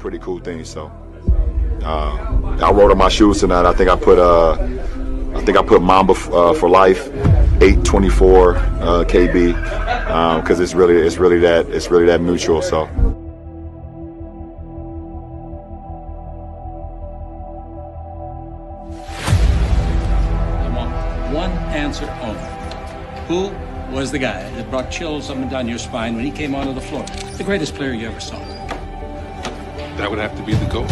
pretty cool thing. So I wrote on my shoes tonight. I think I put Mamba for life, 824 KB, because it's really that mutual. So. I want one answer only. Who was the guy that brought chills up and down your spine when he came onto the floor? The greatest player you ever saw. That would have to be the GOAT.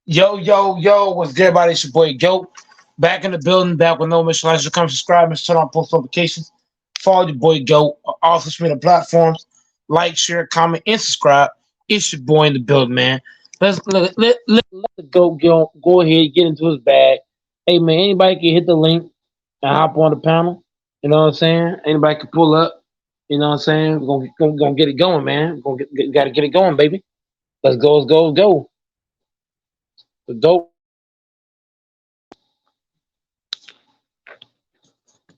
Yo, what's good, everybody? It's your boy Goat. Back in the building, back with no mission. Like, come subscribe and turn on post notifications. Follow your boy Goat on all social media platforms. Like, share, comment, and subscribe. It's your boy in the building, man. Let the Goat go ahead, get into his bag. Hey, man, anybody can hit the link and hop on the panel. You know what I'm saying? Anybody can pull up. You know what I'm saying? We're gonna get it going, man. Gotta get it going, baby. Let's go. The Goat.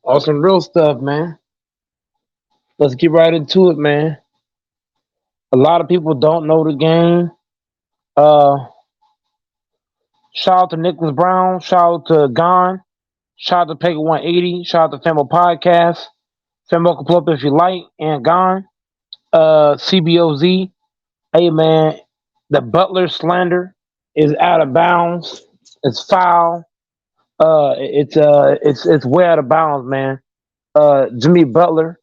All some real stuff, man. Let's get right into it, man. A lot of people don't know the game. Shout out to Nicholas Brown. Shout out to Gon. Shout out to Pega 180. Shout out to Famo Podcast. Famo can pull up if you like. And Gon. CBOZ. Hey, man. The Butler slander is out of bounds. It's foul. It's way out of bounds, man. Jimmy Butler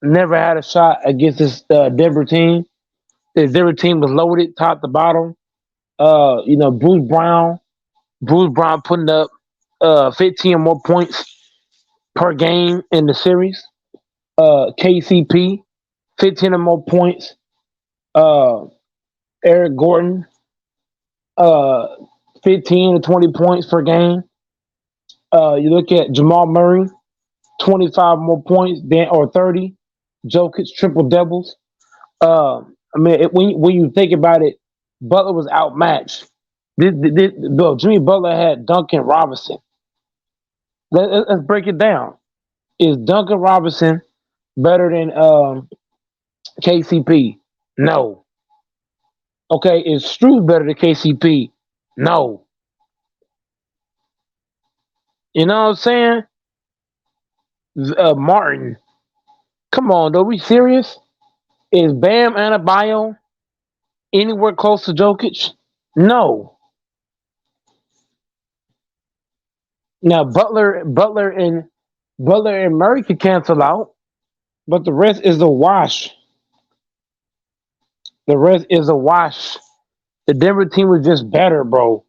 never had a shot against this Denver team. The Denver team was loaded top to bottom. Bruce Brown putting up 15 or more points per game in the series. KCP 15 or more points. Eric Gordon 15 to 20 points per game. You look at Jamal Murray 25 more points or 30. Jokic triple doubles. When you think about it, Butler was outmatched. Jimmy Butler had Duncan Robinson. Let's break it down. Is Duncan Robinson better than KCP? No. Okay, is Strus better than KCP? No. You know what I'm saying? Martin. Come on, are we serious? Is Bam Adebayo anywhere close to Jokic? No. Now Butler and Murray could cancel out, but the rest is a wash. The Denver team was just better, bro.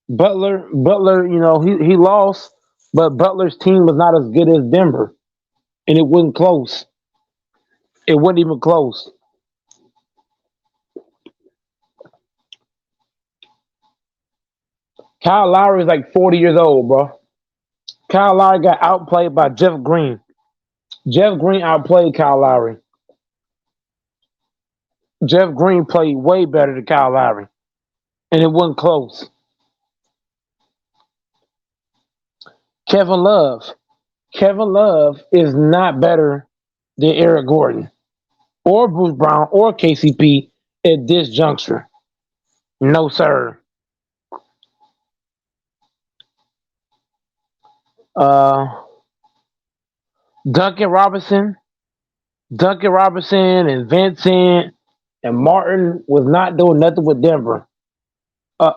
Butler, he lost, but Butler's team was not as good as Denver, and it wasn't close. It wasn't even close. Kyle Lowry is like 40 years old, bro. Kyle Lowry got outplayed by Jeff Green. Jeff Green outplayed Kyle Lowry. Jeff Green played way better than Kyle Lowry, and it wasn't close. Kevin Love. Kevin Love is not better than Eric Gordon or Bruce Brown or KCP at this juncture. No, sir. Uh, Duncan Robinson, and Vincent and Martin was not doing nothing with Denver. A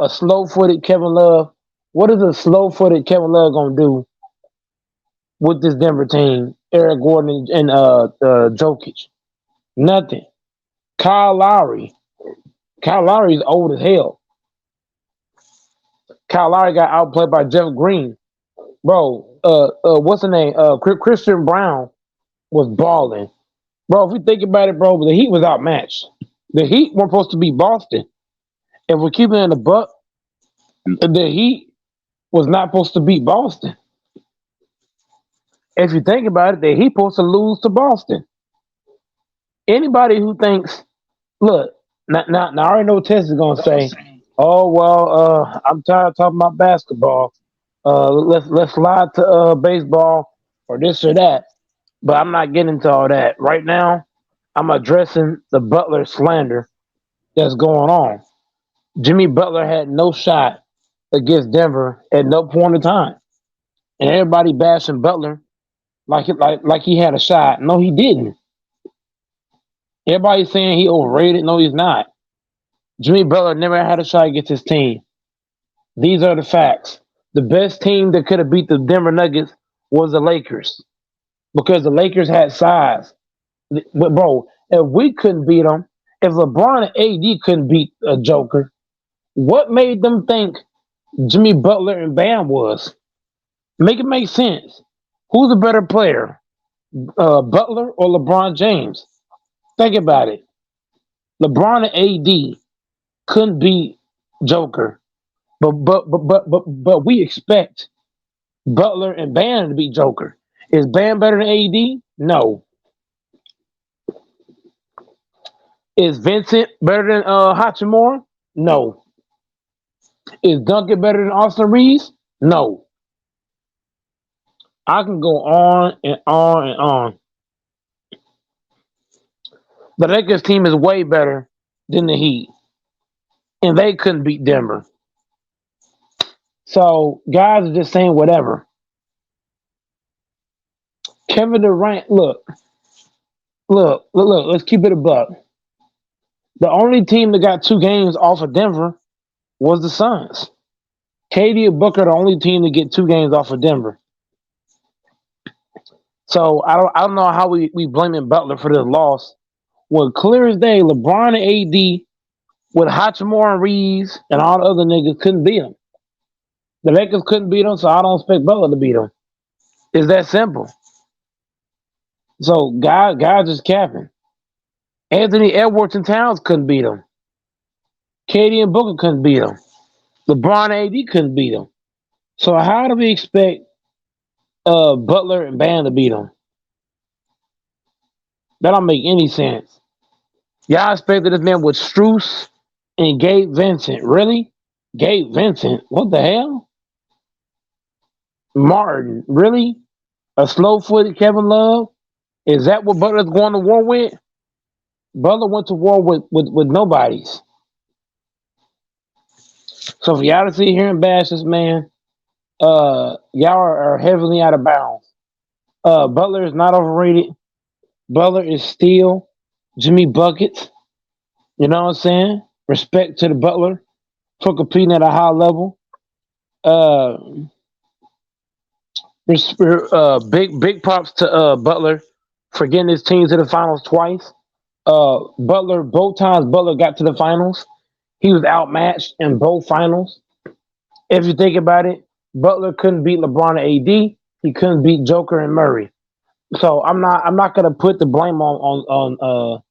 slow-footed Kevin Love. What is a slow-footed Kevin Love gonna do with this Denver team? Eric Gordon and Jokic, nothing. Kyle Lowry. Kyle Lowry is old as hell. Kyle Lowry got outplayed by Jeff Green, bro. What's the name? Christian Brown was balling, bro. If we think about it, bro, the Heat was outmatched. The Heat weren't supposed to beat Boston. If we're keeping it in the buck, the Heat was not supposed to beat Boston. If you think about it, the Heat supposed to lose to Boston. Anybody who thinks, look, now I already know what Tess is gonna say. Oh well, I'm tired of talking about basketball. Let's slide to baseball or this or that. But I'm not getting into all that right now. I'm addressing the Butler slander that's going on. Jimmy Butler had no shot against Denver at no point in time, and everybody bashing Butler like he had a shot. No, he didn't. Everybody's saying he overrated. No, he's not. Jimmy Butler never had a shot against his team. These are the facts. The best team that could have beat the Denver Nuggets was the Lakers because the Lakers had size. But bro, if we couldn't beat them, if LeBron and AD couldn't beat a Joker, what made them think Jimmy Butler and Bam was? Make it make sense. Who's a better player, Butler or LeBron James? Think about it. LeBron and AD couldn't beat Joker, but we expect Butler and Bam to beat Joker. Is Bam better than AD? No. Is Vincent better than Hachimura? No. Is Duncan better than Austin Reeves? No. I can go on and on and on. The Lakers team is way better than the Heat, and they couldn't beat Denver. So guys are just saying whatever. Kevin Durant, look. Let's keep it a buck. The only team that got 2 games off of Denver was the Suns. KD and Booker, the only team to get 2 games off of Denver. So I don't know how we blaming Butler for this loss. Well, clear as day, LeBron and AD with Hachimura and Reeves and all the other niggas couldn't beat them. The Lakers couldn't beat them, so I don't expect Butler to beat them. It's that simple. So guys just capping. Anthony Edwards and Towns couldn't beat them. KD and Booker couldn't beat them. LeBron and AD couldn't beat them. So how do we expect Butler and Bam to beat them? That don't make any sense. Y'all expected this man with Strus and Gabe Vincent. Really? Gabe Vincent? What the hell? Martin? Really? A slow-footed Kevin Love? Is that what Butler's going to war with? Butler went to war with nobodies. So for y'all to sit here and bash this man, y'all are heavily out of bounds. Butler is not overrated. Butler is still Jimmy Buckets. You know what I'm saying? Respect to the Butler for competing at a high level. Big props to Butler for getting his team to the finals twice. Butler, both times Butler got to the finals, he was outmatched in both finals. If you think about it, Butler couldn't beat LeBron and AD. He couldn't beat Joker and Murray. So I'm not gonna put the blame on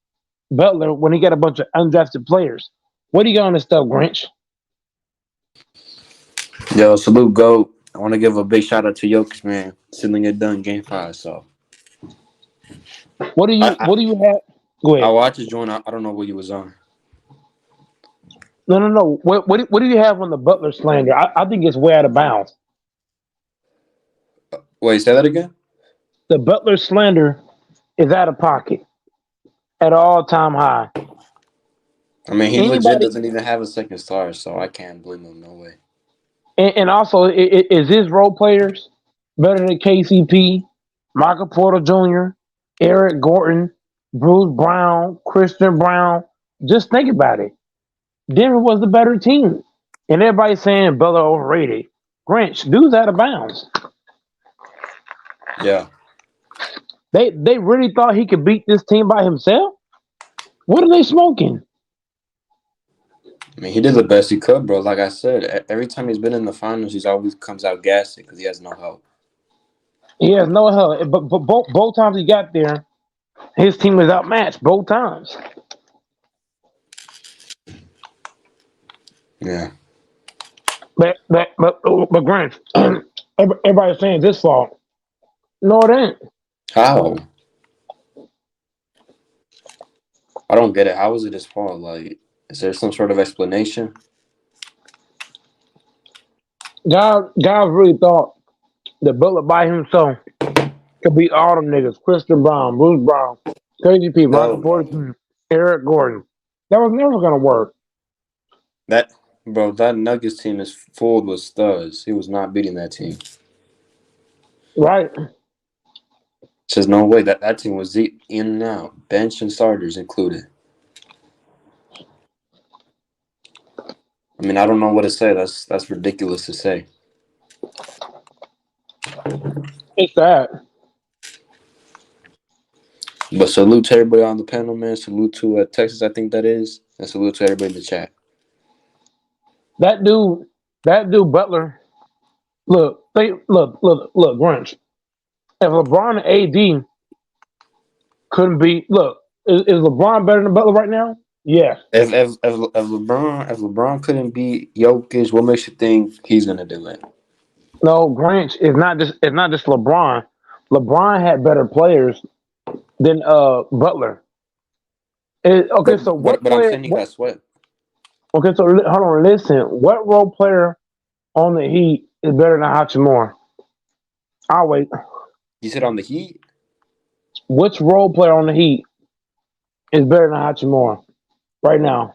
Butler when he got a bunch of undrafted players. What do you got on this stuff, Grinch? Yo, salute, GOAT. I want to give a big shout out to Jokic, man. Sealing it done, Game 5. So What do you have? Go I ahead. watched it, join. I don't know what you was on. No. What do you have on the Butler slander? I think it's way out of bounds. Wait, say that again. The Butler slander is out of pocket at all time high. I mean, he legit Anybody, doesn't even have a second star, so I can't blame him. No way. and also, is his role players better than KCP, Michael Porter Jr., Eric Gordon, Bruce Brown, Christian Brown? Just think about it. Denver was the better team, and everybody's saying Butler overrated. Grinch, dude's out of bounds. Yeah. They really thought he could beat this team by himself. What are they smoking? I mean, he did the best he could, bro. Like I said, every time he's been in the finals, he's always comes out gassing because he has no help. He has no help. But both times he got there, his team was outmatched both times. Yeah. But Grant, everybody's saying this fault. No, it ain't. How? I don't get it. How is it his fault? Like, is there some sort of explanation? Guys really thought that Butler by himself could beat all them niggas. Christian Brown, Bruce Brown, KGP, Michael No. Porter, Eric Gordon. That was never gonna work. That Nuggets team is full with studs. He was not beating that team. Right? There's no way that team was in and out, bench and starters included. I mean, I don't know what to say. That's ridiculous to say. It's that. But salute to everybody on the panel, man. Salute to Texas, I think that is, and salute to everybody in the chat. That dude Butler. Look, Grunch. If LeBron and AD couldn't be, is LeBron better than Butler right now? Yes. If LeBron couldn't beat Jokic, what makes you think he's gonna do it? No, Grinch is not just LeBron. LeBron had better players than Butler. But I'm saying he got swept. Okay, so hold on, listen. What role player on the Heat is better than Hachimura? I'll wait. You said on the Heat? Which role player on the Heat is better than Hachimura right now?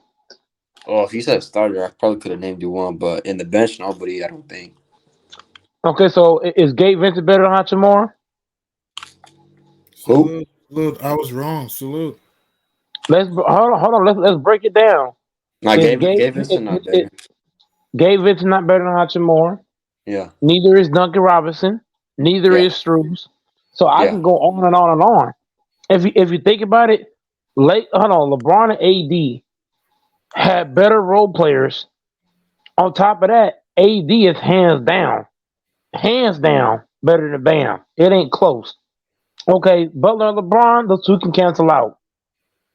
Oh, if you said starter, I probably could have named you one, but in the bench, nobody, I don't think. Okay, so is Gabe Vincent better than Hachimura? Who? Salute. I was wrong. Salute. Hold on. Let's break it down. Nah, Is Gabe Vincent not better. Gabe Vincent not better than Hachimura. Yeah. Neither is Duncan Robinson. Neither is Struz. So I can go on and on and on. If you think about it, LeBron and AD had better role players. On top of that, AD is hands down better than Bam. It ain't close. Okay, Butler and LeBron, those two can cancel out.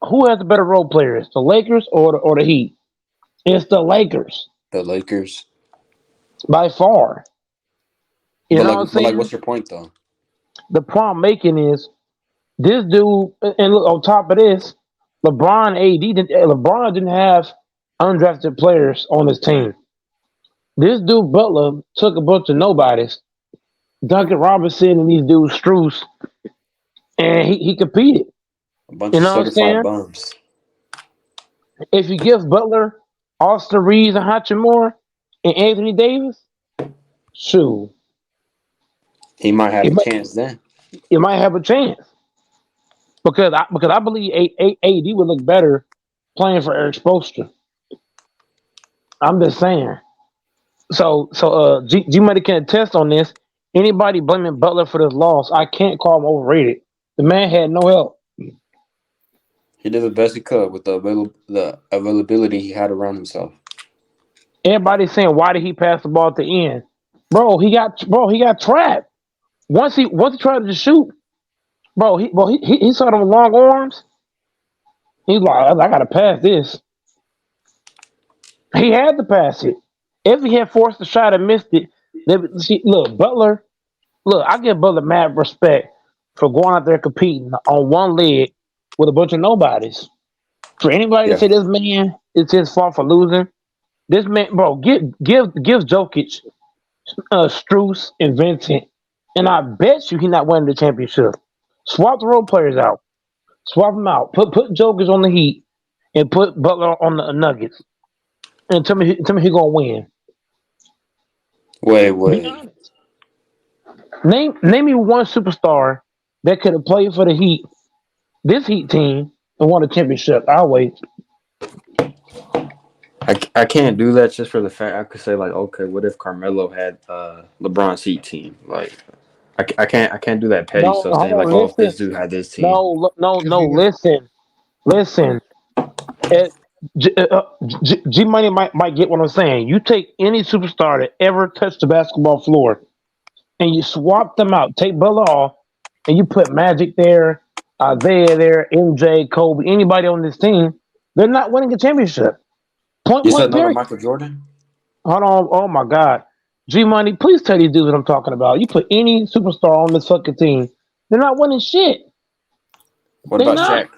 Who has the better role players, the Lakers or the Heat? It's the Lakers The Lakers. by far. You know what I'm saying? But what's your point though? The problem making is this dude, and look, on top of this, LeBron didn't have undrafted players on his team. This dude Butler took a bunch of nobodies, Duncan Robinson and these dudes Strus, and he competed. A bunch You of know what I'm certified saying? bums. If you give Butler, Austin Reeves, and Hachimura, and Anthony Davis, shoot, He might have a chance then. you might have a chance. Because I believe AD would look better playing for Eric Spoelstra. I'm just saying. So G Money can attest on this. Anybody blaming Butler for this loss, I can't call him overrated. The man had no help. He did the best he could with the availability he had around himself. Everybody's saying, why did he pass the ball at the end? Bro, he got trapped. Once he tried to shoot, he saw them long arms. He's like, I gotta pass this. He had to pass it. If he had forced the shot and missed it, Butler. Look, I give Butler mad respect for going out there competing on one leg with a bunch of nobodies. For anybody to Yeah. say this man is his fault for losing, this man, bro, give Jokic, Strus, and Vincent, and I bet you he's not winning the championship. Swap the role players out. Swap them out. Put Jokic on the Heat and put Butler on the Nuggets. And tell me he gonna win. Be Wait. honest. Name me one superstar that could have played for the Heat, this Heat team, and won a championship. I'll wait. I can't do that just for the fact I could say like, okay, what if Carmelo had LeBron's Heat team? Like, I can't do that petty No, stuff hold saying like, on, oh, if this listen. dude had this team. No. Listen. G Money might get what I'm saying. You take any superstar that ever touched the basketball floor, and you swap them out. Take Butler off, and you put Magic there, Isaiah there, MJ, Kobe, anybody on this team. They're not winning a championship. Point You said blank no to period. Michael Jordan? Hold on. Oh my God. G Money, please tell these dudes what I'm talking about. You put any superstar on this fucking team, they're not winning shit. What They're about not. Shaq?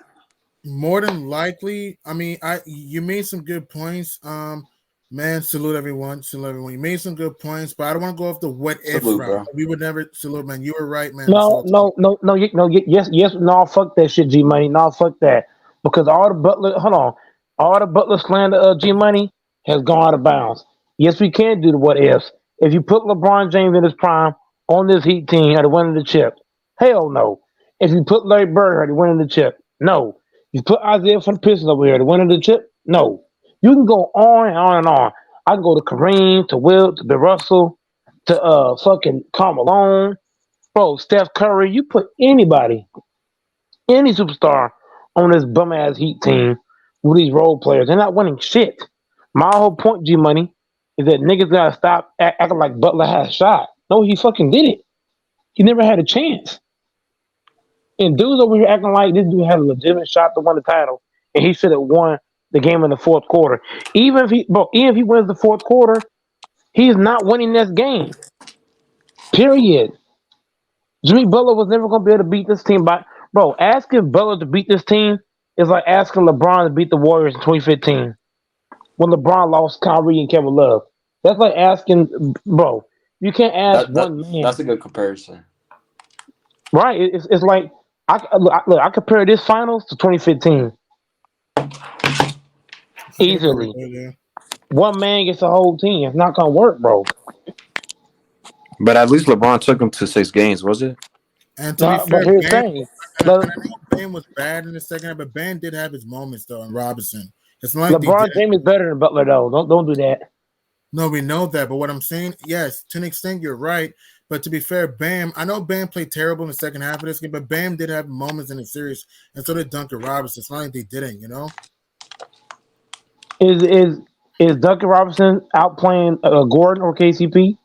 More than likely, I mean, you made some good points. Man, salute everyone. Salute everyone. You made some good points, but I don't want to go off the what if Salute, route. bro. We would never salute, man. You were right, man. No. Yes. No, fuck that shit, G Money. No, fuck that. Because all the Butler slander, G Money has gone out of bounds. Yes, we can do the what ifs. If you put LeBron James in his prime on this Heat team, are they winning the chip? Hell no. If you put Larry Bird, are they winning the chip? No. You put Isaiah from the Pistons over here, are they winning the chip? No. You can go on and on and on. I can go to Kareem, to Wilt, to Bill Russell, to fucking Karl Malone. Bro, Steph Curry, you put anybody, any superstar on this bum ass Heat team with these role players, they're not winning shit. My whole point, G Money, is that niggas gotta stop acting like Butler had a shot. No, he fucking didn't. He never had a chance. And dudes over here acting like this dude had a legitimate shot to win the title, and he should have won the game in the fourth quarter. Even if he wins the fourth quarter, he's not winning this game. Period. Jimmy Butler was never going to be able to beat this team asking Butler to beat this team is like asking LeBron to beat the Warriors in 2015 when LeBron lost Kyrie and Kevin Love. That's like asking, bro, you can't ask one man. That's a good comparison. Right. It's like, I compare this finals to 2015. Easily. Yeah. One man gets the whole team. It's not going to work, bro. But at least LeBron took him to 6 games, was it? And to be But fair, here's the Bam, thing. and I know Bam was bad in the second half, but Bam did have his moments though. And Robinson, it's not like LeBron James is better than Butler, though. Don't do that. No, we know that, but what I'm saying, yes, to an extent, you're right. But to be fair, Bam, I know Bam played terrible in the second half of this game, but Bam did have moments in the series, and so did Duncan Robinson. It's not like they didn't, you know. Is Duncan Robinson outplaying Gordon or KCP?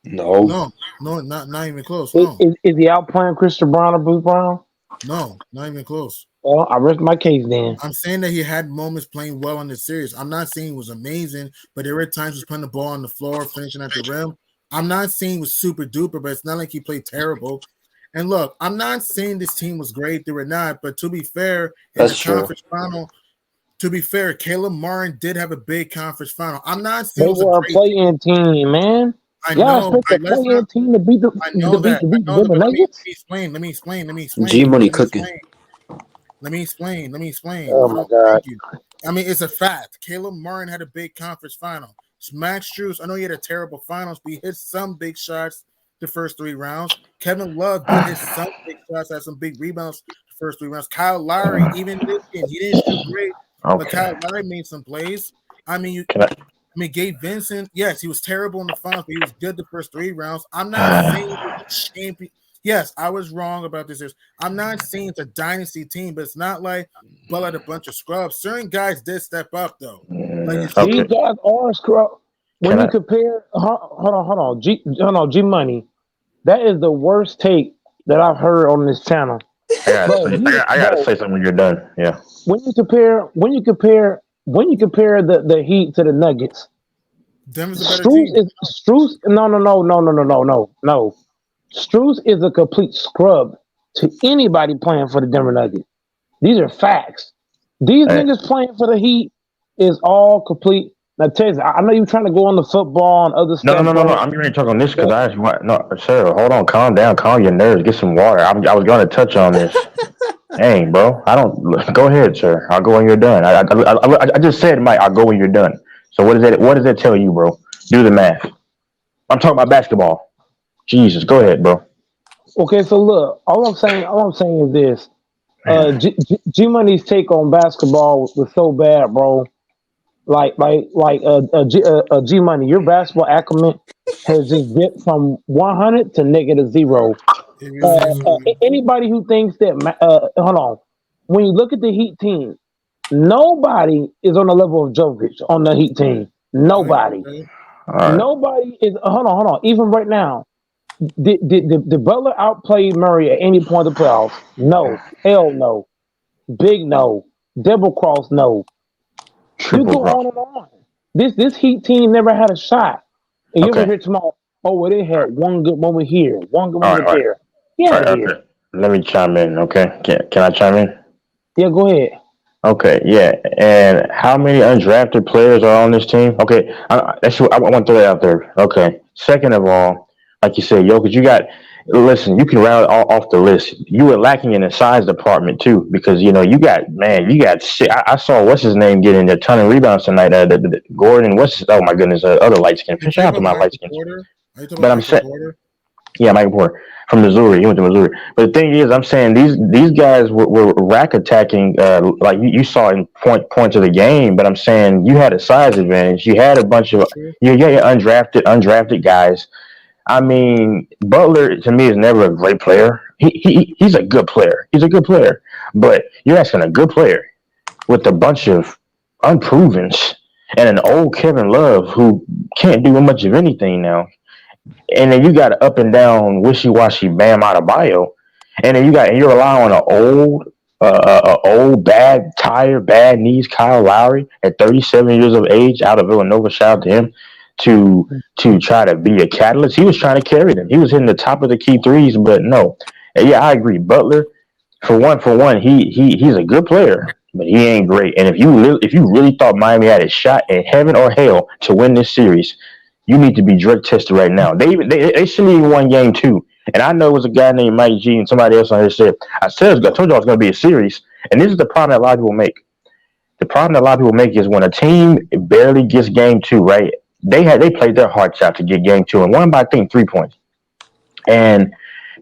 No. No, not even close. No, Is he outplaying Christian Brown or Bruce Brown? no, not even close. Well, I rest my case then. I'm saying that he had moments playing well in the series. I'm not saying he was amazing, but there were times he was putting the ball on the floor, finishing at the rim. I'm not saying he was super duper, but it's not like he played terrible. And look, I'm not saying this team was great. They were not, but to be fair, in the conference final, to be fair, Caleb Martin did have a big conference final. I'm not saying they were a play-in team, man. I know. Expect a play-in team to beat the Nuggets? Let me explain. G Money cooking. Let me explain. Oh my God. I mean, it's a fact. Caleb Martin had a big conference final. Max Strus, I know he had a terrible finals, but he hit some big shots the first 3 rounds. Kevin Love did hit some big shots, had some big rebounds the first 3 rounds. Kyle Lowry, even this game, he didn't shoot great, but Kyle Lowry made some plays. I mean, Gabe Vincent, yes, he was terrible in the finals, but he was good the first 3 rounds. I'm not saying he was a champion. Yes, I was wrong about this. I'm not saying it's a dynasty team, but it's not like Butler had a bunch of scrubs. Certain guys did step up, though. Like these guys are scrub. When you compare, hold on, G Money, that is the worst take that I've heard on this channel. I gotta say something when you're done. Yeah. When you compare the Heat to the Nuggets, Denver's a better team. No. Strus is a complete scrub to anybody playing for the Denver Nuggets. These are facts. These niggas playing for the Heat is all complete. Now, Tez, I know you're trying to go on the football and other stuff. No. I'm ready to talk on this because I actually want. No, sir, hold on. Calm down. Calm your nerves. Get some water. I was going to touch on this. Dang, bro. I don't. Go ahead, sir. I'll go when you're done. I just said, Mike, I'll go when you're done. So what does that tell you, bro? Do the math. I'm talking about basketball. Jesus, go ahead, bro. Okay, so look, all I'm saying is this. G Money's take on basketball was so bad, bro. G Money, your basketball acumen has just dipped from 100 to -0. Anybody who thinks that, hold on, when you look at the Heat team, nobody is on the level of Jokic on the Heat team. Nobody. Right. Nobody is. Hold on. Even right now, did Butler outplay Murray at any point of the playoffs? No. Hell no. Big no. Double cross no. You go on and on. This Heat team never had a shot. And you ever hear tomorrow, well, they had one good moment here, one good moment there. Yeah, here. Let me chime in, okay? Can I chime in? Yeah, go ahead. Okay, yeah. And how many undrafted players are on this team? Okay, I want to throw that out there. Okay. Second of all, like you said, Jokic, listen, you can rattle off the list. You were lacking in the size department too, because you got shit. I saw what's his name getting a ton of rebounds tonight. Gordon, oh my goodness, other light skin. Shout out to my light skin. But I'm saying, yeah, Michael Porter from Missouri. He went to Missouri. But the thing is, I'm saying these guys were rack attacking, like you saw in points of the game. But I'm saying you had a size advantage. You had a bunch of undrafted guys. I mean, Butler to me is never a great player. He's a good player. He's a good player. But you're asking a good player with a bunch of unprovens and an old Kevin Love who can't do much of anything now. And then you got an up and down wishy-washy Bam Adebayo. And then you're relying on an old, tired, bad knees Kyle Lowry at 37 years of age out of Villanova. Shout out to him. To try to be a catalyst. He was trying to carry them. He was hitting the top of the key threes, but no. And yeah, I agree. Butler, for one, he's a good player, but he ain't great. And if you really thought Miami had a shot in heaven or hell to win this series, you need to be drug tested right now. They shouldn't even won game 2. And I know it was a guy named Mike G and somebody else on here said, I told you it was going to be a series. And this is the problem that a lot of people make. The problem that a lot of people make is when a team barely gets game 2, right? They played their hearts out to get game 2 and won by I think 3 points. And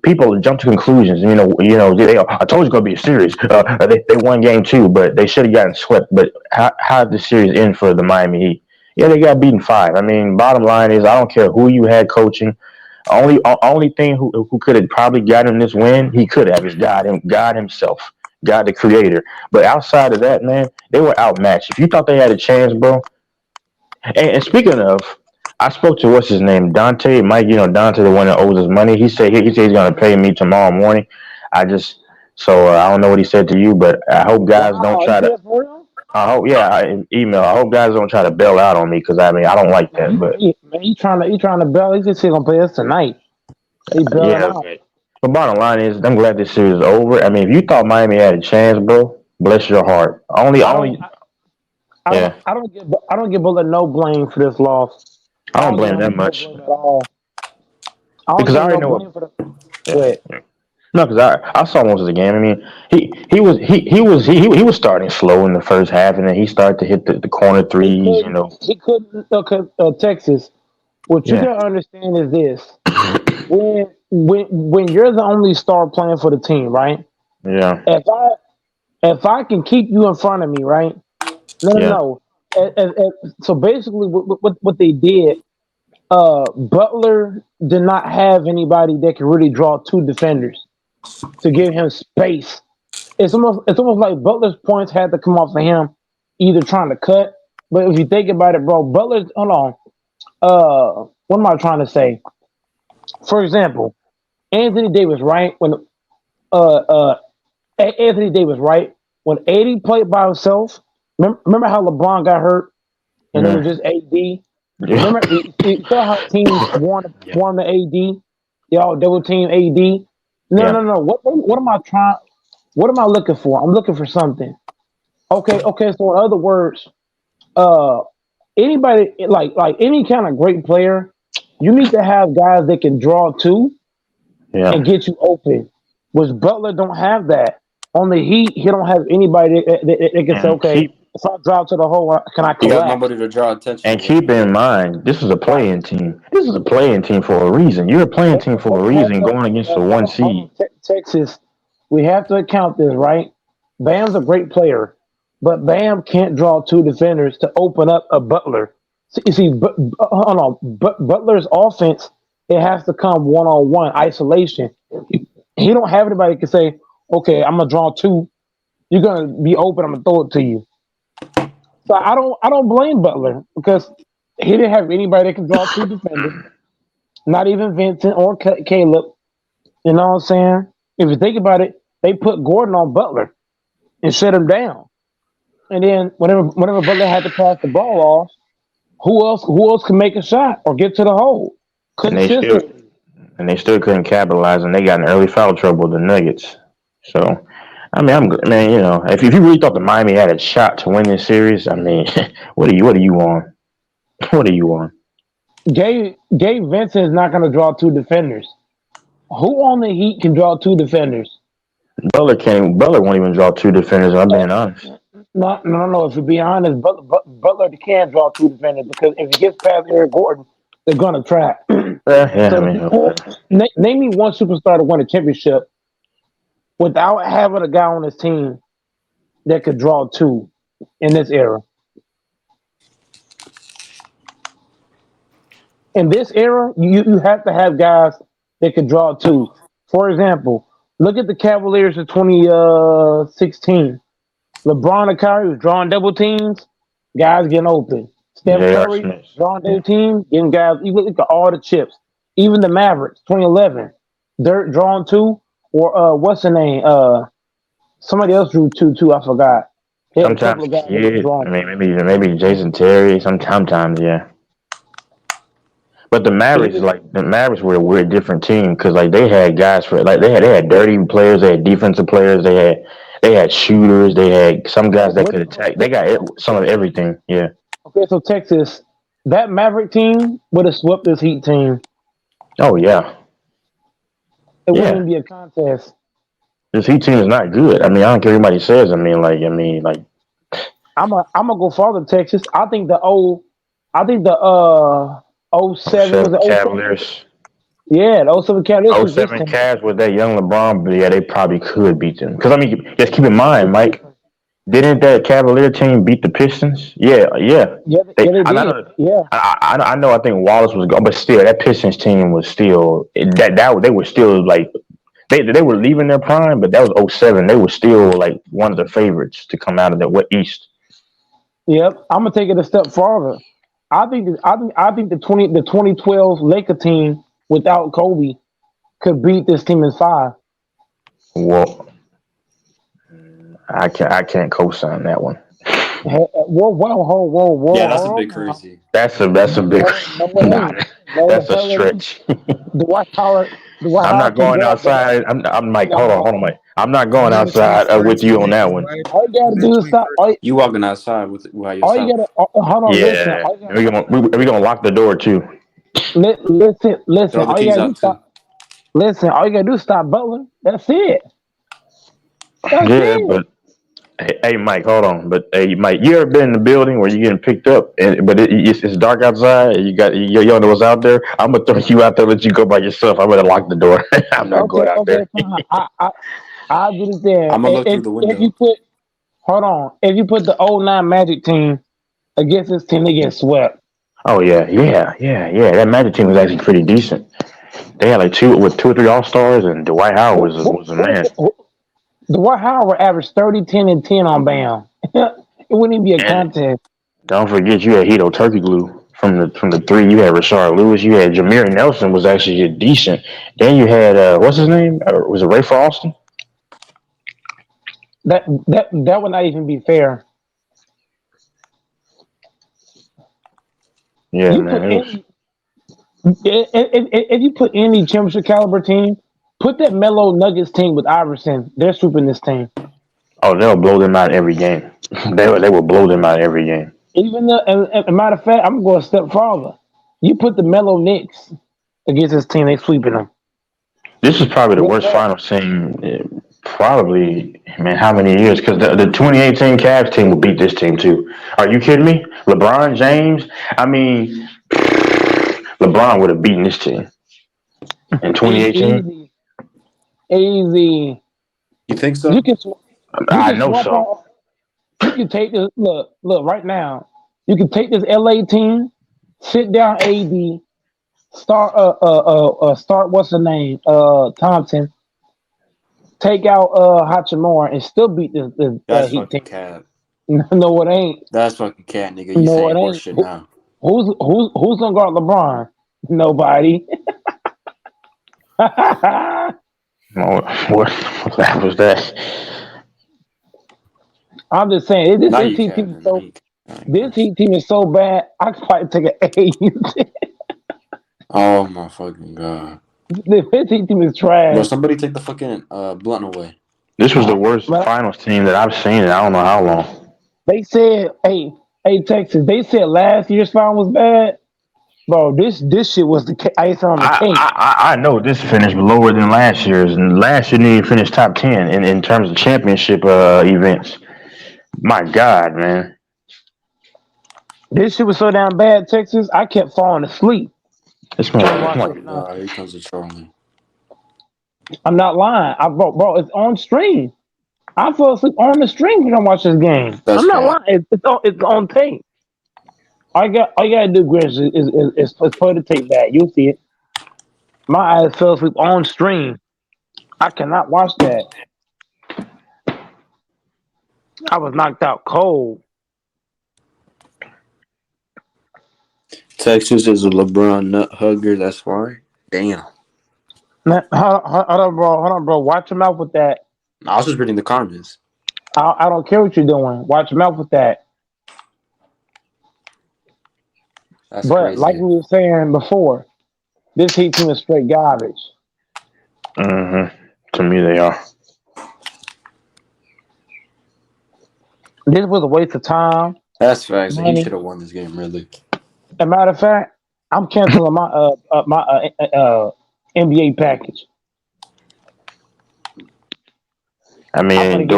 people jump to conclusions. I told you it's going to be a series. They won game 2, but they should have gotten swept. But how did the series end for the Miami Heat? Yeah, they got beaten 5. I mean, bottom line is I don't care who you had coaching. Only thing who could have probably gotten this win, he could have, is God himself, God the Creator. But outside of that, man, they were outmatched. If you thought they had a chance, bro. And speaking of, I spoke to what's his name, Dante, Mike. Dante, the one that owes us money. He said he's going to pay me tomorrow morning. I don't know what he said to you, but I hope guys don't try to. Email. I hope guys don't try to bail out on me because I don't like that. But man, he trying to bail. He's just going to play us tonight. He bailed out. But bottom line is, I'm glad this series is over. I mean, if you thought Miami had a chance, bro, bless your heart. I don't give Butler no blame for this loss. I don't blame that much. Because I already know. No, because I saw most of the game. I mean, he was starting slow in the first half, and then he started to hit the corner threes. He couldn't. Texas. What you gotta understand is this: when you're the only star playing for the team, right? Yeah. If I can keep you in front of me, right? No. So basically, what they did, Butler did not have anybody that could really draw 2 defenders to give him space. It's almost like Butler's points had to come off of him, either trying to cut. But if you think about it, bro, Butler's hold on. What am I trying to say? For example, Anthony Davis, right? When Anthony Davis, right? When AD played by himself. Remember how LeBron got hurt and it was just AD? Yeah. Remember you saw how teams won the AD? They all double team AD. No. What am I trying? What am I looking for? I'm looking for something. Okay. So in other words, anybody like any kind of great player, you need to have guys that can draw to Yeah. and get you open. Which Butler don't have that. On the Heat, he don't have anybody that can say, And okay, keep if I drop to the hole, can I He got collapse? nobody to draw attention and to. keep in mind, this is a Right. playing team. This is a playing team for a reason. You're a playing team for a reason, going against the one seed. Texas, we have to account this, right? Bam's a great player, but Bam can't draw two defenders to open up a Butler. You see, hold on, Butler's offense, it has to come one-on-one, isolation. He don't have anybody that can say, okay, I'm gonna draw two. You're gonna be open. I'm gonna throw it to you. So I don't blame Butler because he didn't have anybody that can draw two defenders. Not even Vincent or Caleb. You know what I'm saying? If you think about it, they put Gordon on Butler and shut him down. And then whenever Butler had to pass the ball off, who else can make a shot or get to the hole? And they still Consistently. and they still couldn't capitalize, and they got in early foul trouble with the Nuggets. So, I mean, you know, if you really thought the Miami had a shot to win this series, I mean, what are you on? What are you on? Gabe Vincent is not going to draw two defenders. Who on the Heat can draw two defenders? Butler won't even draw two defenders. I'm being honest. No. If you be honest, Butler can draw two defenders because if he gets past Eric Gordon, they're going to trap. Yeah, So, I mean, name me one superstar to win a championship without having a guy on his team that could draw two in this era. In this era, you have to have guys that could draw two. For example, look at the Cavaliers of 2016. LeBron and Kyrie was drawing double teams, guys getting open. Steph J.R. Curry Smith. drawing double teams, getting guys. You look at all the chips. Even the Mavericks, 2011, Dirk drawing two, or what's the name? Somebody else drew two too. I forgot. They had a couple Sometimes, of guys yeah. drawing. I mean, maybe Jason Terry. Sometimes, yeah. But the Mavericks were a weird different team because like they had guys for like they had dirty players, they had defensive players, they had shooters, they had some guys that could attack. They got some of everything. Yeah. Okay, so Texas, that Maverick team would have swept this Heat team. Oh yeah. It Yeah. wouldn't even be a contest. This Heat team is not good. I mean, I don't care what anybody says. I mean, like I'm gonna go farther, Texas. I think the 07 was the 07. Cavaliers. Yeah, the 07 Cavaliers. was this 07 team. Cavs with that young LeBron, but yeah, they probably could beat them. Because I mean, just keep in mind, Mike, didn't that Cavalier team beat the Pistons? Yeah. Yeah, they did. Yeah. I know. I think Wallace was gone, but still, that Pistons team was still that they were still like they were leaving their prime, but that was 07. They were still like one of the favorites to come out of the East. Yep. I'm gonna take it a step farther. I think the 2012 Laker team without Kobe could beat this team in 5. Well, I can't co-sign that one. Whoa. Yeah, that's a bit crazy. That's a big. That's a stretch. Dwight Howard. I'm not going outside. I'm Mike. Hold on, Mike. I'm not going outside with you on that one. All you gotta do is stop. You walking outside while you're All you gotta hold on. Yeah, we're gonna lock the door too. Listen. Throw the All you keys gotta do out is stop. Listen. All you gotta do is stop Butler. That's it. Yeah, but hey, Mike, hold on. But hey, Mike, you ever been in the building where you're getting picked up, but it's dark outside? You know what's out there. I'm gonna throw you out there, let you go by yourself. I'm gonna lock the door. I'm not going out there. I'll get it there. I'm gonna look through the window. If you put the 09 Magic team against this team, they get swept. Oh yeah. That Magic team was actually pretty decent. They had like two or three All-Stars, and Dwight Howard was a man. Dwight Howard averaged 30, 10, and 10 on Bam. It wouldn't even be a contest. Don't forget, you had Hito Turkey Glue from the three. You had Rashard Lewis. You had Jameer Nelson was actually decent. Then you had what's his name? Was it Ray Austin? That would not even be fair. Yeah, man. If you put any championship caliber team Put that Melo Nuggets team with Iverson. They're sweeping this team. Oh, they'll blow them out every game. They will blow them out every game. Even though, as a matter of fact, I'm going a step farther. You put the Melo Knicks against this team, they sweeping them. This is probably the worst finals team, probably, man, how many years? Because the 2018 Cavs team will beat this team too. Are you kidding me? LeBron James? I mean, LeBron would have beaten this team in 2018. Easy. You think so? You can. I know so. You can take this. Look right now. You can take this LA team, sit down, AD, start what's the name? Thompson. Take out Hachimura and still beat this That's Heat fucking team. cat. No, it ain't. That's fucking cat, nigga. You No, saying it ain't. horseshit now. Who's gonna guard LeBron? Nobody. What was that? I'm just saying this Now you Heat team capping. is so. This Heat team is so bad. I could probably take an A. Oh my fucking god. The Heat team is Bro, trash. somebody take the fucking blunt away. This was the worst finals team that I've seen in I don't know how long. They said, hey, Texas. They said last year's final was bad. Bro, this shit was the ice on the cake. I know this finished lower than last year's, and last year didn't even finish top 10 in terms of championship events. My God, man. This shit was so damn bad, Texas. I kept falling asleep. This man, Here comes the trolling. I'm not lying. Bro, it's on stream. I fell asleep on the stream when I watch this game. That's I'm not bad. lying. It's on tape. All you gotta do, Grinch, is play the tape back. You'll see it. My eyes fell asleep on stream. I cannot watch that. I was knocked out cold. Texas is a LeBron nut hugger. That's why. Damn. Man, hold on, bro. Watch your mouth with that. I was just reading the comments. I don't care what you're doing. Watch your mouth with that. That's But crazy. like we were saying before, this Heat team is straight garbage. Mm-hmm. To me, they are. This was a waste of time. That's facts. He Money. should have won this game, really. As a matter of fact, I'm canceling my NBA package. I mean,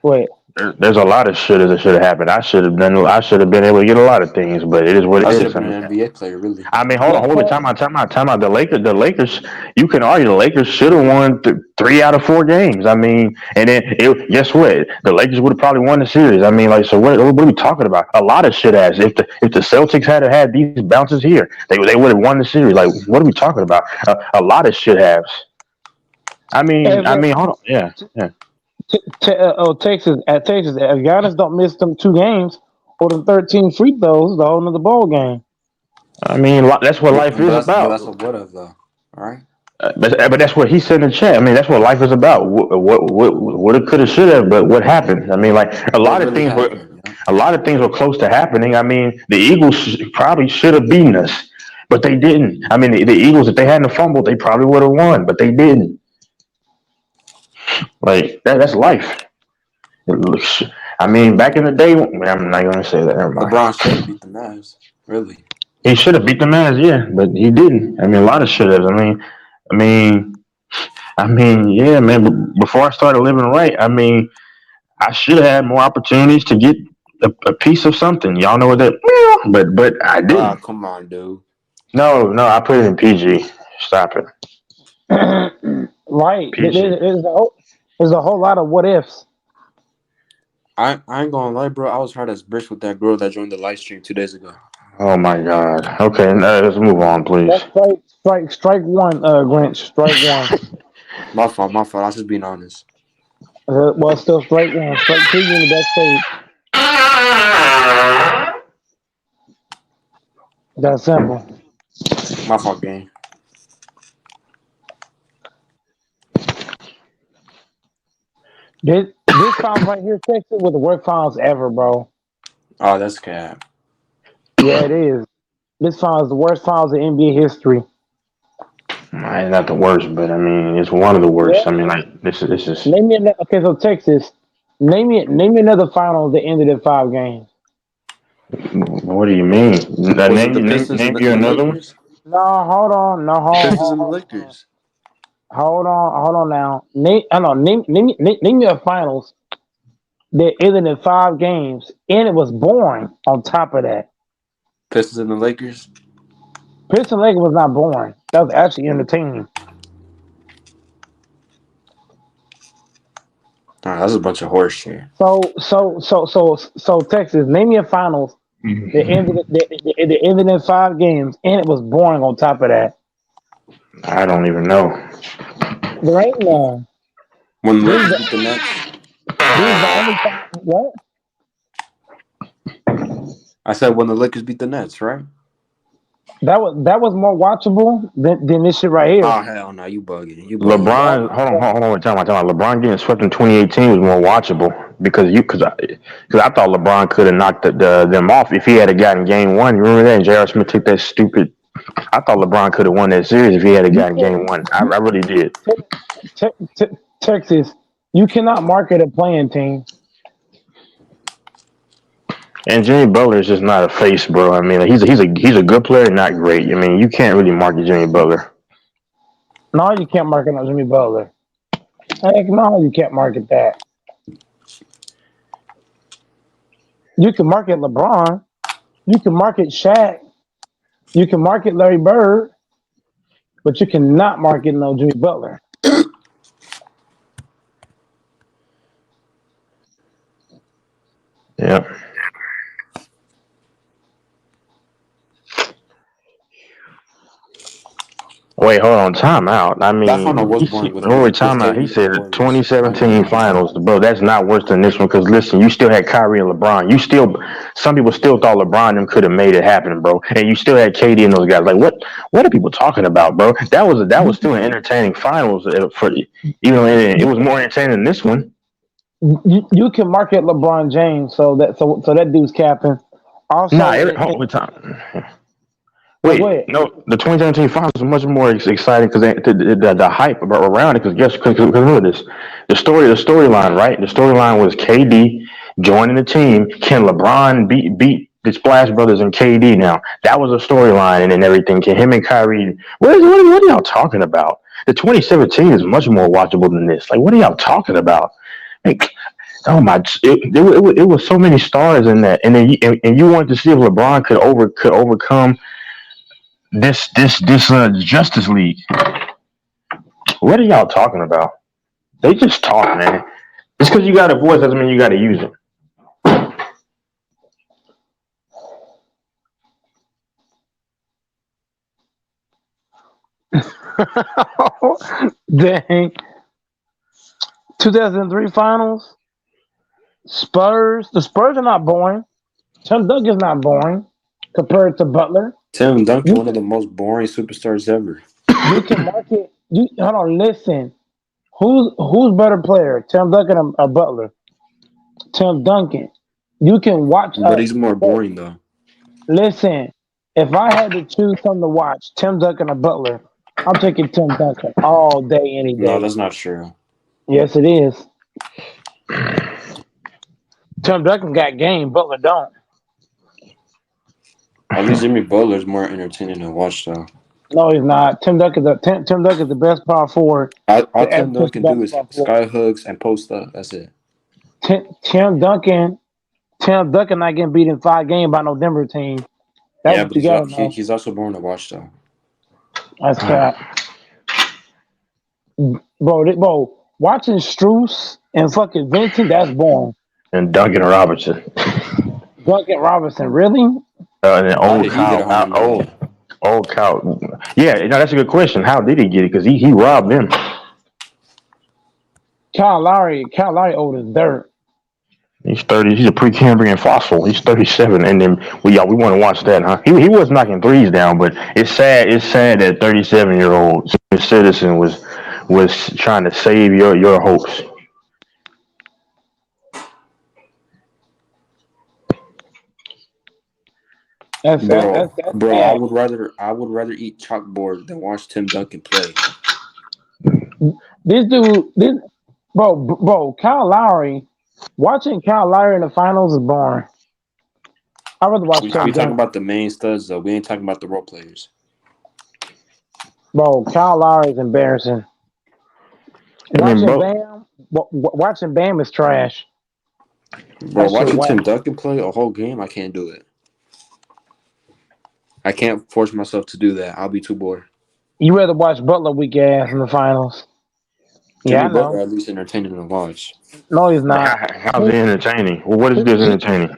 Wait. there's a lot of shit that should have happened. I should have been able to get a lot of things, but it is what it I is. should have been an NBA player, really. I mean, hold on, time out. The Lakers. You can argue the Lakers should have won 3 out of 4 games. I mean, and then guess what? The Lakers would have probably won the series. I mean, like, so what are we talking about? A lot of shit has. If the Celtics had these bounces here, they would have won the series. Like, what are we talking about? A lot of shit has. I mean, hold on, yeah. Texas, if Giannis don't miss them 2 games or them 13 free throws, the whole nother ball game. I mean, that's what life is about. That's a what of, though. All right. But that's what he said in the chat. I mean, that's what life is about. What it could have, should have, but what happened? I mean, like a lot of things were close to happening. I mean, the Eagles probably should have beaten us, but they didn't. I mean, the Eagles, if they hadn't fumbled, they probably would have won, but they didn't. Like that's life. I mean, back in the day, I'm not gonna say that. Never mind. LeBron should have beat the Mavs. Really. He should have beat the Mavs, yeah, but he didn't. I mean, a lot of should have. I mean, yeah, man. Before I started living right, I mean, I should have had more opportunities to get a piece of something. Y'all know what that? But I didn't. Oh, come on, dude. No, I put it in PG. Stop it. Right. PG. There's a whole lot of what ifs. I ain't gonna lie, bro. I was hard as bricks with that girl that joined the live stream 2 days ago. Oh my God. Okay, let's move on, please. That's strike one, Grinch. Strike one. My fault. I was just being honest. Well, still strike one. Strike 2 in the best stage. That's simple. My fault, gang. This finals right here, Texas, was the worst finals ever, bro. Oh, that's cap. Yeah, it is. This finals is the worst finals in NBA history. It's not the worst, but I mean, it's one of the worst. I mean, like this is. Name me okay. So Texas, name me another final that ended in 5 games. What do you mean? Was it the Pistons Name and you the another one. Lakers? No, hold on. No, Pistons and the Lakers. hold on now. Name me a finals that ended in 5 games, and it was boring. On top of that, Pistons and the Lakers. Pistons Lakers was not boring. That was actually entertaining. Oh, that's a bunch of horse shit. So Texas, name me a finals that ended in 5 games, and it was boring. On top of that, I don't even know. there ain't none. When the Lakers beat the Nets. This is the only time. What? I said when the Lakers beat the Nets, right? That was more watchable than this shit right here. Oh hell no, you bugging. You bugging. LeBron, hold on, time out. LeBron getting swept in 2018 was more watchable because I thought LeBron could have knocked them off if he had gotten game one. You remember that? And J.R. Smith took that stupid. I thought LeBron could have won that series if he had gotten game one. I really did. Texas, you cannot market a playing team. And Jimmy Butler is just not a face, bro. I mean, like, he's a good player, not great. I mean, you can't really market Jimmy Butler. No, you can't market no Jimmy Butler. Heck no, you can't market that. You can market LeBron. You can market Shaq. You can market Larry Bird. But you cannot market no Jimmy Butler. Yeah. Wait, hold on, time out. I mean, time out. He said 2017 finals, bro. That's not worse than this one. Because listen, you still had Kyrie and LeBron. Some people still thought LeBron them could have made it happen, bro. And you still had KD and those guys. Like, what are people talking about, bro? That was still an entertaining finals for even though it was more entertaining than this one. You can market LeBron James, so that dude's capping. Also, time. Wait, no, the 2017 finals was much more exciting because the hype around it. Because remember this, the storyline, right? The storyline was KD joining the team. Can LeBron beat the Splash Brothers and KD? Now that was a storyline, and then everything. Can him and Kyrie? What are y'all talking about? The 2017 is much more watchable than this. Like, what are y'all talking about? Like, oh my! It was so many stars in that, and then you wanted to see if LeBron could overcome this Justice League. What are y'all talking about? They just talk, man. Just because you got a voice doesn't mean you got to use it. Dang. 2003 finals. Spurs. The Spurs are not boring. Tim Duncan's not boring compared to Butler. Tim Duncan, one of the most boring superstars ever. You can market. Hold on. Listen. Who's better player, Tim Duncan or Butler? Tim Duncan. You can watch. But he's more boring though. Listen. If I had to choose something to watch, Tim Duncan or Butler, I'm taking Tim Duncan all day, any day. No, that's not true. Yes, it is. Tim Duncan got game, Butler don't. At least Jimmy Butler is more entertaining to watch, though. No, he's not. Tim Duncan's the best power forward. All Tim Duncan can do is sky hooks and post up. That's it. Tim Duncan not getting beat in 5 games by no Denver team. That's but he's also boring to watch, though. That's crap. Bro, watching Strus and fucking Vincent, that's boring. And Duncan Robinson. Duncan Robinson, really? And then old Cow. Yeah, that's a good question. How did he get it? Because he robbed them. Kyle Lowry old as dirt. He's 30. He's a pre-Cambrian fossil. He's 37, and then we want to watch that, huh? He was knocking threes down, but it's sad. It's sad that 37-year-old citizen was trying to save your hopes. That's Bro, bad. I would rather eat chalkboard than watch Tim Duncan play. Bro, Kyle Lowry. Watching Kyle Lowry in the finals is boring. I'd rather watch We Tim talking Duncan. about the main studs though. We ain't talking about the role players. Bro, Kyle Lowry is embarrassing. I mean, Watching Bam is trash. Bro, That shit watching Tim whack. Duncan play a whole game, I can't do it. I can't force myself to do that. I'll be too bored. You rather watch Butler weak ass in the finals? Yeah, Jimmy I Butler know. at least entertaining to watch. No, he's not. how's it entertaining? Well, what is this entertaining?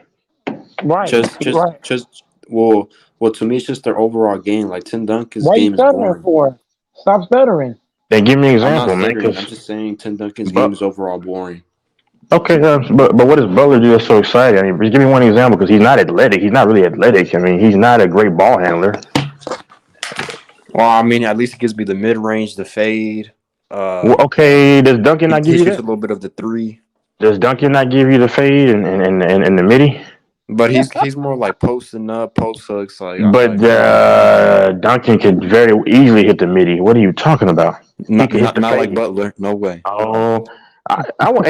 Right. Right. Well, to me, it's just their overall game. Like Tim Duncan's Why you game is stuttering boring. for? Stop stuttering. Then give me an I'm not example, man. stuttering. I'm 'cause- just saying Tim Duncan's But- game is overall boring. Okay, but what does Butler do that's so exciting? I mean, just give me one example because he's not athletic. He's not really athletic. I mean, he's not a great ball handler. Well, I mean, at least it gives me the mid range, the fade. Well, okay, does Duncan not He give you shoots a that? little bit of the three, Does Duncan not give you the fade and the midi? but he's more like posting up, post hooks. Like, But Duncan could very easily hit the midi. What are you talking about? not can hit the like fade. Butler. No way. Oh, I want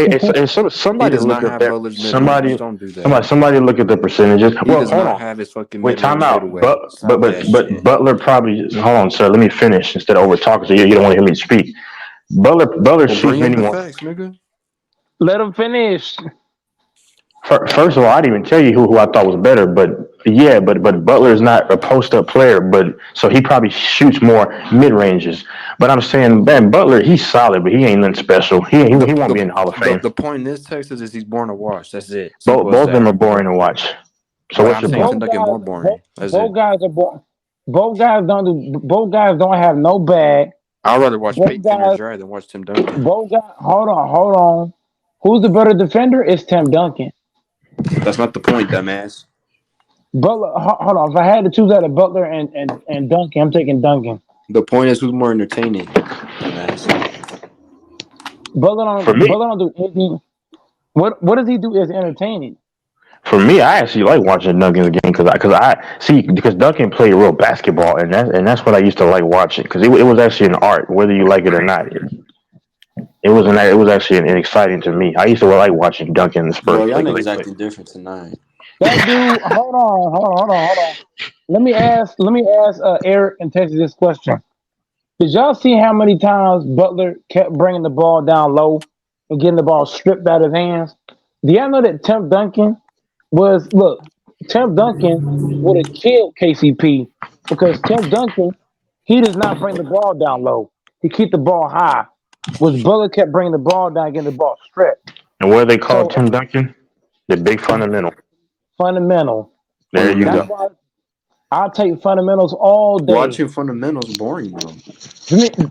somebody He does look not at have that. Butler's mid-range. Don't do that. Somebody look at the percentages. He Well, does hold not on. have his fucking Wait, time mid-range out. fadeaway. But Stop that shit. Butler probably hold on, sir. Let me finish instead of over talking. So you don't want to hear me speak. Butler Well, shoots bring him the anyone. facts, nigga. Let him finish. First of all, I didn't even tell you who I thought was better, but yeah, but Butler is not a post up player, but so he probably shoots more mid ranges. But I'm saying, man, Butler, he's solid, but he ain't nothing special. He won't be in the Hall of Fame. The point in this text is he's boring to watch. That's it. Both of them are boring to watch. So Well, what's I'm your saying point? Tim Duncan more boring. That's Both it. guys are boring. Both guys don't have no bag. I'd rather watch Both Peyton guys- Dry than watch Tim Duncan. Both guys. Hold on. Who's the better defender? It's Tim Duncan. That's not the point, dumbass. Butler. Hold on. If I had to choose out of Butler and Duncan, I'm taking Duncan. The point is who's more entertaining, dumbass. For me- Butler don't do anything. What does he do is entertaining? For me, I actually like watching Duncan's game because Duncan played real basketball, and that's what I used to like watching because it was actually an art, whether you like it or not. It was actually an exciting to me. I used to like watching Duncan in the Spurs. Bro, y'all play. niggas acting different tonight. That dude. Hold on. Let me ask Eric and Texas this question. Did y'all see how many times Butler kept bringing the ball down low and getting the ball stripped out of his hands? Do y'all know that Tim Duncan would have killed KCP because Tim Duncan, he does not bring the ball down low. He keep the ball high. Was Butler kept bringing the ball down, getting the ball stripped. And what do they call So- Tim Duncan? The big fundamental. Fundamental. There you That's go. why I'll take fundamentals all day. Watching fundamentals boring, bro.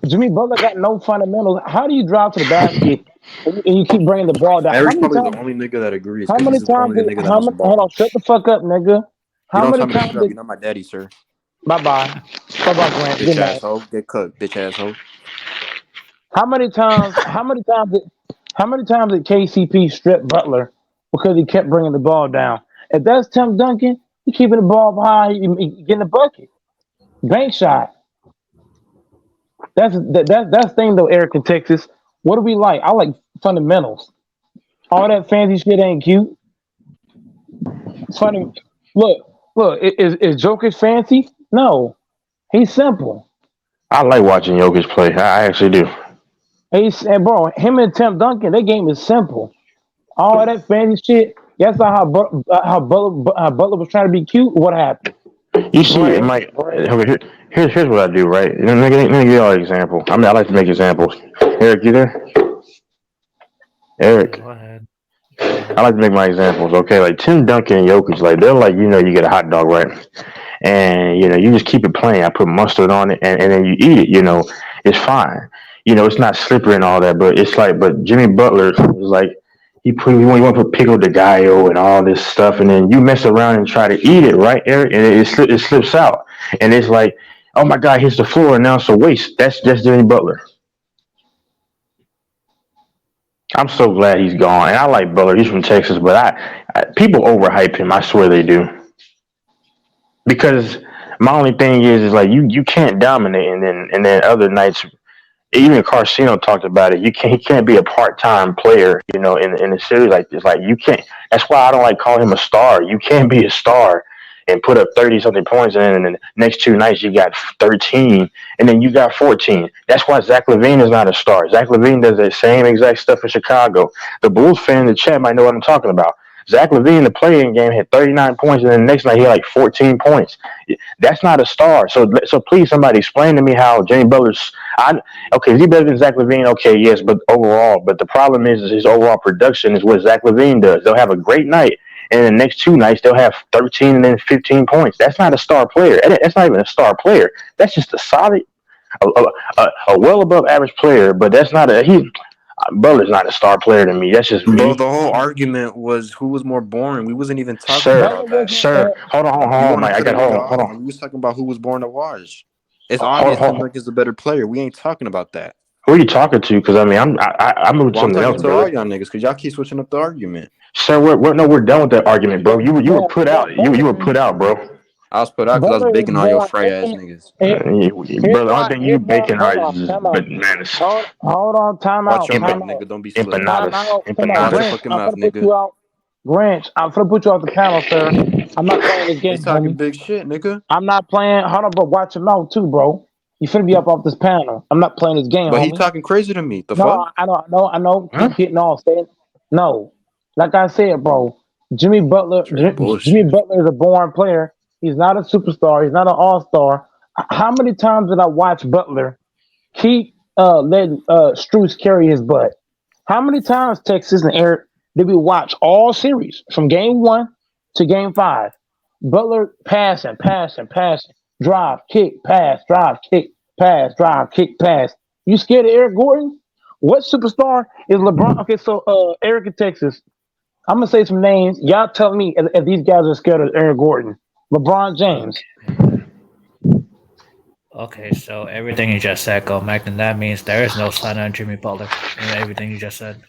Jimmy Butler got no fundamentals. How do you drive to the basket and you keep bringing the ball down? Eric's How many probably times? the only nigga that agrees. How 'Cause many he's the times? only nigga that How knows the many? ball. Hold on, shut the fuck up, nigga. How You don't many tell me to times? shut up. You're not my daddy, sir. Bye bye, Grant. Good Bitch night. asshole. Get cooked, bitch asshole. How many times? How many times did KCP strip Butler because he kept bringing the ball down? If that's Tim Duncan, he keeping the ball high, he getting the bucket, bank shot. That's the thing though, Eric in Texas. What do we like? I like fundamentals. All that fancy shit ain't cute. It's funny. Look. Is Jokic fancy? No, he's simple. I like watching Jokic play. I actually do. Bro, him and Tim Duncan, their game is simple. All that fancy shit. That's not how Butler was trying to be cute. What happened? You see, Mike. Okay, here's what I do. Right. Let me give you an example. I mean, I like to make examples. Eric, you there? Eric. Go ahead. I like to make my examples, okay? Like Tim Duncan and Jokic, like they're like, you get a hot dog, right? And you just keep it plain. I put mustard on it and then you eat it, it's fine. It's not slippery and all that, but it's like, but Jimmy Butler was like, you want to put pico de gallo and all this stuff, and then you mess around and try to eat it, right, Eric? And it slips out. And it's like, oh my God, hits the floor and now it's a waste. That's just Jimmy Butler. I'm so glad he's gone. And I like Butler. He's from Texas, but people overhype him. I swear they do. because my only thing is like you can't dominate, and then other nights. Even Carcino talked about it. He can't be a part time player, in a series like this. Like you can't. That's why I don't like calling him a star. You can't be a star and put up 30 something points, and then the next two nights you got 13, and then you got 14. That's why Zach LaVine is not a star. Zach LaVine does that same exact stuff in Chicago. The Bulls fan in the chat might know what I'm talking about. Zach LaVine in the play-in game had 39 points, and then the next night he had like 14 points. That's not a star. So please, somebody explain to me how Jimmy Butler's. Okay, is he better than Zach LaVine? Okay, yes, but overall. But the problem is his overall production is what Zach LaVine does. They'll have a great night, and the next two nights they'll have 13 and then 15 points. That's not a star player. That's not even a star player. That's just a solid, a well above average player. But that's not Butler's not a star player to me. That's just me. Bro, the whole argument was who was more boring. We wasn't even talking about that. Sir, hold on, Mike. Hold on. We was talking about who was boring to watch. It's obvious Hendrick is the better player. We ain't talking about that. Who are you talking to? Because I mean, I'm moving something else, to all y'all niggas because y'all keep switching up the argument. Sir, we're done with that argument, bro. You were put out. You were put out, bro. I was put out because I was baking all your fry ass niggas. Brother, I think you baking is bananas. Hold on, time out. Watch your mouth, nigga. Don't be slow. Empanadas. Fucking mouth, nigga. Grinch, I'm finna put you off the panel, sir. I'm not playing this game. He's talking big shit, nigga. I'm not playing. Hold on, but watch your mouth too, bro. You finna be up off this panel. I'm not playing this game. But homie. he talking crazy to me. The no, fuck? I know. Huh? Keep getting off. No, like I said, bro. Jimmy Butler is a boring player. He's not a superstar. He's not an all-star. How many times did I watch Butler keep letting Strus carry his butt? How many times, Texas and Eric, did we watch all series from game 1 to game 5? Butler passing, drive, kick, pass, drive, kick, pass, drive, kick, pass. You scared of Eric Gordon? What superstar is LeBron? Okay, so Eric in Texas, I'm going to say some names. Y'all tell me if these guys are scared of Eric Gordon. LeBron James. Okay, so everything you just said, go Mac, and that means there is no sign on Jimmy Butler in everything you just said.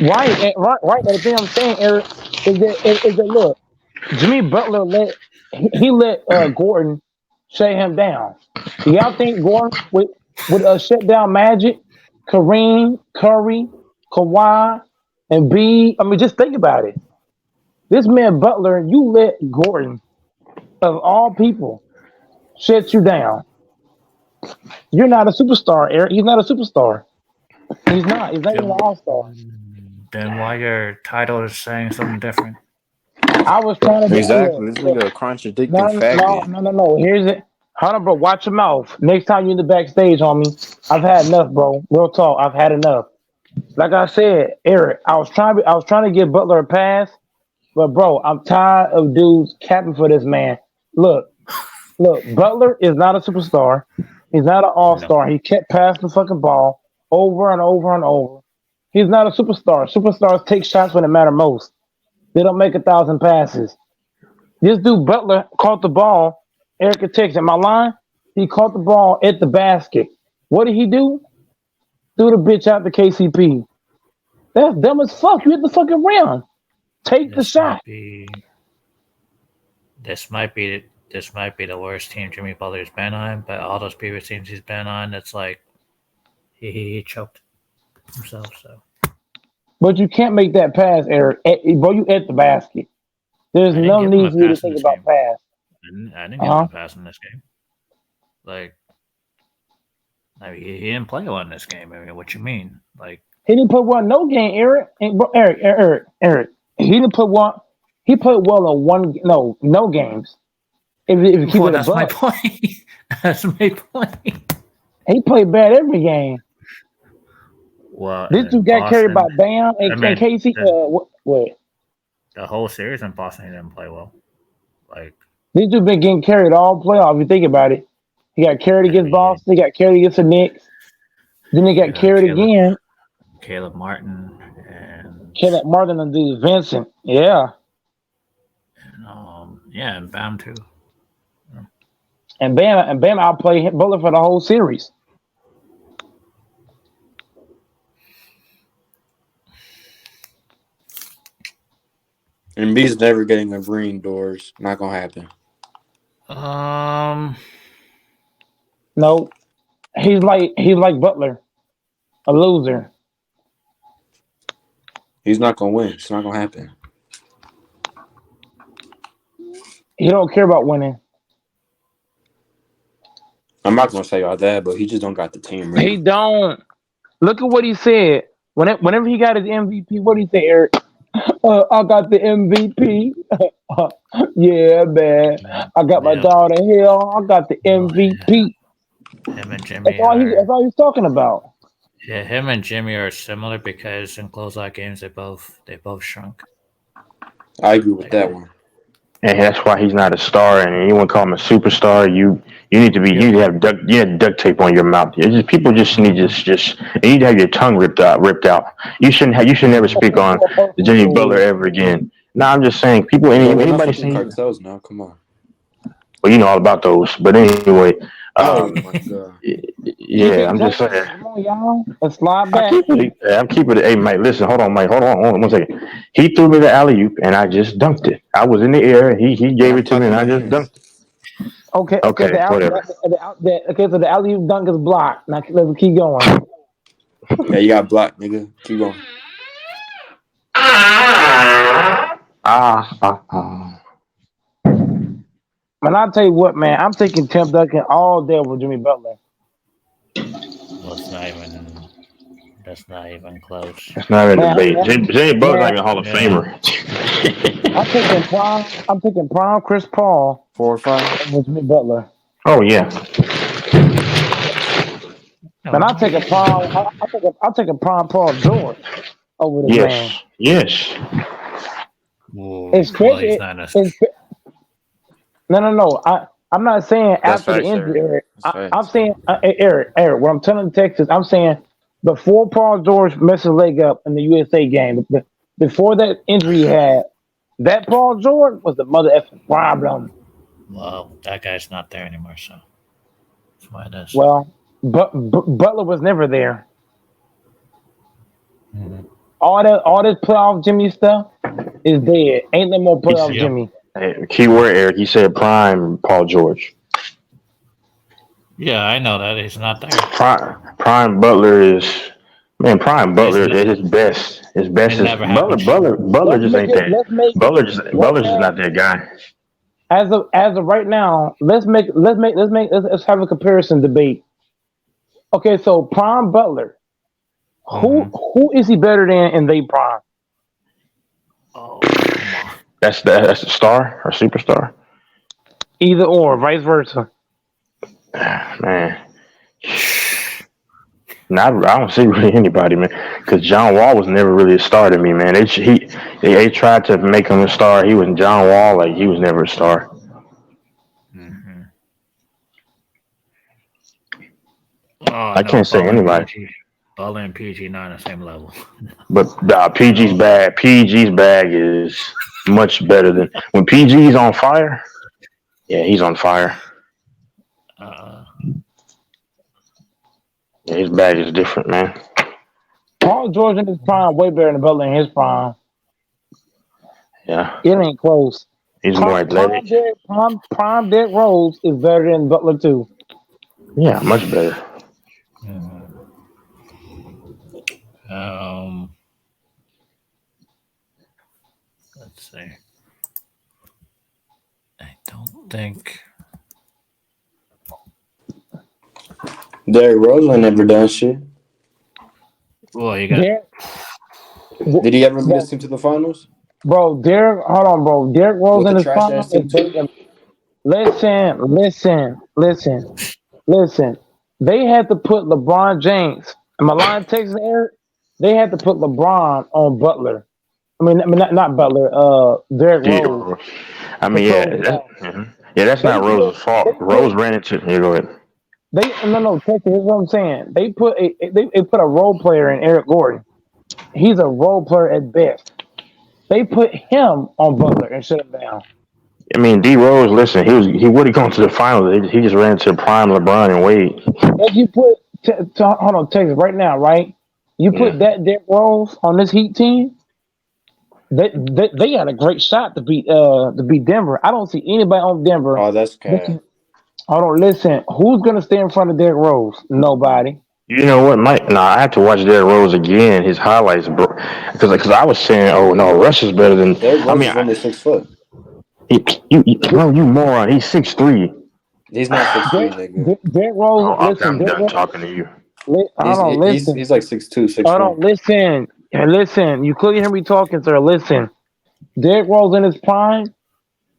Right. The thing I'm saying, Eric, is that look, Jimmy Butler let Gordon shut him down. Y'all think Gordon would shut down Magic, Kareem, Curry, Kawhi, and B? I mean, just think about it. This man Butler, you let Gordon, of all people, shut you down. You're not a superstar, Eric. He's not a superstar. He's not. He's not even an all-star. Then why your title is saying something different? I was trying to exactly. This nigga a contradicting faggot. No. Here's it. Hold on, bro. Watch your mouth. Next time you're in the backstage, homie. I've had enough, bro. Real talk. I've had enough. Like I said, Eric, I was trying to give Butler a pass, but bro, I'm tired of dudes capping for this man. Look, Butler is not a superstar. He's not an all-star. No. He kept passing the fucking ball over and over and over. He's not a superstar. Superstars take shots when it matters most. They don't make 1,000 passes. This dude Butler caught the ball. Eric Texas, am I lying? He caught the ball at the basket. What did he do? Threw the bitch out to KCP. That's dumb as fuck. You hit the fucking rim. Take the shot. This might be the worst team Jimmy Butler's been on, but all those previous teams he's been on, it's like he choked himself. So, but you can't make that pass, Eric. Bro, you at the basket. There's no need for you to think about pass. I didn't give him a pass in this game. Like, I mean, he didn't play well in this game. I mean, what you mean? Like, he didn't play well in no game, Eric. Eric. He didn't play well. He played well in no games. If you keep it that's my point. That's my point. He played bad every game. Well, this dude got carried by Bam and Casey. What? The whole series in Boston, he didn't play well. Like, this dude been getting carried all playoff. If you think about it, he got carried against Boston. He got carried against the Knicks. Then he got carried again. Caleb Martin and dude Vincent. Yeah. And Bam too. And Bam outplayed Butler for the whole series. And B's never getting a green doors. Not gonna happen. No, he's like Butler, a loser. He's not gonna win. It's not gonna happen. He don't care about winning. I'm not gonna say all that, but he just don't got the team He ready. don't. Look at what he said. Whenever he got his MVP, what did he say, Eric? I got the MVP. Yeah, man. I got my Yeah. daughter here. I got the MVP. Him and Jimmy That's all he's talking about. yeah, him and Jimmy are similar because in closeout games they both shrunk. I agree with that one. And that's why he's not a star. And you want to call him a superstar? You need to have duct tape on your mouth. It's just, people just need you need to have your tongue ripped out. You should never speak on Jimmy Butler ever again. No, I'm just saying, people. Anybody seen? Cartels now? Come on. Well, you know all about those. But anyway, Oh my god. yeah, I'm just saying. Come on, y'all. Let's slide back. I'm keeping it. Hey, Mike, listen. Hold on, Mike. Hold on 1 second. He threw me the alley oop, and I just dunked it. I was in the air. He gave it to me, and I just dunked it. Okay, Okay, whatever. So the alley oop dunk is blocked. Now let's keep going. Yeah, you got blocked, nigga. Keep going. Man, I'll tell you what, man. I'm taking Tim Duncan all day over Jimmy Butler. Well, that's not even close. It's not a debate. Jimmy Butler's not even a Hall of Famer. I'm taking prime Chris Paul 4 or 5. over Jimmy Butler. Oh yeah. Man, I'll take a prime Paul George over the man. Yes. Well, Especially, he's not no. I'm not saying That's after right, the injury, sir. Eric. That's right. I'm saying, Eric. What I'm telling Texas, I'm saying before Paul George messed his leg up in the USA game, before that injury he had, that Paul George was the mother effing problem. Well, that guy's not there anymore, so that's why it is. Well, Butler was never there. Mhm. All this playoff Jimmy stuff is dead. Ain't no more playoff Jimmy. Hey, key word, Eric. He said prime Paul George. Yeah, I know that he's not there. Prime Butler is Prime Butler is his best. His best It is never happened. Butler just ain't that. Butler's just not that guy. As of right now, let's have a comparison debate. Okay, so prime Butler, who is he better than in they prime? Oh, come on. That's the star or superstar. Either or, vice versa. Man, I don't see really anybody, man. Because John Wall was never really a star to me, man. They tried to make him a star. He was John Wall, like he was never a star. Mm-hmm. Oh, I can't say anybody. Butler and PG not on the same level. But PG's bag. PG's bag is much better than when PG's on fire. Yeah, he's on fire. Yeah, his bag is different, man. Paul George in his prime way better than Butler in his prime. Yeah, It ain't close. he's more athletic. Prime Derrick Rose is better than Butler too. Yeah, much better. Let's see. I don't think. Derrick Rose ain't never done shit. Well, you got. Did he ever lead his team to the finals? Bro, Derrick Rose With in the his trash prime ass is team, better than. Listen. They had to put LeBron James. Am I lying, Texas, Eric? They had to put LeBron on Butler. I mean, not Butler. Derrick Rose. I mean, that's not Rose's fault. Rose ran into. Here, go ahead. Texas. Here's what I'm saying. They put a role player in Eric Gordon. He's a role player at best. They put him on Butler and shut him down. I mean, D Rose. Listen, he would have gone to the finals. He just ran into prime LeBron and Wade. If you put Texas right now, right? You put that Derrick Rose on this Heat team. They got a great shot to beat Denver. I don't see anybody on Denver. Oh, that's cat. Hold on, listen. Who's gonna stay in front of Derrick Rose? Nobody. You know what, Mike? No, I have to watch Derrick Rose again. His highlights, bro. Because I was saying, oh no, Russ is better than. Derrick Rose I mean, is only 6 foot. you moron. He's 6'3". He's not 6'3", nigga. Derrick Rose. Oh, Listen, I'm Derrick done Rose, talking to you. hold on, listen. He's like 6'2", 6'3". Hold on, listen. Listen. You couldn't hear me talking, sir. Listen. Derrick Rose in his prime,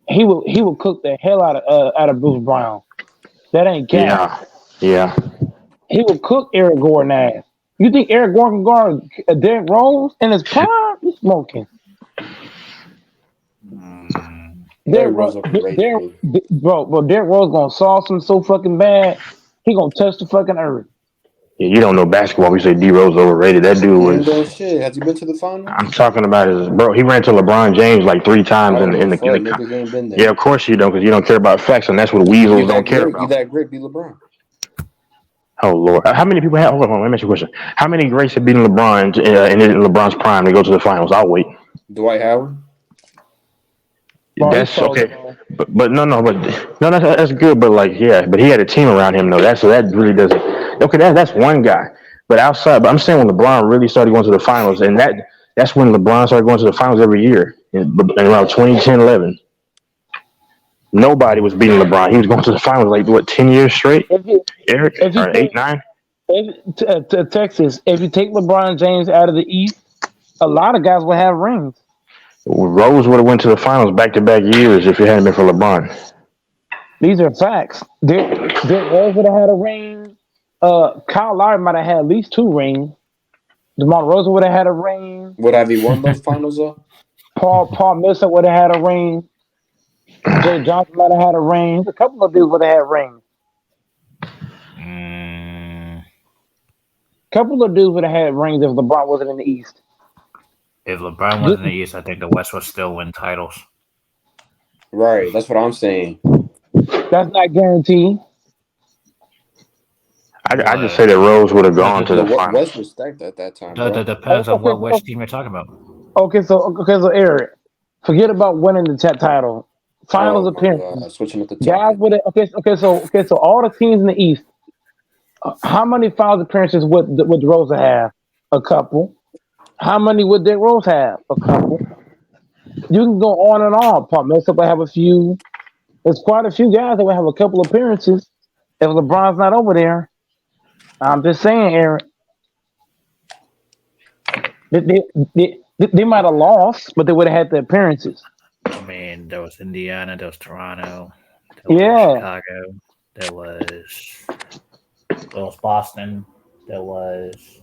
he will cook the hell out of Bruce Brown. That ain't cap. Yeah. He will cook Eric Gordon ass. You think Eric Gordon can guard Derrick Rose in his prime? He's smoking. Derrick Rose overrated. Bro, Derrick Rose gonna sauce him so fucking bad, he gonna touch the fucking earth. Yeah, you don't know basketball. We say D Rose overrated. That dude was. No shit. Has he been to the final? I'm talking about his bro. He ran to LeBron James like 3 times in the. Yeah, of course you don't, because you don't care about facts, and that's what weasels don't care about. You that great, be LeBron. Oh Lord, how many people have? Hold on, let me ask you a question. How many greats have beaten LeBron in LeBron's prime to go to the finals? I'll wait. Dwight Howard. That's okay, but that's good. But like, yeah, but he had a team around him though. That really doesn't. Okay, that's one guy. But outside, but I'm saying when LeBron really started going to the finals, and that's when LeBron started going to the finals every year in around 2010, 11. Nobody was beating LeBron. He was going to the finals like what 10 years straight. Eric, or 8, 9. Texas, if you take LeBron James out of the East, a lot of guys will have rings. Rose would have went to the finals back-to-back years if it hadn't been for LeBron. These are facts. Derrick Rose would have had a ring. Kyle Lowry might have had at least 2 rings. DeMar Rosa would have had a ring. Would have he won those finals though? Paul Millsap would have had a ring. Jay Johnson might have had a ring. A couple of dudes would have had rings. Couple of dudes would have had rings if LeBron wasn't in the East. If LeBron was in the East, I think the West would still win titles. Right, that's what I'm saying. That's not guaranteed. I just say that Rose would have gone to the finals. West was stacked at that time. That depends on what West team you're talking about. Okay, so Eric, forget about winning the title. Finals appearance. Switching at the top. Guys with it. Okay. So all the teams in the East. How many finals appearances would Rose have? A couple. How many would Derrick Rose have? A couple. You can go on and on. Paul Millsap will have a few. There's quite a few guys that will have a couple appearances if LeBron's not over there. I'm just saying, Eric. They might have lost, but they would have had the appearances. I mean, there was Indiana, there was Toronto, there was Chicago, there was Boston, there was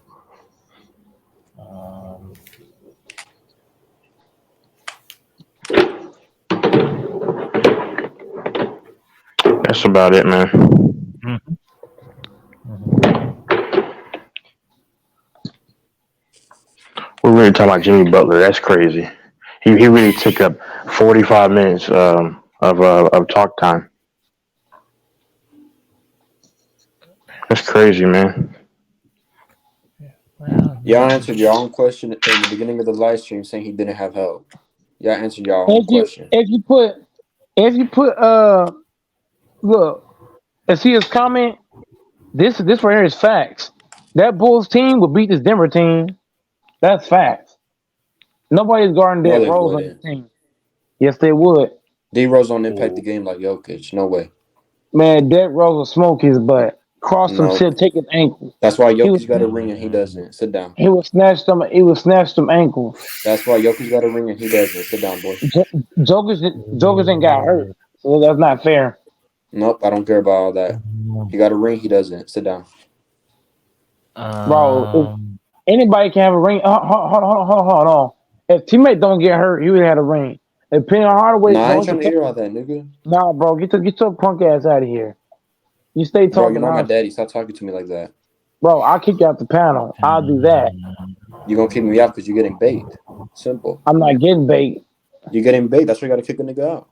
That's about it, man. Mm-hmm. We're really talking about Jimmy Butler. That's crazy. He really took up 45 minutes of talk time. That's crazy, man. Well, Y'all answered your own question in the beginning of the live stream, saying he didn't have help. Y'all answered your own question. If you put look, and see his comment, this right here is facts. That Bulls team would beat this Denver team. That's facts. Nobody's guarding Derrick Rose on the team. Yes, they would. D Rose don't impact the game like Jokic. No way. Man, Derrick Rose will smoke his butt. Cross some shit, take his ankle. That's why Jokic got a ring and he doesn't. Sit down. He would snatch them ankles. That's why Jokic got a ring and he doesn't. Sit down, boy. Jokic ain't got hurt. So that's not fair. Nope, I don't care about all that. He got a ring, he doesn't. Sit down. Bro, anybody can have a ring. Hold on. If teammate don't get hurt, he would have had a ring. If Penny Hardaway, I ain't trying to hear all that, nigga. Nah, bro, get your punk ass out of here. You stay talking. Bro, you're not my daddy. Stop talking to me like that. Bro, I'll kick you out the panel. I'll do that. You're gonna kick me out because you're getting bait. Simple. I'm not getting bait. You're getting bait. That's why you gotta kick a nigga out.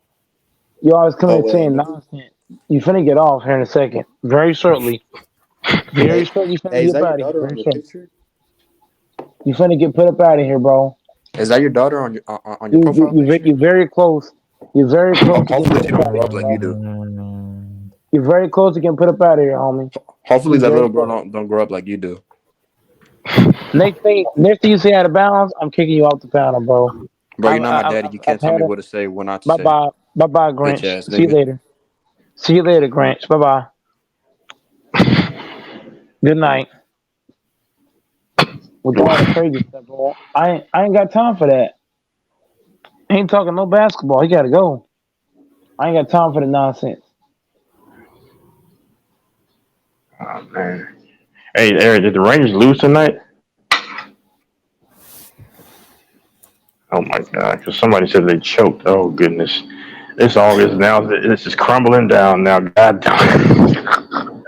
You always come in saying nonsense. You finna get off here in a second. Very shortly. Very shortly. You finna get out of here. You finna get put up out of here, bro. Is that your daughter on your profile picture? You're very close. You're very close to getting Hopefully put she up don't out of grow here, up like you bro. do. You're very close to getting put up out of here, homie. Hopefully You're that very little girl close. don't grow up like you do. Next thing you say out of bounds, I'm kicking you off the panel, bro. Bro, you're not my daddy. You I've can't tell had me it. what to say, what not to Bye say. bye. Bye bye, Bitch Grinch. ass See you nigga. later. See you later, Grinch. Bye bye. Good night. With all the crazy stuff, bro. I ain't got time for that. Ain't talking no basketball. He gotta go. I ain't got time for the nonsense. Oh man. Hey, Eric, did the Rangers lose tonight? Oh my God! Because somebody said they choked. Oh goodness. This all is now. This is crumbling down now. God damn.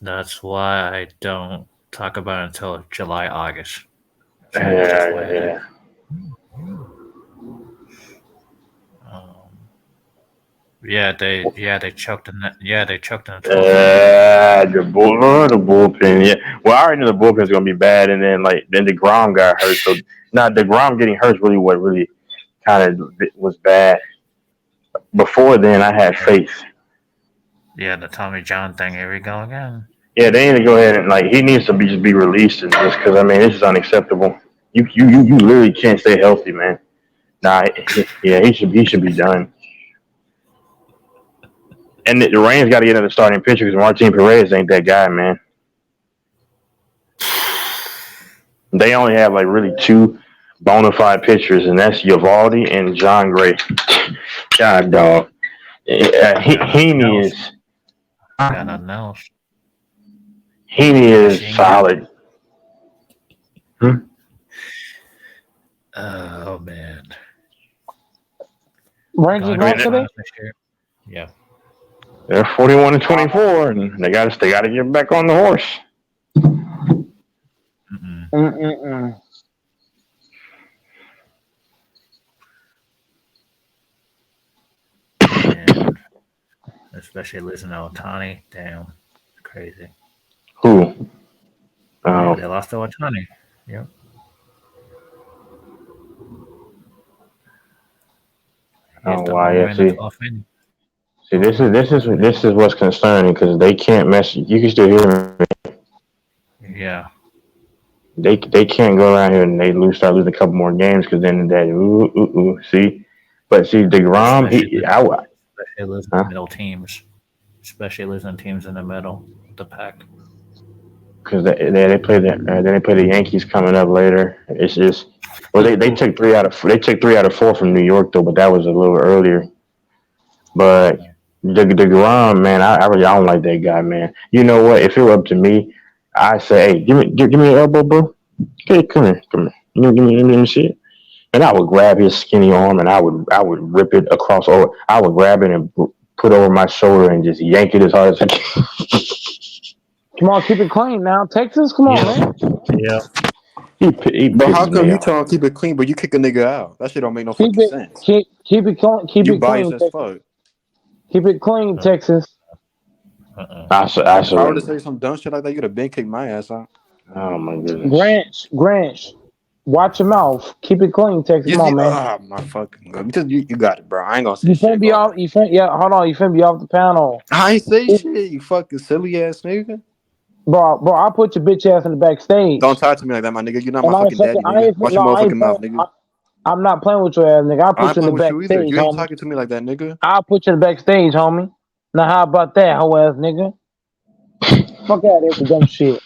That's why I don't talk about it until July, August. So that's just Yeah, why yeah, it is. yeah. They choked in the 12th inning. The bullpen. Yeah. Well, I already knew the bullpen's gonna be bad, and then DeGrom got hurt. So now DeGrom getting hurt is really what really kind of was bad. Before then, I had faith. Yeah, the Tommy John thing. Here we go again. Yeah, they need to go ahead and he needs to be released and just because I mean this is unacceptable. You literally can't stay healthy, man. Nah, yeah, he should be done. And the Rams got to get another starting pitcher because Martin Perez ain't that guy, man. They only have like really two bona fide pitchers, and that's Eovaldi and John Gray. God, dog. Heaney is. Got nothing else. Heaney is solid. Oh man. Rangers lost today? Yeah. They're 41-24, and they got to get back on the horse. And especially losing to Ohtani. Damn. Crazy. Who? Oh. They lost to Ohtani. Yep. Oh, why? Yeah, see, this is what's concerning because they can't mess. You can still hear me. Yeah. They can't go around here and they start losing a couple more games because then that see, but see DeGrom especially losing middle teams, especially losing teams in the middle of the pack. Because they play the Yankees coming up later. It's just they took 3 out of 4 from New York though, but that was a little earlier. But DeGrom, man, I really don't like that guy, man. You know what? If it were up to me, I say, hey, give me an elbow, bro. Okay, come here. Let me see it. And I would grab his skinny arm and I would rip it across over. I would grab it and put it over my shoulder and just yank it as hard as I can. Come on, keep it clean now, Texas. Come on, man. Yeah. But how come you trying to keep it clean, but you kick a nigga out? That shit don't make no fucking sense. Keep it clean. Keep you it biased clean. as fuck. Keep it clean, Texas. I If I were to say some dumb shit like that, you'd have been kicked my ass out. Oh my goodness. Grinch. Watch your mouth. Keep it clean, Texas. Come on, man. Oh my fucking god. Because you got it, bro. I ain't gonna say You shit. finna be off. Hold on. You finna be off the panel. I ain't say shit. You fucking silly ass nigga. Bro, I'll put your bitch ass in the backstage. Don't talk to me like that, my nigga. You're not my fucking daddy, nigga. Watch your motherfucking mouth, nigga. I'm not playing with your ass, nigga. I'll put you in the backstage, you ain't homie. talking to me like that, nigga. I'll put you in the backstage, homie. Now, how about that, hoe ass nigga? Fuck out of here with dumb shit.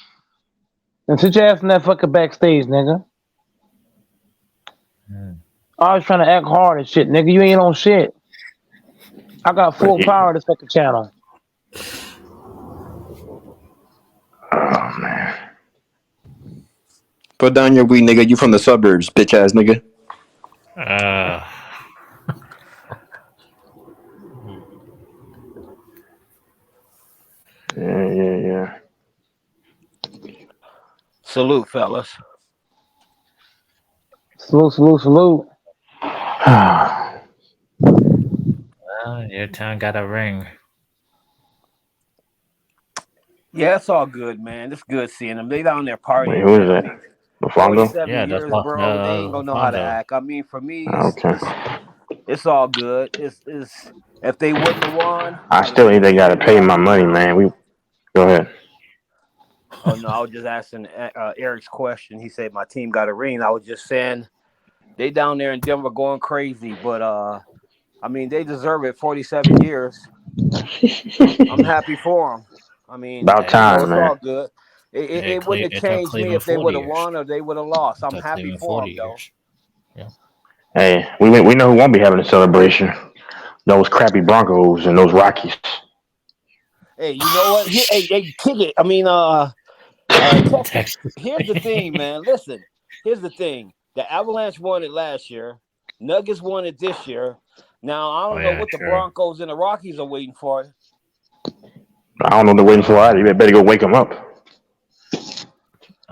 And sit your ass in that fucking backstage, nigga. I was trying to act hard and shit, nigga. You ain't on shit. I got full power of this fucking channel. Oh man. Put down your weed, nigga. You from the suburbs, bitch ass nigga. Yeah. Salute, fellas. Salute. Your town got a ring. Yeah, it's all good, man. It's good seeing them. They down there partying. Wait, who is that? Bufongo? 47 Yeah, that's years, what bro. They ain't gonna know how to Fondo. act. I mean, for me, Okay. it's all good. It's if they wouldn't have won, I I'd have still said think they they got to should have pay got my their money, crown. man. Go ahead. Oh no, I was just asking Eric's question. He said my team got a ring. I was just saying they down there in Denver going crazy, but I mean they deserve it. 47 years. I'm happy for them. I mean, About Hey, time, it's man. all good. It wouldn't have it took changed me Cleveland if they 40 would have years. won or they would have lost. It I'm took happy Cleveland for 40 them though. years. Yeah. Hey, we know who won't be having a celebration. Those crappy Broncos and those Rockies. Hey, you know what? Hey, kick it. I mean, Texas. Texas. Here's the thing, man. Listen, here's the thing. The Avalanche won it last year. Nuggets won it this year. Now I Oh don't know yeah, what the sure. Broncos and the Rockies are waiting for. I don't know what they're waiting for either. You better go wake them up.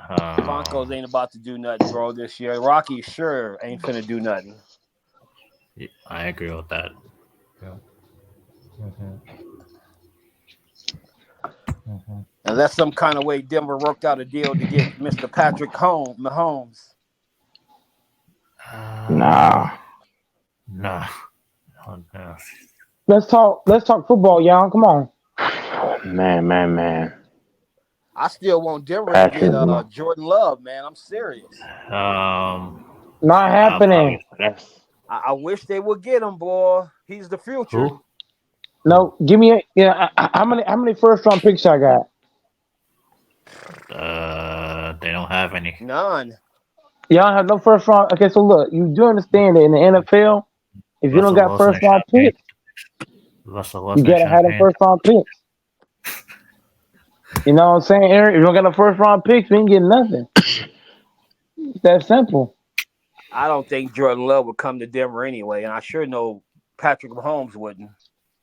Broncos ain't about to do nothing, bro, this year. Rockies sure ain't finna do nothing. I agree with that. Yeah. Unless some kind of way Denver worked out a deal to get Mr. Patrick Mahomes. Nah. No. Oh, no. Let's talk football, y'all. Come on. Man. I still want Denver to Patrick, get Jordan Love, man. I'm serious. Not I'll happening. probably- I wish they would get him, boy. He's the future. Who? No, give me how many first round picks I got? They don't have any. None. Y'all have no first round. Okay, so look, you do understand that in the NFL, if you don't Russell got Wilson first round and Champagne. picks, Russell you Wilson gotta and have them Champagne. first round picks. You know what I'm saying, Eric? If you don't got the first round picks, we ain't getting nothing. It's that simple. I don't think Jordan Love would come to Denver anyway, and I sure know Patrick Mahomes wouldn't.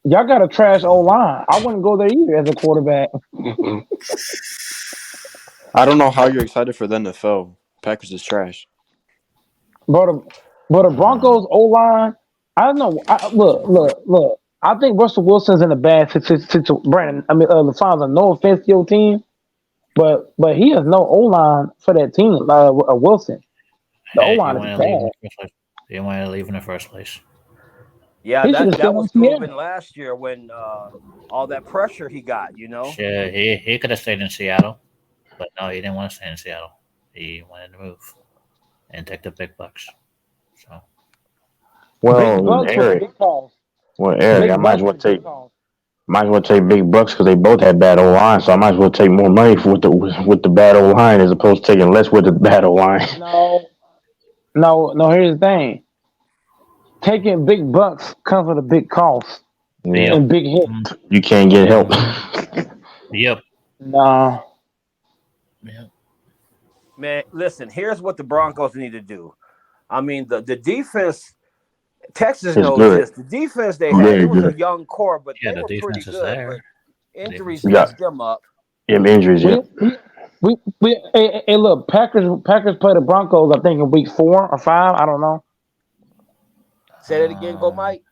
Y'all got a trash O line. I wouldn't go there either as a quarterback. I don't know how you're excited for the NFL. Packers is trash. But the Broncos O line, I don't know. Look. I think Russell Wilson's in a bad situation. Brandon, LaFonso, no offense to your team, but he has no O line for that team. Wilson, the O Hey, line is bad. He wanted to leave in the first place. Yeah, He should have that stayed was on Seattle. proven last year when all that pressure he got, you know. Shit, he could have stayed in Seattle, but no, he didn't want to stay in Seattle. He wanted to move and take the big bucks. So Big Well, bucks or Eric. big calls? I Big might as well bucks or big take calls? big bucks because they both had bad O line. So I might as well take more money for with the bad O line as opposed to taking less with the bad O line. No. Here's the thing: taking big bucks comes with a big cost Yeah, and big hit. you can't get help. yep. No. Man, listen, here's what the Broncos need to do. I mean, the defense, Texas It's knows good. this. The defense they had, Very it was a good. young core, but Yeah, they the were pretty defense is good. there. But injuries Yeah. messed them up. Injuries, yeah. Hey, look, Packers play the Broncos, I think, in week 4 or 5. I don't know. Say that again, go Mike.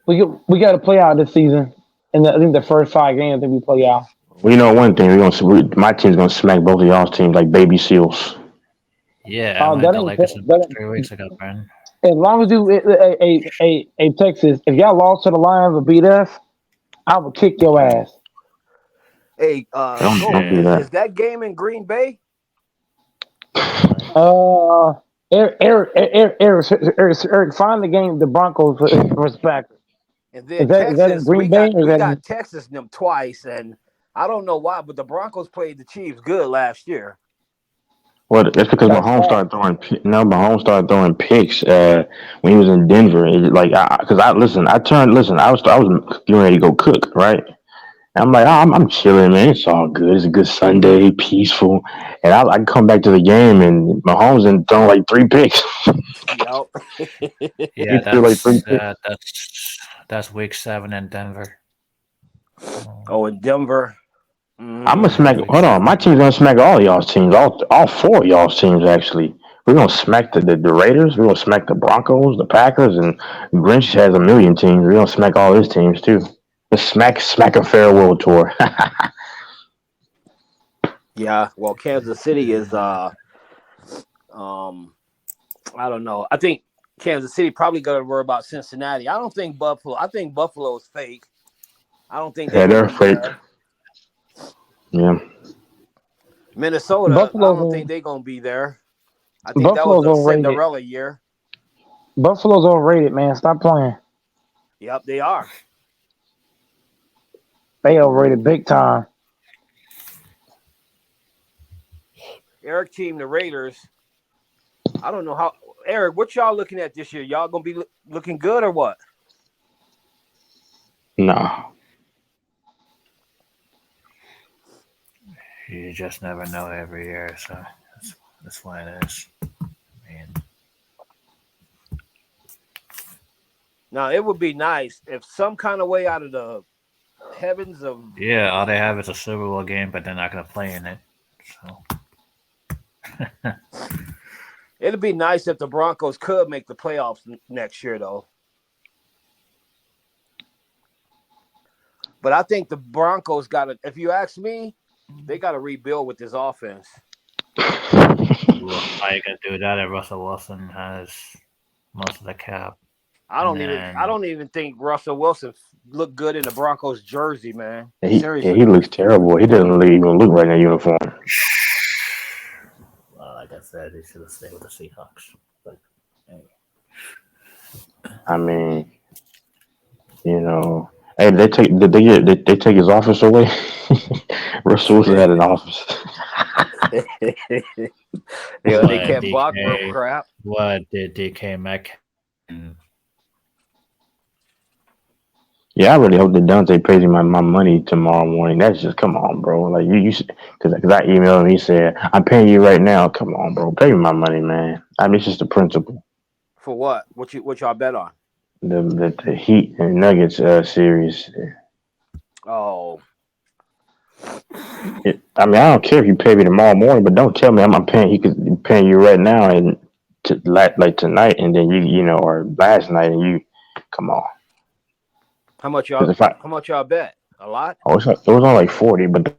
We got to play out this season, and I think the first 5 games that we play out. Well, you know one thing, my team's gonna smack both of y'all's teams like baby seals. Yeah, I went That to ain't Lakers that, 3 weeks ago, Brandon. as long as you, a Texas, if y'all lost to the Lions or beat us, I would kick your ass. Hey, Don't go, do that. is that game in Green Bay? Eric, find the game the Broncos versus Packers. And then Is that in Texas, Green Bay? Or is we that got Texas them twice, and I don't know why, but the Broncos played the Chiefs good last year. Well, that's because Mahomes started throwing picks when he was in Denver. I was getting ready to go cook, right? And I'm like, I'm chilling, man. It's all good. It's a good Sunday, peaceful. And I come back to the game, and Mahomes and throwing like 3 picks. Yep. Yeah, that's week 7 in Denver. Oh, in Denver. I'm gonna smack. Hold on, my team's gonna smack all y'all's teams. All 4 of y'all's teams actually. We're gonna smack the Raiders. We're gonna smack the Broncos, the Packers, and Grinch has a million teams. We're gonna smack all his teams too. Let's smack a farewell tour. Yeah, well, Kansas City is I don't know. I think Kansas City probably going to worry about Cincinnati. I don't think Buffalo. I think Buffalo is fake. I don't think they're fake. Yeah. Minnesota. Buffalo's I don't think they're going to be there. I think Buffalo's that was a overrated. Cinderella year. Buffalo's overrated, man. Stop playing. Yep, they are. They overrated big time. Eric team, the Raiders. I don't know how. Eric, what y'all looking at this year? Y'all gonna be looking good or what? No. You just never know every year, so that's why it is. Man. Now it would be nice if some kind of way out of the heavens of Yeah, all they have is a Super Bowl game, but they're not going to play in it. So. it'd be nice if the Broncos could make the playoffs next year, though. But I think the Broncos got to, if you ask me, they got to rebuild with this offense. How you going to do that if Russell Wilson has most of the cap? I don't even think Russell Wilson looked good in the Broncos jersey, man. Seriously. He looks terrible. He doesn't even look right in that uniform. Well, like I said, he should have stayed with the Seahawks. But anyway. I mean, hey, did they take his office away? Russell Wilson had an office. They can't block no crap. What did DK Metcalf? Yeah, I really hope that Dante pays me my money tomorrow morning. That's just, come on, bro. Like you because I emailed him. He said, "I'm paying you right now." Come on, bro. Pay me my money, man. I mean, it's just the principle. For what? What y'all bet on? The Heat and Nuggets series. Oh. I mean, I don't care if you pay me tomorrow morning, but don't tell me I'm paying. He could paying you right now and like tonight, and then or last night, and you come on. How much y'all bet? A lot? Oh, it was only like 40, but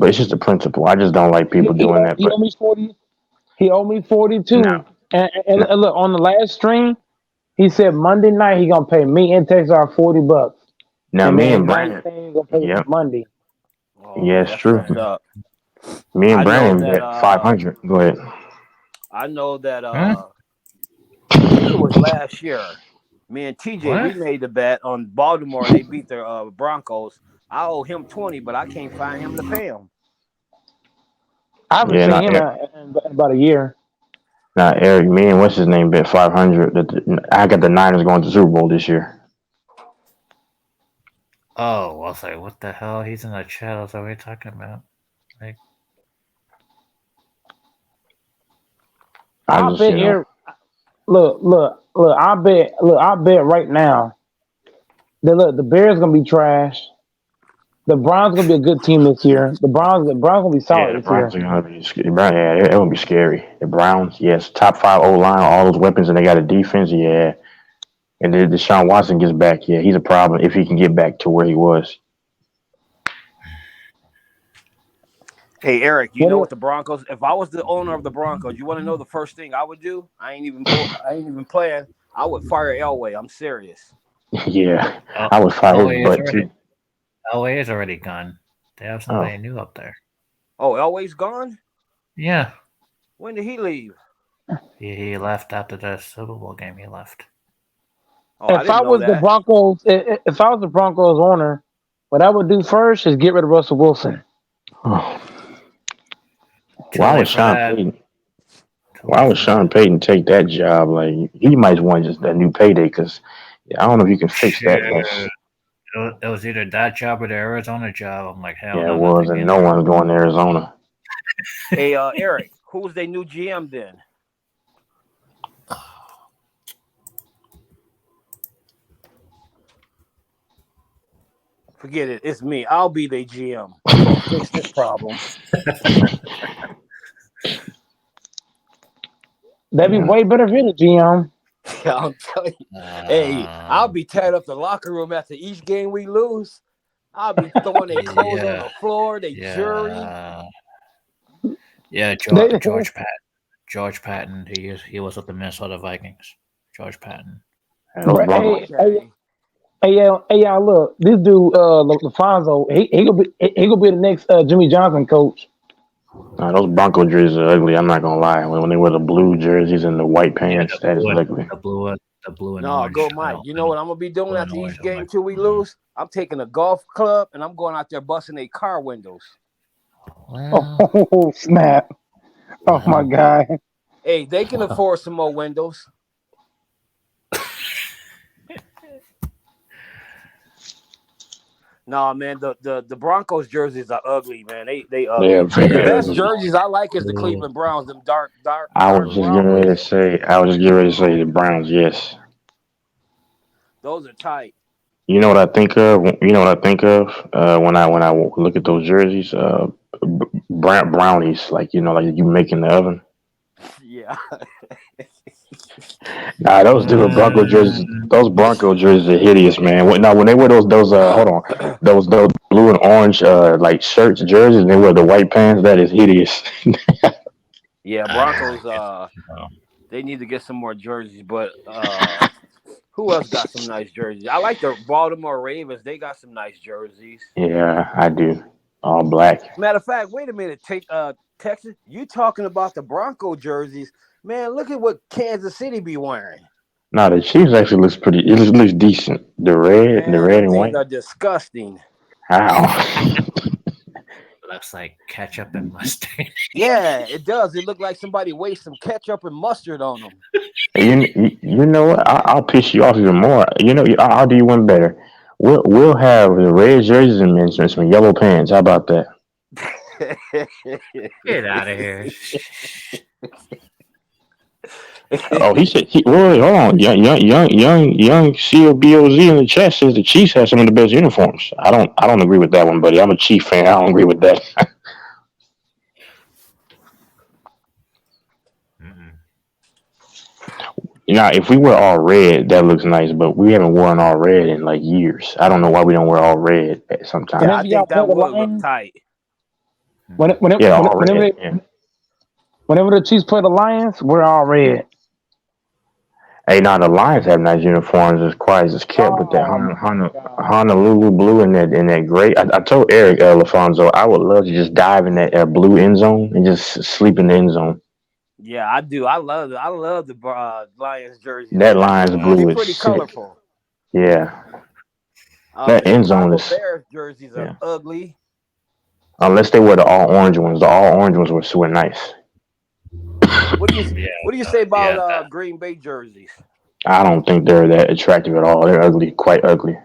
it's just a principle. I just don't like people doing that. He owed me 40. He owed me 42. No. And look, on the last stream, he said Monday night he gonna pay me and Texas $40. Now me and Brandon gonna pay Monday. Oh, yeah, it's true. Me and Brandon bet 500. Go ahead. I know that it was last year. Me and TJ, we made the bet on Baltimore. They beat the Broncos. I owe him 20, but I can't find him to pay him. I haven't seen him in about a year. Now, Eric, me and what's his name bet 500. I got the Niners going to the Super Bowl this year. Oh, I was like, what the hell? He's in the chat. What are we talking about? Like, I bet Eric. Look. I bet right now that the Bears gonna be trash. The Browns gonna be a good team this year. The Browns gonna be solid the Browns are gonna be scary. Yeah, it gonna be scary. The Browns, yes, top 5 O-line, all those weapons, and they got a defense, yeah. And then Deshaun Watson gets back, yeah, he's a problem if he can get back to where he was. Hey, Eric, you know what the Broncos? If I was the owner of the Broncos, you want to know the first thing I would do? I ain't even playing. I would fire Elway. I'm serious. Yeah, I would fire his butt too. Elway is already gone. They have somebody new up there. Oh, Elway's gone? Yeah. When did he leave? He left after the Super Bowl game. He left. Oh, if I was the Broncos owner, what I would do first is get rid of Russell Wilson. Oh. Why would Sean Payton take that job? Like, he might want just that new payday because I don't know if you can fix that. It was either that job or the Arizona job. I'm like, hell. Yeah, it was, and no one's going to Arizona. Hey, Eric, who's their new GM then? Forget it. It's me. I'll be the GM. Fix this problem. That'd be way better for the GM. Yeah, I'll tell you. Hey, I'll be tearing up the locker room after each game we lose. I'll be throwing their clothes on the floor, their jury. Yeah, George George Patton. He was with the Minnesota Vikings. George Patton. And those Right. Broncos. Okay. Hey, y'all, look, this dude, LaFonso, he gonna be the next Jimmy Johnson coach. Nah, those Bronco jerseys are ugly. I'm not gonna lie. When they wear the blue jerseys and the white Yeah, pants, that is ugly. the blue and No, orange. go Mike. You know what I'm gonna be doing Blue and after orange, each I'm game like, till we lose? I'm taking a golf club and I'm going out there busting their car windows. well, Oh, snap. Oh, my God. Hey, they can afford some more windows. No, man, the Broncos jerseys are ugly, man. They They ugly. are The very best ugly. jerseys I like is the Cleveland Browns, them dark I was just brown getting ready to ones. say. The Browns. Yes. Those are tight. You know what I think of? You know what I think of when I look at those jerseys? Brownies, like like you make in the oven. Yeah. Nah, those different Bronco jerseys. Those Bronco jerseys are hideous, man. When they wear those hold on, those blue and orange like shirts, jerseys, and they wear the white pants. That is hideous. Yeah, Broncos they need to get some more jerseys, but who else got some nice jerseys? I like the Baltimore Ravens. They got some nice jerseys. Yeah, I do. All black. Matter of fact, wait a minute. Texas, you talking about the Bronco jerseys. Man, look at what Kansas City be wearing. Nah, the Chiefs actually looks pretty. It looks decent. The red Man, them and things white. are disgusting. How? looks like ketchup and mustard. Yeah, it does. It look like somebody wasted some ketchup and mustard on them. You know what? I'll piss you off even more. I'll do you one better. We'll have the red jerseys and some yellow pants. How about that? Get out of here. Oh, he said. Wait, hold on. Young COBOZ in the chat says the Chiefs have some of the best uniforms. I don't agree with that one, buddy. I'm a Chief fan. I don't agree with that. If we wear all red, that looks nice, but we haven't worn all red in like years. I don't know why we don't wear all red sometimes. Yeah, I Whenever y'all think play that the would look Lions, tight. Yeah, all red. whenever the Chiefs play the Lions, we're all red. Hey, now the Lions have nice uniforms as quiet as it's kept with that Honolulu blue and that gray. I told Eric LaFonso I would love to just dive in that blue end zone and just sleep in the end zone. Yeah, I do. I love the Lions jersey. That Lions blue They're is pretty sick. colorful. Yeah. That end zone is. Bears jerseys are ugly. Unless they wear the all orange ones. The all orange ones were nice. What do you say about Green Bay jerseys? I don't think they're that attractive at all. They're ugly, quite ugly.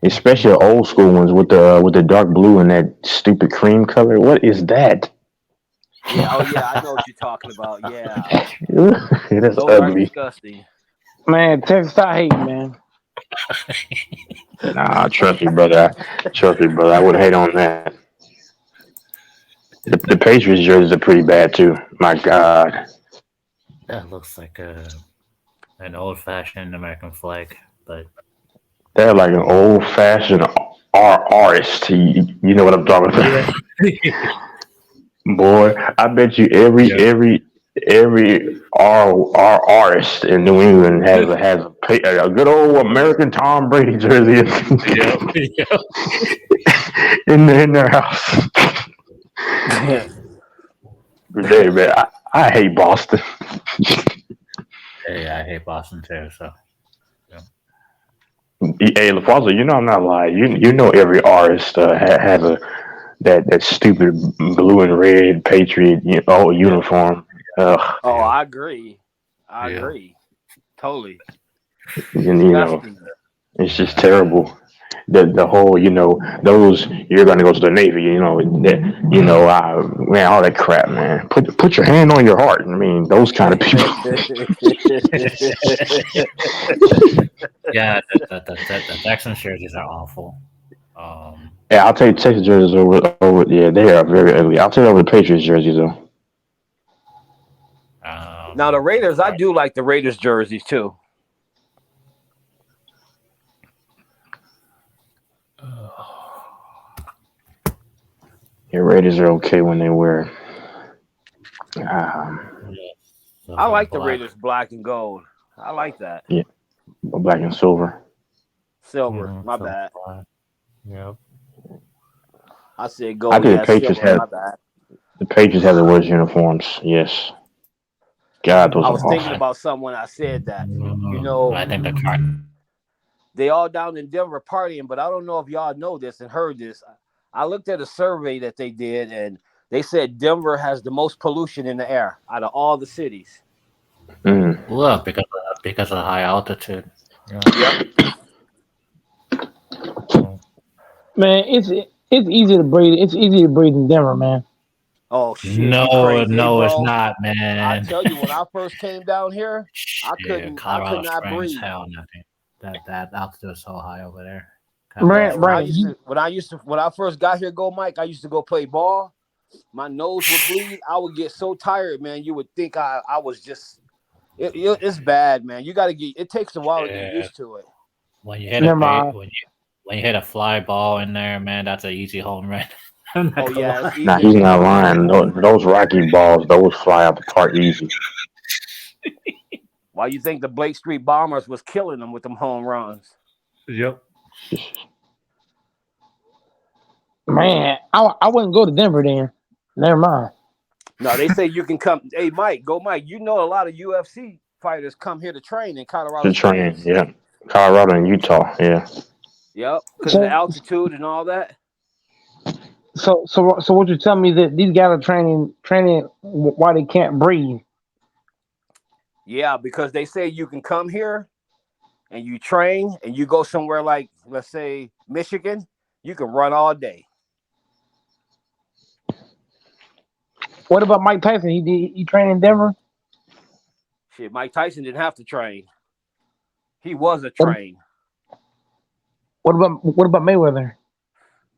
Especially the old school ones with the dark blue and that stupid cream color. What is that? Yeah, I know what you're talking about. Yeah, That's those ugly. are disgusting. Man, Texas, I hate, man. Nah, trust me, brother. I would hate on that. The Patriots jerseys are pretty bad too. My God. That looks like an old-fashioned American flag, but They're like an old-fashioned artist. You know what I'm talking about? Boy, I bet you every artist in New England has a good old American Tom Brady jersey in their house. Hey, man, I hate Boston. yeah, I hate Boston too. So, Hey, LaFonso, I'm not lying. You know every artist has that stupid blue and red Patriot uniform. Ugh. Oh, I agree. I agree. Totally. It's just terrible. The whole, those you're gonna go to the Navy, man, all that crap, man. Put your hand on your heart. I mean, those kind of people. yeah, the Texans jerseys are awful. Yeah, I'll take Texas jerseys over. Yeah, they are very ugly. I'll take over the Patriots jerseys though. Now the Raiders, I do like the Raiders jerseys too. Yeah, Raiders are okay when they wear I like the Raiders black and gold. I like that. Yeah, black and silver. Silver. Mhm, My so bad. black. Yep. I said I gold. think Yeah, the Patriots silver. My have bad. the worst uniforms. Yes. God, those I are was thinking awesome. about something when I said that. You I know, think the Cardinals. they all down in Denver partying, but I don't know if y'all know this and heard this. I looked at a survey that they did, and they said Denver has the most pollution in the air out of all the cities. Mm. Look, because of the high altitude. Yeah. Yep. Man, it's easy to breathe. It's easy to breathe in Denver, man. Oh shit, you No, crazy, hey, no, it's bro. not, I man. tell you, when I first came down here, I Shit, could Colorado not Springs, breathe. hell no, dude. That altitude is so high over there. Yeah, Brandon, when I first got here, Mike, I used to go play ball. My nose would bleed. I would get so tired, man. You would think I was just. It's bad, man. You got to get. It takes a while to get used to it. When you hit Never mind. when you hit a fly ball in there, man, that's an easy home run. I'm not Oh gonna yeah, lie. it's easy. Nah, he's not lying. Those Rocky balls, those fly out the park easy. Why you think the Blake Street Bombers was killing them with them home runs? Yep. Man, I wouldn't go to Denver then. Never mind. No, they say you can come. Hey, Mike, Mike. You know a lot of UFC fighters come here to train in Colorado The train, Springs. yeah. Colorado and Utah, yeah. Yep, because of the altitude and all that. So what you tell me that these guys are training while they can't breathe? Yeah, because they say you can come here and you train and you go somewhere like, let's say, Michigan, you can run all day. What about Mike Tyson? He trained in Denver? Shit, Mike Tyson didn't have to train. He was a train. What about Mayweather?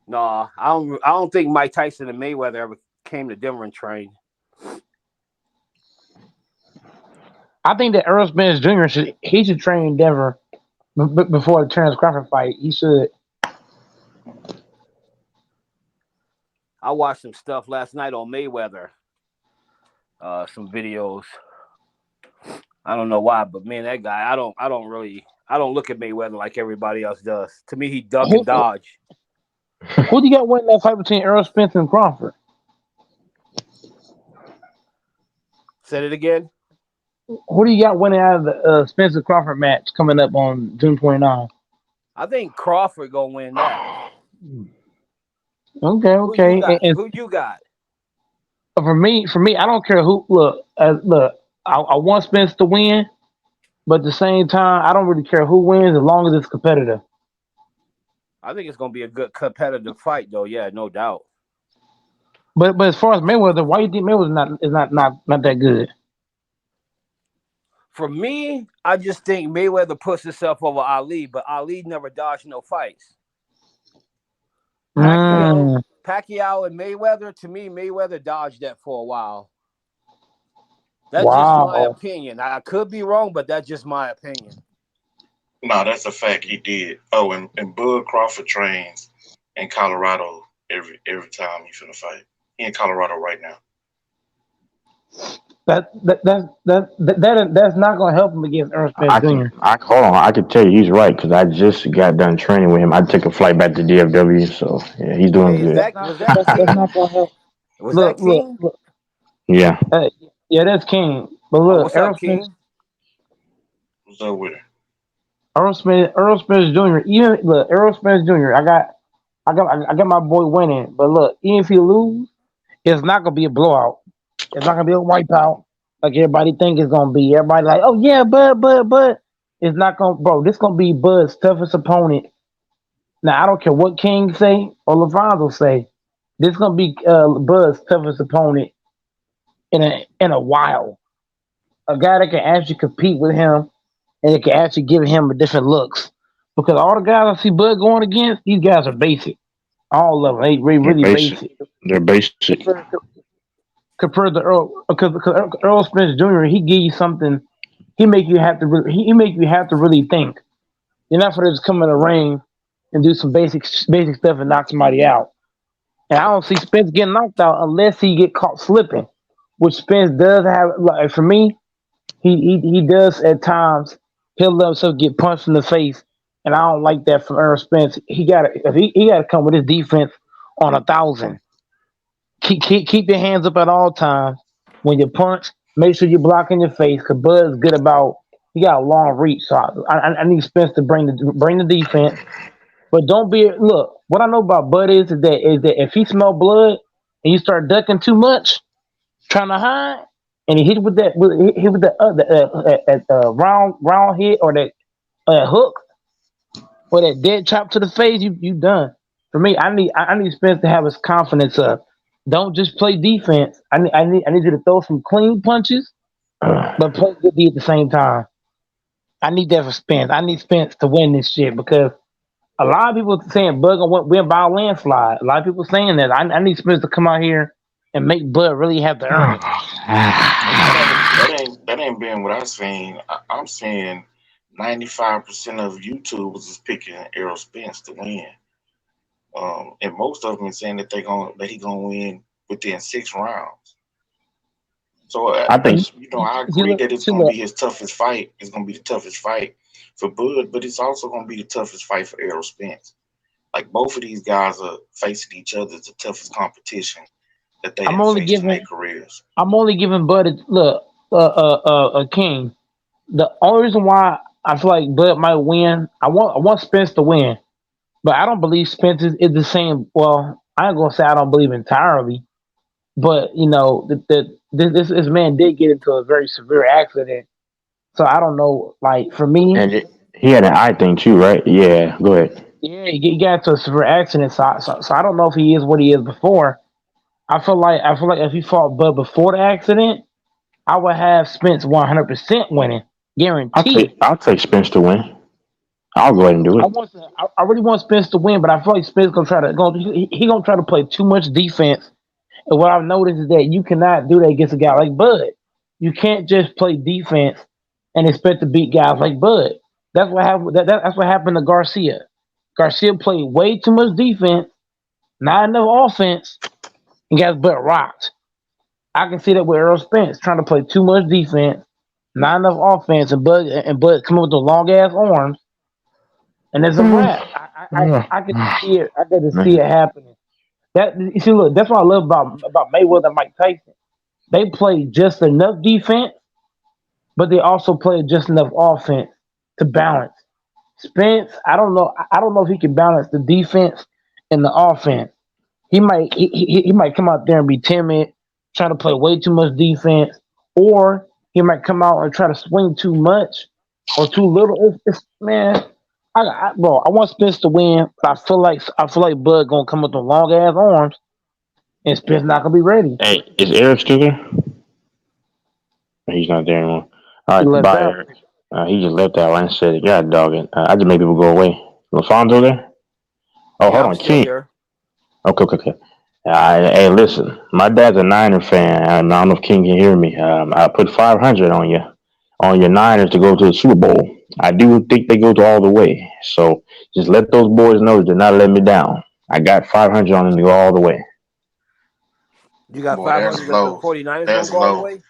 No, I don't think Mike Tyson and Mayweather ever came to Denver and trained. I think that Errol Spence Jr. should train in Denver before the Terrence Crawford fight. He should. I watched some stuff last night on Mayweather. Some videos. I don't know why, but man, that guy, I don't look at Mayweather like everybody else does. To me, he duck and dodge. Who do you got winning that fight between Errol Spence and Crawford? Said it again. Who do you got winning out of the Spencer Crawford match coming up on June 29th? I think Crawford gonna win that. Okay. Who you got? For me, I don't care who. Look. I want Spence to win, but at the same time, I don't really care who wins as long as it's competitive. I think it's gonna be a good competitive fight, though. Yeah, no doubt. But as far as Mayweather, why do you think Mayweather is not that good? For me, I just think Mayweather puts himself over Ali, but Ali never dodged no fights. Pacquiao and Mayweather, to me, Mayweather dodged that for a while. That's just my opinion. I could be wrong, but that's just my opinion. No, that's a fact. He did. Oh, and Bud Crawford trains in Colorado every time he finna fight. He in Colorado right now. That's not gonna help him against Ernst Spence Jr. Hold on. I could tell you he's right because I just got done training with him. I took a flight back to DFW, so yeah, he's doing good. Was that King? That's not gonna help. Was that King? Look. Yeah. Yeah, that's King. But look, what's up, King? What's up with it? Errol Spence Jr. Even look, Errol Spence Jr. I got my boy winning. But look, even if he lose, it's not gonna be a blowout. It's not gonna be a wipeout like everybody think it's gonna be. Everybody like, oh yeah, but it's not gonna, bro. This gonna be Bud's toughest opponent. Now I don't care what King say or LaFonso say. This gonna be Bud's toughest opponent in a while. A guy that can actually compete with him and it can actually give him different looks. Because all the guys I see Bud going against, these guys are basic. All of them, they really basic. They're basic. Compared to Earl, because Errol Spence Jr., he give you something. He make you have to really think. You're not for to just come in the ring and do some basic stuff and knock somebody out. And I don't see Spence getting knocked out unless he get caught slipping, which Spence does have. Like for me, he does at times. He'll let himself get punched in the face, and I don't like that from Errol Spence. He got to he got to come with his defense on 1,000. Keep your hands up at all times. When you punch, make sure you're blocking your face. Cause Bud's good about. He got a long reach, so I need Spence to bring the defense. But don't be look. What I know about Bud is that if he smell blood and you start ducking too much, trying to hide, and he hit with that round hit or that hook or that dead chop to the face, you done. For me, I need Spence to have his confidence up. Don't just play defense. I need you to throw some clean punches, but play good D at the same time. I need that for Spence. I need Spence to win this shit because a lot of people saying Bud gonna win by a landslide. A lot of people saying that. I need Spence to come out here and make Bud really have to earn it. That ain't been what I've seen. I'm saying 95% of YouTubers is picking Errol Spence to win. And most of them are saying that he gonna win within 6 rounds. So I think I agree that it's gonna be his toughest fight. It's gonna be the toughest fight for Bud, but it's also gonna be the toughest fight for Errol Spence. Like both of these guys are facing each other as the toughest competition that they have faced in their careers. I'm only giving Bud a king. The only reason why I feel like Bud might win, I want Spence to win, but I don't believe Spence is the same. Well, I ain't gonna say I don't believe entirely, but this man did get into a very severe accident, so I don't know. Like for me, and he had an eye thing too, right? Yeah, go ahead. Yeah, he got into a severe accident, so I don't know if he is what he is before. I feel like if he fought Bud before the accident, I would have Spence 100% winning, guaranteed. I'll take Spence to win. I'll go ahead and do it. I really want Spence to win, but I feel like Spence gonna try to play too much defense. And what I've noticed is that you cannot do that against a guy like Bud. You can't just play defense and expect to beat guys like Bud. That's what happened. That's what happened to Garcia. Garcia played way too much defense, not enough offense, and got Bud rocked. I can see that with Errol Spence trying to play too much defense, not enough offense, and Bud come up with the long ass arms, and it's a wrap. I can see it. I can see it happening. Look, that's what I love about Mayweather and Mike Tyson. They play just enough defense, but they also play just enough offense to balance. Spence, I don't know if he can balance the defense and the offense. He might come out there and be timid, try to play way too much defense, or he might come out and try to swing too much or too little. I want Spence to win, but I feel like Bud gonna come with the long ass arms, and Spence not gonna be ready. Hey, is Eric still there? He's not there anymore. All right, bye, Eric. He just left that line and said, "God dog it." I just made people go away. LaFonso there? Oh, hold on, King. Okay. Hey, listen, my dad's a Niner fan. I don't know if King can hear me. I put 500 on your Niners to go to the Super Bowl. I do think they go to all the way. So just let those boys know they're not letting me down. I got 500 on them to go all the way. You got 500 on the 49ers That's go all the low. way?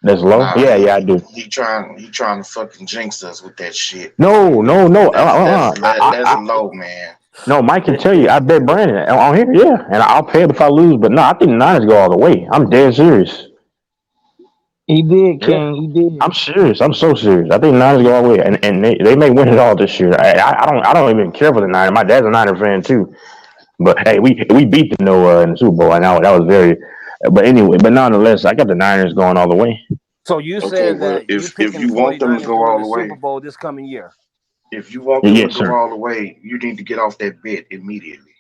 That's low? Nah, Yeah, I do. He trying to fucking jinx us with that shit. No. That's low, man. No, Mike can tell you. I bet Brandon on here, yeah. And I'll pay it if I lose. But no, I think the Niners go all the way. I'm dead serious. He did, King. He did. I'm serious. I'm so serious. I think the Niners go all the way, and they may win it all this year. I don't even care for the Niners. My dad's a Niner fan too. But hey, we beat the Noah in the Super Bowl. I know that was very. But anyway, but nonetheless, I got the Niners going all the way. So you said that if you want them to go all the way, Super Bowl this coming year. If you want them to go all the way, you need to get off that bet immediately.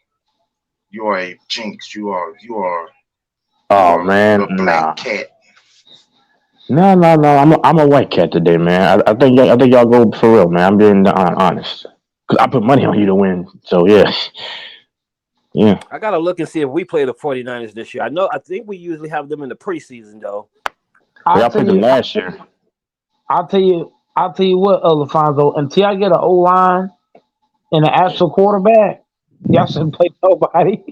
You are a jinx. You are. Oh man, a black cat. No. I'm a white cat today, man. I think y'all go for real, man. I'm being honest. Cause I put money on you to win. So yeah. I gotta look and see if we play the 49ers this year. I think we usually have them in the preseason though. I played them last year. I'll tell you what, LaFonso, until I get an O-line and an actual quarterback, Y'all shouldn't play nobody.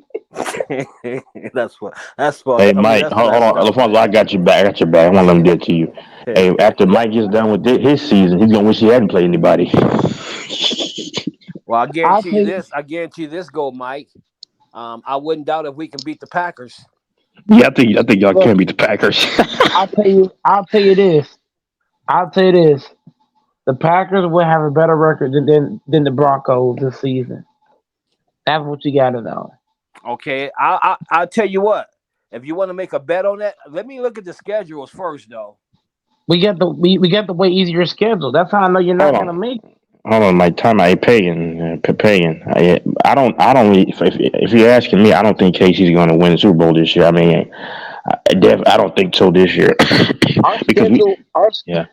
That's what. That's what. Hey I mean, Mike, that's hold messed on. up, Alfonso, I man. got your back. I got your back. I want to let him do it to you. Hey, after Mike gets done with his season, he's gonna wish he hadn't played anybody. Well, I I'll guarantee tell you you. this. I guarantee you this, go, Mike. I wouldn't doubt if we can beat the Packers. Yeah, I think y'all Look, can beat the Packers. I'll tell you. I'll tell you this. I'll tell you this. The Packers will have a better record than the Broncos this season. That's what you got to know. Okay, I'll tell you what. If you want to make a bet on that, let me look at the schedules first, though. We got the way easier schedule. That's how I know you're Hold not gonna on. make it. Hold on, Mike. Time I paying. I don't. If you're asking me, I don't think Casey's going to win the Super Bowl this year. I mean, I don't think so this year Our because schedule, yeah.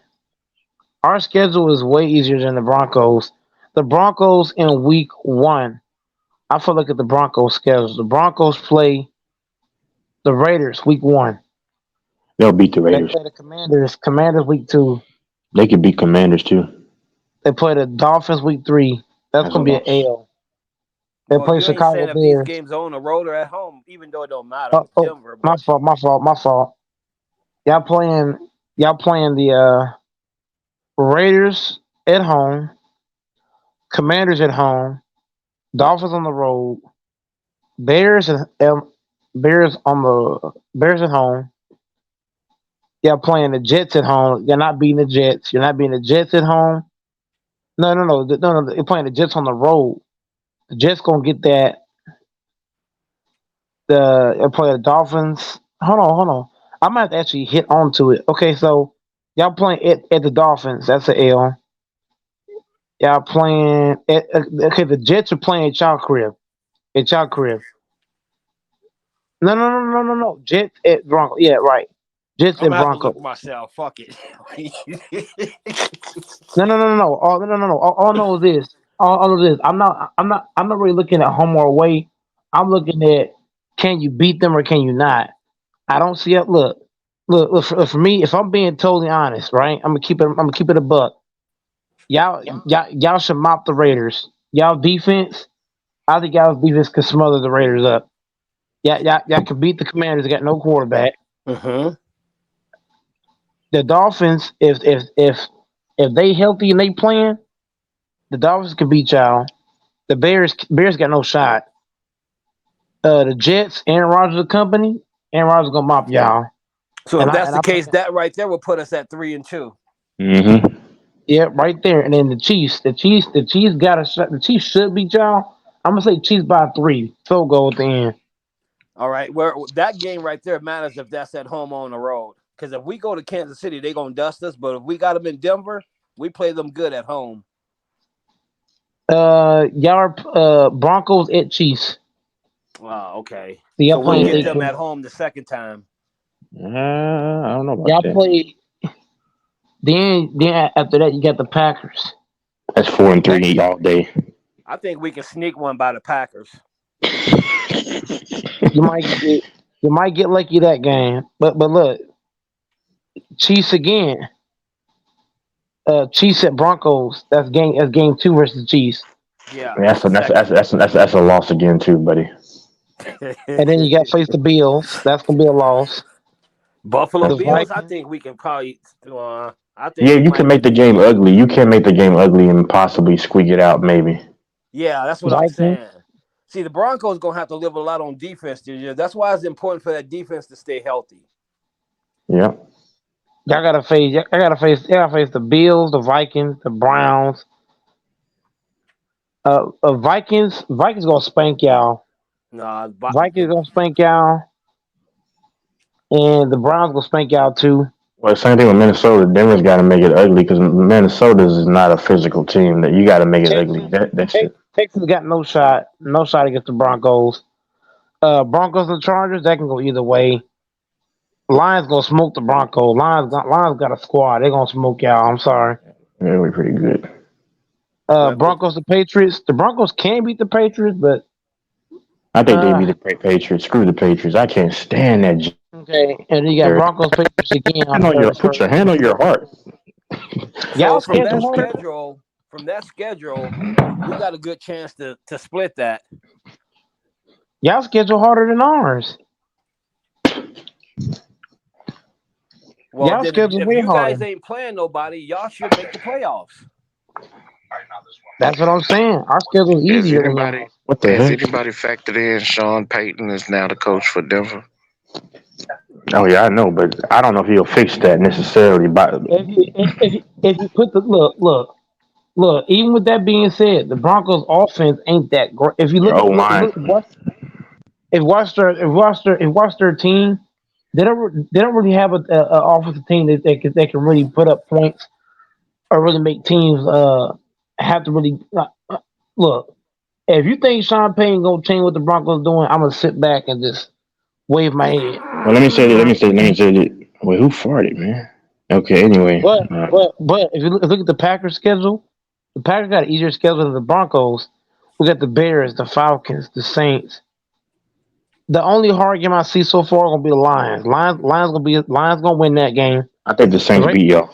our schedule is way easier than the Broncos. The Broncos in week 1. I feel like at the Broncos schedule. The Broncos play the Raiders week 1. They'll beat the They Raiders. play the Commanders week 2. They could beat Commanders too. They play the Dolphins week 3. That's That's a gonna be an loss. L. They Well, play you ain't Chicago saying if these Bears. games are on the road or at home, even though it don't matter with Oh, Denver. my But fault. Y'all playing the Raiders at home, Commanders at home, Dolphins on the road, Bears Bears at home. Y'all playing the Jets at home. You're not beating the Jets. You're not beating the Jets at home. No. You're playing the Jets on the road. The Jets gonna get that. You're playing the Dolphins. Hold on. I might have to actually hit onto it. Okay, so y'all playing at the Dolphins. That's an L. Y'all playing okay. The Jets are playing at y'all crib. At y'all crib. No. Jets at Broncos. Yeah, right. Jets I'm at gonna have to look Broncos. myself. Fuck it. No. All I know is this. All I know is this. I'm not really looking at home or away. I'm looking at can you beat them or can you not. I don't see it. Look. For me, if I'm being totally honest, right? I'm gonna keep it a buck. Y'all should mop the Raiders. Y'all defense. I think y'all's defense could smother the Raiders up. Y'all can beat the Commanders. They got no quarterback. Mm-hmm. The Dolphins, if they healthy and they playing, the Dolphins can beat y'all. The Bears got no shot. The Jets, Aaron Rodgers and company, Aaron Rodgers gonna mop y'all. So And if that's the I case, that right there will put us at 3-2. Mm-hmm. yeah, right there. And then the Chiefs got a shot. The Chiefs should beat y'all. I'm gonna say Chiefs by 3. Field goal at the end. All right, where that game right there matters if that's at home or on the road. Because if we go to Kansas City, they're gonna dust us. But if we got them in Denver, we play them good at home. Y'all are Broncos at Chiefs. Wow, okay. So y'all So we'll playing get they them crib. at home the second time. I don't know about Y'all that. play. Then after that you got the Packers. That's 4-3 all day. I think we can sneak one by the Packers. You might get lucky that game. But look, Chiefs again. Chiefs at Broncos. That's game 2 versus the Chiefs. Yeah. That's a loss again too, buddy. And then you got to face the Bills. That's gonna be a loss. Buffalo The Bills, I Vikings. think we can probably. I think Yeah, we you can might make get the the game game. ugly. You can make the game ugly and possibly squeak it out, maybe. Yeah, that's what I'm Vikings. saying. See, the Broncos gonna have to live a lot on defense this year. That's why it's important for that defense to stay healthy. Yeah. Y'all gotta face the Bills, the Vikings, the Browns. Vikings gonna spank y'all. Nah, Vikings gonna spank y'all, and the Browns gonna spank y'all too. Well, same thing with Minnesota. Denver's got to make it ugly because Minnesota's is not a physical team. That you got to make it ugly. That's it. Texas got no shot against the Broncos. Broncos and Chargers, that can go either way. Lions gonna smoke the Broncos. Lions got a squad. They're gonna smoke y'all. I'm sorry. Yeah, we're pretty good. Broncos and Patriots. The Broncos can beat the Patriots, but I think they beat the Patriots. Screw the Patriots. I can't stand that. okay. And then you got Broncos Patriots again. Put your hand on your heart. Y'all So from that schedule hard. schedule, we got a good chance to split that. Y'all schedule harder than ours. Well, Y'all then schedule if way you guys harder. ain't playing nobody, y'all should make the playoffs. That's what I'm saying. Our schedule's Has easier than anybody y'all. What the has heck? anybody factored in Sean Payton is now the coach for Denver? Oh yeah, I know, but I don't know if he'll fix that necessarily. But If you put the look, even with that being said, the Broncos offense ain't that great. If you O look line, watch their team, they don't really have a offensive team that can really put up points or really make teams have to really look. If you think Sean Payton gonna change what the Broncos doing, I'm gonna sit back and just wave my head. well, let me say this. Wait, who farted, man? Okay, anyway, But if you look at the Packers schedule, the Packers got an easier schedule than the Broncos. We got the Bears, the Falcons, the Saints. The only hard game I see so far gonna be the Lions. Lions gonna win that game. I think the The Saints Ra- beat y'all.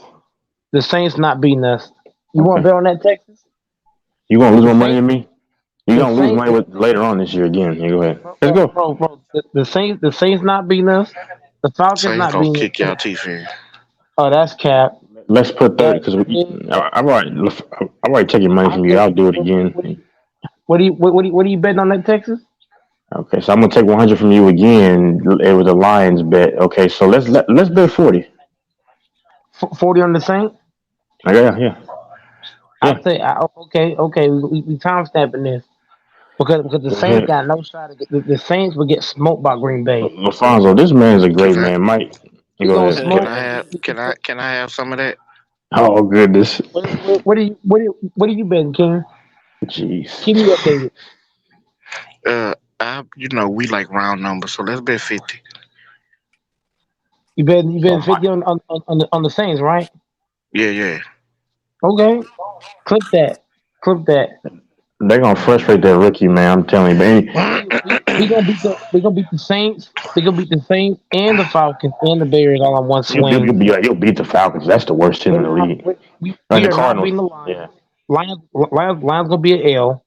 the Saints not beating us. You want to Okay, bet on that, Texas? you gonna lose The more money Saints, than me? You the gonna lose Saints, money with later on this year again? Yeah, go ahead. bro, Let's bro, go. bro, bro, the Saints not beating us. The Falcons Saints not gonna beating kick us. y'all teeth in. Oh, that's cap. Let's put 30 That because is cap. I've already taken money I from you. think. I'll do it What, again. what, what are you betting on that, Texas? Okay, so I'm gonna take 100 from you again. It was a Lions bet. Okay, so let's bet 40. 40 on the Saints. Yeah. I say, okay. We time stamping this because the Go Saints ahead. got no shot. The Saints will get smoked by Green Bay. Lafonso, this man's a great Can I man. Mike, you We go gonna ahead. can smoke. I have can I have some of that? Oh goodness. What are you betting, King? Jeez. Keep me updated. We like round numbers, so let's bet 50. You betting Oh my. 50 on the Saints, right? Yeah. Okay, clip that. Clip that. They're gonna frustrate that rookie, man. I'm telling you. But We gonna beat the Saints. We gonna beat the Saints and the Falcons and the Bears all on one swing. you'll beat the Falcons. That's the worst team We're in the not. league. We The are not Cardinals. beating the Yeah. Lions. Lions gonna be an L.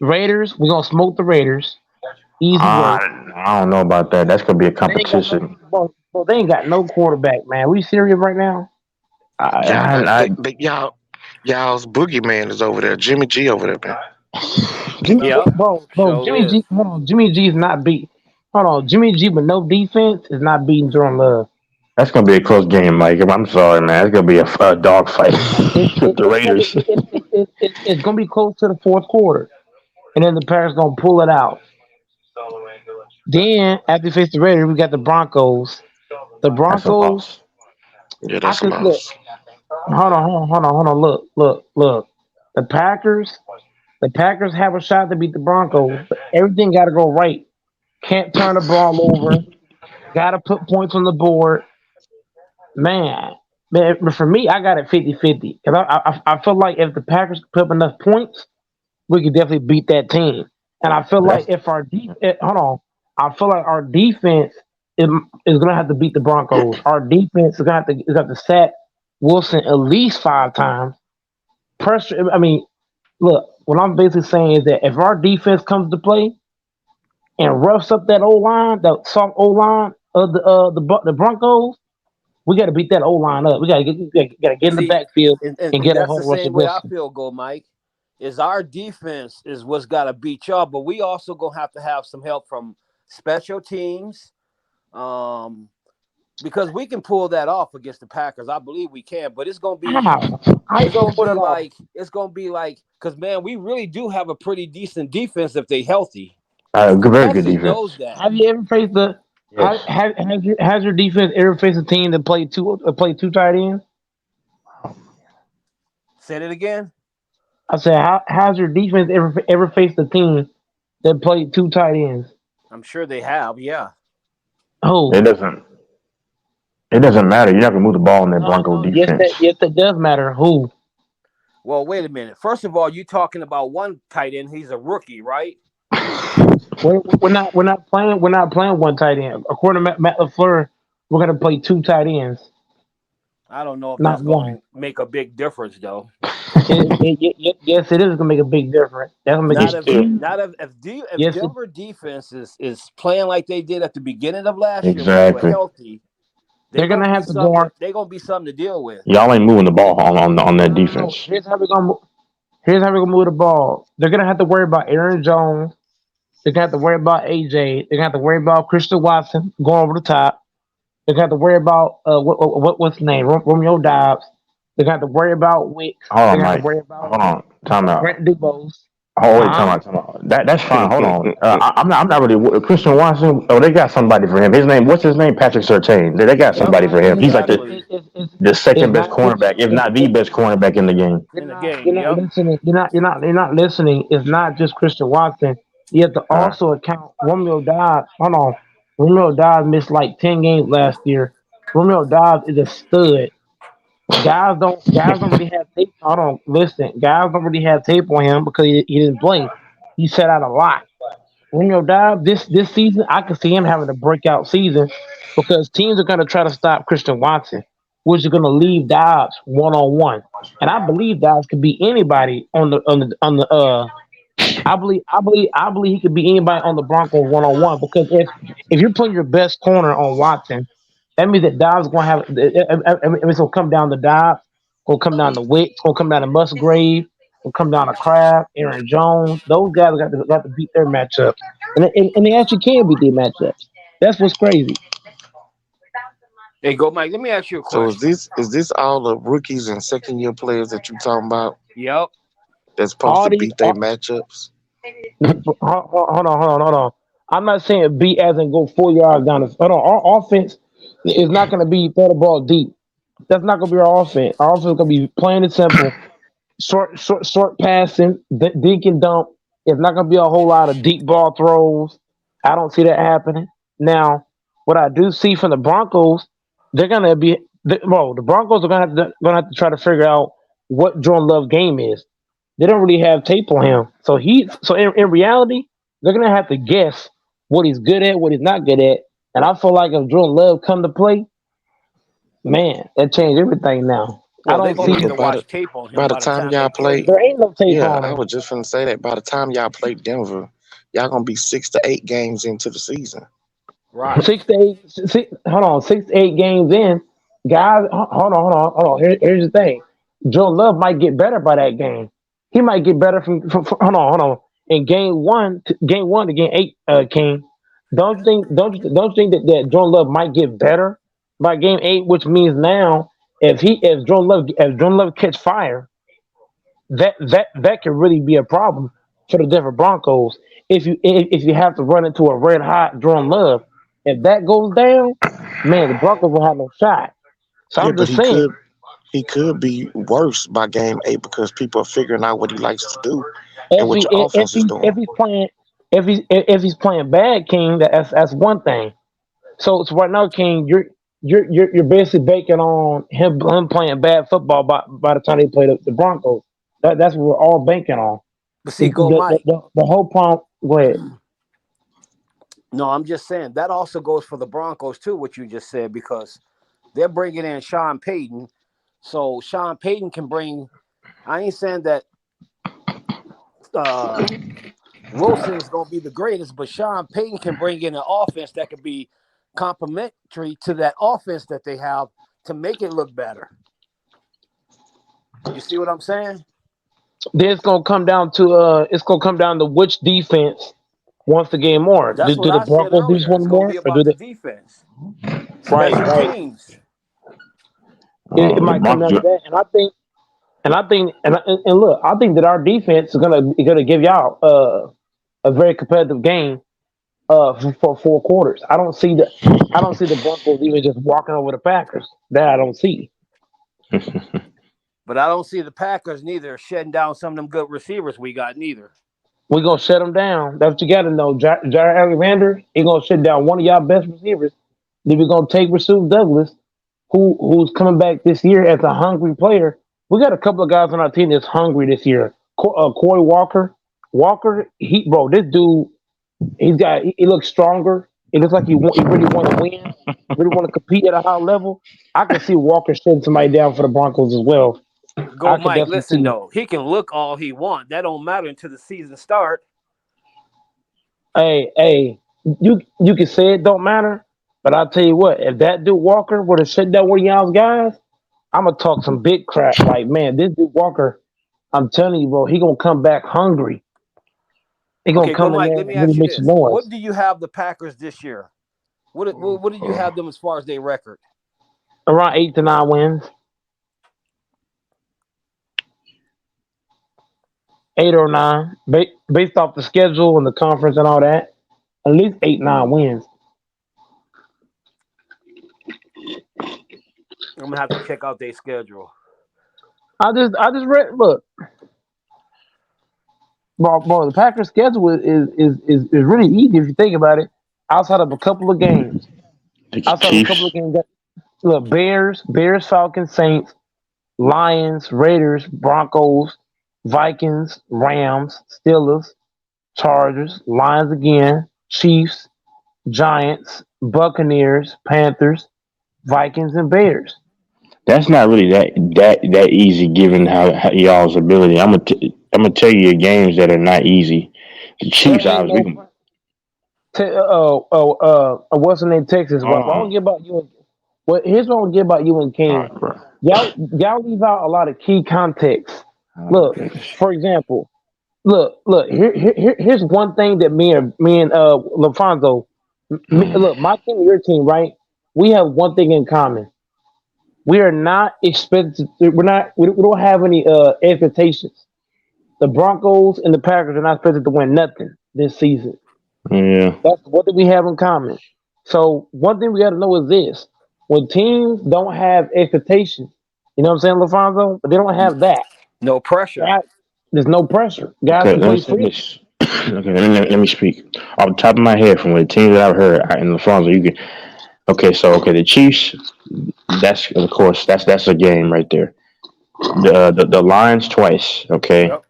Raiders, we're gonna smoke the Raiders. Easy work. I don't know about that. That's gonna be a They ain't got no. competition. Bro, they ain't got no quarterback, man. We serious right now? Y'all got I y'all's boogeyman is over there. Jimmy G over there, man. Yep, Bro, sure Jimmy is. G. Hold on, Jimmy G is not beat. Hold on, Jimmy G with no defense is not beating Jordan Love. That's gonna be a close game, Mike. I'm sorry, man. It's gonna be a dog fight with the Raiders. It's gonna be close to the fourth quarter, and then the Packers gonna pull it out. Then after we face the Raiders, we got the Broncos. The That's a Broncos, loss. Yeah, I that's a could look. loss. Hold on. Look. The Packers have a shot to beat the Broncos, but everything got to go right. Can't turn the ball over. Got to put points on the board. Man, but for me, I got it 50-50. Because I feel like if the Packers put up enough points, we could definitely beat that team. And I feel like That's if hold on, I feel like our defense is going to have to beat the Broncos. Our defense is going to have to sack Wilson at least 5 times. Pressure. I mean, look, what I'm basically saying is that if our defense comes to play and roughs up that O line, that soft O line of the Broncos, we got to beat that O line up. We got to get in the See, backfield and and get a that's hold the of Russell same way I Wilson. feel, go Mike. Is our defense is what's got to beat y'all, but we also gonna have to have some help from special teams, because we can pull that off against the Packers. I believe we can, but it's gonna be How? How you gonna put it off? because man, we really do have a pretty decent defense if they healthy. very good Texas defense. knows that. Have you ever faced the? Yes. Has your defense ever faced a team that played two tight ends? Said it again. I said, how's your defense ever faced a team that played two tight ends? I'm sure they have. Yeah. Oh, It doesn't matter. You're not gonna move the ball in that Bronco defense. Yes, that does matter. Who? Well, wait a minute. First of all, you talking about one tight end. He's a rookie, right? We're not playing one tight end. According to Matt LaFleur, we're gonna play two tight ends, I don't know if not that's one. going to make a big difference, though. Yes, it is gonna make a big difference. That's gonna make Not a if huge. if Yes, Denver defense is playing like they did at the beginning of last year when they were Exactly. healthy, they're gonna have to go on. they're gonna be something to deal with. Y'all ain't moving the ball on that No. defense. Here's how we're gonna. Here's how we're gonna move the ball. They're gonna have to worry about Aaron Jones. They're gonna have to worry about AJ. They're gonna have to worry about Christian Watson going over the top. They're gonna have to worry about what's his name, Romeo Dobbs. They're gonna have to worry about Wicks. Hold They're on, gonna have to Mike. worry about Hold on. Time out. Brent Dubose. Oh wait, time out. That's fine. Hold on. I'm not really Christian Watson. Oh, they got somebody for him. His name, what's his name? Patrick Surtain. They got somebody for him. He's like the second best cornerback, if not the best cornerback in the game. In the game, You're not listening. You're not listening. It's not just Christian Watson. You have to also account Romeo Dobbs. Hold on. Romeo Dobbs missed like 10 games last year. Romeo Dobbs is a stud. Guys don't really have tape. Hold on, listen. Guys don't really have tape on him because he didn't play. He set out a lot. Romeo Dobbs this season, I can see him having a breakout season because teams are gonna try to stop Christian Watson, which is gonna leave Dobbs 1-on-1. And I believe Dobbs could be anybody on the I believe he could be anybody on the Broncos 1-on-1 because if you're putting your best corner on Watson, that means that Dobbs going to have. It's going to come down to Dobbs. Going to come down to Wicks. Going to come down to Musgrave. Going to come down to Kraft, Aaron Jones. Those guys got to beat their matchups, and they actually can beat their matchups. That's what's crazy. Hey, go Mike. Let me ask you a question. So is this all the rookies and second year players that you talking about? Yep. That's supposed to beat their matchups. Hold on. I'm not saying beat as in go 4 yards down. Hold on. Our offense is not going to be throw the ball deep. That's not going to be our offense. Our offense is going to be plain and simple. Short passing, dink and dump. It's not going to be a whole lot of deep ball throws. I don't see that happening. Now, what I do see from the Broncos, they're going to be the Broncos are going to have to try to figure out what Jordan Love's game is. They don't really have tape on him, so in reality, they're going to have to guess what he's good at, what he's not good at. And I feel like if Jordan Love come to play, man, that changed everything now. Well, I don't see to watch tape on him by the time y'all play. There ain't no tape on him. I was just going to say that by the time y'all play Denver, y'all going to be 6 to 8 games into the season. Right. 6 to 8 games in, guys. Hold on. Here's the thing: Jordan Love might get better by that game. He might get better from hold on. In game 1 to game 8, King. Don't you think that Jordan Love might get better by game 8, which means now if Jordan Love catch fire, that could really be a problem for the Denver Broncos. If you have to run into a red hot Jordan Love, if that goes down, man, the Broncos will have no shot. So I'm just saying. He could be worse by game 8 because people are figuring out what he likes to do and what your offense is doing. If he's playing bad, King, that's one thing. So right now, King, you're basically banking on him playing bad football by the time they play the Broncos. That's what we're all banking on. But see, Mike. The whole problem. Go ahead. No, I'm just saying that also goes for the Broncos too. What you just said, because they're bringing in Sean Payton. So Sean Payton can bring. I ain't saying that Wilson's gonna be the greatest, but Sean Payton can bring in an offense that could be complementary to that offense that they have to make it look better. You see what I'm saying? Then it's gonna come down to which defense wants the game more. That's do the Broncos do this one more, or do the defense? Right. Teams. It might come down to that, and I think look, I think that our defense is gonna give y'all a very competitive game for 4 quarters. I don't see the Broncos even just walking over the Packers. That I don't see. But I don't see the Packers neither shedding down some of them good receivers we got neither. We're gonna shut them down. That's what you gotta know. Jared Alexander, he's gonna shut down one of y'all best receivers. Then we're gonna take Rasul Douglas, who's coming back this year as a hungry player. We got a couple of guys on our team that's hungry this year. Corey Walker. This dude, he looks stronger. It looks like he really want to win, really want to compete at a high level. I can see Walker shutting somebody down for the Broncos as well. Go, I could Mike. definitely Listen see. though, he can look all he want. That don't matter until the season start. Hey, you can say it don't matter, but I'll tell you what, if that dude Walker would have said that one of y'all's guys, I'm gonna talk some big crap. Like, man, this dude Walker, I'm telling you, bro, he gonna come back hungry. He gonna Okay, go, come in Mike. there Let me and really ask you make some this: what noise. do you have the Packers this year? What did you have them as far as their record? Around 8 to 9 wins, 8 or 9, based off the schedule and the conference and all that. At least 8, 9 wins. I'm gonna have to check out their schedule. I just read. Look, bro, the Packers' schedule is really easy if you think about it. Outside of a couple of games, Chiefs. look, Bears, Falcons, Saints, Lions, Raiders, Broncos, Vikings, Rams, Steelers, Chargers, Lions again, Chiefs, Giants, Buccaneers, Panthers, Vikings, and Bears. That's not really that easy given how y'all's ability. I'm gonna tell you your games that are not easy. The That Chiefs, ain't obviously, no. What's the name? Texas. What I don't get about you? Here's what I don't get about you and all King. right, bro. Y'all leave out a lot of key context. Look, for example, look. Here's one thing that me and LaFonso, look, my team and your team, right? We have one thing in common. We are not expected. We don't have any expectations. The Broncos and the Packers are not expected to win nothing this season. Yeah. That's what do we have in common. So one thing we got to know is this: when teams don't have expectations, you know what I'm saying, LaFonso? But they don't have that. No pressure. There's no pressure. Guys Okay, can let me play say free. this. Okay, let me speak off the top of my head from the teams that I've heard. And LaFonso, you can. Okay, so the Chiefs. That's of course that's a game right there. The Lions twice. Okay. Yep.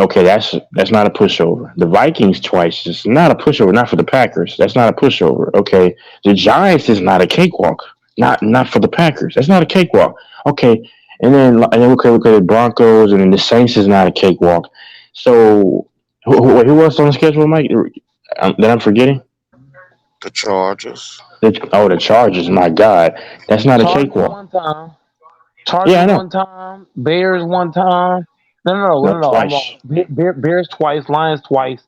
Okay, that's not a pushover. The Vikings twice is not a pushover. Not for the Packers. That's not a pushover. Okay, the Giants is not a cakewalk. Not for the Packers. That's not a cakewalk. Okay, and then okay, look at the Broncos and then the Saints is not a cakewalk. So who else on the schedule, Mike? That I'm forgetting. The Chargers. The Chargers. My God, that's not a Chargers cakewalk. one time. Chargers Yeah, I know. one time. Bears one time. No. No, I'm twice. wrong. Bears twice. Lions twice.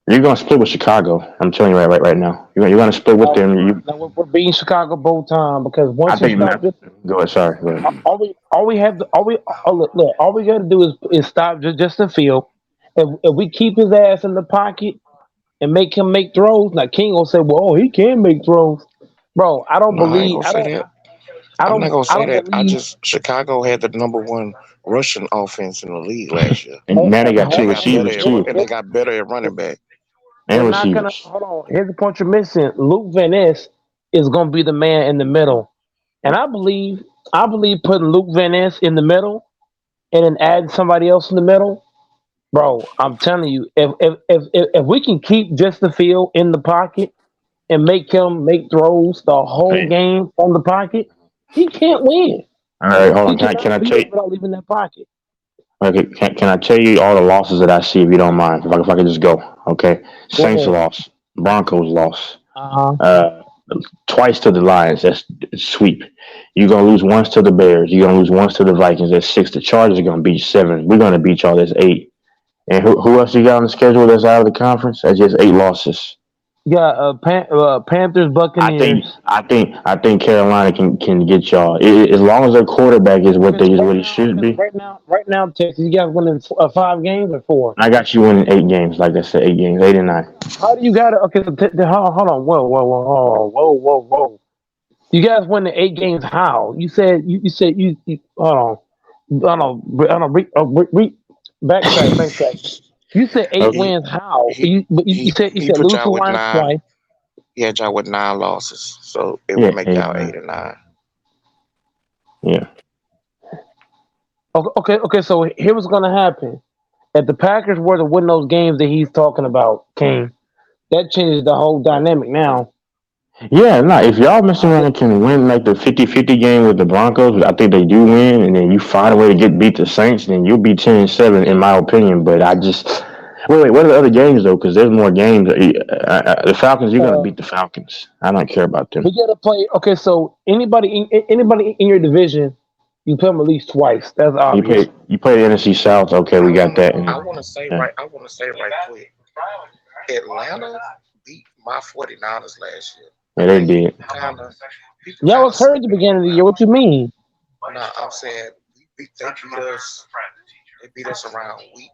You're gonna split with Chicago. I'm telling you right now. You're gonna split with them. No, we're beating Chicago both time because I once you think. stop this, Go ahead. Sorry. Go ahead. all we have to look, all we got to do is stop Justin Field. If we keep his ass in the pocket and make him make throws, now King will say, "Well, he can make throws." Bro, I don't No, I ain't believe. gonna say that. I I'm not don't. gonna I say don't that. believe. Chicago had the #1 rushing offense in the league last year. And now they got And two they got better receivers too, and they got better at running back. We're and not gonna receivers. hold on. Here's the point you're missing. Luke Van Ness is gonna be the man in the middle, and I believe putting Luke Van Ness in the middle and then adding somebody else in the middle, bro. I'm telling you, if we can keep Justin Field in the pocket and make him make throws the whole Hey. game from the pocket, he can't win. All right, hold He on. Can I cannot tell win you? without leaving that pocket. Okay, can I tell you all the losses that I see if you don't mind? If I could just go. Okay, Go Saints ahead. lost, Broncos lost, Uh-huh. twice to the Lions. That's sweep. You're gonna lose once to the Bears. You're gonna lose once to the Vikings. That's 6. The Chargers are gonna beat 7. We're gonna beat y'all. That's 8. And who else you got on the schedule that's out of the conference? That's just 8 losses. Yeah, Panthers, Buccaneers. I think Carolina can get y'all as long as their quarterback is what he should be. Right now, Texas, you guys winning 5 games or 4. I got you winning 8 games, like I said, 8 games, 8 and 9. How do you got it? Okay, so hold on. Whoa. You guys win the 8 games. How? You said you hold on. Backtrack. You said 8 Okay. wins. How? He You said put lose to y'all with Lions 9. twice. He had y'all with 9 losses, so it Yeah, would make 8 y'all and 9. 8 and 9. Yeah. Okay. So here's what's gonna happen. If the Packers were to win those games that he's talking about, King, that changes the whole dynamic now. Yeah, no, if y'all mess around and can win like the 50-50 game with the Broncos, which I think they do win, and then you find a way to beat the Saints, then you'll be 10-7 in my opinion. But I just wait, what are the other games though? Because there's more games. The Falcons, you're gonna beat the Falcons. I don't care about them. We gotta play. Okay, so anybody in your division, you play them at least twice. That's obvious. You play the NFC South. Okay, we got that. I want to say right quick. Atlanta beat my 49ers last year. Yeah, they did. Y'all was hurt at the beginning of the year. What you mean? No, I'm saying they beat us around week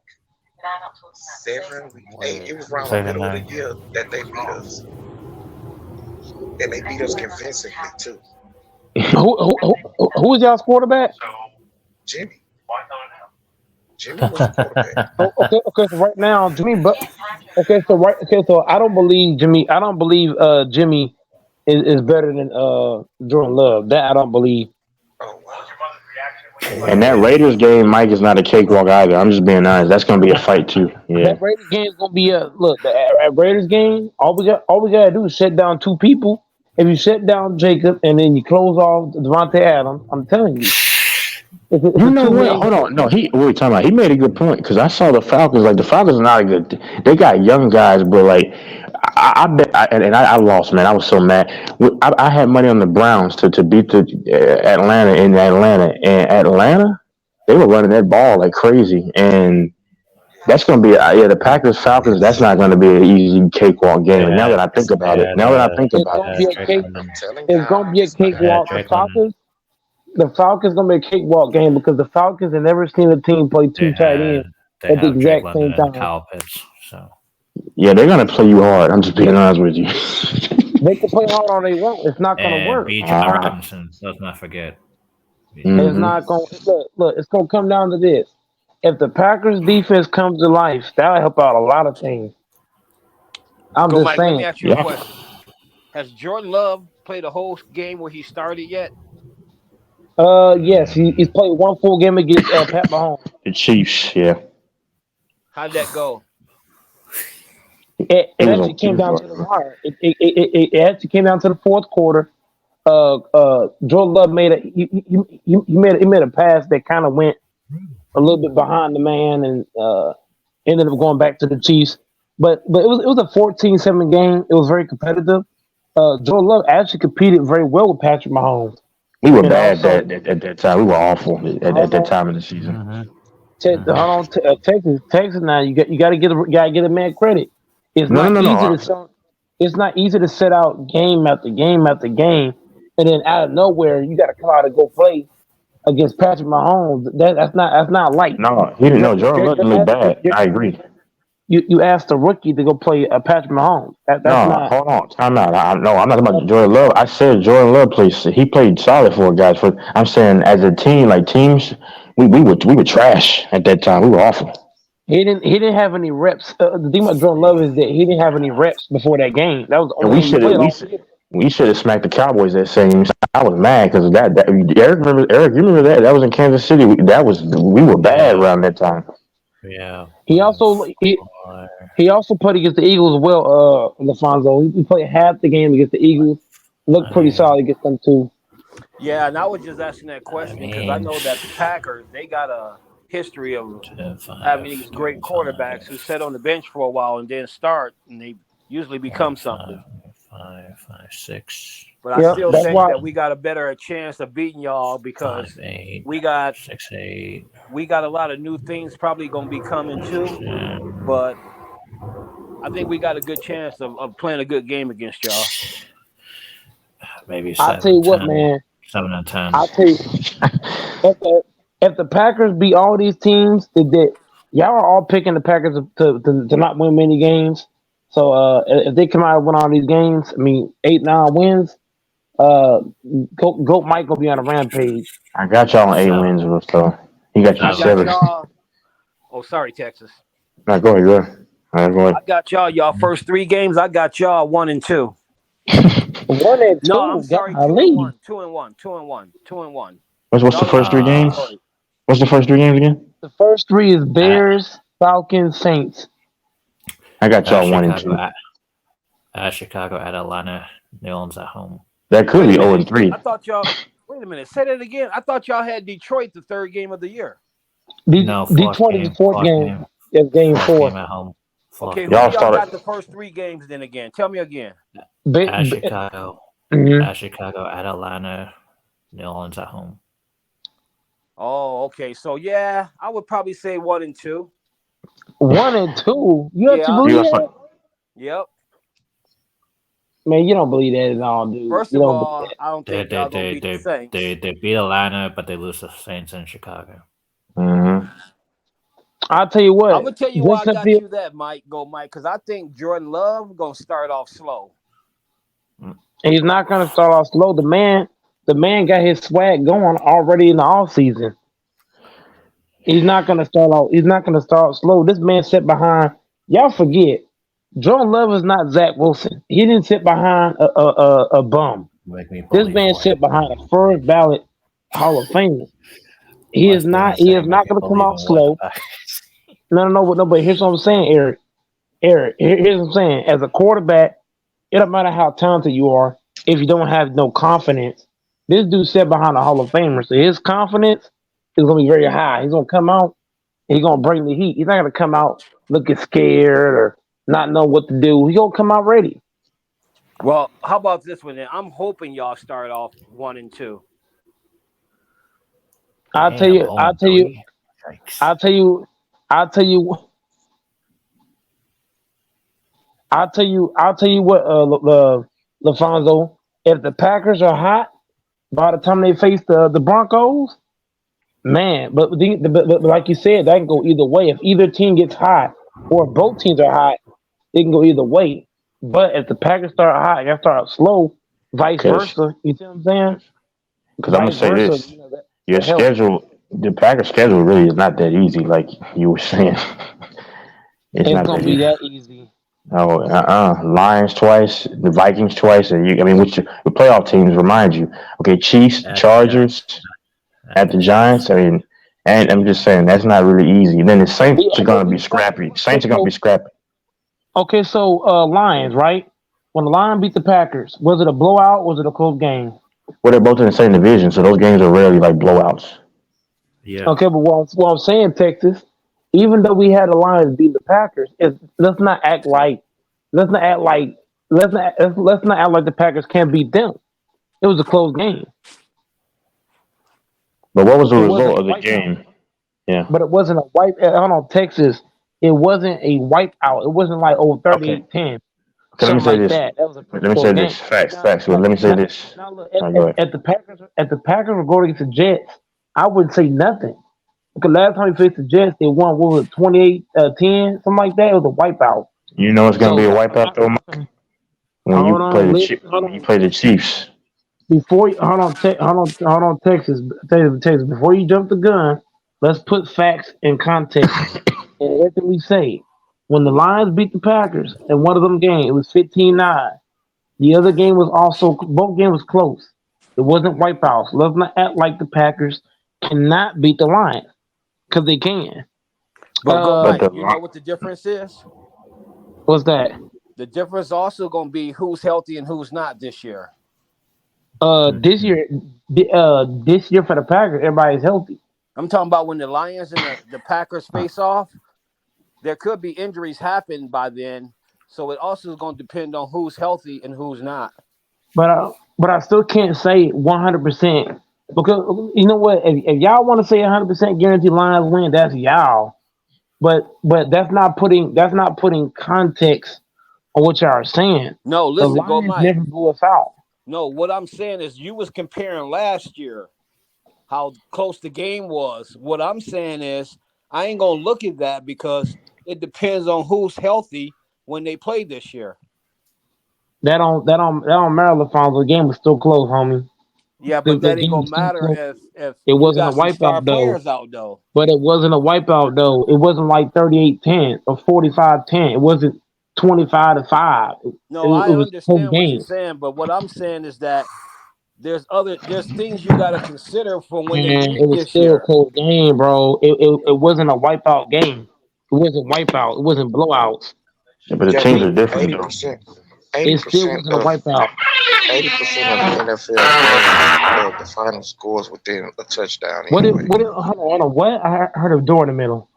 7, week 8. It was around the middle of the year that they beat us, and they beat us convincingly too. Who was y'all's quarterback? Jimmy was the quarterback. Okay. So right now, Jimmy. But so I don't believe Jimmy. I don't believe Jimmy is better than Jordan Love. That I don't believe. And that Raiders game, Mike, is not a cakewalk either. I'm just being honest. That's gonna be a fight too. Yeah. That Raiders game is gonna be a look. At Raiders game, all we gotta do is shut down 2 people. If you shut down Jacob and then you close off Devontae Adams, I'm telling you. You know what? Hold on. No, what are we talking about? He made a good point because I saw the Falcons. Like the Falcons are not a good. They got young guys, but like I bet, I lost, man. I was so mad. I had money on the Browns to beat the Atlanta in Atlanta, and Atlanta they were running that ball like crazy, and that's going to be the Packers Falcons. That's not going to be an easy cakewalk game. And now that I think about it, it's going to be a cakewalk. The Falcons gonna be a cakewalk game because the Falcons have never seen a team play 2 tight ends at the exact same time. Kyle Pitts, so. Yeah, they're gonna play you hard. I'm just being honest with you. They can play hard all they want. It's not gonna work. Bijan Robinson, let's not forget. It's not gonna look. It's gonna come down to this: if the Packers defense comes to life, that'll help out a lot of teams. I'm just Mike, saying. Let me ask you a question: has Jordan Love played a whole game where he started yet? Yes, he's played 1 full game against Pat Mahomes. The Chiefs, yeah. How'd that go? It actually came down to the wire. It actually came down to the 4th quarter. Jordan Love made a pass that kind of went a little bit behind the man and ended up going back to the Chiefs. But it was a 14-7 game. It was very competitive. Jordan Love actually competed very well with Patrick Mahomes. We were bad at that time. We were awful at that time of the season. Texas. Now you got to get a man credit. It's not easy to set out game after game after game, and then out of nowhere you got to come out and go play against Patrick Mahomes. That's not light. No, he didn't know. Jordan looked bad. I agree. You asked the rookie to go play Patrick Mahomes. Hold on, time out. I'm not talking about Jordan Love. I said Jordan Love played solid for guys. I'm saying as a team, like teams, we were trash at that time. We were awful. He didn't have any reps. The thing about Jordan Love is that he didn't have any reps before that game. That was the only we should have smacked the Cowboys that same. I was mad because that Eric, you remember that? That was in Kansas City. We were bad around that time. Yeah. He also played against the Eagles as well, LaFonso. He played half the game against the Eagles. Looked pretty solid against them too. Yeah, and I was just asking that question because I know that the Packers, they got a history of having these great quarterbacks who sit on the bench for a while and then start, and they usually become something. 5, 6. But I still think that we got a better chance of beating y'all because 5, 8, we got 6, 8. We got a lot of new things probably going to be coming too, but I think we got a good chance of playing a good game against y'all. Maybe 7, I'll tell you 10, what, man. 7 and 10. I'll tell you, if the Packers beat all these teams, that y'all are all picking the Packers to not win many games. So if they come out and win all these games, 8-9 wins, Goat Mike will be on a rampage. I got y'all on 8 wins or so. He got you 7. Oh, sorry, Texas. No, go ahead. Go ahead. I got y'all first 3 games. I got y'all 1 and 2. 1 and 2. No, I'm sorry. 2 and 1. 2 and 1. 2 and 1. 2 and 1. What's the first 3 games? What's the first 3 games again? The first 3 is Bears, Falcons, Saints. I got y'all 1 and 2. At Chicago, at Atlanta, New Orleans at home. That could be Wait a minute. 0-3. I thought y'all. Wait a minute. Say that again. I thought y'all had Detroit the third game of the year. No, fourth Detroit is game. the fourth game. It's game Fourth 4. game at home. Okay, who Y'all y'all started- got the first 3 games then again? Tell me again. At Chicago. Mhm. At Chicago, at Atlanta, New Orleans at home. Oh, okay. So yeah, I would probably say 1 and 2. 1 and 2. You actually Yeah. believe You that? got Yep. Man, you don't believe that at all, dude. First You of don't all, believe that. I don't think y'all gonna beat the Saints. They beat Atlanta, but they lose to the Saints in Chicago. Mhm. I'll tell you what. I'm gonna tell you why I Justin got Fields- you that, Mike. Go, Mike, because I think Jordan Love gonna start off slow. He's not gonna start off slow. The man got his swag going already in the off season. He's not gonna start off. He's not gonna start slow. This man sit behind. Y'all forget, Jordan Love is not Zach Wilson. He didn't sit behind a bum. Make me This believe man what? sit behind a first ballot Hall of Famer. He What's is the not. saying? He is not Make me gonna come believe out in slow. what? No. But here's what I'm saying, Eric. Here's what I'm saying. As a quarterback, it don't matter how talented you are if you don't have no confidence. This dude sat behind a Hall of Famer, so his confidence is gonna be very high. He's gonna come out and he's gonna bring the heat. He's not gonna come out looking scared or not know what to do. He's gonna come out ready. Well, how about this one then? I'm hoping y'all start off 1 and 2. I'll tell you what. LaFonso, if the Packers are hot by the time they face the Broncos, man. But like you said, that can go either way. If either team gets hot or if both teams are hot, it can go either way. But if the Packers start hot, you start slow, vice versa. You see what I'm saying? Because I'm gonna Vice say versa, this: you know, that your helps. schedule, the Packers' schedule, really is not that easy, like you were saying. It's not gonna that be easy. that easy. No, Lions twice, the Vikings twice, and which the playoff teams remind you. Okay, Chiefs, Chargers, at the Giants. I mean, and I'm just saying that's not really easy. Then the Saints are gonna be scrappy. Saints are gonna be scrappy. Okay, so Lions, right? When the Lions beat the Packers, was it a blowout? Was it a close game? Well, they're both in the same division, so those games are rarely like blowouts. Yeah. Okay, but what I'm saying, Texas, even though we had the Lions beat the Packers, let's not act like the Packers can't beat them. It was a close game. But what was the It result wasn't of the wipeout. game? Yeah. But it wasn't a wipe. Hold on, Texas. It wasn't a wipeout. It wasn't like 38-10. Okay, let me Something say like this. that. That was a Let me close say game. this. Facts. Well, let me say this. Now look, Go ahead. at the Packers were going against the Jets, I wouldn't say nothing. Because last time we faced the Jets, they won, what was it, 28-10, something like that. It was a wipeout. You know it's gonna So- be a wipeout though, Mike? When you play the Chiefs. Before you, hold on, Texas, before you jump the gun, let's put facts in context. And everything we say, when the Lions beat the Packers in one of them games, it was 15-9. The other game was also, both games was close. It wasn't wipeouts. Let's not act like the Packers cannot beat the Lions, because they can. But Mike, you know what the difference is? What's that? The difference also going to be who's healthy and who's not this year. This year for the Packers, everybody's healthy. I'm talking about when the Lions and the Packers face off, there could be injuries happen by then. So it also is going to depend on who's healthy and who's not. But I still can't say 100% because you know what? If y'all want to say 100% guaranteed Lions win, that's y'all. But that's not putting context on what y'all are saying. No, listen, the go Lions Mike. never blew us out. No, what I'm saying is you was comparing last year how close the game was. What I'm saying is I ain't gonna look at that because it depends on who's healthy when they play this year. That don't matter, LaFonso. The game was still close, homie. Yeah, but The that ain't game gonna was still matter close. if It you wasn't a got some star wipeout though. players out though. But it wasn't a wipeout though. It wasn't like 38-10 or 45-10. It wasn't 25-5. No, I understand what you're saying, but what I'm saying is that there's things you got to consider from when they Man, meet it was this still year. a close game, bro. It wasn't a wipeout game. It wasn't wipeout. It wasn't blowouts. Yeah, but the teams are different though. 80% It still wasn't a of wipeout. 80% of the NFL games, the final scores within a touchdown anyway. Hold on, what? I heard a door in the middle.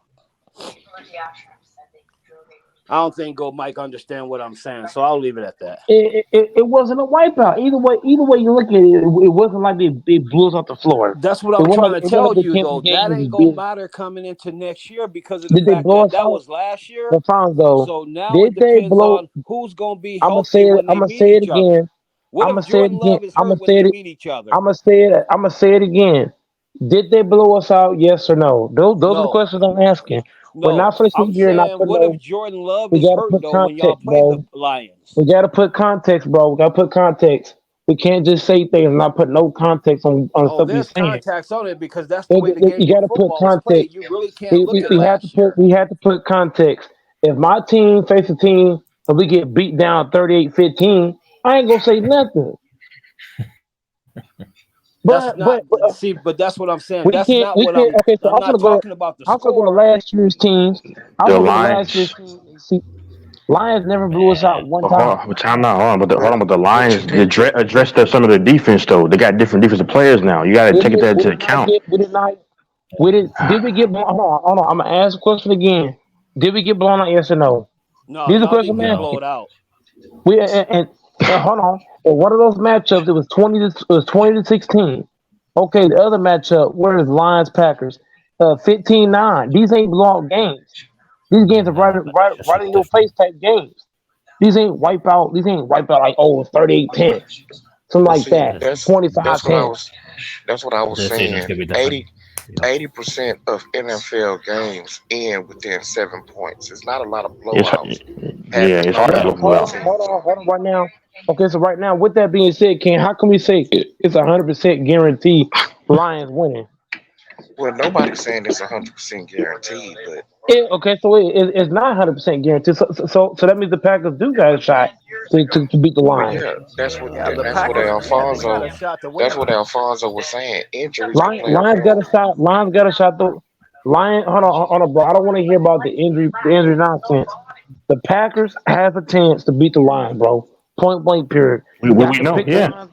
I don't think Go Mike understand what I'm saying, so I'll leave it at that. It wasn't a wipeout. Either way you look at it, it wasn't like they blew us off the floor. That's what It I'm wasn't trying like, to it wasn't tell like they you, came though. to the game That and ain't just gonna beat us. matter coming into next year because of the Did they fact blow that us that out? was last year. The Fonzo. So now Did it they depends blow? on who's gonna be I'm gonna healthy say it. when I'm they gonna meet say it each other. again. What I'm if gonna say it Jordan again. Love is I'm gonna hurt when say they it. meet each other? I'm gonna say it. I'm gonna say it again. Did they blow us out? Yes or no? Those are the No, questions I'm asking. We're no. not for the I'm here and not saying, put what if no. Jordan Love We is gotta hurt put though when y'all context, play the bro. Lions? We gotta put context, bro. We gotta put context. We can't just say things and not put no context on Oh, stuff you're there's saying. context on it because that's the way the You game of gotta put football is played. context. You really can't look at We have to last year. put context. If my team face a team and we get beat down 38-15, I ain't gonna say nothing. That's But not but see, but that's what I'm saying. we That's can't. not We what can't. I'm. Okay, so I'm not talking about the I'm gonna go to score. last year's teams. I'm The gonna go to last year's Lions. team. See, Lions never blew us out Man, one But hold time. on, but time now. Hold on, But but the but Lions you did get addressed some of the defense though. They got different defensive players now. You got to take that We into did not account. get. We did not. We did. Did we get blown? Hold on. I'm gonna ask the question again. Did we get blown out? Yes or no? No, These are y'all questions didn't I'm get no. asking. blown out. We and hold on. In one of those matchups, it was 20-16. Okay, the other matchup, where is Lions Packers? 15-9. These ain't blowout games. These games are No, but it's just right a in your different. face type games. These ain't wipe out. These ain't wipe out like, oh, it's 38-10. Something well, like see, that. This $25-10. that's what I was this season's saying. gonna be different. Yep. 80% of NFL games end within 7 points. It's not a lot of It's blowouts yeah, happening it's by hard to that blow many you out. teams. Hold on right now. Okay, so right now, with that being said, Ken, how can we say it's 100% guarantee Lions winning? Well, nobody's saying it's 100% guaranteed, but Okay, so it's not 100% guaranteed. So that means the Packers do got a shot to beat the well, Lions. yeah, Yeah, the that's what Packers. Yeah, they got Alfonso a shot to that's win. what Alfonso was saying. Injuries could play a Lions got a role. shot. Lions got a shot. Though hold on, bro. I don't want to hear about the injury nonsense. The Packers have a chance to beat the Lions, bro. Point blank, period. Got We to know, pick the yeah. Lions.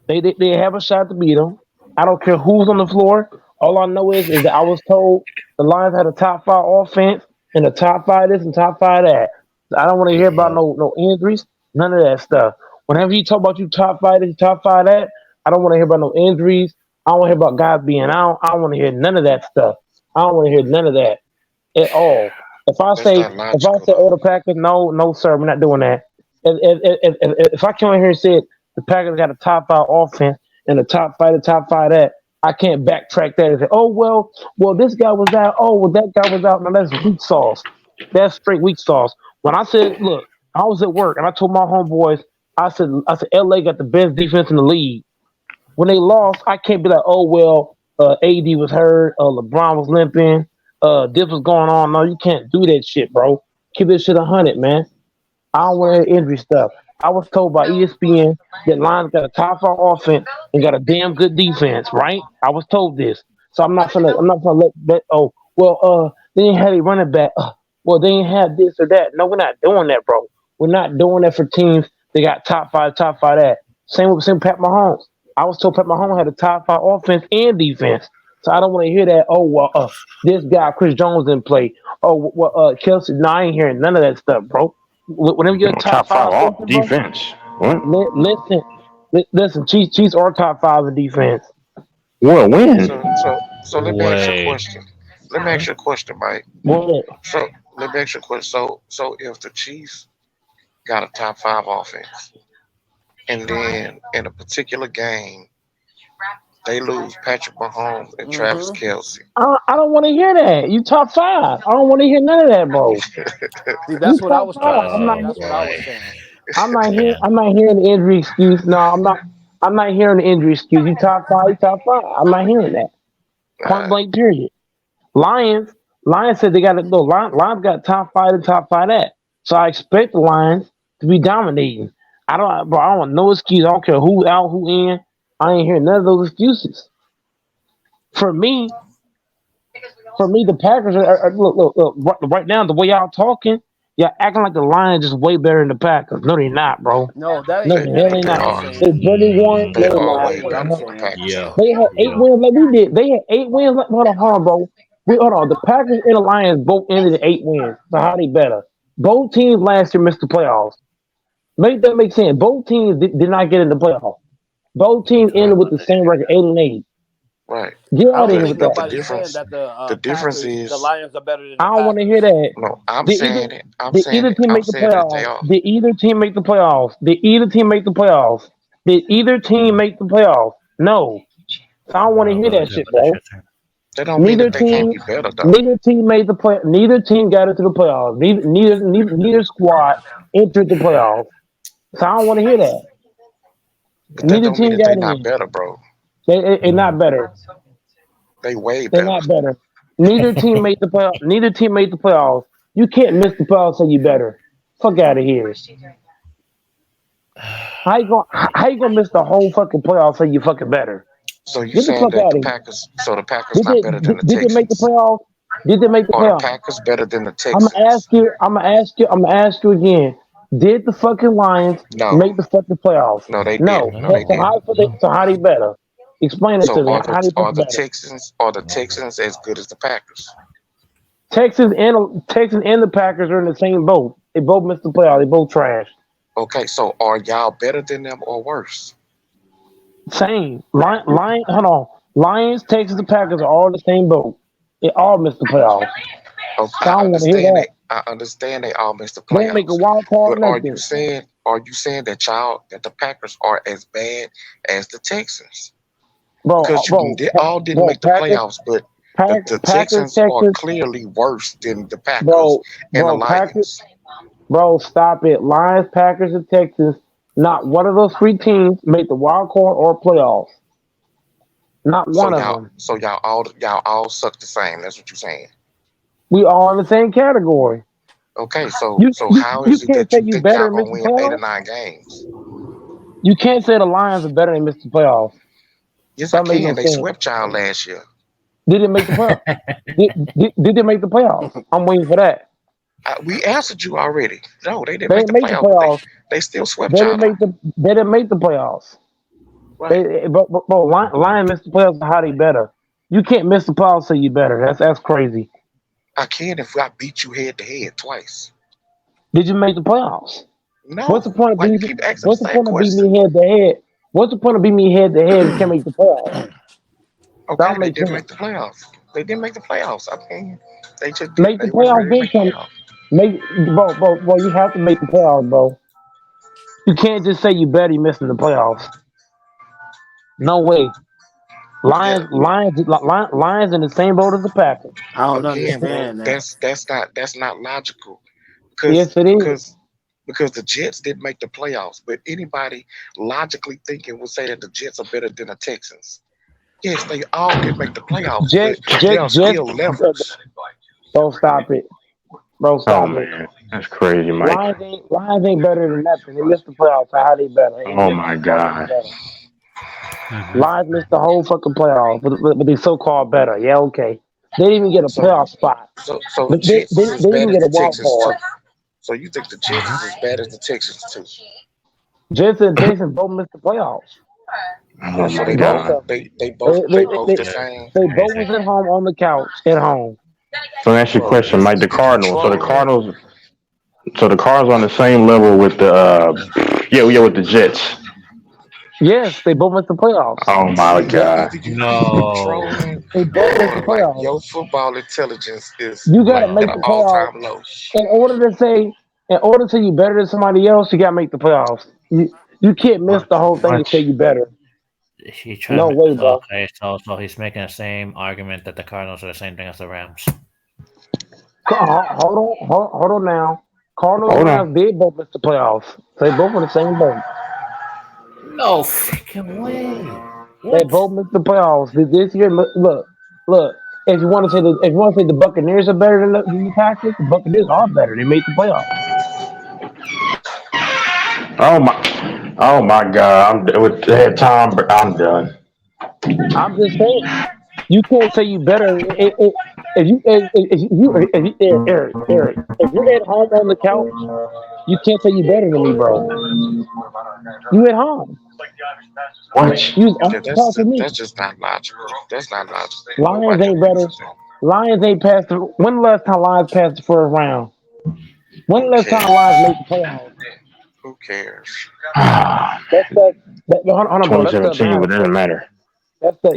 They have a shot to beat them. I don't care who's on the floor. All I know is that I was told the Lions had a top 5 offense and a top 5 this and top 5 that. I don't want to hear about Yep. no injuries, none of that stuff. Whenever you talk about you top 5 this, top 5 that, I don't want to hear about no injuries. I don't want to hear about guys being out. I don't want to hear none of that stuff. I don't want to hear none of that at all. That's not If I logical say, oh, though. the Packers, no, sir, we're not doing that. If I come in here and said the Packers got a top 5 offense and the top 5 that, I can't backtrack that and say, oh, well, this guy was out. Oh, well, that guy was out. Now that's weak sauce. That's straight weak sauce. When I said, look, I was at work and I told my homeboys, I said, LA got the best defense in the league. When they lost, I can't be like, oh, well, AD was hurt, LeBron was limping, this was going on. No, you can't do that shit, bro. Keep this shit 100, man. I don't want to hear injury stuff. I was told by ESPN that Lions got a top 5 offense and got a damn good defense, right? I was told this. So I'm not gonna let that, oh, well, they didn't have a running back. Well, they didn't have this or that. No, we're not doing that, bro. We're not doing that for teams that got top 5 that. Same with Pat Mahomes. I was told Pat Mahomes had a top 5 offense and defense. So I don't want to hear that, oh, well, this guy, Chris Jones, didn't play. Oh, well, Kelsey, no, I ain't hearing none of that stuff, bro. Whenever you're a top Top 5 5 off offense, bro, defense. What? listen, Chiefs are top 5 in defense. What win? So let me ask you a Wait. question. Let me ask you a question, Mike. What? So let me ask you a question. So if the Chiefs got a top 5 offense, and then in a particular game they lose Patrick Mahomes and Travis Mm-hmm. Kelsey, I don't want to hear that. You top 5. I don't want to hear none of that, bro. See, You that's what I top was 5. trying to I'm say. not. That's what I was Boy. saying. Yeah. I'm not hearing the injury excuse. No, I'm not. I'm not hearing the injury excuse. You top 5. You top 5. I'm not hearing that. Point blank. Period. Lions. Lions said they got to go. Lions got top 5 and top 5 that. So I expect the Lions to be dominating. I don't want no excuse. I don't care who out, who in. I ain't hearing none of those excuses. For me, the Packers are look. Right now, the way y'all talking, Yeah, acting like the Lions is way better than the Packers. No, they're not, bro. No, that No, ain't the that hell ain't they what They I'm not. are. They saying. barely won. They No, they're are That not. way ain't what I'm better than the saying. Packers. They had 8 wins like we did. They had 8 wins. Like, hold on, bro. Hold on. The Packers and the Lions both ended at 8 wins. So how they better? Both teams last year missed the playoffs. Make that make sense. Both teams did not get in the playoffs. Both teams ended with the same record, 8-8. Right. Get I out of don't here But with think but that. the nobody's saying difference that the difference The is Lions are better than I the don't want to hear Packers. that. no. I'm Did saying either it. I'm did saying either it. team I'm make the saying that they playoffs? are. Did either team make the playoffs? Did either team make the playoffs? Did either team make the playoffs? No. So I don't want to hear that shit, bro. That don't mean Neither that they can't team, be better though. neither team made the play. Neither team got into the playoffs. Neither squad entered the playoffs. So I don't want to hear that. But that Neither don't mean team that they got not in. better, bro. They're not better. They way They're better. not better. Neither team made the playoffs. Neither team made the playoffs. You can't miss the playoffs, so you better. Fuck out of here. How you gonna miss the whole fucking playoffs so you fucking better? So you Get the saying fuck that out the of here. Packers not better than the Did they make the Texans? playoffs? Did they make the Or the playoffs? Packers better than the I'm gonna ask Texans? you. I'm gonna ask you again. Did the fucking Lions No. make the fucking playoffs? No, they No. didn't. No, they didn't. So how they better? Explain it So to me. How they are fucking the better? Texans as good as the Packers? Texans and the Packers are in the same boat. They both missed the playoffs. They both trash. Okay, so are y'all better than them or worse? Same. Hold on. Lions, Texans, and Packers are all in the same boat. They all missed the playoffs. Okay, So I don't want to hear that. I understand they all missed the They didn't make a playoffs. wild card, But are you nothing. saying that the Packers are as bad as the Texans? Because all didn't make the Packers, playoffs, but the Packers, Texans are Texas, clearly worse than the Packers bro, and the Packers, Lions. bro, stop it. Lions, Packers, and Texans. Not one of those three teams made the wild card or playoffs. Not one of them. So y'all all suck the same. That's what you're saying. We all in the same category. Okay, so You how you is it can't that say you you think better y'all and miss gonna the win 8 or playoffs. 9 games? You can't say the Lions are better and miss the playoffs. Yes, I That makes no can. They sense. swept y'all last year. Did it make the playoffs? did they make the playoffs? I'm waiting for that. We answered you already. No, they didn't They make didn't the make the playoffs, but playoffs. they still swept They y'all didn't though. make they didn't make the playoffs. Right. Bro, Lions missed the playoffs. How they better? You can't miss the playoffs, so you better. That's crazy. I can if I beat you head to head twice. Did you make the playoffs? No. What's the point of Why you beating? keep asking What's the the same point of beating question? me head to head? What's the point of beating me head to head if you can't make the playoffs? That Okay, don't they make didn't sense. make the playoffs. They didn't make the playoffs. I mean, they just did. Make the They weren't playoffs, ready to then make the come. playoffs. Bro. You have to make the playoffs, bro. You can't just say you better. You missing the playoffs. No way. Yeah. Lions in the same boat as the Packers. I don't Again, bro, understand that. that's not logical. Yes, it is. Because the Jets didn't make the playoffs, but anybody logically thinking would say that the Jets are better than the Texans. Yes, they all can make the playoffs, but they are still levels. Bro, stop it. Bro, Oh stop it. man, that's crazy, Mike. Lions ain't better than nothing. They missed the playoffs. So how they better? Oh my God. Lions missed the whole fucking playoffs, but they so called better. Yeah, okay. They didn't even get a playoff spot. So the But Jets they is as didn't bad even as get the a wild Texans too. card. So you think the Jets is as bad as the Texans too? Jets and Texans both missed the playoffs. Oh So my they Both both God. of them. they both the same. They both was at home on the couch at home. So let me ask you a Bro, question, Mike. The if you Cardinals. trolling, So the Cardinals on the same level with the with the Jets. Yes, they both missed the playoffs. Oh my God. either you trolling They both missed the or like playoffs. your football intelligence is You gotta like make at the an all playoffs time low. in order to say you better than somebody else. You gotta make the playoffs. You can't miss the whole thing and say you better. He No tried. way, bro. Okay, so he's making the same argument that the Cardinals are the same thing as the Rams. Hold on now. Cardinals Hold and on. Rams did both miss the playoffs. They both in the same boat. No freaking way. They both missed the playoffs this year. Look. If you want to say the Buccaneers are better than the Packers, the Buccaneers are better. They made the playoffs. Oh my God. With that Tom, I'm done. I'm just saying. You can't say you better. Eric, if you're at home on the couch, you can't say you better than me, bro. You at home. What? You was on the couch with me. That's just not logical. That's not logical. Lions Nobody ain't agrees better. with that. Lions ain't passed. When the last time Lions passed the first round? When the Who last time cares? Lions made the playoffs? Who cares? That's hold on, bro. That's the 2017, but it matter. doesn't matter. That's the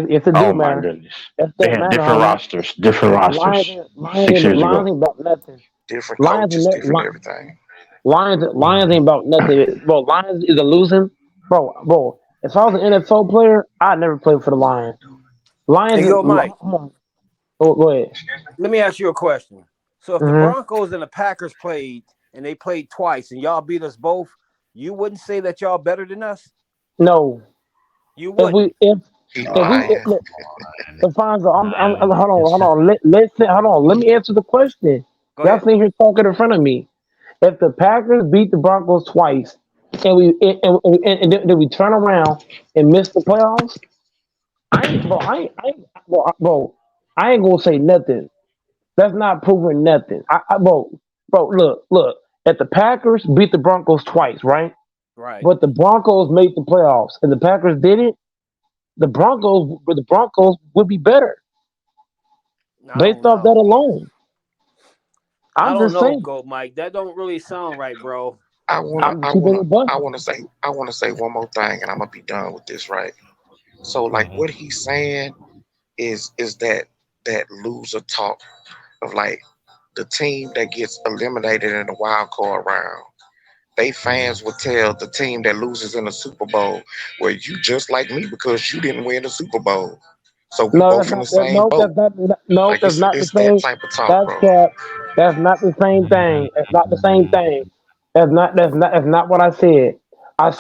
it's a Oh do my matter. goodness. That's They the had matter, different homie. rosters. Different rosters. 6 years Lions ago. ain't about nothing. Different Lions coaches, ain't different everything. Lions ain't about nothing, bro. Lions is a losing, bro. If I was an NFL player, I'd never play for the Lions. Lions, Hey, yo, Mike, go ahead. let me ask you a question. So if the Mhm. Broncos and the Packers played and they played twice and y'all beat us both, you wouldn't say that y'all better than us? No, You if wouldn't. He we lying. look, Alfonso, hold on. Let me answer the question. Go Y'all ahead. sitting here talking in front of me. If the Packers beat the Broncos twice and then we turn around and miss the playoffs, I ain't gonna say nothing. That's not proving nothing. Bro, look. If the Packers beat the Broncos twice, right? Right. But the Broncos made the playoffs and the Packers didn't, the Broncos would be better I based don't off know. that alone. I I'm don't just know, saying. Gold Mike. That don't really sound right, bro. I'm just keeping it buck. I wanna say one more thing, and I'm gonna be done with this, right? So, like, what he's saying is that loser talk of like the team that gets eliminated in the wild card round. They fans will tell the team that loses in the Super Bowl, well, you just like me because you didn't win the Super Bowl. So we No, both in the same boat. Like that's not the it's that same. type of talk, That's bro. cap. That's not the same thing. That's not the same thing. That's not what I said. I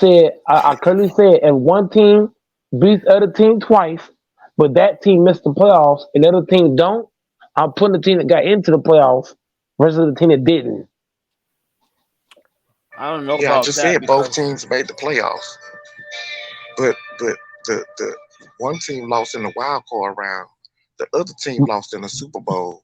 clearly said if one team beats the other team twice, but that team missed the playoffs and the other team don't, I'm putting the team that got into the playoffs versus the team that didn't. I don't know Yeah, I about just that said both because teams made the playoffs, but the one team lost in the wild card round, the other team lost in the Super Bowl,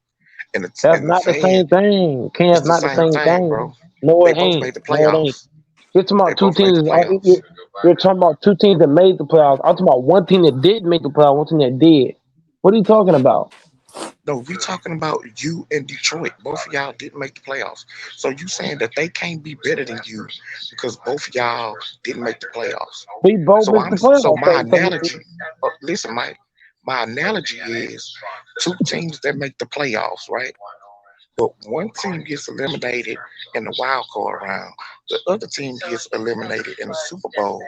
and That's the not the fan, same thing. Ken, it's it's the not the same same thing, thing. bro. No, They it both ain't. made the No, it ain't. playoffs. You're talking They about two both made teams. the playoffs. You're talking about two teams that made the playoffs. I'm talking about one team that did make the playoffs, one team that did. What are you talking about? No, we talking about you and Detroit. Both of y'all didn't make the playoffs. So you saying that they can't be better than you because both of y'all didn't make the playoffs. We both missed the So playoffs. my So analogy, listen, Mike, my analogy is two teams that make the playoffs, right? But one team gets eliminated in the wild card round. The other team gets eliminated in the Super Bowl.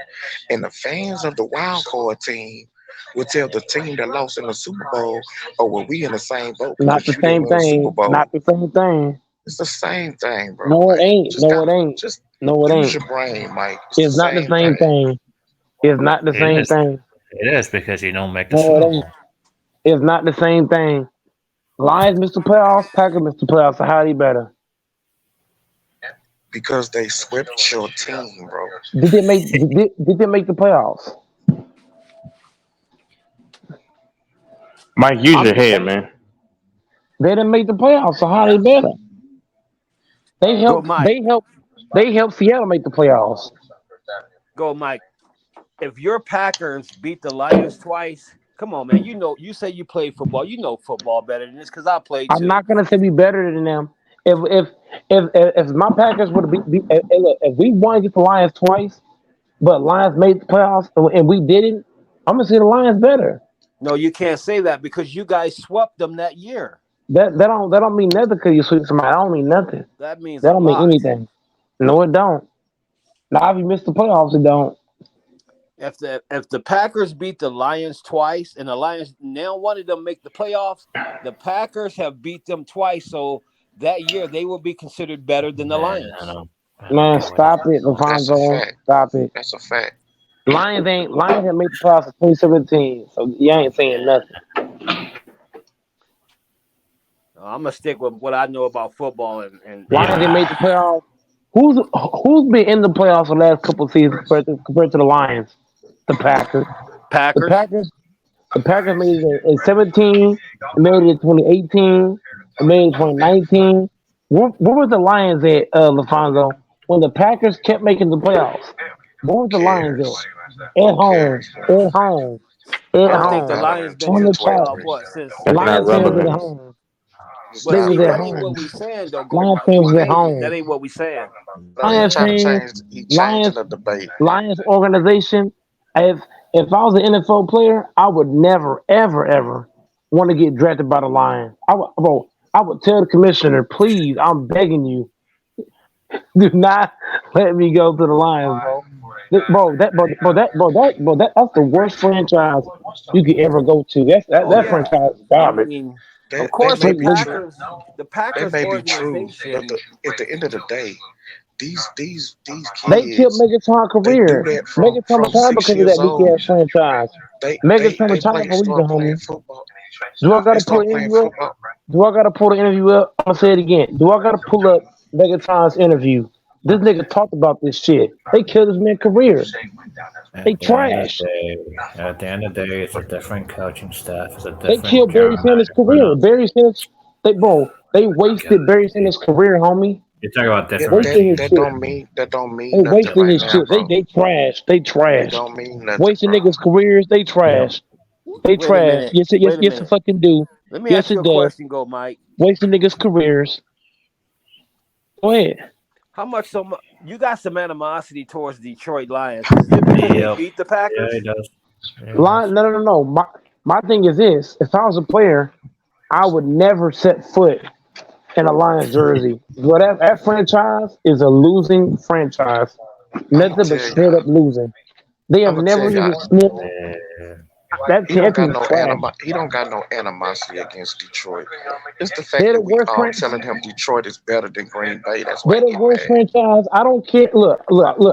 And the fans of the wild card team will tell the team that lost in the Super Bowl, oh, well, we in the same boat not because the you didn't same win the Super thing. Bowl. Not the same thing. It's the same thing, bro. No, it Like, ain't. No, it ain't. just No, it use ain't. your brain, Mike. It's the It's not the same same thing. thing. It's not the It same is. thing. It is because you don't make the No, Super it ain't. Bowl. It's not the same thing. Lions missed the playoffs. Packers missed the playoffs. So how they better? Because they swept your team, bro. Did they make? Did they make the playoffs? Mike, use I'm your just head, saying. man. They didn't make the playoffs. So how they better? They Go helped. Mike. They helped Seattle make the playoffs. Go Mike. If your Packers beat the Lions twice, come on, man. You say you play football. You know football better than this because I played I'm too. not gonna say we better than them. If my Packers would have look, if we won against the Lions twice, but Lions made the playoffs and we didn't, I'm gonna say the Lions better. No, you can't say that because you guys swept them that year. That don't mean nothing because you sweep somebody. That don't mean nothing. That means That a don't mean lot. anything. No, it don't. Now if you miss the playoffs, it don't. If the Packers beat the Lions twice and the Lions now one of them make the playoffs, the Packers have beat them twice, so that year they will be considered better than the Man, Lions. I don't Man, get what stop it, That's a Alfonso. fact. Stop it. That's a fact. Lions ain't made the playoffs in 2017, so you ain't saying nothing. I'm gonna stick with what I know about football and Lions ain't made the playoffs. Who's been in the playoffs the last couple of seasons compared to the Lions? The Packers. The Packers. Packers. The Packers made it in 17, made it in 2018, made it in 2019. Where was the Lions at, LaFonso, when the Packers kept making the playoffs? Where was the Lions Cares? at? At Who home, cares? at home, I at I don't. think the home, I don't Lions been until to on the the playoff Chargers. January. what since That's not Lions fans was at relevant. home. But They Stop see, was at that playing. ain't what home. we saying though. Go Lions Mike. fans Go was at David. That home. ain't what we saying. No, he Lions trying to fans, change. He changing Lions, the debate. Lions organization. If I was an NFL player, I would never, ever, ever want to get drafted by the Lions. I would tell the commissioner, please, I'm begging you, do not let me go to the Lions, bro. That's the worst franchise you could ever go to. Oh That yeah. franchise is I garbage. mean, of That course may the be true. The That Packers may be true. But organization. at the end of the day, these They killed kids, Megatron's they do career. that Megatron from retired because of 6 years that weak old. ass franchise. Megatron They retired play for a reason, start playing homie. football. Do I They gotta pull start the playing interview up? football. Do I gotta pull the interview up? I'm gonna say it again. Do I gotta pull up Megatron's interview? This nigga talked about this shit. They killed his man's career. They At the end of trash. the day, it's a different coaching staff. It's a They different killed Barry general Sanders' manager. We're career. not. Barry Sanders, they God, wasted Barry Sanders' career, homie. you talk about That different that Wasted his regimes. that shit. don't They mean nothing wasted right his now, shit. bro. They trash. They It trash. don't mean nothing, Wasting bro. niggas' careers. They Yep. trash. They Wait a trash. minute. Yes, Wait a yes, it minute. fucking do. Let me Yes, ask you it a does. question, Go Mike. Wasting niggas' careers. Go ahead. How much you got some animosity towards Detroit Lions? Is it because they Yep. beat the Yeah, Packers? he does. Yeah, he Line, does. no. My thing is this: if I was a player, I would never set foot in a Lions jersey. But that franchise is a losing franchise. I'ma Nothing but tell straight up y'all. losing. They have I'ma tell never even y'all. sniffed. Yeah. That He don't team got is no trash. He don't got no animosity against Detroit. It's the fact They're the that we worst all franchise. telling him Detroit is better than Green Bay. That's why They're he the get worst mad. franchise. I don't care. Look.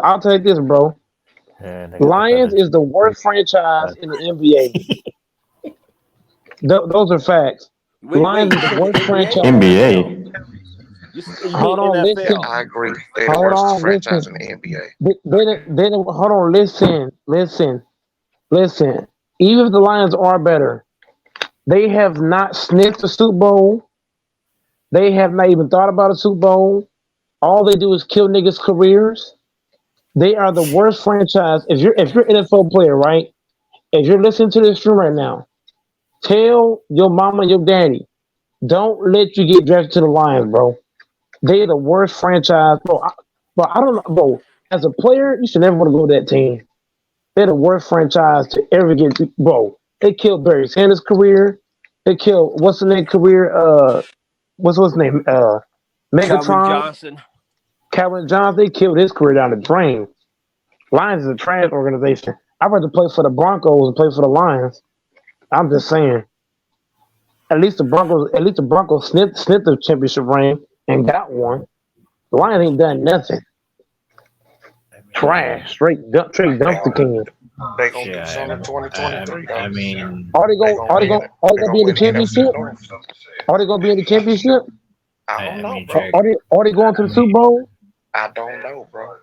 I'll tell you this, bro. Yeah, they got the Lions better is the worst franchise in the NBA. Those are facts. Wait. Lions is You the said the worst NBA or franchise. NFL? NBA. You mean Hold on, Yeah, listen. NFL? I agree. They the Hold worst on, franchise listen. in the NBA. Hold on, listen. Even if the Lions are better, they have not sniffed the Super Bowl. They have not even thought about a Super Bowl. All they do is kill niggas' careers. They are the worst franchise. If you're an NFL player, right? If you're listening to this stream right now, tell your mama, your daddy, don't let you get drafted to the Lions, bro. They are the worst franchise, bro. I don't know, bro. As a player, you should never want to go to that team. They're the worst franchise to ever get, bro. They killed Barry Sanders' career. They killed what's the name career? What's his name? Calvin Megatron, Johnson. Calvin Johns. They killed his career down the drain. Lions is a trash organization. I'd rather play for the Broncos than play for the Lions. I'm just saying. At least the Broncos sniffed the championship ring and got one. The Lions ain't done nothing. Trash, straight They dumpster gonna can. they gonna do Yeah, something in 2023 though. I mean, Are they They going? gonna win. Are they They going to be gonna in the win the NFC championship? North. Are they going to be in the championship? I don't know, mean, bro. Jared. Are they going to I the Super mean, Bowl? I don't know, bro.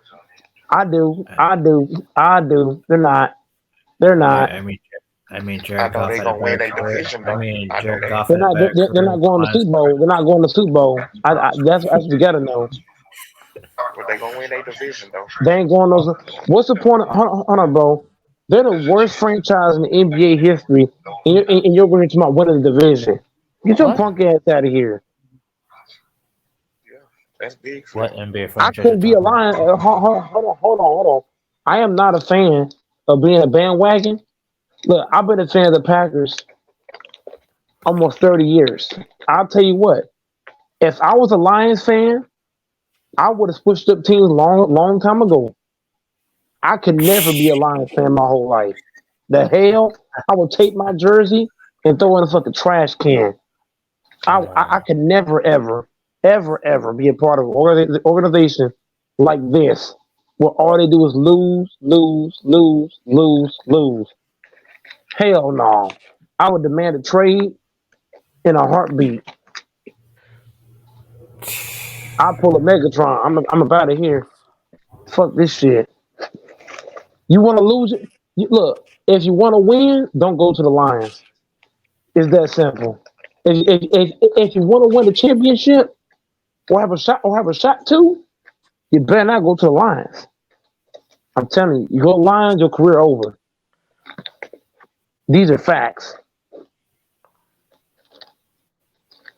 I do. They're not. They're not. I mean, I Jared know Goff they had a gonna win better their career. division I though. mean, I know Jared that. Goff They're had a not. better They're career not with the going to the Lions. Super Bowl. They're not going to the Super Bowl. That's what you got to know. But they gonna win their division though. They ain't going those. What's the point? Hold on, bro. They're the worst franchise in the NBA history, and you're going to talk about winning the division. Get your What? punk ass out of here. Yeah, that's big for What them. NBA I franchise you couldn't be a talking about? lion. Hold on. I am not a fan of being a bandwagon. Look, I've been a fan of the Packers almost 30 years. I'll tell you what. If I was a Lions fan, I would have switched up teams long time ago. I could never be a Lions fan my whole life. The hell, I would take my jersey and throw it in a fucking trash can. I could never, ever be a part of an organization like this, where all they do is lose. Hell no. I would demand a trade in a heartbeat. I pull a Megatron. I'm about to here. Fuck this shit. You want to lose it? Look, If you want to win, don't go to the Lions. It's that simple. If you want to win the championship or have a shot too, you better not go to the Lions. I'm telling you, you go Lions, your career over. These are facts.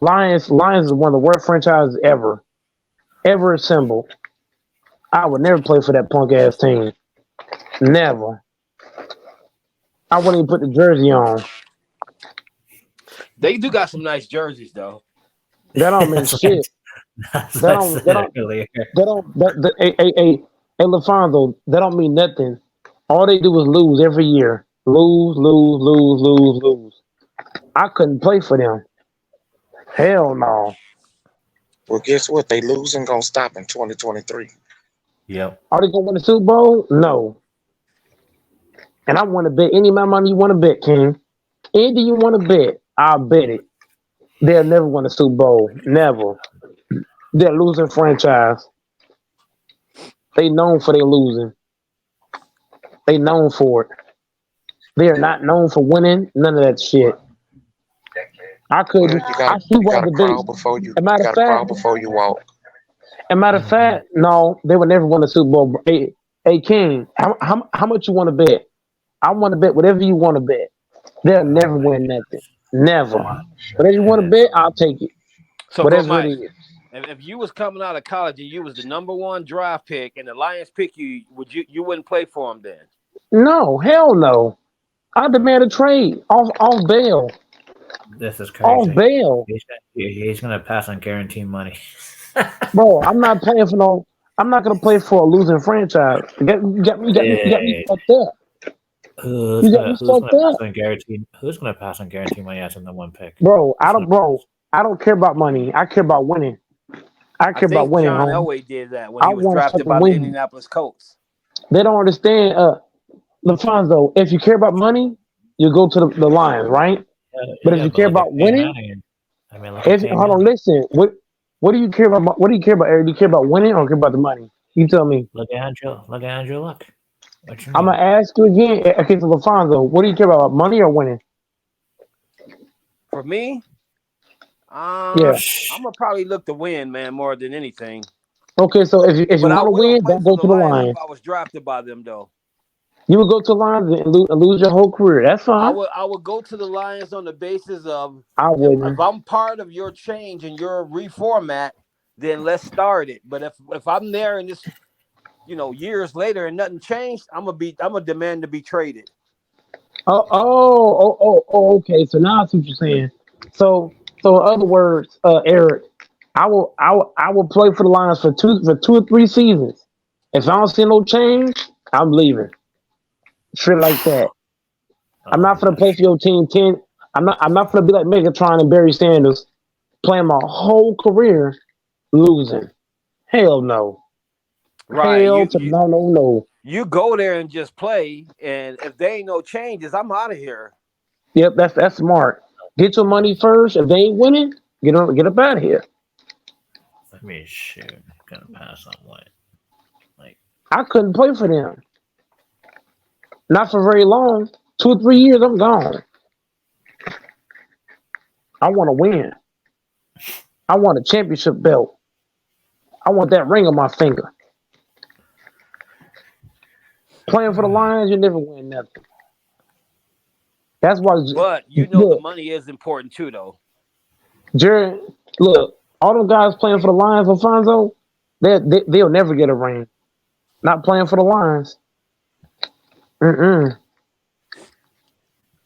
Lions is one of the worst franchises ever assembled. I would never play for that punk ass team. Never. I wouldn't even put the jersey on. They do got some nice jerseys though. That don't mean shit. Hey, LaFonso, that don't mean nothing. All they do is lose every year. Lose. I couldn't play for them. Hell no. Well, guess what? They losing gonna stop in 2023. Yep. Are they gonna win the Super Bowl? No. And I want to bet any amount of money you want to bet, King. Anything you want to bet, I'll bet it. They'll never win a Super Bowl. Never. They're a losing franchise. They known for their losing. They known for it. They are not known for winning. None of that shit. I couldn't. You gotta crawl before you. A matter of fact, crawl before you walk. a matter of fact, no, they would never win a Super Bowl. Hey, King, how much you want to bet? I want to bet whatever you want to bet. They'll never win nothing. Never. Whatever you want to bet, I'll take it. So, whatever Mike, it is. if you was coming out of college and you was the number 1 draft pick and the Lions pick you, you wouldn't play for them then? No, hell no. I demand a trade off bail. This is crazy. Off bail. He's gonna pass on guaranteed money. Bro, I'm not playing for no. I'm not gonna play for a losing franchise. You got me fucked up. Who's gonna pass on guaranteed money as in the 1 pick? Bro, I don't care about money. I care about winning. I care about winning. John Elway did that when he was drafted by the Indianapolis Colts. They don't understand. LaFonso, if you care about money, you go to the Lions, right? But if you care about winning, hold on, listen. What do you care about? What do you care about, Eric? Do you care about winning or care about the money? You tell me. Look at Andrew Luck. I'm gonna ask you again. Okay, so LaFonso, what do you care about, money or winning? For me, I'm gonna probably look to win, man, more than anything. Okay, so if you want to win, don't go to the Lions. If I was drafted by them, though. You would go to the Lions and lose your whole career. That's fine. I would go to the Lions on the basis of if I'm part of your change and your reformat, then let's start it. But if I'm there and this, years later and nothing changed, I'm gonna demand to be traded. Okay. So now I see what you're saying. So in other words, Eric, I will play for the Lions for two or three seasons. If I don't see no change, I'm leaving. Shit like that. I'm not gonna play for your team 10. I'm not gonna be like Megatron and Barry Sanders, playing my whole career losing. Hell no. Right. No. You go there and just play, and if there ain't no changes, I'm out of here. Yep, that's smart. Get your money first. If they ain't winning, get up out of here. Let me shoot. Gonna pass on what? I couldn't play for them. Not for very long. 2 or 3 years, I'm gone. I want to win. I want a championship belt. I want that ring on my finger. Playing for the Lions, you never win nothing. That's why. But the money is important too, though. Jared, look, all them guys playing for the Lions, LaFonso, they'll never get a ring. Not playing for the Lions.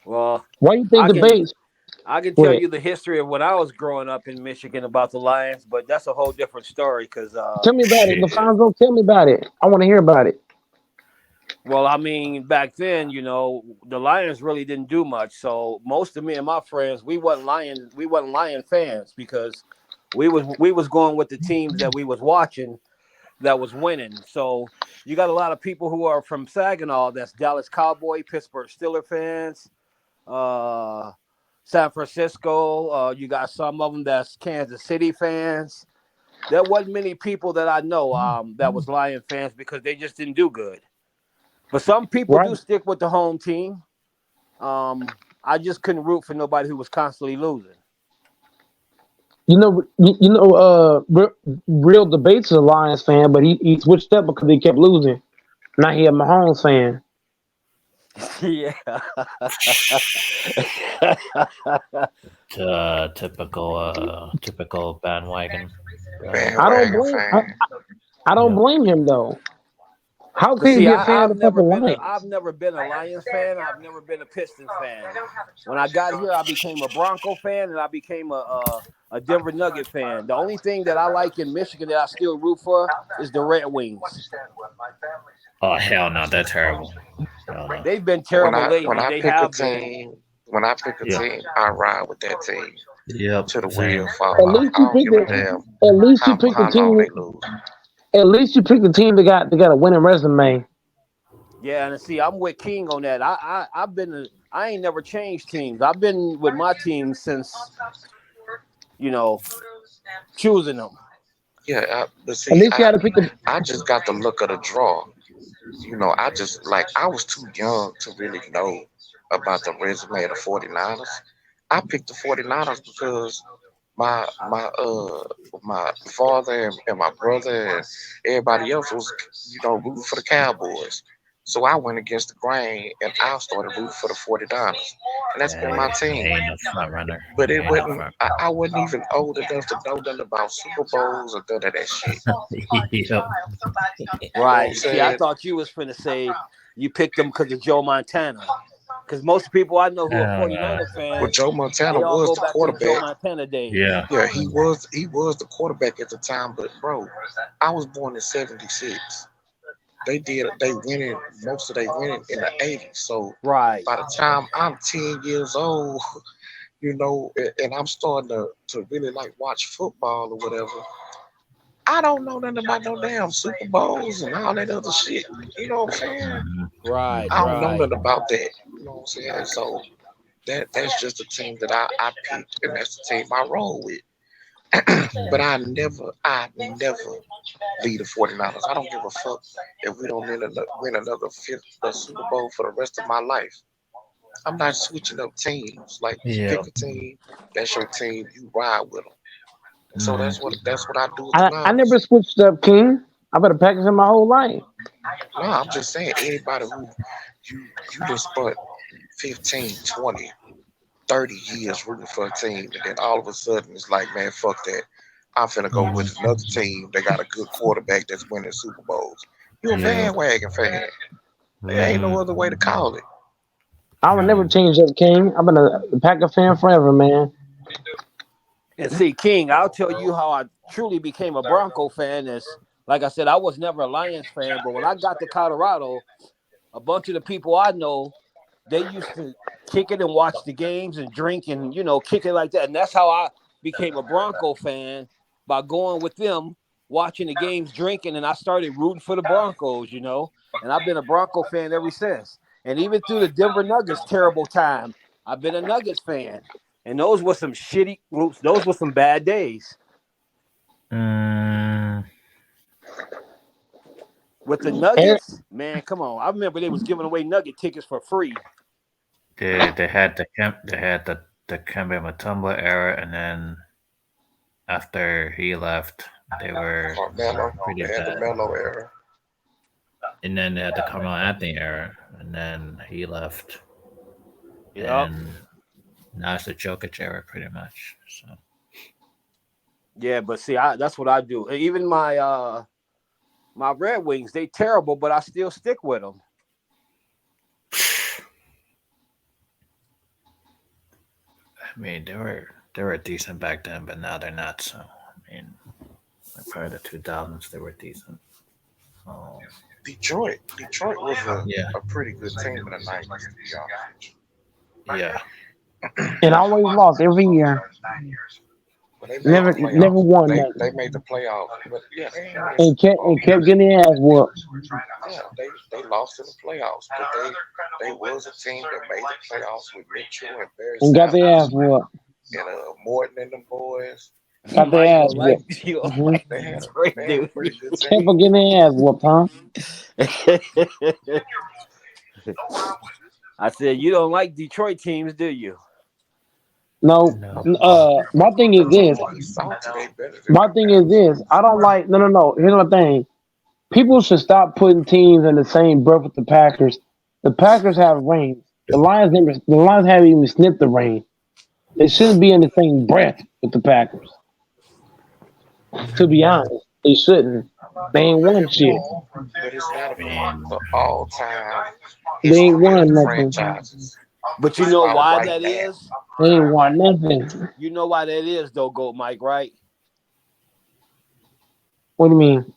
Well, why do you think the base? I can tell you the history of when I was growing up in Michigan about the Lions, but that's a whole different story. Because tell me about it, LaFonso. Tell me about it. I want to hear about it. Well, I mean, back then, the Lions really didn't do much. So most of me and my friends, we wasn't Lion fans because we was going with the teams that we was watching that was winning. So you got a lot of people who are from Saginaw that's Dallas Cowboy, Pittsburgh Steelers fans, San Francisco. You got some of them that's Kansas City fans. There wasn't many people that I know that was Lion fans because they just didn't do good. But some people do stick with the home team. I just couldn't root for nobody who was constantly losing. Real Debates is a Lions fan, but he switched up because he kept losing. Now he a Mahomes fan. Yeah. Typical bandwagon. I don't blame him though. How can you get a fan of the Lions? I've never been a Lions fan. I've never been a Pistons fan. When I got here, I became a Bronco fan, and I became a Denver Nugget fan. The only thing that I like in Michigan that I still root for is the Red Wings. Oh hell no, they're terrible. They've been terrible lately. When I They pick a have team, I ride with that team. Yep. To the wheel fall. At least you pick the team. At least you pick the team that got a winning resume. Yeah, and see, I'm with King on that. I ain't never changed teams. I've been with my team since, choosing them. Yeah, but see, I just got the look of the draw. I was too young to really know about the resume of the 49ers. I picked the 49ers because my father and my brother and everybody else was, rooting for the Cowboys. So I went against the grain and I started rooting for the 49ers. And that's been my team. But it wasn't, I wasn't even old enough to know nothing about Super Bowls or none of that shit. Right. See, I thought you was finna say you picked them because of Joe Montana. Because most people I know who are 49er fans. Well, Joe Montana was the quarterback. Joe Montana days. Yeah, he was the quarterback at the time. But bro, I was born in '76. They winning most of their winning in the '80s. So by the time I'm 10 years old, and I'm starting to really watch football or whatever. I don't know nothing about no damn Super Bowls and all that other shit. You know what I'm saying? Right. I don't know nothing about that. You know what I'm saying? So that's just the team that I picked, and that's the team I roll with. But I never lead the 49ers. I don't give a fuck if we don't win another Super Bowl for the rest of my life. I'm not switching up teams. You pick a team, that's your team. You ride with them. So that's what I do. I never switched up, King. I've been a Packers in my whole life. No, I'm just saying, anybody who you just spent 15, 20, 30 years rooting for a team, and then all of a sudden it's like, man, fuck that. I'm finna go with another team that got a good quarterback that's winning Super Bowls. You're a bandwagon fan. There ain't no other way to call it. I would never change up, King. I've been a Packer fan forever, man. And see, King, I'll tell you how I truly became a Bronco fan. Is like I said, I was never a Lions fan, but when I got to Colorado, a bunch of the people I know, they used to kick it and watch the games and drink and kick it like that. And that's how I became a Bronco fan, by going with them, watching the games, drinking, and I started rooting for the Broncos, And I've been a Bronco fan ever since. And even through the Denver Nuggets terrible time, I've been a Nuggets fan. And those were some shitty groups. Those were some bad days. With the Nuggets, man, come on. I remember they was giving away Nugget tickets for free. They had the Kemba Mutombo era, and then after he left, they were pretty bad. The Melo era. And then they had the Carmelo Anthony era, and then he left. Yeah. And now it's the Jokic era, pretty much. So. Yeah, but see, that's what I do. Even my my Red Wings, they terrible, but I still stick with them. I mean, they were decent back then, but now they're not. So, I mean, prior to the 2000s, they were decent. Detroit was a pretty good team in the 90s, to be honest. Yeah. It always lost every year. Never won that. They made the playoffs, but and kept getting their ass whooped. Yeah, they lost in the playoffs, but they was a team that made the playoffs with Mitchell and Barry and got their ass whooped. And Morton and them boys. Got their ass whooped. They had a pretty good team. Kept getting their ass whooped, huh? I said you don't like Detroit teams, do you? No. My thing is this. My thing is this. I don't like. No. Here's my thing. People should stop putting teams in the same breath with the Packers. The Packers have rings. The Lions haven't even sniffed the ring. They shouldn't be in the same breath with the Packers. To be honest, they shouldn't. They ain't won shit. But it's gotta be one of the all-time. They ain't won nothing. Franchises. But you know why that is? They ain't won nothing. You know why that is, though, Goat Mike, right? What do you mean?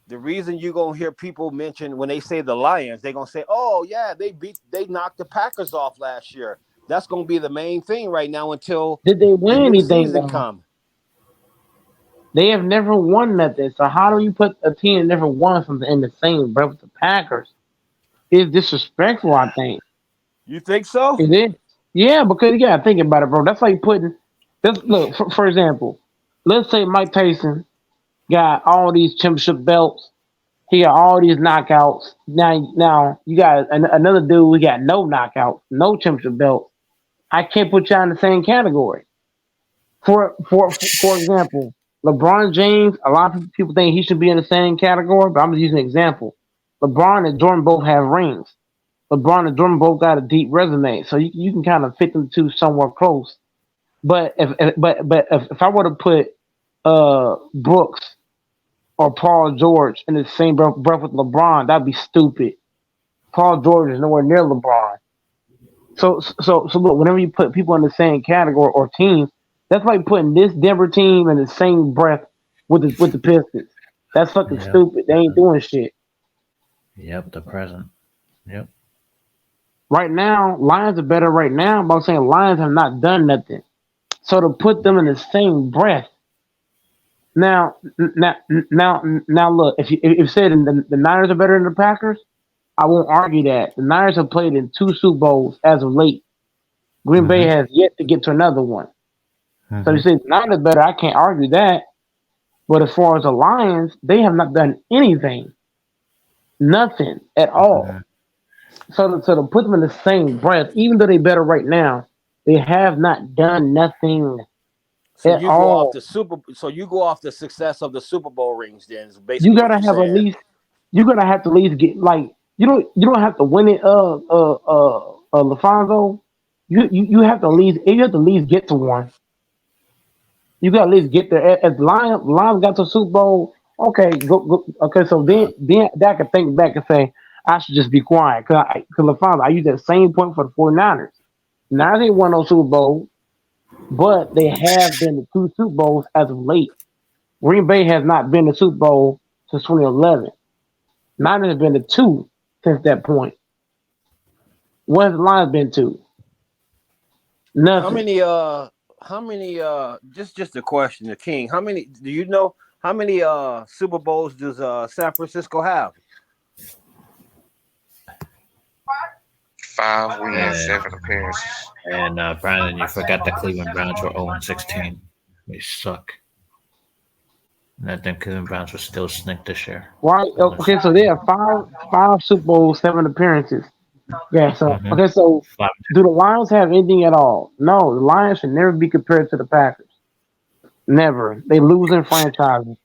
The reason you're gonna hear people mention when they say the Lions, they're gonna say, "Oh yeah, they knocked the Packers off last year." That's gonna be the main thing right now until did they win anything? Season come. They have never won nothing. So how do you put a team that never won something in the same breath with the Packers? It's disrespectful, I think. You think so? Is it? Yeah, because you gotta think about it, bro. That's like putting. Look, for example, let's say Mike Tyson got all these championship belts. He got all these knockouts. Now you got another dude who got no knockouts, no championship belt. I can't put y'all in the same category. For example, LeBron James. A lot of people think he should be in the same category, but I'm just using an example. LeBron and Jordan both have rings. LeBron and Jordan both got a deep resume, so you can kind of fit them two somewhere close. But if I were to put Brooks or Paul George in the same breath with LeBron, that'd be stupid. Paul George is nowhere near LeBron. So look, whenever you put people in the same category or teams, that's like putting this Denver team in the same breath with the Pistons. That's fucking stupid. They ain't doing shit. Yep, the present. Yep. Right now, Lions are better right now, but I'm saying Lions have not done nothing. So to put them in the same breath. Now, look, if you said the Niners are better than the Packers, I won't argue that. The Niners have played in 2 Super Bowls as of late. Green Bay has yet to get to another one. So you say the Niners are better, I can't argue that. But as far as the Lions, they have not done anything. Nothing at all. So to put them in the same breath, even though they're better right now, they have not done nothing. So you go off the success of the Super Bowl rings. Then is basically you gotta have at least. You're gonna have to at least get like you don't have to win it. LaFonso, you have to at least get to one. You got to at least get there. As Lions got to the Super Bowl, okay, go. Okay, so then I can think back and say I should just be quiet because LaFonso, I use that same point for the 49ers. Niners ain't won no Super Bowl, but they have been to 2 Super Bowls as of late. Green Bay has not been to Super Bowl since 2011. Niners have been to 2 since that point. What has the Lions been to? Nothing. How many just a question, the King. How many do you know how many Super Bowls does San Francisco have? 5 wins, 7 appearances. And Brandon, you forgot the Cleveland Browns were 0-16. They suck. And I think Cleveland Browns will still sneak this year. Right. Okay, so they have 5 Super Bowls, 7 appearances. Yeah. So okay, so do the Lions have anything at all? No, the Lions should never be compared to the Packers. Never. They losing franchises.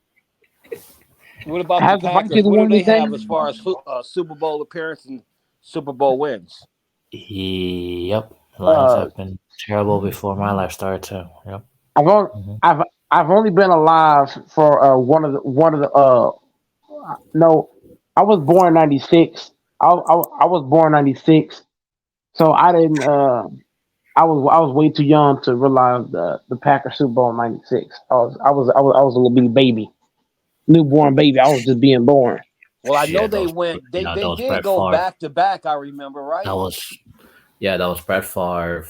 What about the Packers? What do they have as far as Super Bowl appearances and Super Bowl wins? Yep. The Lions have been terrible before my life started too. Yep. I've only been alive for one of the. No, I was born in '96. I was born in '96, so I didn't. I was way too young to realize the Packers Super Bowl in '96. I was a little bitty baby, newborn baby. I was just being born. Well, I know they went. They did go back to back. I remember, right? That was Brett Favre.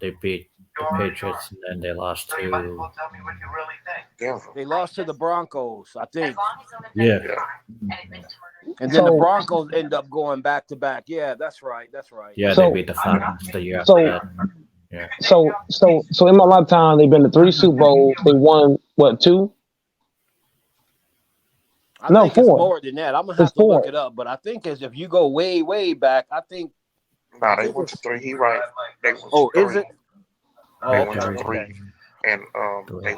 They beat the Patriots, and then they lost to. They lost to the Broncos, I think. Yeah. And then the Broncos end up going back to back. Yeah, that's right. Yeah, they beat the Falcons the year after that. Yeah. So in my lifetime, they've been to 3 Super Bowls. They won what, 2? I No, think it's 4. more than that. I'm gonna have It's to look 4. it up, but I think as if you go way, way back, I think. Nah, they went to 3. He right. They went Oh, to is 3. it? Oh, They okay, went to 3, okay. and they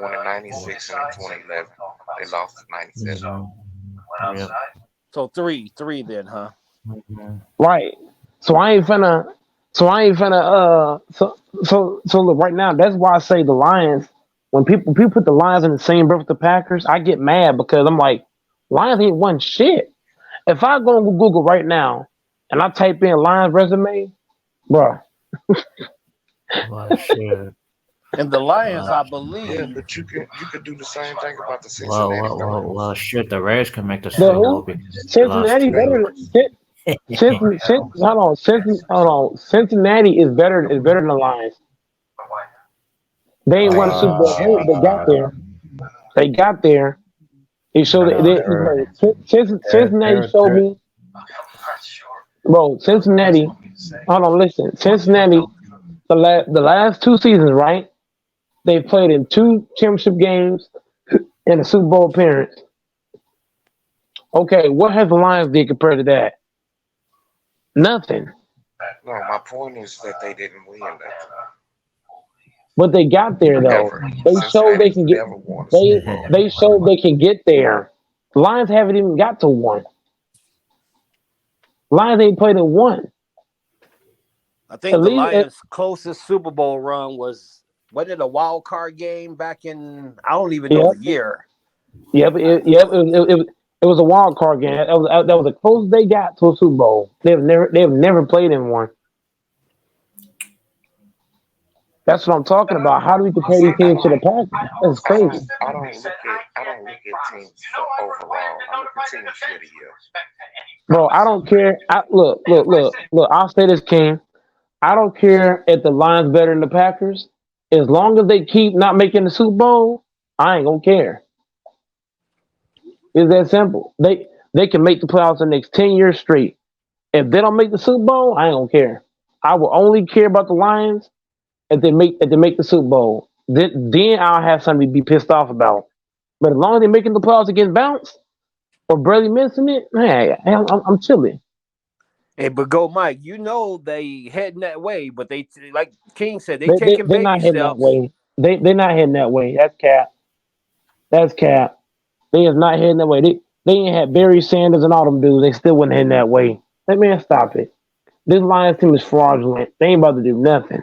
won in '96 and 2011. They lost in '97. Yep. So three then, huh? Right. So I ain't finna. So look, right now, that's why I say the Lions. When people put the Lions in the same breath with the Packers, I get mad because I'm like, Lions ain't won shit. If I go on Google right now and I type in Lions resume, bro. Well, shit. And the Lions, I Yeah, believe. but you could do the same thing about the Cincinnati Bengals. Well, shit. The Raiders can make the The Super Bowl who? because they lost Cincinnati better than Cincinnati is better than the Lions. They ain't won a Super Bowl. They got there. They got there. They showed Cincinnati showed me. Bro, Cincinnati. Hold on, listen. Cincinnati. The last 2 seasons, right? They played in 2 championship games and a Super Bowl appearance. Okay, what has the Lions did compared to that? Nothing. No, my point is that they didn't win that. But they got there though. Never. They showed they Cincinnati's can get. never won a Super Bowl. They showed they can get there. The Lions haven't even got to 1. Lions ain't played in 1. I think the Lions' closest Super Bowl run was it a wild card game back in I don't even know the year. Yep. It was a wild card game. That was the closest they got to a Super Bowl. They've never played in 1. That's what I'm talking about. How do we compare these teams to the Packers? That's crazy. I don't look at teams for overall. I look at teams for the year. Bro, I don't care. Look. I'll say this, King. I don't care if the Lions better than the Packers. As long as they keep not making the Super Bowl, I ain't gonna care. It's that simple. They can make the playoffs the next 10 years straight. If they don't make the Super Bowl, I ain't gonna care. I will only care about the Lions if they make the Super Bowl. Then I'll have something to be pissed off about. But as long as they're making the playoffs against Bounce or barely missing it, hey, I'm chilling. Hey, but go, Mike. You know they heading that way, but they like King said they're taking They're baby not heading steps. that way. They're not heading that way. That's cap. That's cap. They is not heading that way. They ain't had Barry Sanders and all them dudes. They still wasn't heading that way. That man, stop it. This Lions team is fraudulent. They ain't about to do nothing.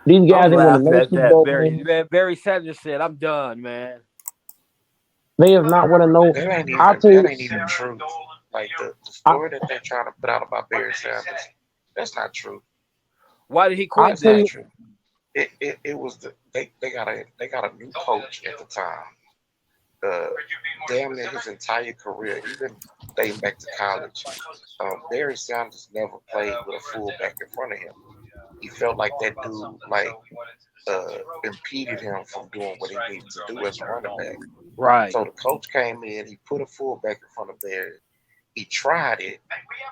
These guys ain't want to know Super Bowl. Barry Sanders said, "I'm done, man." They have not want to know. That ain't even true. Like the story that they're trying to put out about Barry Sanders, that's not true. Why did he quit? That's not true. It was they got a new coach at the time. Damn near his entire career, even dating back to college, Barry Sanders never played with a fullback in front of him. He felt like that dude impeded him from doing what he needed to do as a running back. Right. So the coach came in, he put a fullback in front of Barry. He tried it,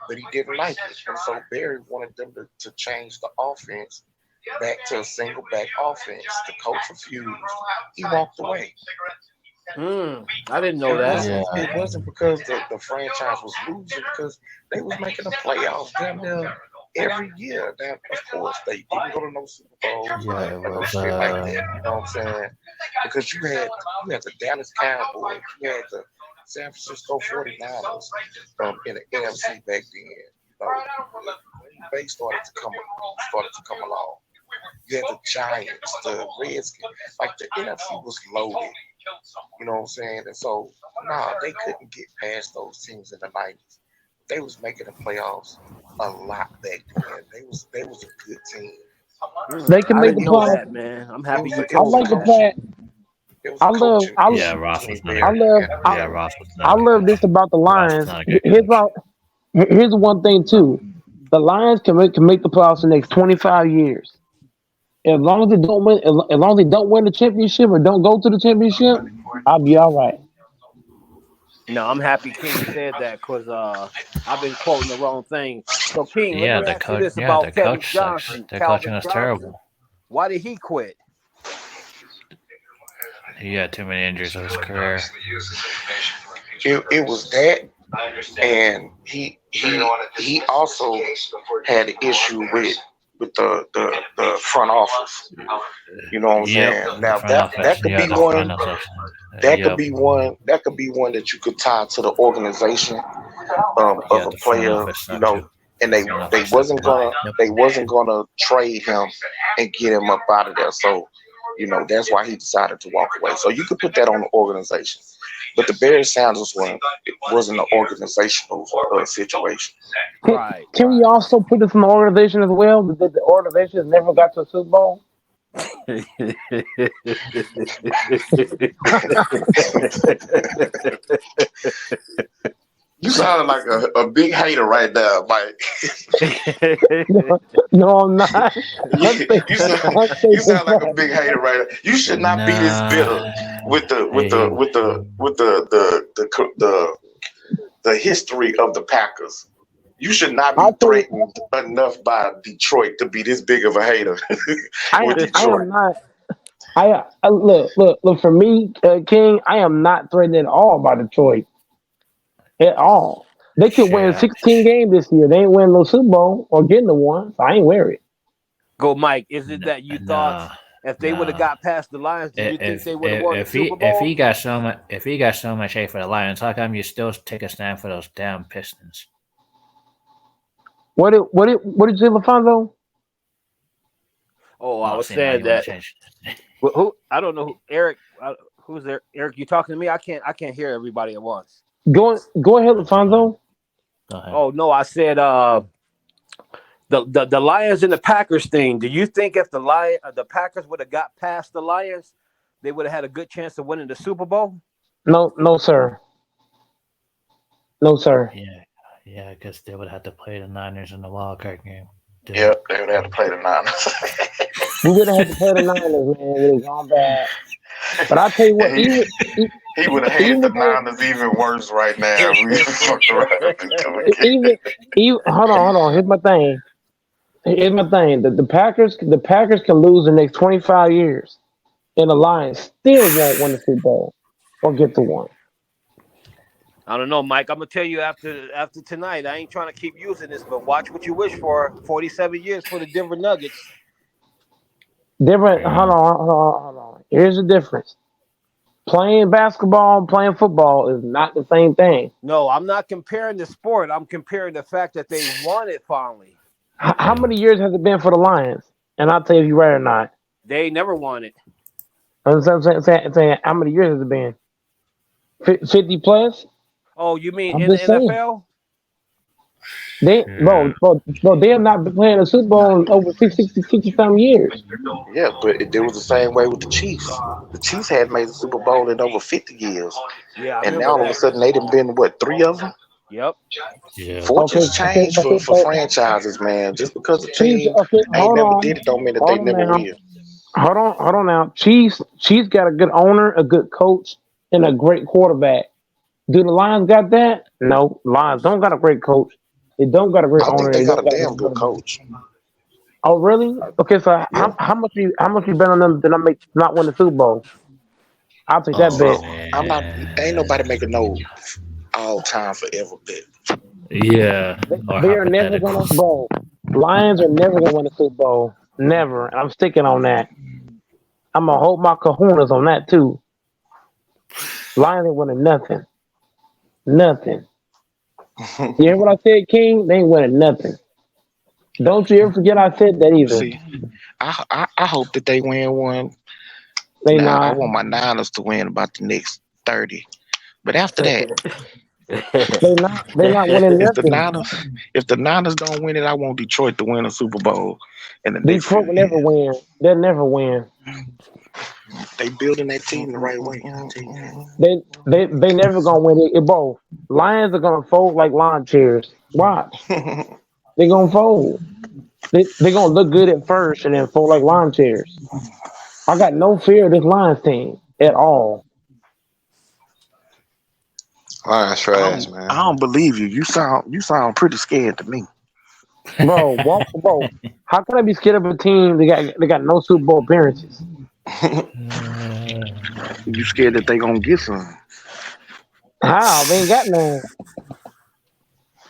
but he didn't like it. And so Barry wanted them to change the offense back to a single back offense. The coach refused. He walked away. I didn't know that. It wasn't because the franchise was losing, because they was making the playoffs damn near every year. Now, of course, they didn't go to no Super Bowls and no shit like that. You know what I'm saying? Because you had the Dallas Cowboys, you had the San Francisco 49ers in the NFC back then. You know, they started to come along. You had the Giants, the Redskins. Like the NFC was loaded. You know what I'm saying? And so, they couldn't get past those teams in the 90s. They was making the playoffs a lot back then. They was a good team. They can make the playoffs. That, man. I'm happy you I like the fact. I love this about the Lions. Here's one thing too. The Lions can make the playoffs the next 25 years. As long as they don't win the championship or don't go to the championship, I'll be all right. No, I'm happy King said that because I've been quoting the wrong thing. So King, let me ask you this about Kevin Johnson. Their coaching is terrible. Why did he quit? He had too many injuries in his career. It was that, and he also had an issue with the front office. You know what I'm saying? Now that could be one. That could be one that you could tie to the organization of a player. You know, and they wasn't gonna trade him and get him up out of there. So, you know, that's why he decided to walk away. So you could put that on the organization. But the Barry Sanders one, it wasn't an organizational situation. Can we also put this in the organization as well? That the organization has never got to a Super Bowl? You sound like a big hater right now, Mike. No, I'm not. You sound like a big hater right now. You should not be this bitter with the history of the Packers. You should not be threatened enough by Detroit to be this big of a hater. I am not. I look for me, King. I am not threatened at all by Detroit. At all. They could win 16 games this year. They ain't winning no Super Bowl or getting the one. So I ain't worried. Go, Mike. Is it that you thought if they would have got past the Lions, do you think they would have won the Super Bowl? If he got so much hate for the Lions, how come you still take a stand for those damn Pistons? What did you say, LaFonso? Oh, I was saying that. Who? I don't know. Eric, who's there? Eric, you talking to me? I can't hear everybody at once. Go ahead, LaFonso. Oh no, I said the Lions and the Packers thing. Do you think if the Packers would have got past the Lions, they would have had a good chance of winning the Super Bowl? No, sir. No, sir. Yeah, because they would have to play the Niners in the wild card game. Yep, they would have to play the Niners. We would have had to play the Niners, man. It would have gone bad. But I tell you what, he would have hated the Niners even worse right now. Hold on. Here's my thing. The Packers can lose the next 25 years, and the Lions still won't win the Super Bowl or get the one. I don't know, Mike. I'm gonna tell you after tonight. I ain't trying to keep using this, but watch what you wish for. 47 years for the Denver Nuggets. Hold on. Here's the difference. Playing basketball and playing football is not the same thing. No, I'm not comparing the sport. I'm comparing the fact that they won it finally. How many years has it been for the Lions? And I'll tell you if you're right or not. They never won it. I'm saying how many years has it been? 50 plus? Oh, you mean in the NFL? They have not been playing a Super Bowl in over 60-some years. Yeah, but it was the same way with the Chiefs. The Chiefs had made the Super Bowl in over 50 years. Yeah, and now all of a sudden they done been, 3 of them? Yep. Yeah. Fortunes change for franchises, man. Just because the team ain't never did it don't mean that they never will. Hold on now. Chiefs got a good owner, a good coach, and a great quarterback. Do the Lions got that? No, Lions don't got a great coach. They don't got a great owner. I think they got a damn good coach. Oh, really? Okay, so how much you bet on them to not win the Super Bowl? I'll take that bet. Ain't nobody making no all-time forever bet. Yeah. They are never going to bowl. Lions are never going to win the Super Bowl. Never. And I'm sticking on that. I'm going to hold my kahunas on that, too. Lions ain't winning nothing. Nothing. You hear what I said, King? They ain't winning nothing. Don't you ever forget I said that either. See, I hope that they win one. I want my Niners to win about the next 30. But after that, they're not winning nothing. If the Niners don't win it, I want Detroit to win a Super Bowl. And Detroit will never win. They'll never win. They building that team the right way. They never gonna win it. Both Lions are gonna fold like lawn chairs. Watch. They're gonna fold. They're gonna look good at first and then fold like lawn chairs. I got no fear of this Lions team at all. Lions trash, man. I don't believe you. You sound pretty scared to me. Bro, how can I be scared of a team that got no Super Bowl appearances? You scared that they gonna get some? How? They ain't got none.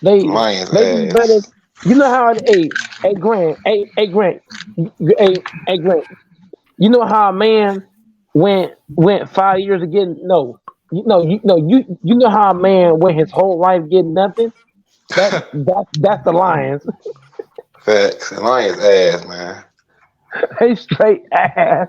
They Lions be better. ass. You know how? Hey, Grant. Hey, Grant. Hey, Grant. You know how a man went 5 years to get no. You know how a man went his whole life getting nothing. That's the Lions. Facts. Lions ass, man. They straight ass.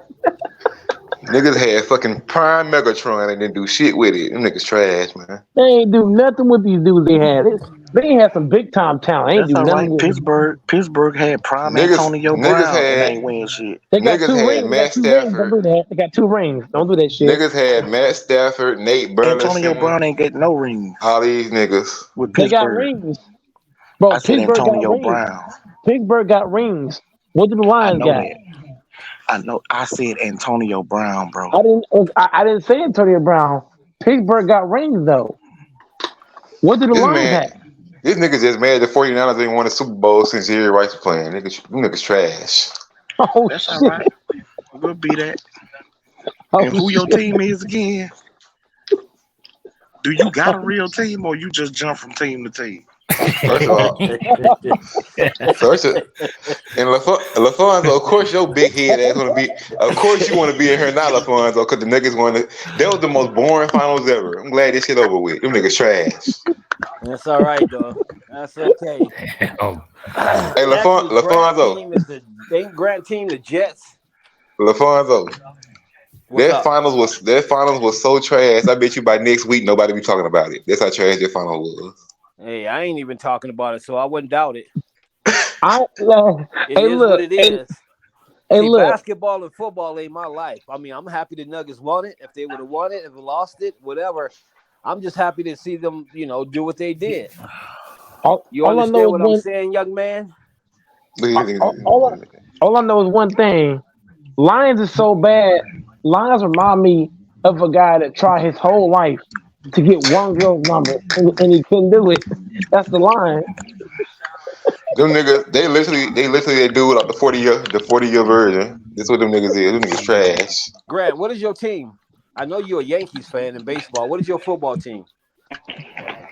Niggas had fucking prime Megatron and didn't do shit with it. Them niggas trash, man. They ain't do nothing with these dudes they had. They had some big time talent. They ain't That's do all nothing right. with Pittsburgh had prime Antonio Brown and ain't win shit. They got Niggas 2 had rings. Matt Don't Stafford. do that. They got 2 rings. Don't do that shit. Niggas had Matt Stafford, Nate Burleson. Antonio Brown ain't get no rings All these niggas. with They got Pittsburgh. rings. Bro, I said Pittsburgh got Antonio rings. Brown. Pittsburgh got rings. What do the I Lions know got? that. I know. I said Antonio Brown, bro. I didn't say Antonio Brown. Pittsburgh got rings though. What do the Lions have? These niggas just mad the 49ers ain't won a Super Bowl since Jerry Rice was playing. Niggas trash. Oh, That's shit. all right. We'll be that. And who your team is again? Do you got a real team or you just jump from team to team? First of all, and LaFonso, of course your big head ass want to be. Of course you want to be in here now, LaFonso, because the niggas want to. That was the most boring finals ever. I'm glad this shit over with. Them niggas trash. That's all right, though. That's okay. Hey, Actually, LaFonso. Ain't Grant team the Jets? LaFonso. What's Their up? finals was so trash. I bet you by next week nobody be talking about it. That's how trash their final was. Hey, I ain't even talking about it, so I wouldn't doubt it. Hey, What it is. Hey, See, look. basketball and football ain't my life. I mean, I'm happy the Nuggets won it. If they would have won it, if they lost it, whatever. I'm just happy to see them, do what they did. You all I know understand is what I'm saying, young man? All I know is one thing. Lions is so bad. Lions remind me of a guy that tried his whole life to get one girl's number and he couldn't do it. That's the Lions. Them niggas, they literally do it like the 40-year version. That's what them niggas is. Them niggas trash. Grant, what is your team? I know you're a Yankees fan in baseball. What is your football team?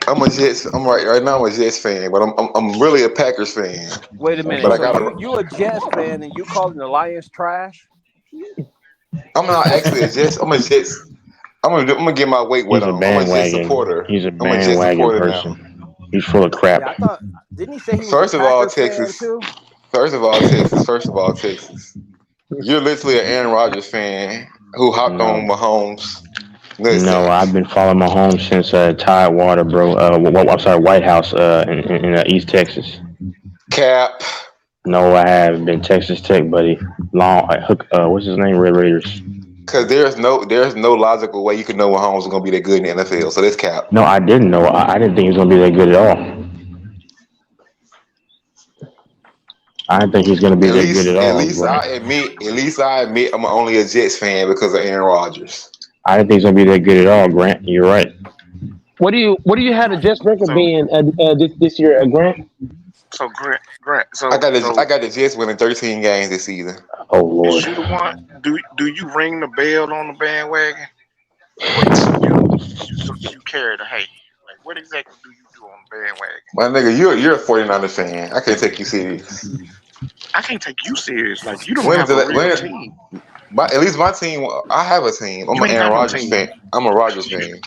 I'm a Jets. I'm right now. I'm a Jets fan, but I'm really a Packers fan. Wait a minute. But So you a Jets fan and you calling the Lions trash? I'm not actually a Jets. I'm a Jets. I'm gonna get my weight wet He's a on. I'm a Jets bandwagon. supporter. He's a I'm a Jets bandwagon supporter person. He's full of crap. Yeah, I thought. Didn't he say he was First a of all, Packers Texas. fan too? First of all, Texas. You're literally an Aaron Rodgers fan who hopped on Mahomes. No, I've been following Mahomes since Tidewater, bro. I'm sorry, White House in East Texas. Cap. No, I haven't been Texas Tech, buddy. What's his name? Red Raiders. Because there's no logical way you can know Mahomes is gonna be that good in the NFL. So that's cap. No, I didn't know. I didn't think he was gonna be that good at all. I didn't think he's gonna be that good at all. At least I admit I'm only a Jets fan because of Aaron Rodgers. I didn't think he's gonna be that good at all, Grant. You're right. What do you have the Jets record being this year, Grant? So Grant. So I got the Jets winning 13 games this season. Oh Lord. Is you the one? Do you ring the bell on the bandwagon? Or you carry the hay? Like what exactly do you do on the bandwagon? My nigga, you're a 49er fan. I can't take you serious. I can't take you serious. Like you don't have a real team. At least my team, I have a team. I'm an Aaron Rodgers fan. I'm a Rodgers fan.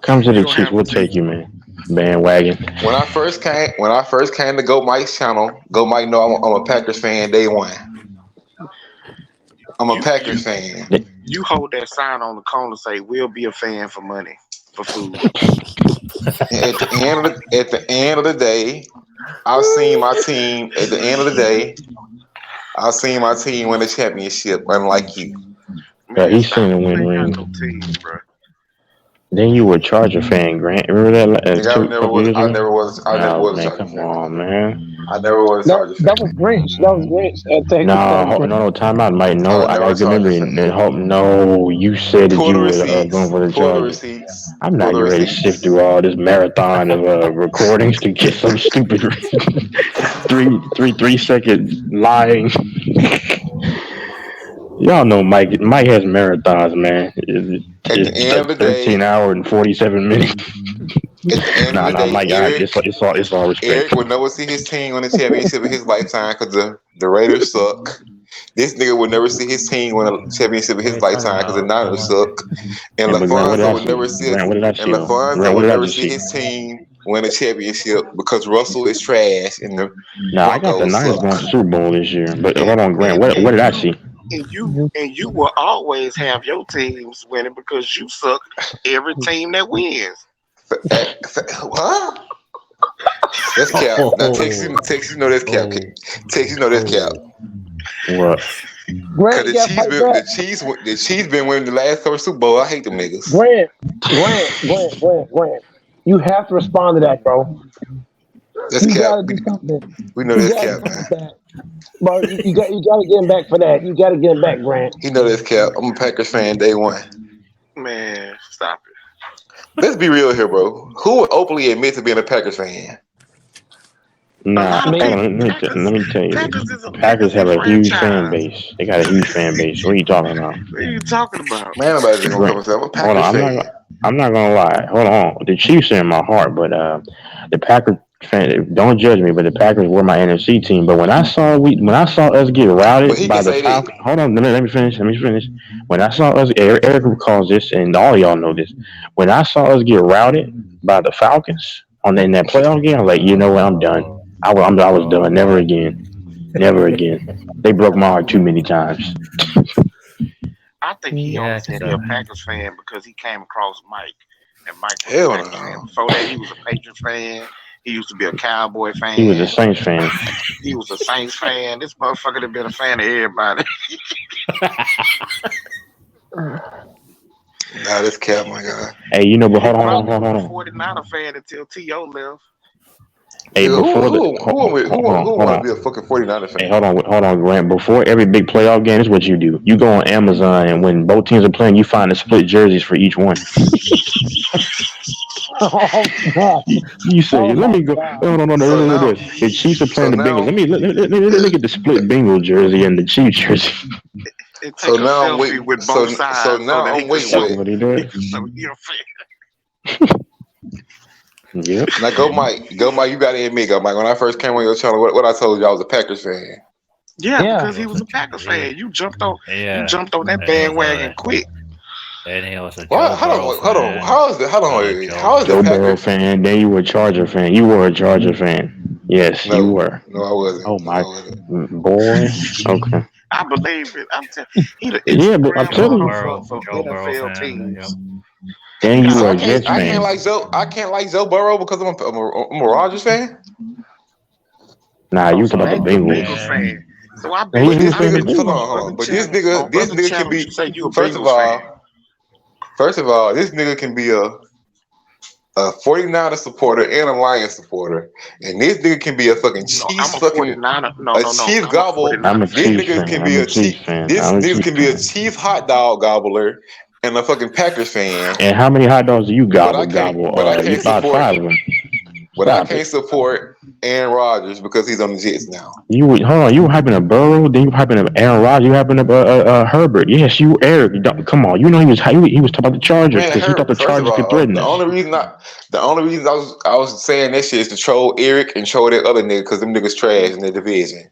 Come to the Chiefs, we'll take you, man. Bandwagon. When I first came to Go Mike's channel, Go Mike know I'm a Packers fan day one. I'm a Packers fan. You hold that sign on the corner say we'll be a fan for money, for food. At the end of the day, I've seen my team. At the end of the day, I've seen my team win the championship, unlike you. Yeah, he's seen a win ring. Then you were a Charger fan, Grant. Remember that? I never was a Charger fan. Come on, man. I never was a Charger fan. That was Grinch. No, time out, Mike. No, I gotta remember. No, you said that you were going for the Chargers. I'm not ready to sift through all this marathon of recordings to get some stupid 3 second lying. y'all know Mike. Mike has marathons, man. At the end of the day, 13 hours and 47 minutes. at the end of the Nah, day, Mike. It's all respect. Eric will never see his team win a championship in his lifetime because the Raiders suck. This nigga will never see his team win a championship in his lifetime because the Niners suck. And LaFonso will never see his team win a championship because Russell is trash and the Nah, I got the Niners going to Super Bowl this year. But hold on, Grant. What did I see? And you will always have your teams winning because you suck every team that wins. What? That's cap. Now Texas know that's cap. Texas know that's cap. What? Grant, the Chiefs been winning the last couple Super Bowl. I hate them niggas. Grant. You have to respond to that, bro. That's you cap. Gotta do something. We know that's cap, man. Bro, you got to get him back for that. You got to get him back, Grant. You know that's cap. I'm a Packers fan day one. Man, stop it. Let's be real here, bro. Who would openly admit to being a Packers fan? Nah, let me tell you. Packers have a huge fan base. They got a huge fan base. What are you talking about? What are you talking about? Man, I'm a Packers fan. I'm not gonna lie. Hold on. The Chiefs are in my heart, but the Packers fan, don't judge me, but the Packers were my NFC team. But when I saw us get routed by the Falcons, hold on, let me finish. When I saw us, Eric recalls this, and all y'all know this. When I saw us get routed by the Falcons in that playoff game, I was like, you know what, I'm done. I was done. Never again. They broke my heart too many times. I think he only said he's a Packers fan because he came across Mike, and Mike was a Packers fan. Before that, he was a Patriots fan. He used to be a Cowboy fan. He was a Saints fan. He was a Saints fan. This motherfucker have been a fan of everybody. Nah, this cap, my God. Hey, you know, but hold on. 49er fan until T.O. left. Hey, who want to be a fucking 49er fan? Hey, hold on, Grant. Before every big playoff game, this is what you do. You go on Amazon, and when both teams are playing, you find the split jerseys for each one. You say, let me go. No. The Chiefs are playing the Bengals. Let me get the split Bengal jersey and the Chiefs jersey. So now I'm waiting with both sides. So now I'm waiting What he doing? So you're a fan. Yeah. Now go Mike. You got to admit, Mike. When I first came on your channel, what I told you, I was a Packers fan. Yeah, because he was a Packers fan. You jumped on that bandwagon quick. And he was a hold on. How is the Joe Burrow fan? Then you were a Charger fan. You were a Charger fan. Yes, you were. No, I wasn't. Oh my boy. Okay. I believe it. I'm telling you. Yeah, but I'm telling you. For NFL teams. Then you were a Jets fan. I can't like Joe Burrow because I'm a Rodgers fan. Nah, you talking about the Bengals. Fan. So I bet hold on. But this nigga can be. First of all, this nigga can be a 49er supporter and a Lions supporter, and this nigga can be a fucking Chiefs Chiefs gobble. This nigga can be a Chiefs fan. This nigga can be a Chiefs hot dog gobbler and a fucking Packers fan. And how many hot dogs do you gobble? You bought 5 of them. But I can't support Aaron Rodgers because he's on the Jets now. You were hyping up Burrow, then you were hyping up Aaron Rodgers, you were hyping up Herbert. Yes, you Eric. Come on, you know he was talking about the Chargers because he thought the Chargers could threaten us. The only reason I was saying that shit is to troll Eric and troll that other nigga because them niggas trash in their division.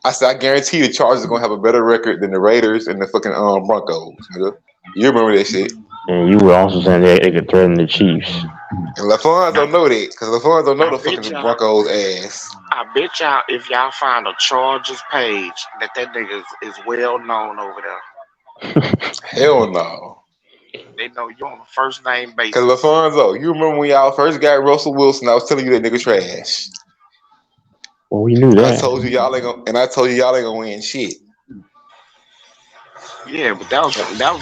I said I guarantee the Chargers are gonna have a better record than the Raiders and the fucking Broncos. Nigga. You remember that shit? And you were also saying they could threaten the Chiefs. And LaFon don't know that because LaFon don't know the fucking Broncos ass. I bet y'all if y'all find a Chargers page that nigga is well known over there. Hell no. They know you on the first name basis. Because LaFonso, you remember when y'all first got Russell Wilson? I was telling you that nigga trash. Well, we knew that. I told you y'all ain't gonna win shit. Yeah, but that was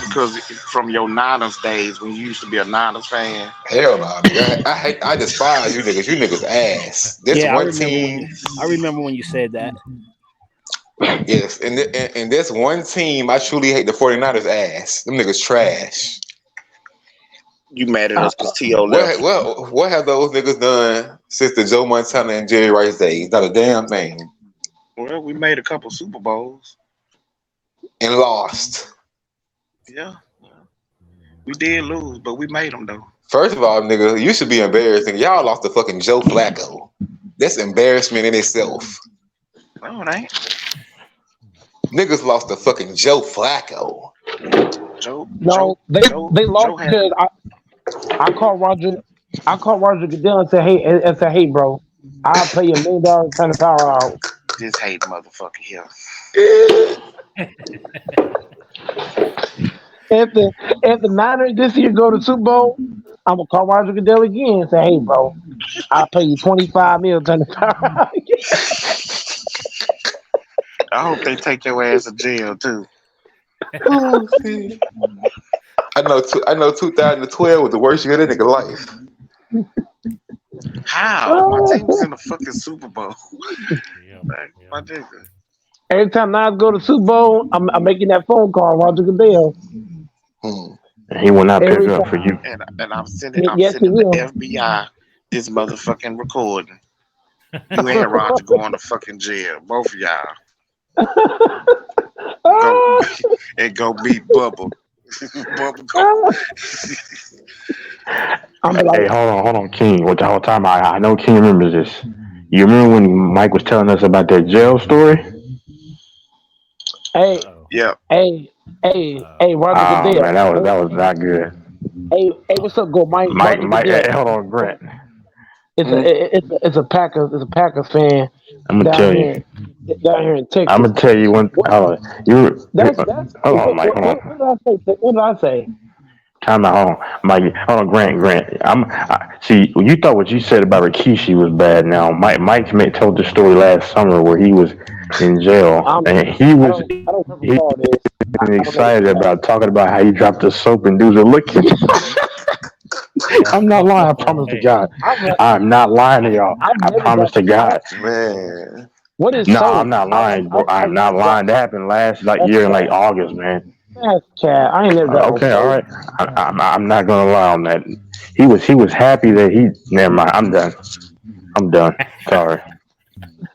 because from your Niners days when you used to be a Niners fan. Hell no, nigga. I despise you niggas. You niggas ass. I remember when you said that. Yes, and this one team, I truly hate the 49ers ass. Them niggas trash. You mad at us because T.O. left. What have those niggas done since the Joe Montana and Jerry Rice days? Not a damn thing. Well, we made a couple Super Bowls. and lost. Yeah. We did lose, but we made them though. First of all, nigga, you should be embarrassed. Nigga. Y'all lost to fucking Joe Flacco. That's embarrassment in itself. No, it ain't. Niggas lost to fucking Joe Flacco. They lost because I called Roger Goodell and said, hey, bro, I'll pay you $1 million to turn the power out. This hate motherfucker here. If the Niners this year go to Super Bowl, I'm gonna call Roger Goodell again and say, hey, bro, I'll pay you $25 million to turn the power out. I hope they take your ass to jail too. Oh, I know 2012 was the worst year of that nigga life. How? My team was in the fucking Super Bowl. My nigga. Every time Niners go to Super Bowl, I'm making that phone call, Roger Goodell. He will not pick up for you. And I'm sending the FBI this motherfucking recording. You and Roger going to fucking jail, both of y'all. Go beat Bubba. Hey, hold on, King. What the whole time? I know King remembers this. You remember when Mike was telling us about that jail story? Hey, Roger Goodell. Man, that was not good. Hey, what's up, go Mike? Mike, hey, hold on, Grant. It's a Packers fan. I'm gonna tell you. Down here in Texas. I'm gonna tell you one. Hold on, hold on, Mike. Hold on. What did I say? Time out. Hold on, Mike. Hold on, Grant. See, you thought what you said about Rikishi was bad. Now, Mike told the story last summer where he was in jail, and he was excited about talking about how he dropped the soap and dudes were looking. I'm not lying. I promise to God. I'm not lying to y'all. I promise to God. Man. What is no? soap? I'm not lying, bro. I'm not lying. That happened last year in August, man. That's cat. I ain't never done Okay, all right. I'm not gonna lie on that. He was happy that he. Never mind. I'm done. Sorry.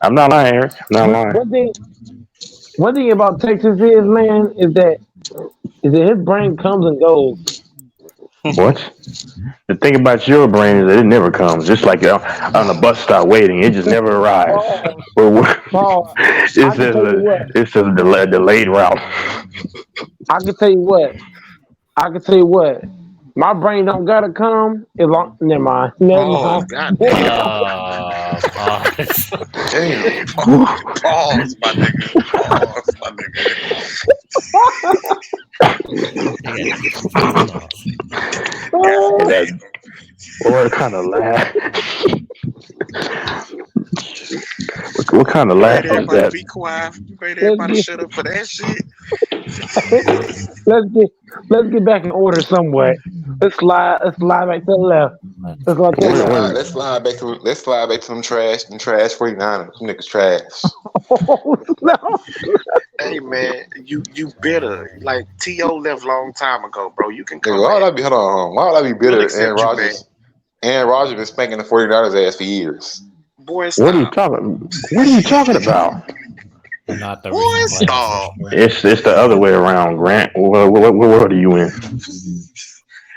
I'm not lying, Eric. I'm not lying. One thing about Texas is, man, is that his brain comes and goes. What? The thing about your brain is that it never comes. Just like on the bus stop waiting, it just never arrives. It's just a delayed route. I can tell you what. My brain don't gotta come. Never mind. Damn. Pause, my nigga. What kind of laugh? What kind of laugh is that? Be quiet. Everybody shut up for that shit. Let's get back in order somewhere. Let's slide back to the left. Let's slide back to them trash 49ers. Them niggas trash. Hey man, you better. Like T.O. left long time ago, bro. You can come. Why would I be bitter? Aaron Rodgers been spanking the 49ers ass for years. Boy, what are you talking about? Not the boy, stop. It's the other way around, Grant. What world are you in?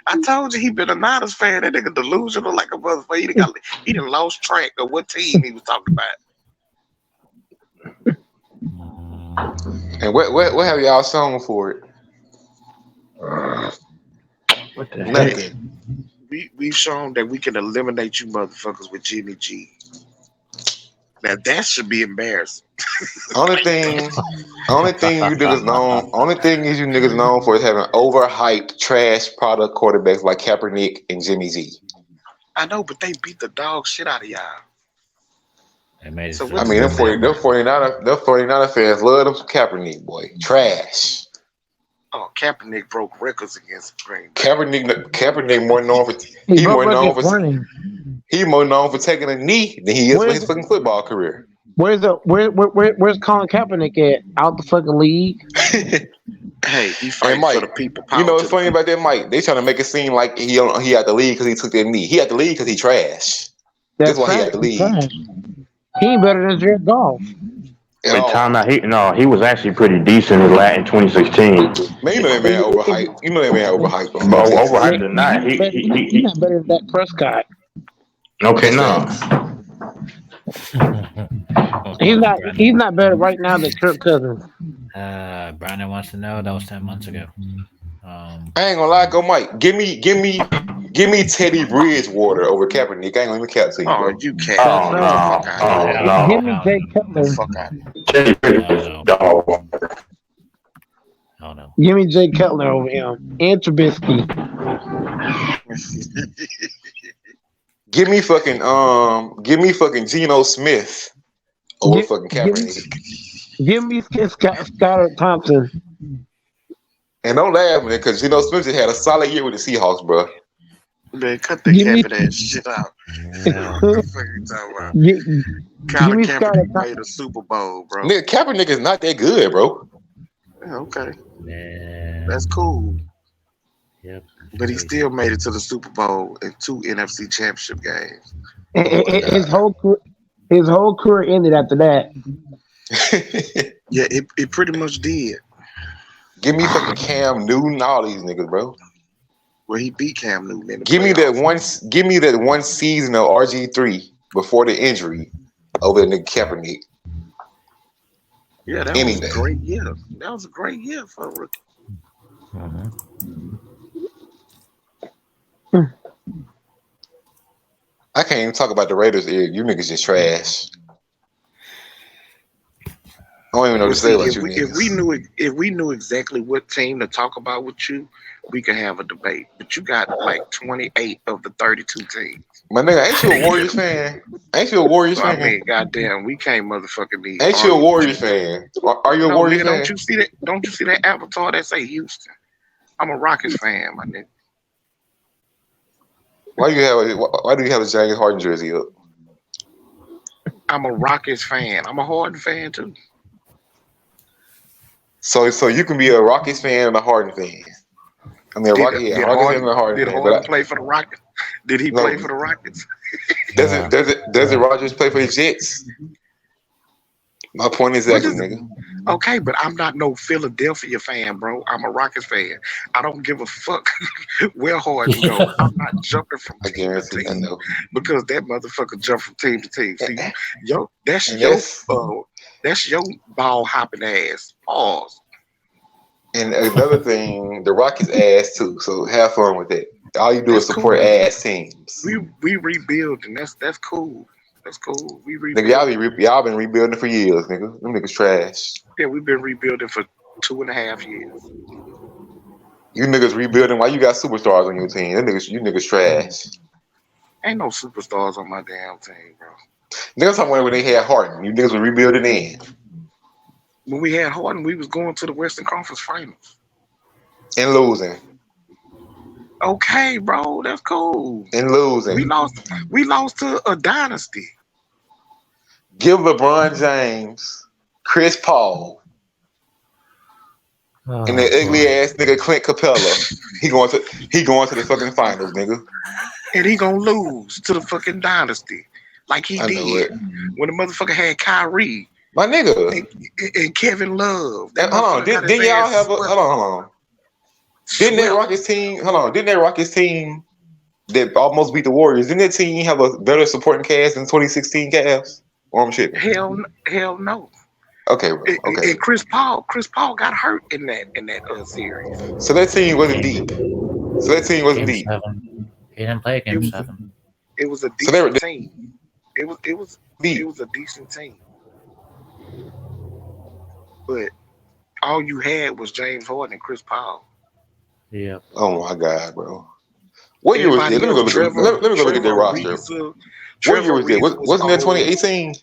I told you he been a Niners fan. That nigga delusional like a motherfucker. He done lost track of what team he was talking about. And what have y'all sung for it? What the Nothing. We've shown that we can eliminate you motherfuckers with Jimmy G. Now that should be embarrassing. Only thing you niggas known for is having overhyped trash product quarterbacks like Kaepernick and Jimmy G. I know, but they beat the dog shit out of y'all. Them 49er fans love them Kaepernick, boy. Trash. Oh, Kaepernick broke records against Green Bay. Kaepernick more known for taking a knee than he is for his fucking football career. Where's Colin Kaepernick at? Out the fucking league? Hey, he fighting Mike, for the people. You know what's funny about that, Mike? They trying to make it seem like he had the league because he took that knee. He had the league because he trash. That's why he had the league. He ain't better than Jared Goff. At Wait, all. time out. He was actually pretty decent in 2016. Man, you know that man overhyped. You know that man overhyped. But overhyped or not, He's not better than Dak Prescott. okay, no. He's not better right now than Kirk Cousins. Brandon wants to know. That was 10 months ago. I ain't gonna lie, go Mike. Give me Teddy Bridgewater over Kaepernick. I ain't gonna even cap to you. Oh, Bro. you can't. No. Give me Jay Cutler. Fuck out. Teddy Bridgewater, dog. Oh no. Give me Jay Cutler over him. And Trubisky. Give me fucking Geno Smith over fucking Kaepernick. Give me Skylar Thompson. And don't laugh, man, because Geno Smith just had a solid year with the Seahawks, bro. Man, cut the Kaepernick ass shit out. What the fuck you talking about? Colin Kaepernick made a Super Bowl, bro. Nigga, Kaepernick is not that good, bro. Yeah, okay. Yeah. That's cool. Yep. But he still made it to the Super Bowl and 2 NFC Championship games. His whole career ended after that. Yeah, it pretty much did. Give me fucking Cam Newton, all these niggas, bro. Well, he beat Cam Newton in the Give me playoffs. that one season of RG3 before the injury over the nigga Kaepernick. Yeah, that was a great year. That was a great year for a rookie. I can't even talk about the Raiders. You niggas just trash. I don't even know what to say about you niggas. If we knew exactly what team to talk about with you, we could have a debate. But you got like 28 of the 32 teams. My nigga, ain't you a Warriors fan? Ain't you a Warriors fan? I mean, goddamn, we can't motherfucking be. Ain't you a Warriors fan? Are you a Warriors fan? Don't you see that? Don't you see that avatar that say Houston? I'm a Rockets fan, my nigga. Why do you have a James Harden jersey up? I'm a Rockets fan. I'm a Harden fan too. So you can be a Rockets fan and a Harden fan. I mean, Rockets fan and a Harden fan. Did Harden play for the Rockets? Did he play for the Rockets? Doesn't Rodgers play for the Jets? My point is exactly, nigga. Okay, but I'm not no Philadelphia fan, bro. I'm a Rockets fan. I don't give a fuck where Harden go. I'm not jumping from team to team because that motherfucker jumped from team to team. See, that's your ball hopping ass. Pause. And another thing, the Rockets ass too. So have fun with it. All you do is support ass teams. We rebuilding. That's cool. That's cool. We nigga, y'all been rebuilding for years, nigga. Them niggas trash. Yeah, we've been rebuilding for 2.5 years. You niggas rebuilding while you got superstars on your team. You niggas trash. Ain't no superstars on my damn team, bro. Niggas talking about when they had Harden. You niggas were rebuilding in. When we had Harden, we was going to the Western Conference Finals. And losing. Okay, bro, that's cool. And losing. We lost to a dynasty. Give LeBron James, Chris Paul, and that ugly ass nigga Clint Capella. He going to the fucking finals, nigga. And he gonna lose to the fucking dynasty. Like he did when the motherfucker had Kyrie. My nigga. And Kevin Love. Hold on. Didn't y'all have a hold on. Didn't that Rockets team that almost beat the Warriors, didn't that team have a better supporting cast than 2016 Cavs? Or I'm shit. Hell no. Okay, bro. Okay. And Chris Paul got hurt in that series. So that team wasn't deep. He didn't play game 7. It was a decent team. It was a decent team. But all you had was James Harden and Chris Paul. Yeah. Oh my God, bro. What year was that? Let me go look at their roster. What year was that? Wasn't that 2018?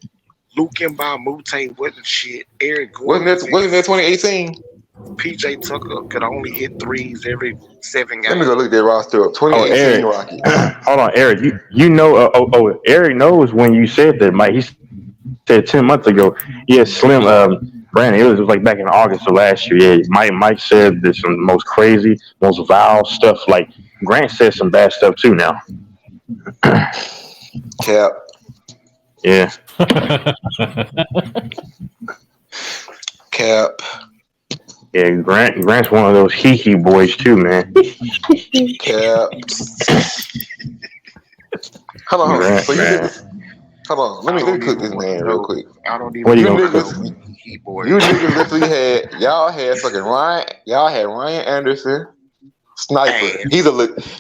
Luke Mbamute wasn't shit. Eric Gordon wasn't that 2018? PJ Tucker could only hit threes every 7 games. Let me go look at their roster up. 2018 Rocky. Hold on, Eric. You know, Eric knows when you said that, Mike. He said 10 months ago. Yeah, Slim. Brandon, it was like back in August of last year. Yeah, Mike said there's some most crazy, most vile stuff. Like Grant said some bad stuff too now. Cap. Yeah. Cap. Yeah, Grant's one of those hee boys too, man. Cap. Hold on. Grant, So you man. niggas. Hold on. Let me cook this man real quick. I don't even What you know gonna those cook? Heat boys. You niggas literally had fucking Ryan. Y'all had Ryan Anderson, sniper.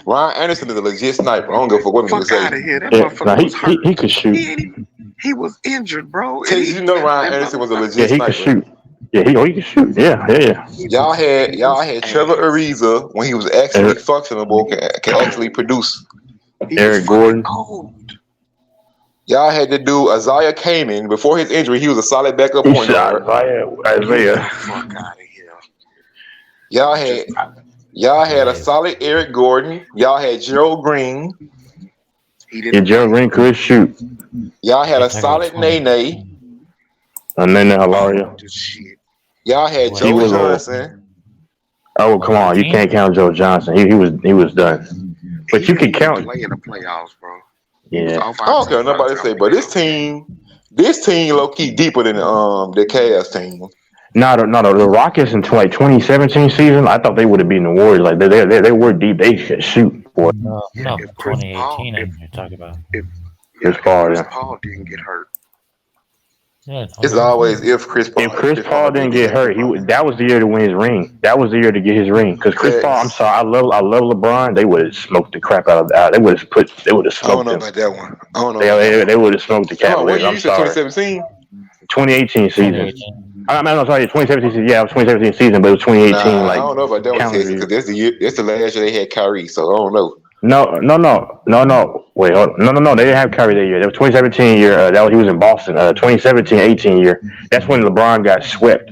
Ryan Anderson is a legit sniper. I don't give a fuck what niggas Fuck out of say. here. That Yeah, motherfucker nah, was hurt. he could shoot. He was injured, bro. Texas, you know Ryan Anderson was a Yeah, legit he sniper. could shoot. Yeah, he can shoot. Yeah. Y'all had Trevor Ariza when he was actually functionable, can actually produce. Eric Gordon. Y'all had to do Isaiah Kanan before his injury. He was a solid backup He point shot guard. Isaiah. Fuck out of here. Y'all had a solid Eric Gordon. Y'all had Gerald Green. Yeah, Gerald Green could shoot. Y'all had a solid Nene. And then Hilaria. Y'all had He Joe was old. Johnson. Oh, come on. You can't count Joe Johnson. He was done. But you can count. Play in the playoffs, bro. Yeah. I don't care what nobody say, but this team low key deeper than the Cavs team. No, the Rockets in 2017 season, I thought they would have beaten the Warriors. Like they were deep. They could shoot. Boy. No, 2018 you're talking about. Chris Paul, Chris Paul didn't get hurt. Yeah, It's always if Chris Paul. If Chris Paul didn't get hurt, that was the year to win his ring. That was the year to get his ring. Because Chris Paul, I'm sorry, I love LeBron. They would have smoked the crap out of that. They would have smoked I don't know him. about that one. I don't know. They would have smoked the Cavaliers. What I'm you said, sorry. 2017? 2018 season. I'm sorry, 2017 season. Yeah, it was 2017 season, but it was 2018. I don't know about that one, Texas, because that's the last year they had Kyrie, so I don't know. No. Wait, hold on. No. They didn't have Kyrie that year. That was 2017 year. He was in Boston. 2017-18 year. That's when LeBron got swept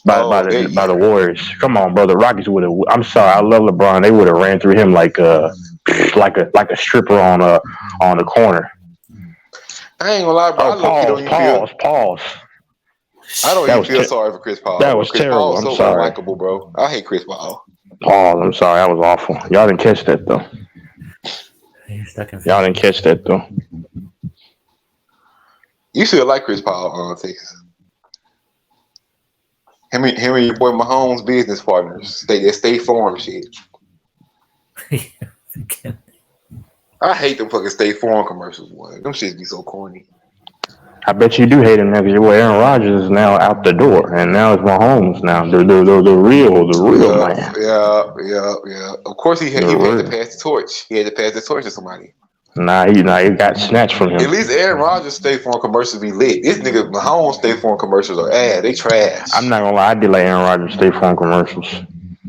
by the Warriors. Come on, bro. The Rockets would have. I'm sorry. I love LeBron. They would have ran through him like a stripper on the corner. I ain't gonna lie, bro. Pause. I don't even feel sorry for Chris Paul. That was Chris terrible. Paul's I'm so sorry. unlikable, bro. I hate Chris Paul. Pause. I'm sorry. That was awful. Y'all didn't catch that though. Y'all didn't catch that though. You should like Chris Paul, Texas. Him and your boy Mahomes business partners. They State Farm shit. I hate them fucking State Farm commercials, boy. Them shit be so corny. I bet you do hate him now because your boy Aaron Rodgers is now out the door, and now it's Mahomes now. The real man. Yeah. Of course he had to pass the torch. He had to pass the torch to somebody. Nah, he got snatched from him. At least Aaron Rodgers State Farm commercials be lit. This nigga Mahomes State Farm commercials are ass. They trash. I'm not gonna lie, I did like Aaron Rodgers State Farm commercials.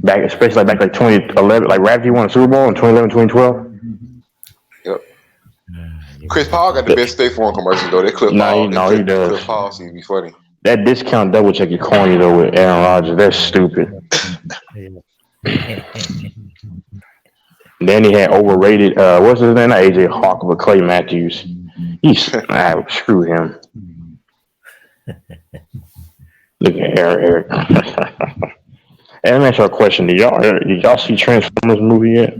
Especially like 2011, like right after he won the Super Bowl in 2011, 2012. Yep. Chris Paul got the best State Farm commercials though. That Cliff Paul. He does. Cliff Paul seems to be funny. That discount double check is corny though with Aaron Rodgers. That's stupid. Then he had overrated. What's his name? Not AJ Hawk, but Clay Matthews. Screw him. Look at Eric. Hey, let me ask you a question. Did y'all see Transformers movie yet?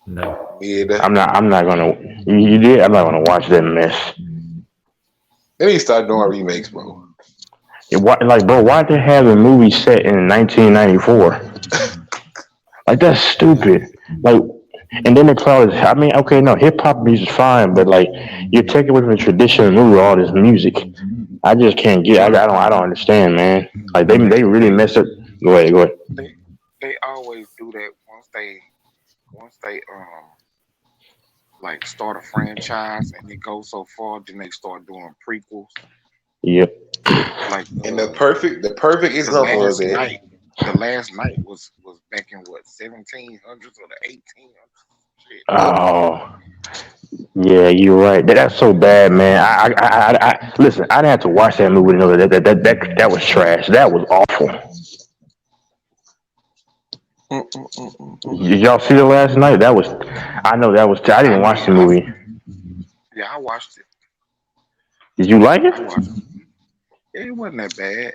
No. Yeah, I'm not gonna. You did? I'm not gonna watch that mess. They need to start doing remakes, bro. Why'd they have a movie set in 1994? Like, that's stupid. Like, and then they play all this. I mean, okay, no, hip hop music's fine, but like, you're taking away from the traditional movie all this music. I just can't get. I don't understand, man. Like, they really mess up. Go ahead. They always do that once they like start a franchise and it goes so far, then they start doing prequels. Yep. Like, and the perfect example of it. The last night was back in what 1700s or the 1800s. Oh, yeah, you're right. That's so bad, man. I listen. I didn't have to watch that movie to know that was trash. That was awful. Did y'all see it last night? I know that was. I didn't watch the movie. Yeah, I watched it. Did you like it? It wasn't that bad.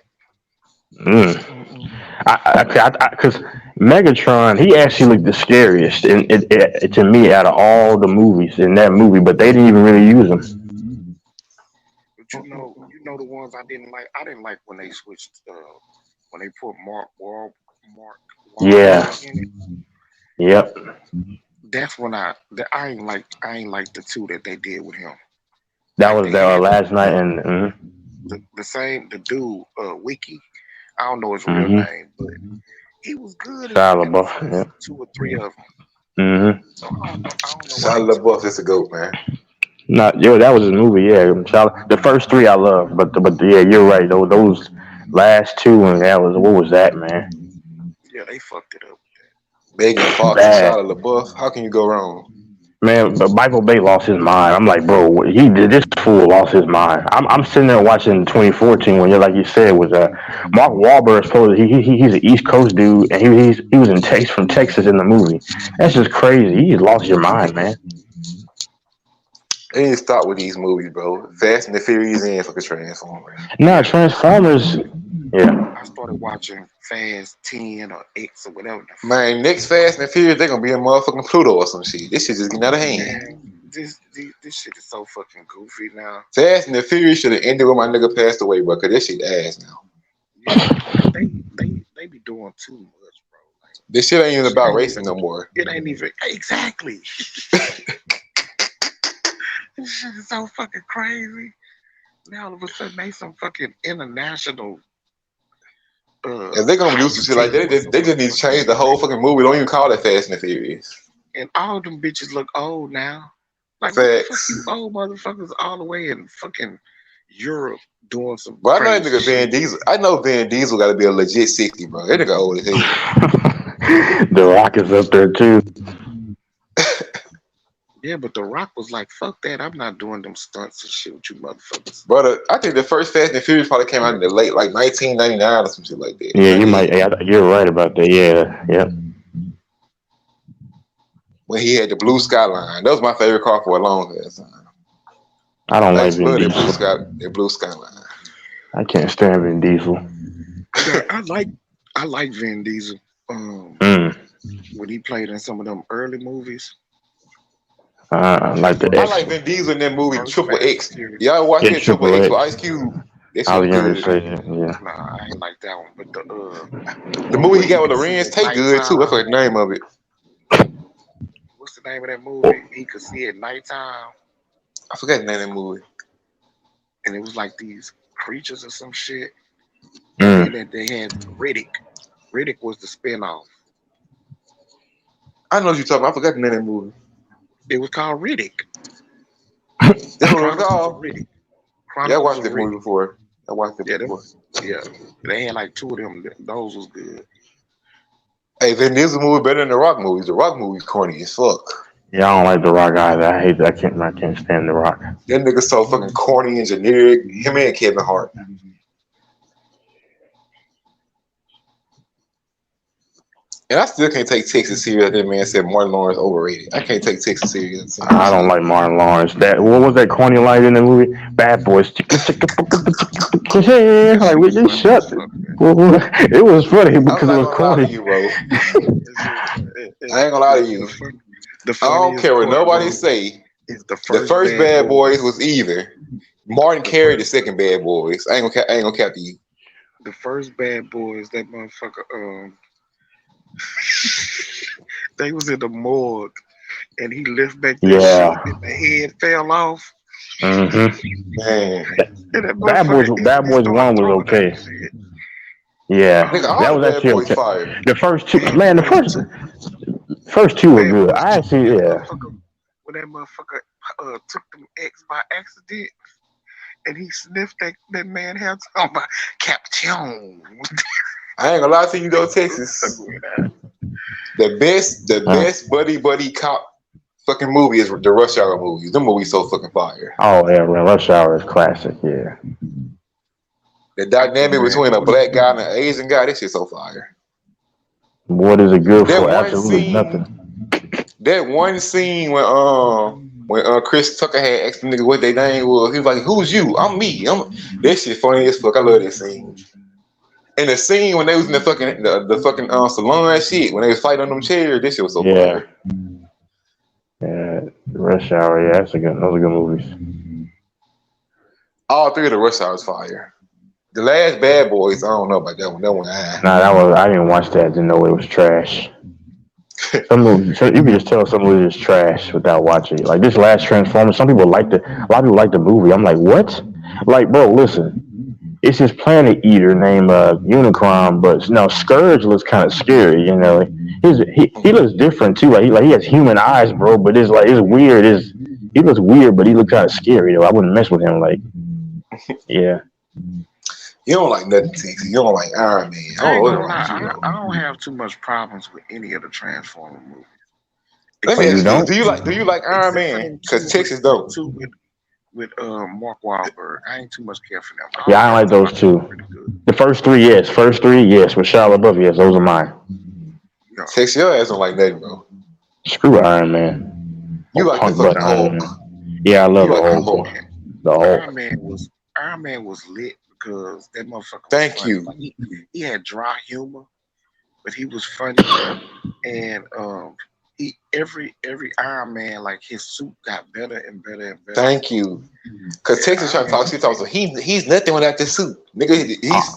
Because Megatron, he actually looked the scariest to me out of all the movies in that movie, but they didn't even really use him. But you know the ones I didn't like. I didn't like when they switched. When they put Mark Yeah. Wahlberg in it. Yep. That's when I ain't like the two that they did with him. That Like was they the had last night, and the dude Wiki. I don't know his real name, but he was good in the Shia LaBeouf. first Yep. 2 or 3 of them. Mm-hmm. So I don't know why Shia LaBeouf is a goat, man. Not yo, that was his movie. Yeah, the first 3 I love, but yeah, you're right. Those last 2, and that was what was that, man? Yeah, they fucked it up. Megan Fox and Bad. Shia LaBeouf. How can you go wrong? Man, but Michael Bay lost his mind. I'm like, bro, he did this fool lost his mind. I'm sitting there watching 2014 when like you said was Mark Wahlberg supposed he's an East Coast dude and he was in from Texas in the movie. That's just crazy. You just lost your mind, man. They need to stop with these movies, bro. Fast and the Furious and fucking Transformers. Nah, Transformers. Yeah. I started watching Fast 10 or X or whatever. Man, next Fast and the Furious, they're gonna be in motherfucking Pluto or some shit. This shit just getting out of hand. Man, this shit is so fucking goofy now. Fast and the Furious should have ended when my nigga passed away, bro. Cause this shit ass now. Yeah, they be doing too much, bro. Like, This shit ain't even about racing no more. it ain't even exactly. This shit is so fucking crazy. Now all of a sudden they some fucking international. If they're gonna do some shit like that, they just need to change the whole fucking movie. Don't even call it Fast and the Furious. And all of them bitches look old now. Like, Facts. what the fuck, you old motherfuckers all the way in fucking Europe doing some. But I know that crazy nigga Van shit. Diesel. I know Van Diesel got to be a legit 60, bro. That nigga old as hell. The Rock is up there too. Yeah, but The Rock was like, fuck that. I'm not doing them stunts and shit with you motherfuckers. Brother, I think the first Fast and the Furious probably came out in the late, like 1999 or some shit like that. Yeah, you might. You're right about that. Yeah, yep. When he had the blue Skyline. That was my favorite car for a long time. I don't like Vin Vin Diesel. Diesel. That blue Skyline. I can't stand Vin Diesel. Yeah, I like Vin Diesel. When he played in some of them early movies. Like the I X. like Vin Diesel in that movie First Triple Fast X. Furious. Y'all watch Yeah, that Triple Triple X with X. Ice Cube? That I was shit gonna good. say that. Yeah. Nah, I ain't like that one. But The movie he got with Lorenz Tate good too. That's like the name of it. What's the name of that movie? He could see at nighttime. I forgot the name of that movie. And it was like these creatures or some shit. Mm. And then they had Riddick. Riddick was the spinoff. I know what you're talking about. I forgot the name of that movie. It was called Riddick. That's what it was Chronicles of called. Riddick. Yeah, I Chronicles watched of that movie Riddick. before. I watched it Yeah, before. Yeah, they had like 2 of them. Those was good. Hey, Vin Diesel movie better than the Rock movies. The Rock movies corny as fuck. Yeah, I don't like The Rock either. I hate that. I can't stand The Rock. That nigga so fucking corny and generic. Him and Kevin Hart. And I still can't take Texas serious. That man said Martin Lawrence overrated. I can't take Texas serious. I don't like Martin Lawrence. That what was that corny line in the movie? Bad Boys. Like we just shut. It was funny because it was corny. You, bro. I ain't gonna lie to you. I don't care what nobody say. The first Bad Boys was either Martin carried the second Bad Boys. I ain't gonna cap to you. The first Bad Boys, that motherfucker. They was in the morgue, and he lifted back that shit, and the head fell off. Man, Bad Boys 1 was okay. Yeah, nigga, that all was the Bad actually Boys okay. fire. The first 2, man. The first 2 were good. I actually, yeah. When that motherfucker took them X by accident, and he sniffed that man had talking about Captain. I ain't gonna lie to you though, Texas. The best buddy cop fucking movie is the Rush Hour movies. Them movies so fucking fire. Oh yeah, man, Rush Hour is classic. Yeah. The dynamic between a black guy and an Asian guy, this shit so fire. What is it good That for? one Absolutely scene- nothing. That one scene when Chris Tucker had asked the nigga what their name was, he was like, "Who's you? I'm me." That shit funny as fuck. I love that scene. And the scene when they was in the fucking salon shit, when they was fighting on them chairs, this shit was so Yeah. fire. Yeah, Rush Hour. Yeah, those are good movies. All three of the Rush Hours fire. The last Bad Boys, I don't know about that one. That one, Nah, I didn't watch that. Didn't know it was trash. Some movies, you can just tell some movies is trash without watching it. Like this last Transformers, a lot of people like the movie. I'm like, what? Like, bro, listen. It's this planet eater named Unicron, but no, Scourge looks kind of scary. You know, he looks different too. Like he has human eyes, bro. But it's weird. He looks weird, but he looks kind of scary though. I wouldn't mess with him. Like, yeah. You don't like nothing, TC. You don't like Iron Man. I ain't gonna lie. I don't have too much problems with any of the Transformer movies. Let me ask you, do you like Iron Man? Because Texas don't. With Mark Wahlberg, I ain't too much care for them. Yeah, I don't like those two. The first three, yes. With Shia LaBeouf, yes. Those are mine. Texas, your ass don't like nothing, bro. Screw Iron Man. You like the fucking Hulk. Yeah, I love the Hulk. The Hulk. Iron Man was lit because that motherfucker. Thank you. Like, he had dry humor, but he was funny, and every Iron Man, like his suit got better and better and better. Thank you. Cause Texas trying to talk shit, so he's nothing without this suit, nigga.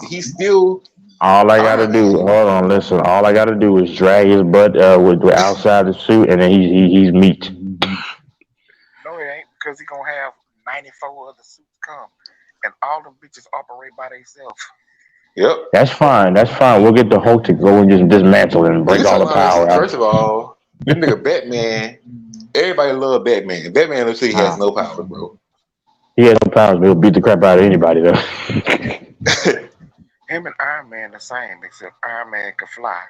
He's still. All I gotta do, hold on, listen. All I gotta do is drag his butt with outside the suit, and then he's meat. No, it ain't, because he gonna have 94 other suits come, and all them bitches operate by themselves. Yep. That's fine. We'll get the Hulk to go and just dismantle and break all the power out. First of all, this nigga Batman, everybody love Batman. Batman literally has no power, bro. He has no powers, but he'll beat the crap out of anybody, though. Him and Iron Man the same, except Iron Man can fly.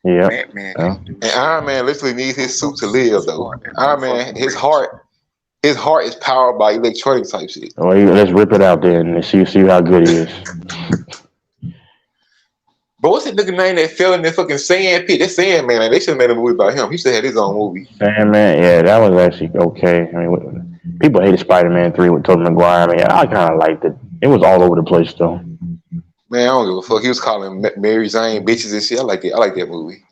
Yeah. Batman can do. And Iron Man literally needs his suit to live, though. Iron Man, his heart is powered by electronic type shit. Well, let's rip it out there and see how good he is. But what's that nigga name that fell in that fucking sand pit? That Sandman, man. They should have made a movie about him. He should have had his own movie. Sandman, yeah, that was actually okay. I mean, people hated Spider-Man 3 with Tobey Maguire. I mean, I kind of liked it. It was all over the place, though. Man, I don't give a fuck. He was calling Mary Jane bitches and shit. I like it. I like that movie.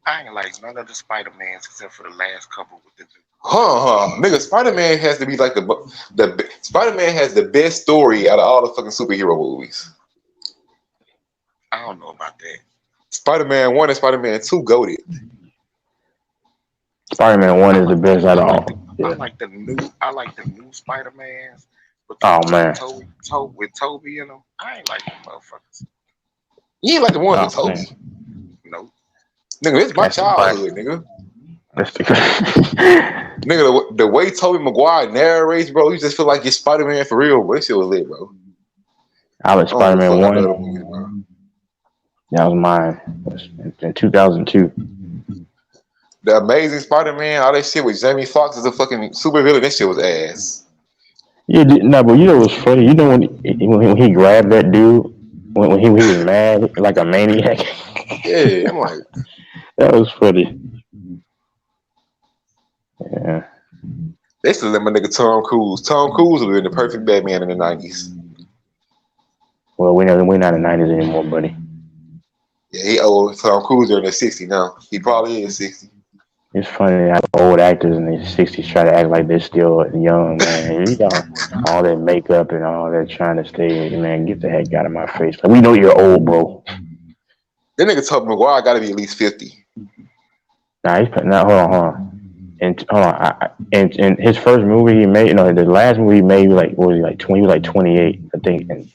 I ain't like none of the Spider-Mans except for the last couple with the. Nigga, Spider-Man has to be like the Spider-Man has the best story out of all the fucking superhero movies. I don't know about that. Spider-Man 1 and Spider-Man 2 goated. Spider-Man 1 is the best out of all. Yeah. I like the new Spider-Mans. Oh man. With Toby in them. I ain't like them motherfuckers. You ain't like the one with Toby. No. Nigga, this is my childhood, nigga. Nigga, the way Tobey Maguire narrates, bro, you just feel like you're Spider-Man for real, bro. This shit was lit, bro. I like Spider-Man 1. That was mine. It was in 2002. The Amazing Spider-Man, all that shit with Jamie Foxx as a fucking supervillain, that shit was ass. Yeah, but you know what's funny? You know when he grabbed that dude, when he was mad like a maniac? Yeah, I'm like... That was funny. Yeah. They should let my nigga Tom Cruise. Tom Cruise would have been the perfect Batman in the 90s. Well, we're not in the 90s anymore, buddy. Yeah, he old. Tom Cruise are in the 60s now. He probably is 60. It's funny how old actors in their 60s try to act like they're still young, man. You got all that makeup and all that trying to stay, man, get the heck out of my face. Like, we know you're old, bro. That nigga Tobey Maguire got to be at least 50. Hold on. And his first movie he made, the last movie he made, what was he, like 20? He was like 28, I think, in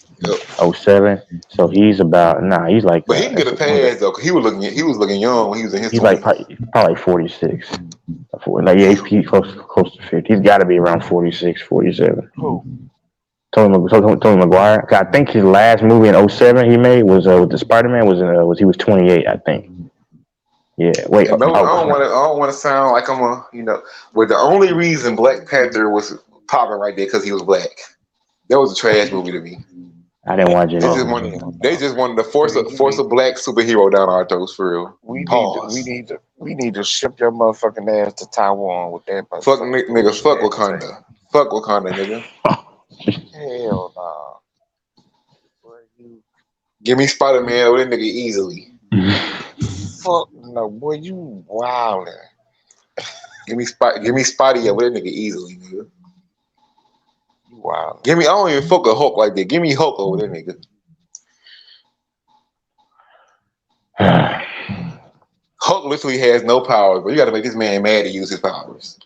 07. So he's about, he's like. But he can get a pass though, cause he was looking young when he was in his. He's 20s. like probably 46. Like he's close to 50. He's got to be around 46, 47. Who? Tobey Maguire. I think his last movie in 07 he made was with the Spider-Man was he was 28, I think. Yeah, wait. Yeah, no, I don't want to sound like I'm but the only reason Black Panther was popping right there because he was black. That was a trash movie to me. I didn't watch it. They just wanted to force a black superhero down our throats for real. We need to ship your motherfucking ass to Taiwan with that. Fuck nigga, fuck Wakanda. Fuck Wakanda, nigga. Hell no. Give me Spider-Man with that nigga easily. Fuck no, boy, you wildin'. Give me Spotty with that nigga easily, nigga. You Wow. Give me. I don't even fuck a Hulk like that. Give me Hulk over there, nigga. Hulk literally has no power, but you got to make this man mad to use his powers.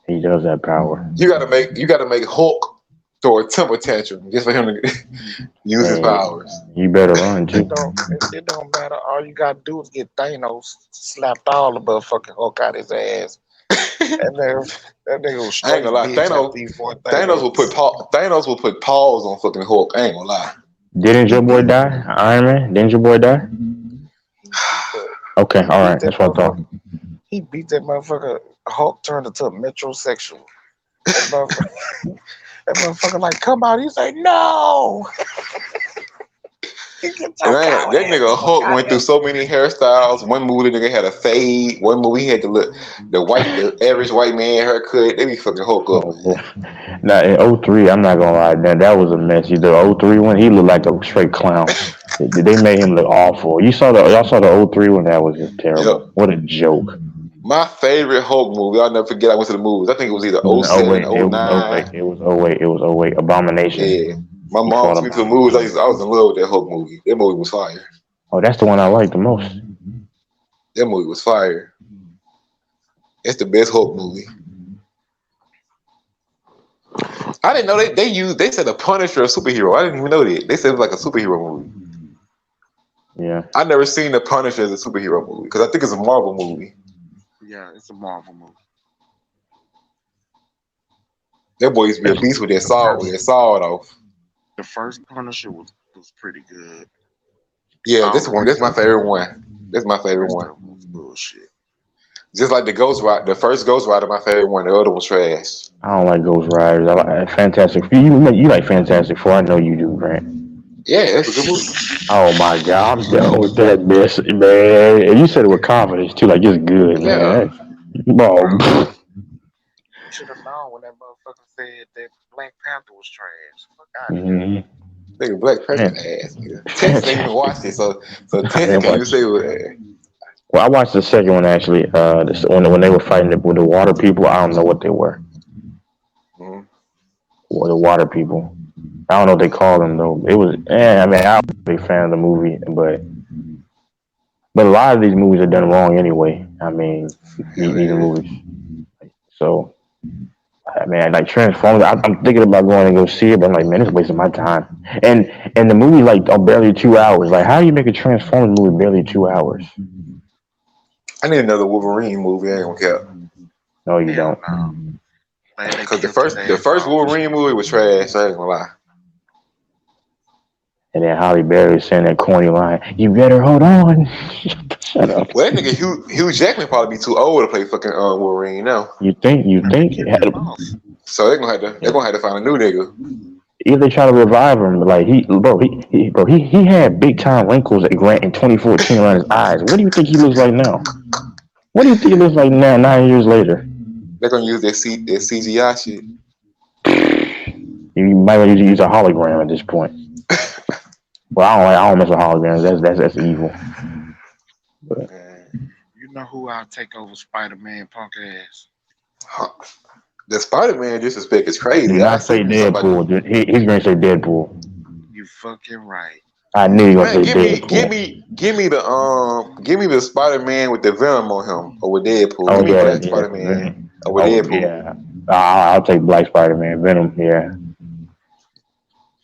He does have power. You got to make Hulk throw a temper tantrum just for him to use his powers. You better run too. It don't matter. All you gotta do is get Thanos slapped all the motherfucking Hulk out his ass. And then that nigga was I ain't gonna lie. Thanos will put paws on fucking Hulk. I ain't gonna lie. Didn't your boy die? Iron Man? Didn't your boy die? Okay, all right. That's what I thought. He beat that motherfucker. Hulk turned into a metrosexual. That motherfucker like, come out. He's like, no. That nigga Hulk went through so many hairstyles. One movie the nigga had a fade. One movie he had the average white man haircut. They be fucking Hulk up. Now in 03, I'm not gonna lie, that was a mess. The 03 one, he looked like a straight clown. They made him look awful. Y'all saw the 03 one? That was just terrible. Yep. What a joke. My favorite Hulk movie, I'll never forget. I went to the movies. I think it was either 07 or 09. It was 08. Abomination. Yeah. My mom took me to the movies. I was in love with that Hulk movie. That movie was fire. Oh, that's the one I liked the most. That movie was fire. It's the best Hulk movie. I didn't know they said the Punisher a superhero. I didn't even know that. They said it was like a superhero movie. Yeah. I never seen the Punisher as a superhero movie because I think it's a Marvel movie. Yeah, it's a Marvel movie. That boy used to be a beast with that sword off. The first Punisher was pretty good. Yeah, this my favorite one. This is my favorite one. Bullshit. Just like the Ghost Rider, the first Ghost Rider, my favorite one. The other was trash. I don't like Ghost Riders. I like Fantastic. You like Fantastic Four? I know you do, Grant. Yeah, that's a good movie. Oh my God, I'm done with that mess, man. And you said it with confidence too, like it's good, man. Bro. You should have known when that motherfucker said that Black Panther was trash. Nigga, Black Panther ass. Tess didn't even watch it, so Tess can't even say what. Well, I watched the second one actually. When they were fighting with the water people, I don't know what they were. Well, the water people. I don't know what they call them though. It was, I mean, I'm a big fan of the movie, but a lot of these movies are done wrong anyway. I mean, these movies. So, I mean, like Transformers, I'm thinking about going and go see it, but I'm like, man, it's wasting my time. And the movie like are barely 2 hours. Like, how do you make a Transformers movie barely 2 hours? I need another Wolverine movie. I ain't gonna care. No, you don't. Because the first Wolverine movie was trash. I ain't gonna lie. And then Halle Berry saying that corny line, "You better hold on." Shut up. Well, that nigga Hugh Jackman probably be too old to play fucking Wolverine now. You think? So they're gonna have to find a new nigga. If they try to revive him, like he had big time wrinkles at Grant in 2014 around his eyes. What do you think he looks like now? What do you think he looks like now, 9 years later? They're gonna use their CGI shit. You might want to use a hologram at this point. Well, I don't mess with holograms. That's evil. But. You know who I'll take over Spider-Man, punk ass? The Spider-Man disrespect is crazy. Did not say Deadpool. He's gonna say Deadpool. You fucking right. I knew you were gonna say Deadpool. Give me the Spider-Man with the Venom on him, or with Deadpool. Oh, give me Black Spider-Man, or with Deadpool. Yeah. I'll take Black Spider-Man. Venom, yeah.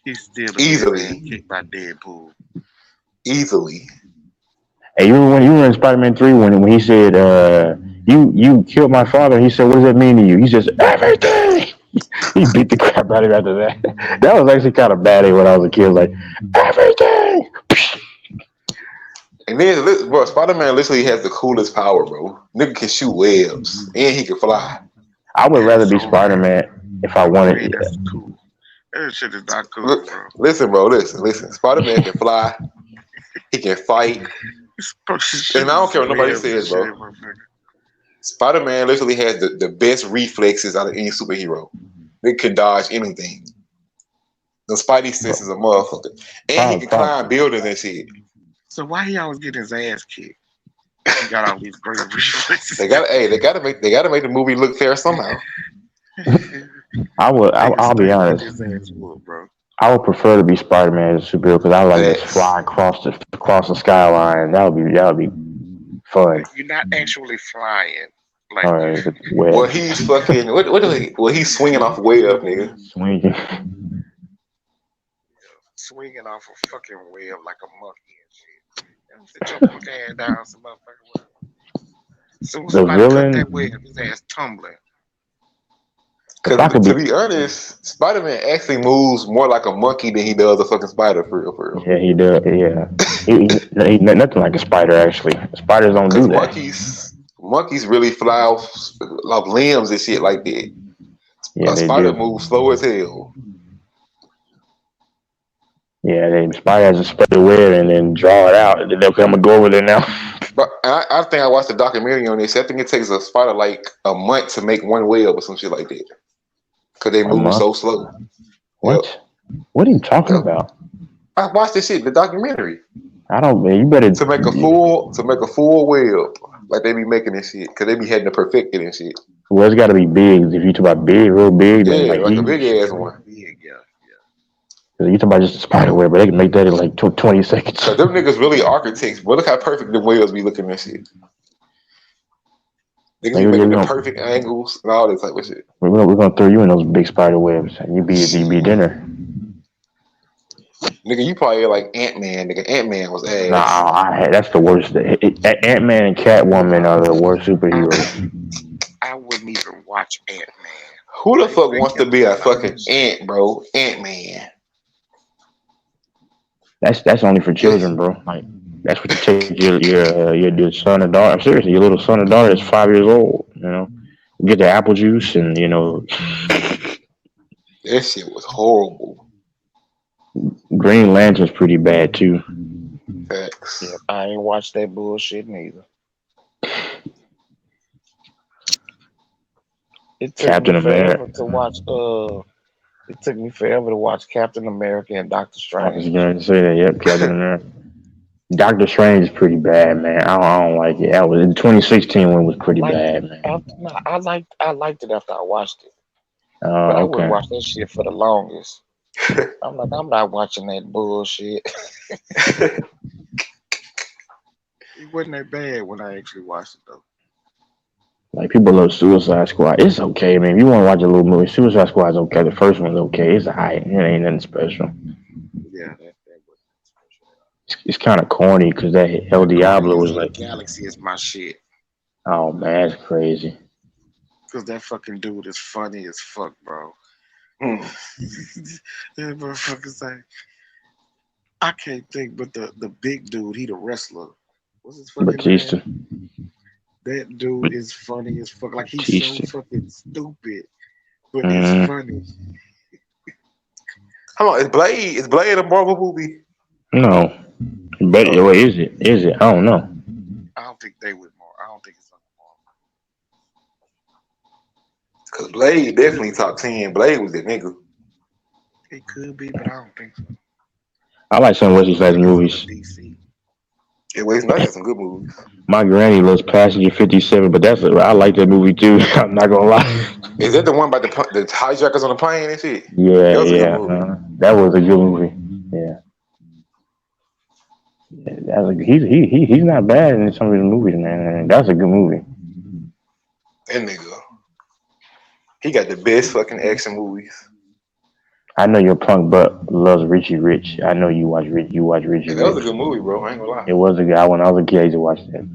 He's still easily kicked by Deadpool. Easily. Hey, you remember when you were in Spider-Man 3 when he said, you killed my father? He said, what does that mean to you? He says, everything. He beat the crap out of him after that. That was actually kind of bad when I was a kid. Like, everything. And then, bro, Spider-Man literally has the coolest power, bro. Nigga can shoot webs and he can fly. I would rather be Spider-Man if I wanted. That's cool. That shit is not cool, bro. Listen, bro. Listen. Spider-Man can fly. He can fight. And I don't care what nobody says, bro. Spider-Man literally has the best reflexes out of any superhero. They can dodge anything. The Spidey sense is a motherfucker. And he can climb buildings and shit. So why he always get his ass kicked? He got all these great reflexes. They gotta make the movie look fair somehow. I'll be Get honest. his ass whooped, bro. I would prefer to be Spider-Man as a superhero because I like to Facts. fly across the skyline. That would be fun. You're not actually flying. Like All you right, but Well, web he's fucking. Well, he's swinging off a web, nigga. swinging. swinging off a fucking web like a monkey and shit. Sit your punk ass down some motherfucking web. Soon as The somebody cut villain. that web, his ass tumbling. If I Because could to be honest, Spider-Man actually moves more like a monkey than he does a fucking spider, for real. Yeah, he does. Yeah, he's nothing like a spider. Actually, spiders don't do Because that. monkeys really fly off limbs and shit like that. Yeah, A they spider do. moves slow as hell. Yeah, the spider has a spider web and then draw it out. And then I'm gonna go over there now. But I think I watched a documentary on this. I think it takes a spider like a month to make one web or some shit like that. Because they A move month? so slow. What? Yep. What are you talking about? I watched this shit, the documentary. I don't. Man, you better to make a full web, like they be making this shit, because they be having to perfect it and shit. Well, it's got to be big. If you talk about big, real big, then Yeah, like like a huge. big ass one. You talk about just a spider web, but they can make that in like 20 seconds. So them niggas really architects. But look how perfect them webs be looking at shit. Niggas be making the perfect angles and all that type of shit. We're gonna throw you in those big spider webs, and you be dinner. Nigga, you probably like Ant-Man. Nigga, Ant-Man was ass. Nah, that's the worst. Ant-Man and Catwoman are the worst superheroes. I wouldn't even watch Ant-Man. Who the fuck wants to be a fucking ant, bro? Ant-Man. That's only for children, bro. Like that's what you take your son or daughter. Seriously, your little son or daughter is 5 years old. You know, get the apple juice, and you know, that shit was horrible. Green Lantern's pretty bad too. Facts. Yeah, I ain't watched that bullshit neither. It took Captain me forever America. to watch. It took me forever to watch Captain America and Doctor I was Strange. going to say that. Yep, Captain America. Doctor Strange is pretty bad, man. I don't like it. That was in 2016 one was pretty bad, man. I liked it after I watched it, but Oh, I okay. wouldn't watch that shit for the longest. I'm not watching that bullshit. It wasn't that bad when I actually watched it though. Like people love Suicide Squad. It's okay, man. If you want to watch a little movie, Suicide Squad's okay. The first one's okay. It's alright. It ain't nothing special. Yeah, It's kind of corny because that El Diablo was like, Galaxy is my shit. oh man, that's crazy. Cause that fucking dude is funny as fuck, bro. That motherfucker's like, I can't think, but the big dude, he the wrestler. What's his fucking Batista. name? That dude is funny as fuck. Like he's Batista. so fucking stupid, but it's funny. Hold on, is Blade a Marvel movie? No, but wait, is it? Is it? I don't know. I don't think they would more. I don't think it's on Cause Blade definitely top 10. Blade was the nigga. It could be, but I don't think so. I like some of Wesley Snipes movies. Yeah, Wesley Snipes has some good movies. My granny loves Passenger 57, but I like that movie too. I'm not gonna lie. Is that the one about the hijackers on the plane and shit? Yeah, That was a good yeah. movie. That was a good movie. Yeah. He's not bad in some of his movies, man. That's a good movie. That nigga. He got the best fucking action movies. I know your punk butt loves Richie Rich. I know you watch Richie Yeah, that was a Rich. good movie, bro. I ain't gonna lie. It was a good. When I was a kid, I used to watch that.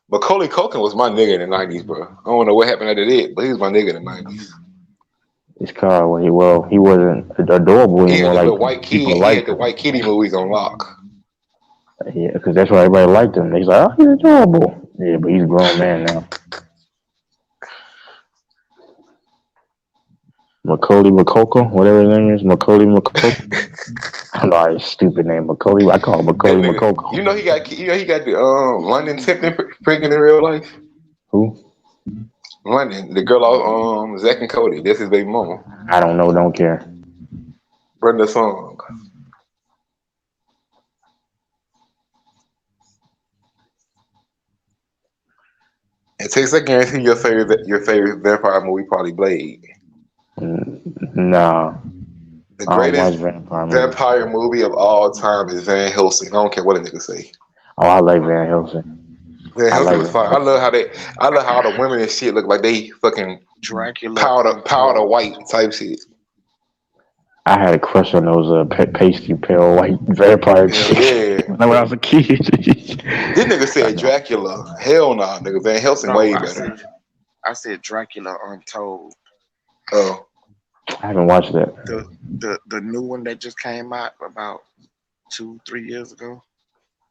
Macaulay Culkin was my nigga in the 90s, bro. I don't know what happened after that, but he was my nigga in the 90s. It's called he wasn't adorable He anymore. had the Like white kid. people He like had the white kitty movies on lock. Yeah, because that's why everybody liked him. He's like, oh, he's adorable. Yeah, but he's a grown man now. Macaulay Makoko, whatever his name is, Macaulay Makoko. I don't know his stupid name, Macaulay. I call him Macaulay That nigga, Makoko. you know he got the London Tipton pregnant in real life. Who? London, the girl off Zack and Cody. That's his baby mama. I don't know. Don't care. Brenda Song. And Takes, I guarantee your favorite vampire movie probably Blade. No, The I don't watch greatest vampire movies. vampire movie of all time is Van Helsing. I don't care what a nigga say. Oh, I like Van Helsing. Van I Helsing like was Van fine. I love how the women and shit look like they fucking Dracula powder Untold. white type shit. I had a crush on those pasty pale white vampire chicks Yeah. when I was a kid. This nigga said Dracula. Hell no, nigga. Van Helsing No, way I better. said Dracula Untold. Oh. I haven't watched that. The new one that just came out about 2-3 years ago.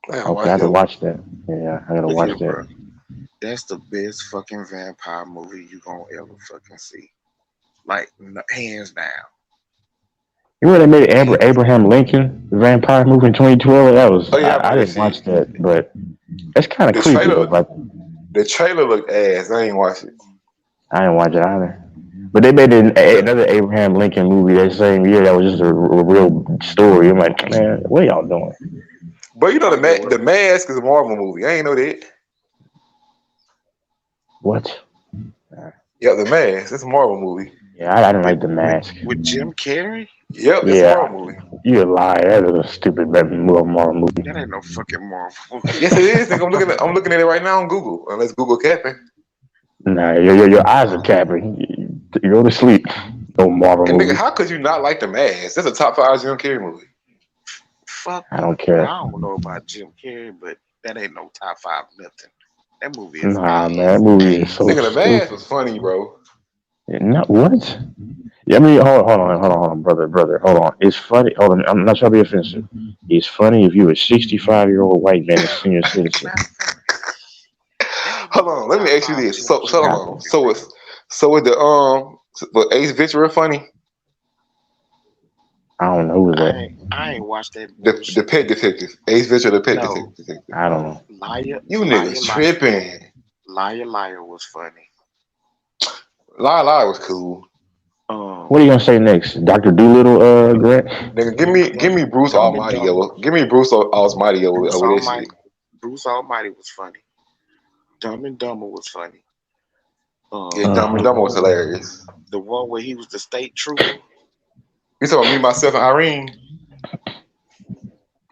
Okay, I gotta watch that. Yeah, I gotta Look watch here, that. bro. That's the best fucking vampire movie you gonna ever fucking see. Like hands down. You know they made Abraham Lincoln the vampire movie in 2012? That was I didn't watch that, but it's kind of The creepy. trailer, Like, the trailer looked ass. I ain't watch it. I didn't watch it either. But they made another Abraham Lincoln movie that same year that was just a real story. I'm like, man, what y'all doing? But you know the Mask is a Marvel movie. I ain't know that. What? Yeah, the Mask. It's a Marvel movie. Yeah, I didn't like The Mask. With Jim Carrey? Yep, it's a Marvel movie. You a liar. That is a stupid Marvel movie. That ain't no fucking Marvel. Yes, it is. Nigga, I'm looking at it right now on Google. Unless Google capping. Nah, your eyes are capping. You go to sleep. No Marvel And movie. nigga, how could you not like the Mask? That's a top 5 Jim Carrey movie. Fuck. I don't care. I don't know about Jim Carrey, but that ain't no top 5 nothing. That movie is Nah, man, that movie is so Nigga, the Mask stupid. was funny, bro. No, what? Yeah, I mean, hold on, brother, hold on. It's funny. Hold on, I'm not trying to be offensive. It's funny if you a 65-year-old white man, a senior citizen. Hold on, let me ask you this. So is the Ace Ventura funny? I don't know who that. I ain't watched that. The Pet Detective. Ace Ventura, the Pet Detective. I don't know. Liar. You niggas tripping. Liar was funny. Liar was cool. What are you gonna say next, Dr. Doolittle? Grant? Nigga, give me Bruce Almighty over. Give me Bruce Almighty over that shit. Bruce Almighty was funny. Dumb and Dumber was funny. Yeah, Dumb and Dumber was hilarious. The one where he was the state trooper. You talking about Me, Myself, and Irene?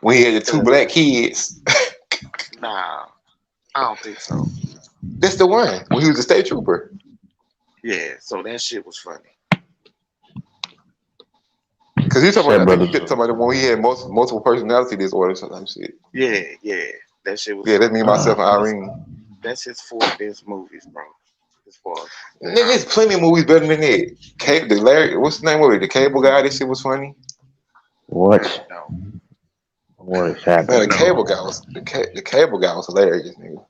When he had the 2 black kids. Nah, I don't think so. That's the one when he was the state trooper. Yeah, so that shit was funny. Cause you talking about when he had multiple personality disorder or something shit. Yeah, that shit was. Yeah, that's Me, Myself, and Irene. That's his 4 best movies, bro. As far as nigga, there's plenty of movies better than that. What's the name of it? The Cable Guy. This shit was funny. What? What is happening? Man, the Cable Guy was hilarious, nigga.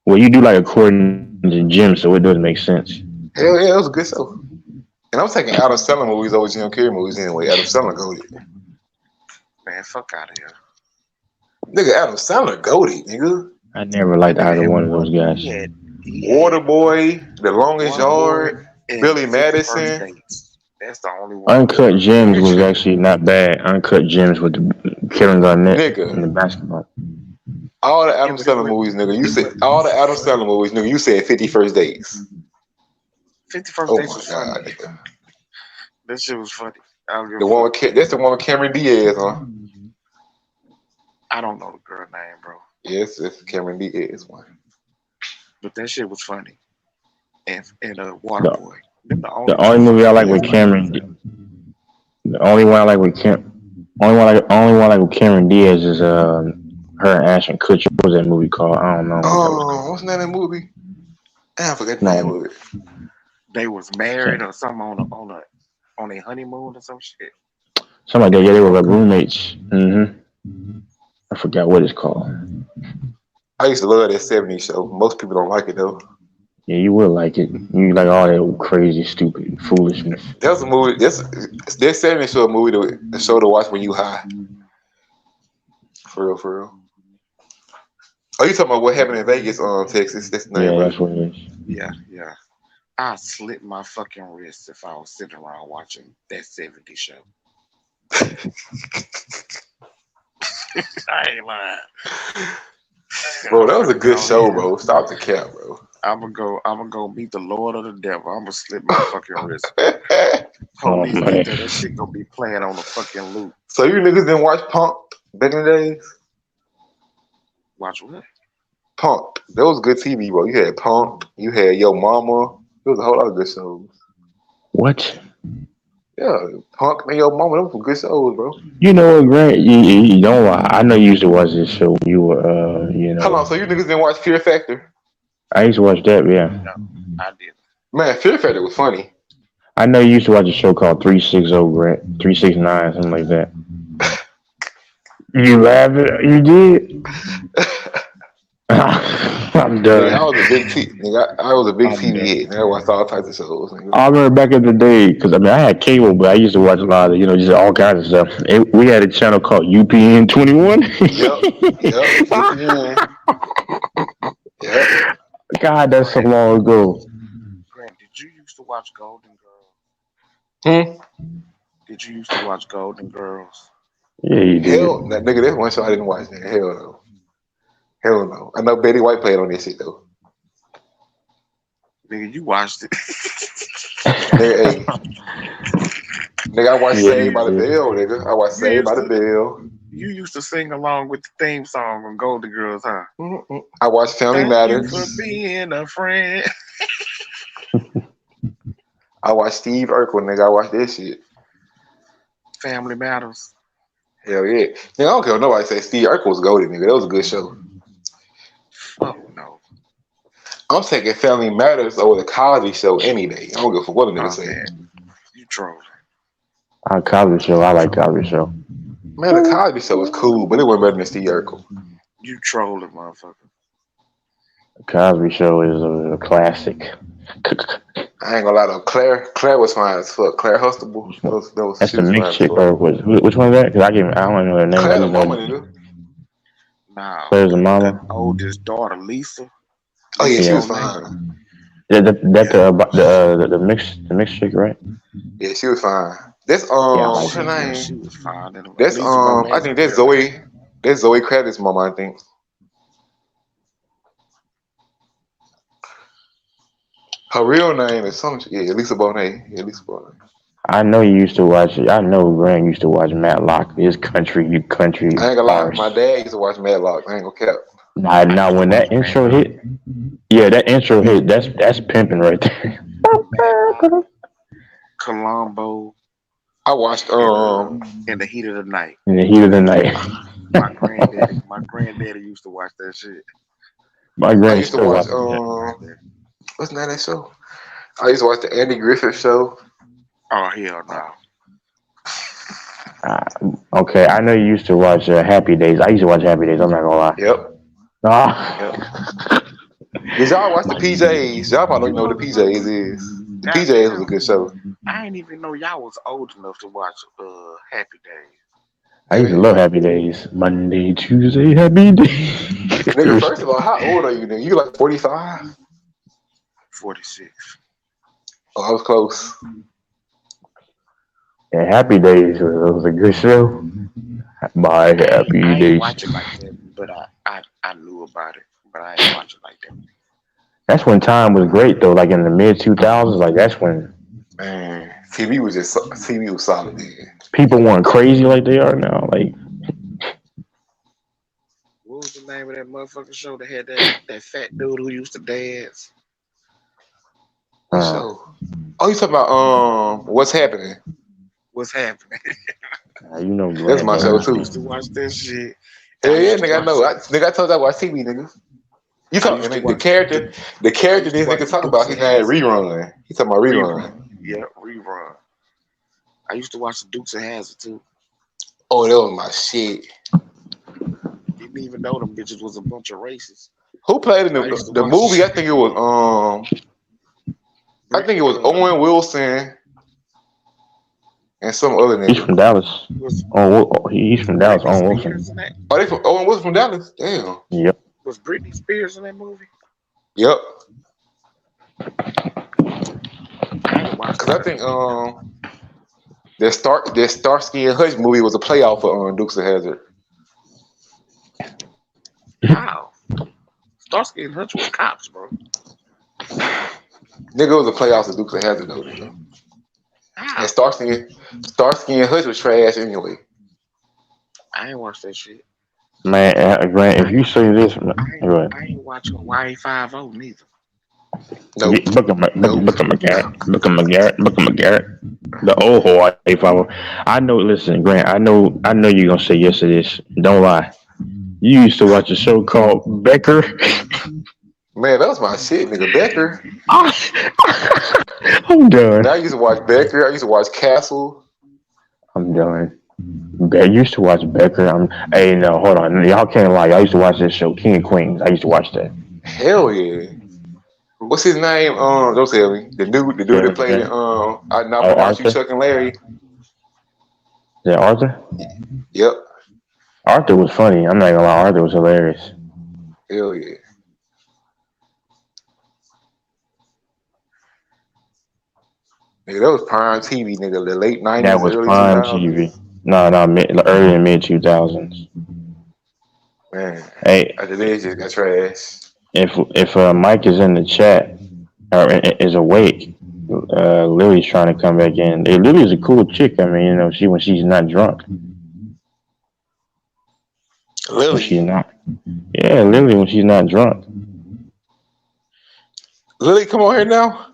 Well, you do like according to Jim, so it doesn't make sense. Hell yeah, it was a good show. And I'm taking Adam Sandler movies over Jim Carrey movies anyway. Adam Sandler goated. Man, fuck out of here. Nigga, Adam Sandler goated, nigga. I never liked either one of those guys. Waterboy, The Longest Yard, Billy Madison. That's the only one. Uncut Gems was actually not bad. Uncut Gems with the Kevin Garnett and the basketball. All the Adam Sandler movies, nigga. You said all the Adam Sandler movies, nigga. You said 50 First Dates. 51st Dates was funny. That shit was funny. The one with that's the one with Cameron Diaz, huh? I don't know the girl name, bro. Yes, it's Cameron Diaz one. But that shit was funny. And Waterboy. The only movie I like with Cameron, the only one I like with only one I like with Cameron Diaz is her and Ashton Kutcher. What was that movie called? I don't know. Oh, what's the name of that movie? I forget the name of it. They was married or something on a honeymoon or some shit. Something like that. Yeah, they were like roommates. Mm-hmm. I forgot what it's called. I used to love that 70s show. Most people don't like it though. Yeah, you will like it. You like all that crazy, stupid foolishness. That was a movie. That 70s show, a movie the show to watch when you high. For real. Oh, you talking about what happened in Vegas, Texas? That's the name. Yeah, that's what it is. Yeah. I slit my fucking wrist if I was sitting around watching that 70s show. I ain't lying. Bro, that was a good show, bro. Stop the cap, bro. I'm gonna go meet the Lord of the Devil. I'm gonna slip my fucking wrist. Police man. get there, that shit gonna be playing on the fucking loop. So you niggas didn't watch Punk back in the days? Watch what? Punk. That was good TV, bro. You had Punk. You had Yo Mama. There was a whole lot of good shows. What? Yeah, Punk and Yo Mama. Those were good shows, bro. You know what, Grant? You don't. I know you used to watch this show when you were, Hold on, so you niggas didn't watch Fear Factor? I used to watch that. Yeah. No, I didn't. Man, Fear Factor was funny. I know you used to watch a show called 360, Grant. 369, something like that. You laughing? You did? I'm done. Yeah, I was a big nigga. I was a big TV head. Nigga. I watched all types of shows. Nigga. I remember back in the day, because I had cable, but I used to watch a lot of, just all kinds of stuff. We had a channel called UPN 21. Yep. God, that's so long ago. Grant, did you used to watch Golden Girls? Did you used to watch Golden Girls? Yeah, you did. Hell, nigga, that's one show I didn't watch. Nigga. Hell no. Hell no. I know Betty White played on this shit though. Nigga, you watched it. Nigga, I watched Saved by the Bell, nigga. I watched Saved by the Bell. You used to sing along with the theme song on Golden Girls, huh? I watched Family Thank Matters. you for being a friend. I watched Steve Urkel, nigga. I watched this shit. Family Matters. Hell yeah. Nigga, I don't care what nobody say. Steve Urkel was goated, nigga. That was a good show. Oh, no. I'm taking Family Matters over the Cosby Show any day. I don't give a fuck what a nigga say. You trolling. Cosby Show. I like Cosby Show. Man, the Cosby Show was cool, but it wasn't better than Steve Urkel. You trolling, motherfucker. Cosby Show is a classic. I ain't gonna lie though. Claire was fine as fuck. Claire Huxtable. That's the mixed chick, or which one is that? Because I don't know her name. Claire the mama, nigga. Nah. Claire's the mama. The oldest daughter, Lisa. Oh yeah, she was fine. The mixed chick, right? Yeah, she was fine. That's what's her name? She was fine. That's I think that's Zoe. That's Zoe Kravitz' mama, I think. Her real name is something. Yeah, Lisa Bonet. Yeah, Lisa Bonet. I know you used to watch it. I know Grant used to watch Matlock. His country. I ain't gonna lie. My dad used to watch Matlock. I ain't gonna cap. Now when that intro hit, that's pimping right there. Columbo. I watched In the Heat of the Night. In the Heat of the Night. My granddaddy used to watch that shit. My granddaddy used to watch what's the name of that show? I used to watch the Andy Griffith Show. Oh hell no. Okay, I know you used to watch Happy Days. I used to watch Happy Days. I'm not gonna lie. Yep. Did y'all watch the PJs? Y'all probably don't know what the PJs is. The PJs was a good show. I didn't even know y'all was old enough to watch Happy Days. I used to love Happy Days. Monday, Tuesday, Happy Days. Nigga, first of all, how old are you, nigga? You like 45? 46. Oh, I was close. Yeah, Happy Days was a good show. My Happy I Days. didn't watch it like that, but I knew about it, but I didn't watch it like that. That's when time was great though. Like in the mid 2000s, like that's when Man, TV was solid then. people weren't crazy like they are now. Like What was the name of that motherfucking show that had that fat dude who used to dance? So, oh, you talking about What's Happening? What's Happening? That's my show I too. used to watch that shit. Yeah, nigga, I know. Nigga, I told you I watch TV, nigga. You talking the character this nigga talking about? His name Rerun. He talking about Rerun. Yeah, Rerun. I used to watch the Dukes of Hazzard too. Oh, that was my shit. Didn't even know them bitches was a bunch of racists. Who played in the movie? I think it was Owen Wilson and some other nigga. he's from Dallas. He's from Dallas. Owen Wilson. Oh, they from Owen Wilson from Dallas? Damn. Yep. Was Britney Spears in that movie? Yep. Cause I think that Starsky and Hutch movie was a playoff for Dukes of Hazzard. How? Starsky and Hutch were cops, bro. Nigga was the playoffs of Dukes of Hazzard though, nigga. And Starsky and Hutch was trash anyway. I ain't watched that shit. Man, Grant, if you say this, go ahead. I ain't watching YA50 neither. Nope. Booker McGarrett, the old Hawaii 5. I know. Listen, Grant. I know you're gonna say yes to this. Don't lie. You used to watch a show called Becker. Man, that was my shit, nigga. Becker. I'm done. I used to watch Becker. I used to watch Castle. I'm done. I used to watch Becker. Hey, no, hold on. Y'all can't lie. I used to watch this show, King of Queens. I used to watch that. Hell yeah. What's his name? Don't tell me. The dude that played in I Not Pronounce You, Chuck and Larry. Yeah, Arthur? Yep. Arthur was funny. I'm not gonna lie, Arthur was hilarious. Hell yeah. Nigga, that was prime TV, nigga. The late 90s, That was early prime 2000s. TV. No, early and mid 2000s. Man, Hey, after this, just got trash. if Mike is in the chat or is awake, Lily's trying to come back in. Hey, Lily's a cool chick. I mean, when she's not drunk. Lily? When she's not. Yeah, Lily when she's not drunk. Lily, come on here now.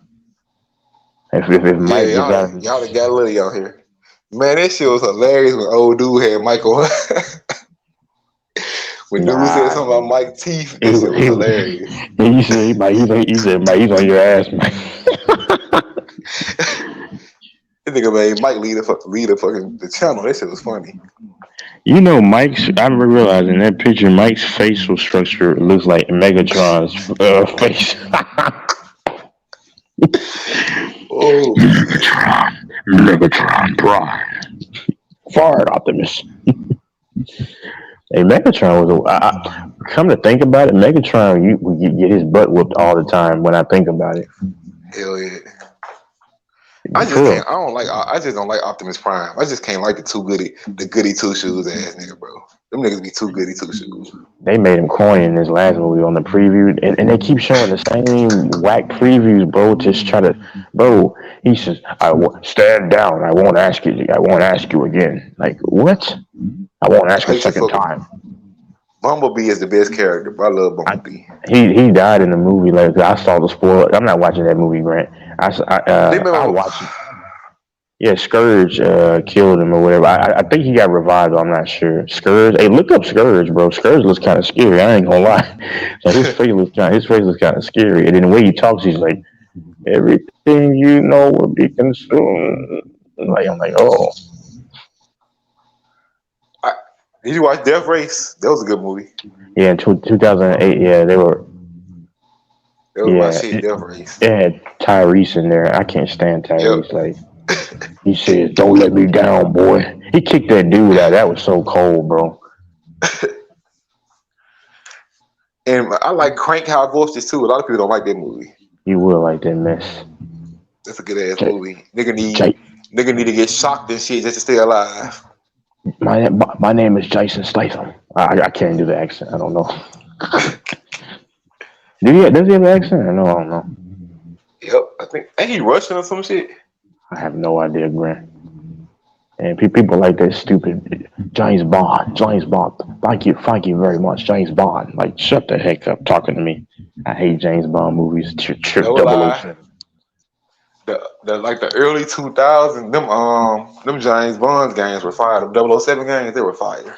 If Mike is out, y'all got Lily on here. Man, that shit was hilarious when old dude had Michael. When dude said something about Mike's teeth, that shit was hilarious. He said, Mike, he's on your ass, Mike. That nigga made Mike lead the channel. That shit was funny. You know, I'm realizing that picture, Mike's facial structure looks like Megatron's face. Oh, Megatron Prime. Forward Optimus. Hey, Megatron was come to think about it, Megatron you get his butt whooped all the time when I think about it. Hell yeah. I just don't like Optimus Prime. I just can't like the goody two shoes ass nigga, bro. Them niggas be too goody two shoes. They made him corny in this last movie on the preview, and they keep showing the same whack previews, bro. Just try to, bro. He says, stand down. I won't ask you. I won't ask you again. Like what? I won't ask you a second time. Bumblebee is the best character, bro. I love Bumblebee. He died in the movie. Like I saw the spoiler. I'm not watching that movie, Grant. I watched it. Yeah, Scourge killed him or whatever. I think he got revived. I'm not sure. Scourge. Hey, look up Scourge, bro. Scourge looks kind of scary. I ain't gonna lie. So his face looks kind of scary. And then the way he talks, he's like, "Everything you know will be consumed." Like I'm like, oh. Did you watch Death Race? That was a good movie. Yeah, in 2008. Yeah, they were. That was my shit, Death Race. They had Tyrese in there. I can't stand Tyrese. Yep. Like he says, "Don't let me down, boy." He kicked that dude out. That was so cold, bro. And I like Crank How I Voiced This too. A lot of people don't like that movie. You will like that mess. That's a good ass movie. Nigga need to get shocked and shit just to stay alive. My name is Jason Statham. I can't do the accent. I don't know. Does he have an accent? I don't know. Yep, I think ain't he Russian or some shit? I have no idea, Grant. And people like that stupid James Bond. Thank you very much, James Bond. Like, shut the heck up talking to me. I hate James Bond movies. The early 2000s, them James Bond games were fire. The 007 games, they were fire.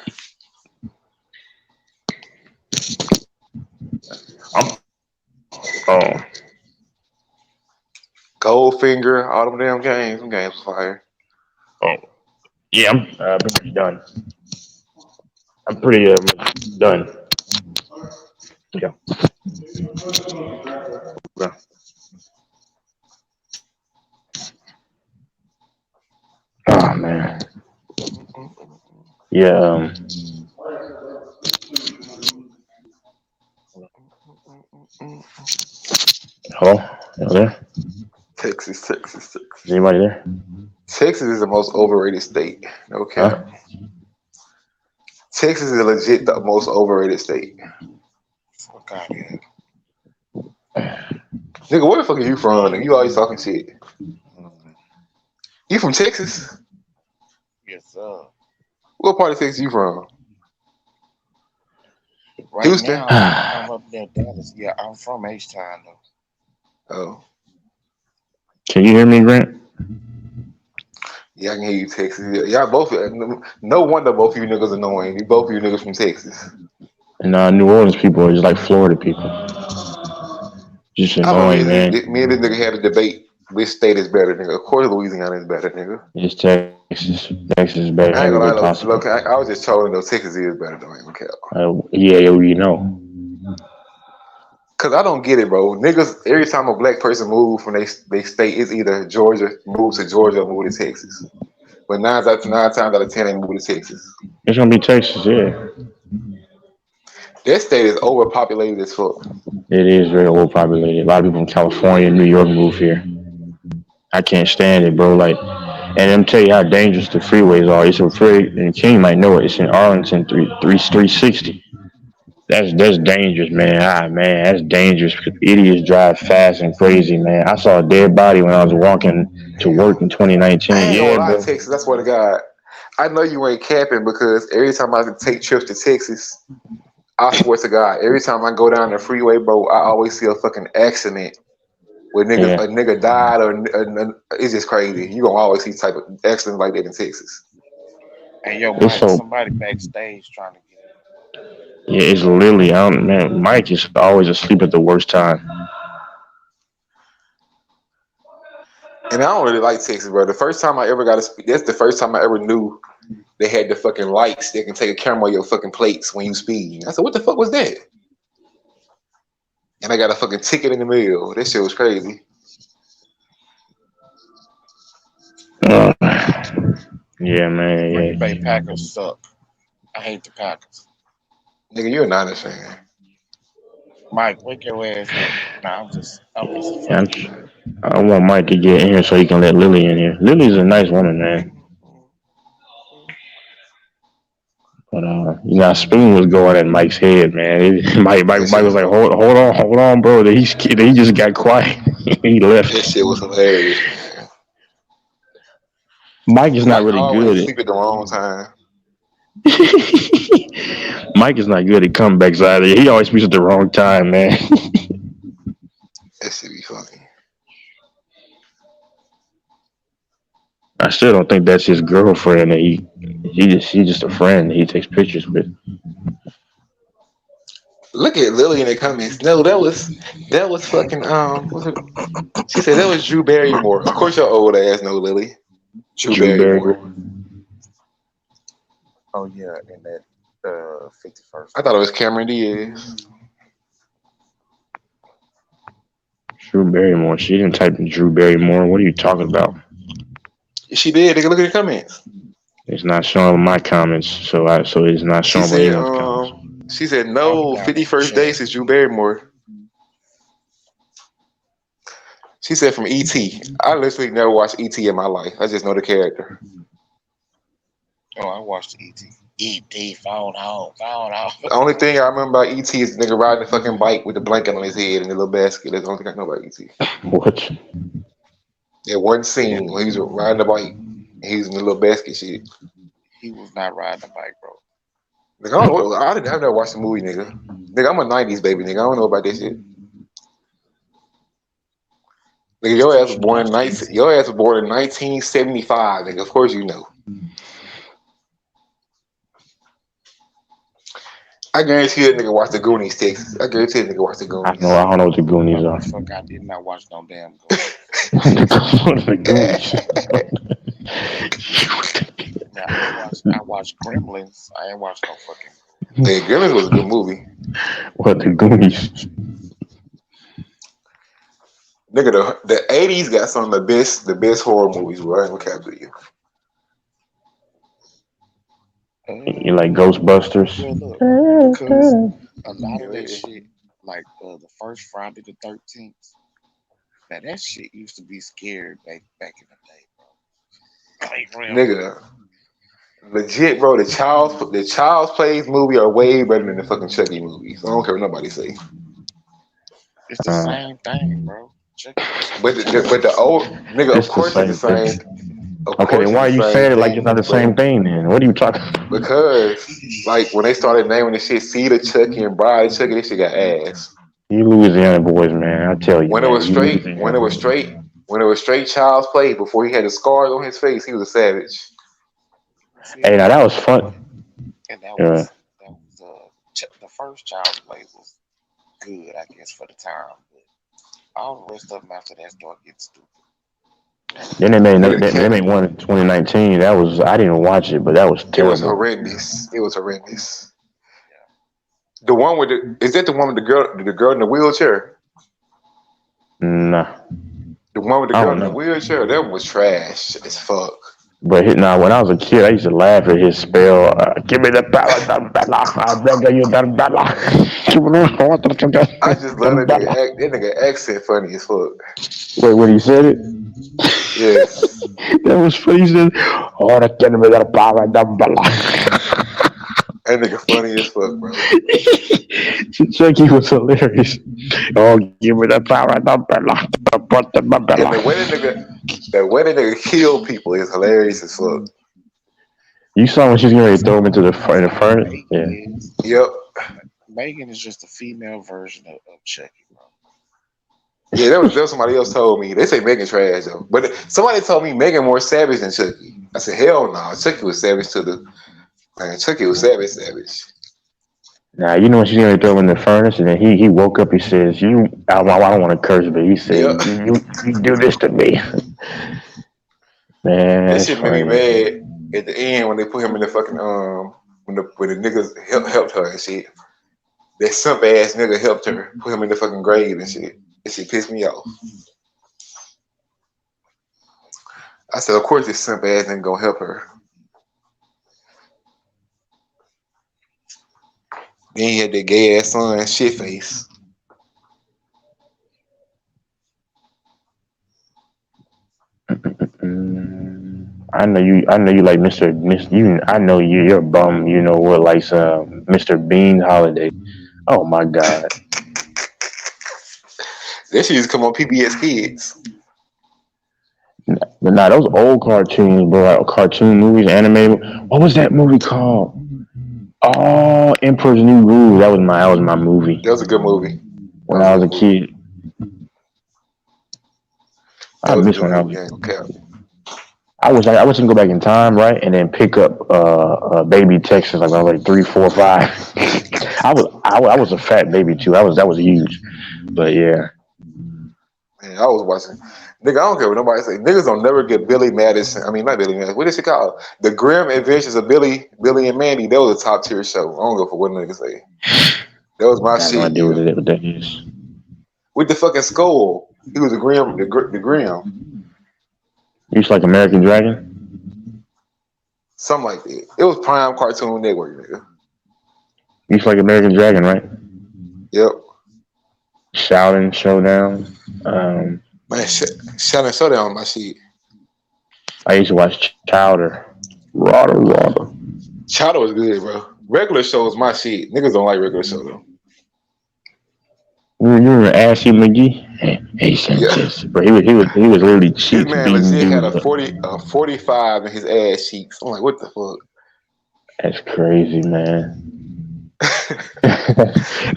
Goldfinger, all them damn games. Them games were fire. Oh, yeah, I'm pretty done. I'm pretty done. Yeah. Oh man. Yeah. Hello? You there? Texas. Is anybody there? Texas is the most overrated state. No cap. Huh? Texas is legit the most overrated state. Fuck out of here. Nigga, where the fuck are you from? Nigga? You always talking shit. You from Texas? Yes, sir. What part of Texas you from? Right Houston? now, I'm up there, Dallas. Yeah, I'm from H-Town, though. Oh. Can you hear me, Grant? Yeah, I can hear you, Texas. Y'all both. No wonder both of you niggas annoying. You both of you niggas from Texas. And New Orleans people are just like Florida people. Just I remember annoying, man. me and this nigga had a debate. Which state is better, nigga? Of course, Louisiana is better, nigga. It's Texas. Texas is better I ain't every gonna way lie, possible. look, I was just trolling though. Texas is better though, I ain't gonna care. Yeah, we know. Cause I don't get it, bro. Niggas, every time a black person move from they state, it's either Georgia, move to Georgia, or move to Texas. But 9 times out of 10, they move to Texas. It's gonna be Texas, yeah. That state is overpopulated as fuck. It is very overpopulated. A lot of people from California and New York move here. I can't stand it, bro. Like, and I'm tell you how dangerous the freeways are. It's a free, and King might know it. It's in Arlington, 360. That's dangerous, man. Man, that's dangerous. Idiots drive fast and crazy, man. I saw a dead body when I was walking to work in 2019. I ain't Yeah, gonna lie, bro. Texas. I swear to God, I know you ain't capping because every time I take trips to Texas, I swear to God, every time I go down the freeway, bro, I always see a fucking accident where a nigga died or it's just crazy. You gonna always see type of accidents like that in Texas. Hey, yo, It's Mike, so somebody backstage trying to get yeah, it's literally. Man, Mike is always asleep at the worst time. And I don't really like Texas, bro. The first time I ever got to that's the first time I ever knew they had the fucking lights that can take a camera on your fucking plates when you speed. I said, what the fuck was that? And I got a fucking ticket in the mail. That shit was crazy. Yeah, man. Green Bay Packers suck. I hate the Packers. Nigga, you're a Niners fan. Mike, wake your ass up. Nah, I'm just I want Mike to get in here so he can let Lily in here. Lily's a nice woman, man. But Spoon was going at Mike's head, man. Mike was like, hold on, bro. He just got quiet. He left. That shit was hilarious. Mike is not really always good. Sleep at the wrong time. Mike is not good at comebacks either. He always speaks at the wrong time, man. That should be funny. I still don't think that's his girlfriend. He's just a friend. He takes pictures with. Look at Lily in the comments. No, that was fucking she said that was Drew Barrymore. Of course your old ass know Lily. Drew Barrymore. Oh yeah, in that 51st. I thought it was Cameron Diaz. Drew Barrymore. She didn't type in Drew Barrymore. What are you talking about? She did. Take a look at the comments. It's not showing my comments, so it's not showing my anyone's comments. She said no. 51st Dates is Drew Barrymore. She said from E.T. I literally never watched E.T. in my life. I just know the character. Oh, I watched E.T. E.T. phone home. The only thing I remember about E.T. is the nigga riding a fucking bike with the blanket on his head and the little basket. That's the only thing I know about E.T. What? That one scene when he was riding the bike and he was in the little basket shit. He was not riding the bike, bro. Nigga, I've never watched the movie, nigga. Nigga, I'm a 90s baby, nigga. I don't know about this shit. Nigga, your ass was born in 1975, nigga. Of course you know. I guarantee that nigga watched the Goonies, Texas. I guarantee that nigga watched the Goonies. I don't know what the Goonies are. Fuck, I did not watch no damn Goonies. The Goonies. I watched Gremlins. I ain't watched no fucking. Hey, Gremlins was a good movie. What, the Goonies? Nigga, the 80s got some of the best horror movies, bro. I ain't gonna cap to you. You like Ghostbusters? Yeah, look, because a lot of that shit, like the first Friday the 13th, that shit used to be scary back in the day, bro. Like, real. Nigga, legit, bro. The Child's Plays movie are way better than the fucking Chucky movies. I don't care what nobody say. It's the same thing, bro. But the old nigga, of course, it's the same. Okay, then why are you saying it like it's not the same thing? Then what are you talking? Because like when they started naming the shit Cedar Chucky and Bride Chucky, this shit got ass. You Louisiana boys, man. I tell you. When it was straight child's play before he had the scars on his face, he was a savage. Hey, now that was fun. And that was the first Child's Play was good, I guess, for the time. But all the rest of them after that start getting stupid. Then they made one in 2019. That was I didn't watch it, but that was terrible. It was horrendous. The one with is that the one with the girl in the wheelchair? Nah. The one with the girl in the wheelchair, that one was trash as fuck. But when I was a kid, I used to laugh at his spell. Give me the bella. I beg you, bella. I just love that nigga accent funny as fuck. Wait, when he said it? Yes. That was funny. He said, "Oh, that give me the bella." That nigga funny as fuck, bro. Chucky was hilarious. Oh, give me the power, the bella. And the way that nigga kill people is hilarious as fuck. You saw when she's going to throw him into the furnace? Yeah. Yep. Megan is just a female version of Chucky, bro. Yeah, that was somebody else told me. They say Megan trash though, but somebody told me Megan more savage than Chucky. I said, hell no, Chucky was savage to the. Man, Chucky was savage. Now you know when she's gonna throw him in the furnace, and then he woke up. He says, I don't want to curse, but he said, you do this to me, man." That shit made me mad at the end when they put him in the fucking when the niggas helped her and shit. That simp ass nigga helped her put him in the fucking grave and shit. That shit pissed me off. I said, of course this simp ass ain't gonna help her. Then he had that gay ass son, shit face. I know you like Mr. I know you're a bum. You know what, like Mr. Bean Holiday. Oh my God. That shit used to come on PBS Kids. But nah, those old cartoons, bro, like cartoon movies, animated. What was that movie called? Oh, Emperor's New Groove. That was my movie. That was a good movie. When I was a kid. I miss when I was. I wish I can go back in time, right, and then pick up Baby Texas like when I was like 3, 4, 5. I was a fat baby too. That was huge, but yeah. Man, I was watching. Nigga, I don't care what nobody say. Niggas don't never get Billy Madison. I mean, not Billy Madison. What is it called? The Grim Adventures of Billy and Mandy. That was a top tier show. I don't go for what niggas say. That was my shit. I have no idea what that is. With the fucking skull. He was the Grim. The Grim. You used like American Dragon? Something like that. It was Prime Cartoon Network, nigga. You used like American Dragon, right? Yep. Shouting Showdown. Man, Shouting Showdown on my shit. I used to watch Chowder. Rada. Chowder was good, bro. Regular show is my shit. Niggas don't like regular show though. You remember Ashy McGee? Hey, Sanchez, bro. He was literally cheeks. This man legit had a 45 in his ass cheeks. I'm like, what the fuck? That's crazy, man.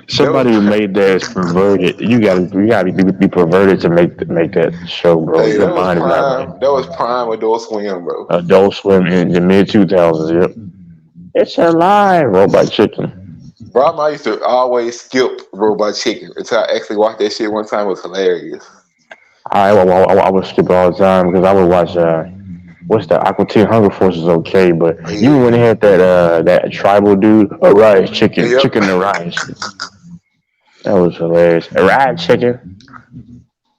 Somebody who made that is perverted. You gotta be perverted to make that show, bro. Hey, Your mind is not right. That was prime Adult Swim, bro. Adult Swim in the mid 2000s. Yep. It's alive, Robot Chicken. Bro, I used to always skip Robot Chicken until I actually watched that shit one time. It was hilarious. I would skip it all the time because I would watch what's the Aqua Teen Hunger Force is okay, but you when they had that tribal dude, Arise Chicken, Chicken Arise. That was hilarious. Arise Chicken.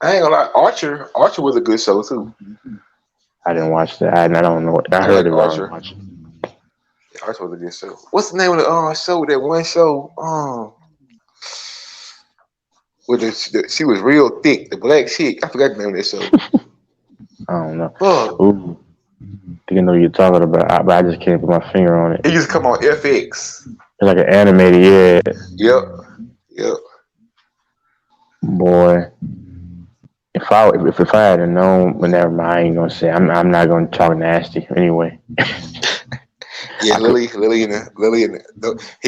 I ain't gonna lie, Archer was a good show too. I didn't watch that. I don't know. I heard like it. Archer. Archer was a good show. What's the name of the show? That one show, with she was real thick, the black chick. I forgot the name of that show. I don't know. Ooh, I think I know what you're talking about, but I just can't put my finger on it. It used to come on FX. It's like an animated, yeah. Yep. Boy, if I had known, but never mind. I ain't gonna say. I'm not gonna talk nasty anyway. Yeah, Lily, he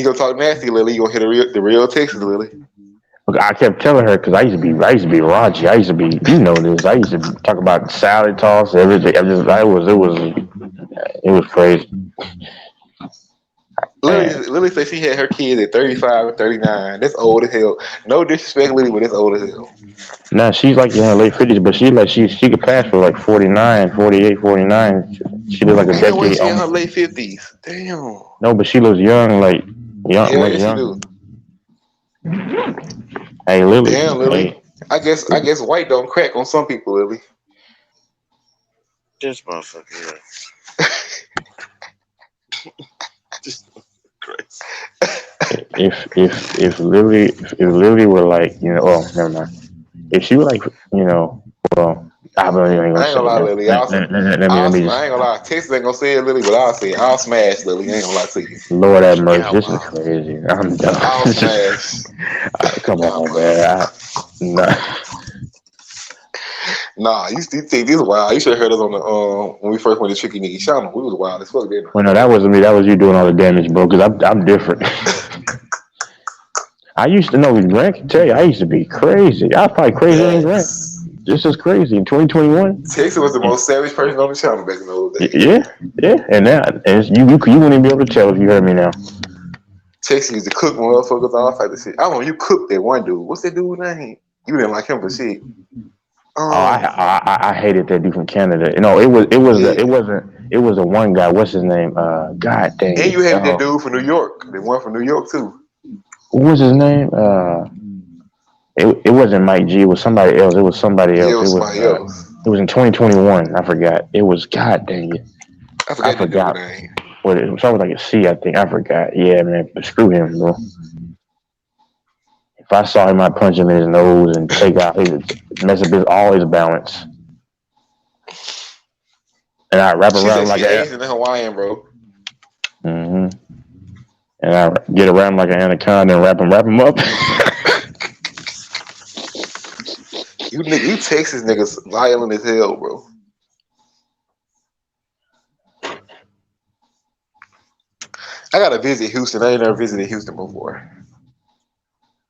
gonna talk nasty, Lily. You gonna hit the real Texas, Lily. Look, I kept telling her because I used to be raunchy. I used to be, you know this. I used to talk about salad toss, everything. It was crazy. Lily said she had her kids at 35 or 39. That's old as hell. No disrespect, Lily, but that's old as hell. Nah, she's like in her late 50s, but she could pass for like 49, 48, 49. She was like a Damn, decade. she in her late 50s. Damn. No, but she looks young, like young. Yeah, like yes, young. she do. Hey, Lily. Damn, Lily. Hey. I guess white don't crack on some people, Lily. This motherfucker. Just crazy. If Lily were like, you know, oh, never mind. If she were like, you know, well, I ain't gonna lie, Lily. I ain't let me gonna lie. Texas ain't gonna say it, Lily, but I'll say it. I'll smash, Lily. I ain't gonna lie to you. Lord have mercy. This is crazy. I'm done. I'll smash. Come on, man. Nah, you think this is wild. You should have heard us on the when we first went to Tricky Nicky Channel. We was wild as fuck, didn't we? Well, no, that wasn't me. That was you doing all the damage, bro. Because I'm different. I used to know Grant can tell you. I used to be crazy. I was probably crazier than Grant. This is crazy in 2021. Texas was the most savage person on the channel back in those days. Yeah, and now you wouldn't even be able to tell if you heard me now. Texas used to cook motherfuckers all type of shit. I don't know, you cooked that one dude. What's that dude's name? You didn't like him for shit. I hated that dude from Canada. No, it was a one guy. What's his name? God dang. And you hated that dude from New York. The one from New York too. What was his name? It wasn't Mike G. It was somebody else. It was somebody else. It was somebody else. It was in 2021. I forgot. It was God dang it. I forgot. The name. What it was something like a C. I think I forgot. Yeah, man. But screw him, bro. If I saw him, I'd punch him in his nose and take out mess up all his balance. And I wrap around like Asian and Hawaiian, bro. And I get around like an anaconda and wrap him up. You Texas niggas violent as hell, bro. I gotta visit Houston. I ain't never visited Houston before.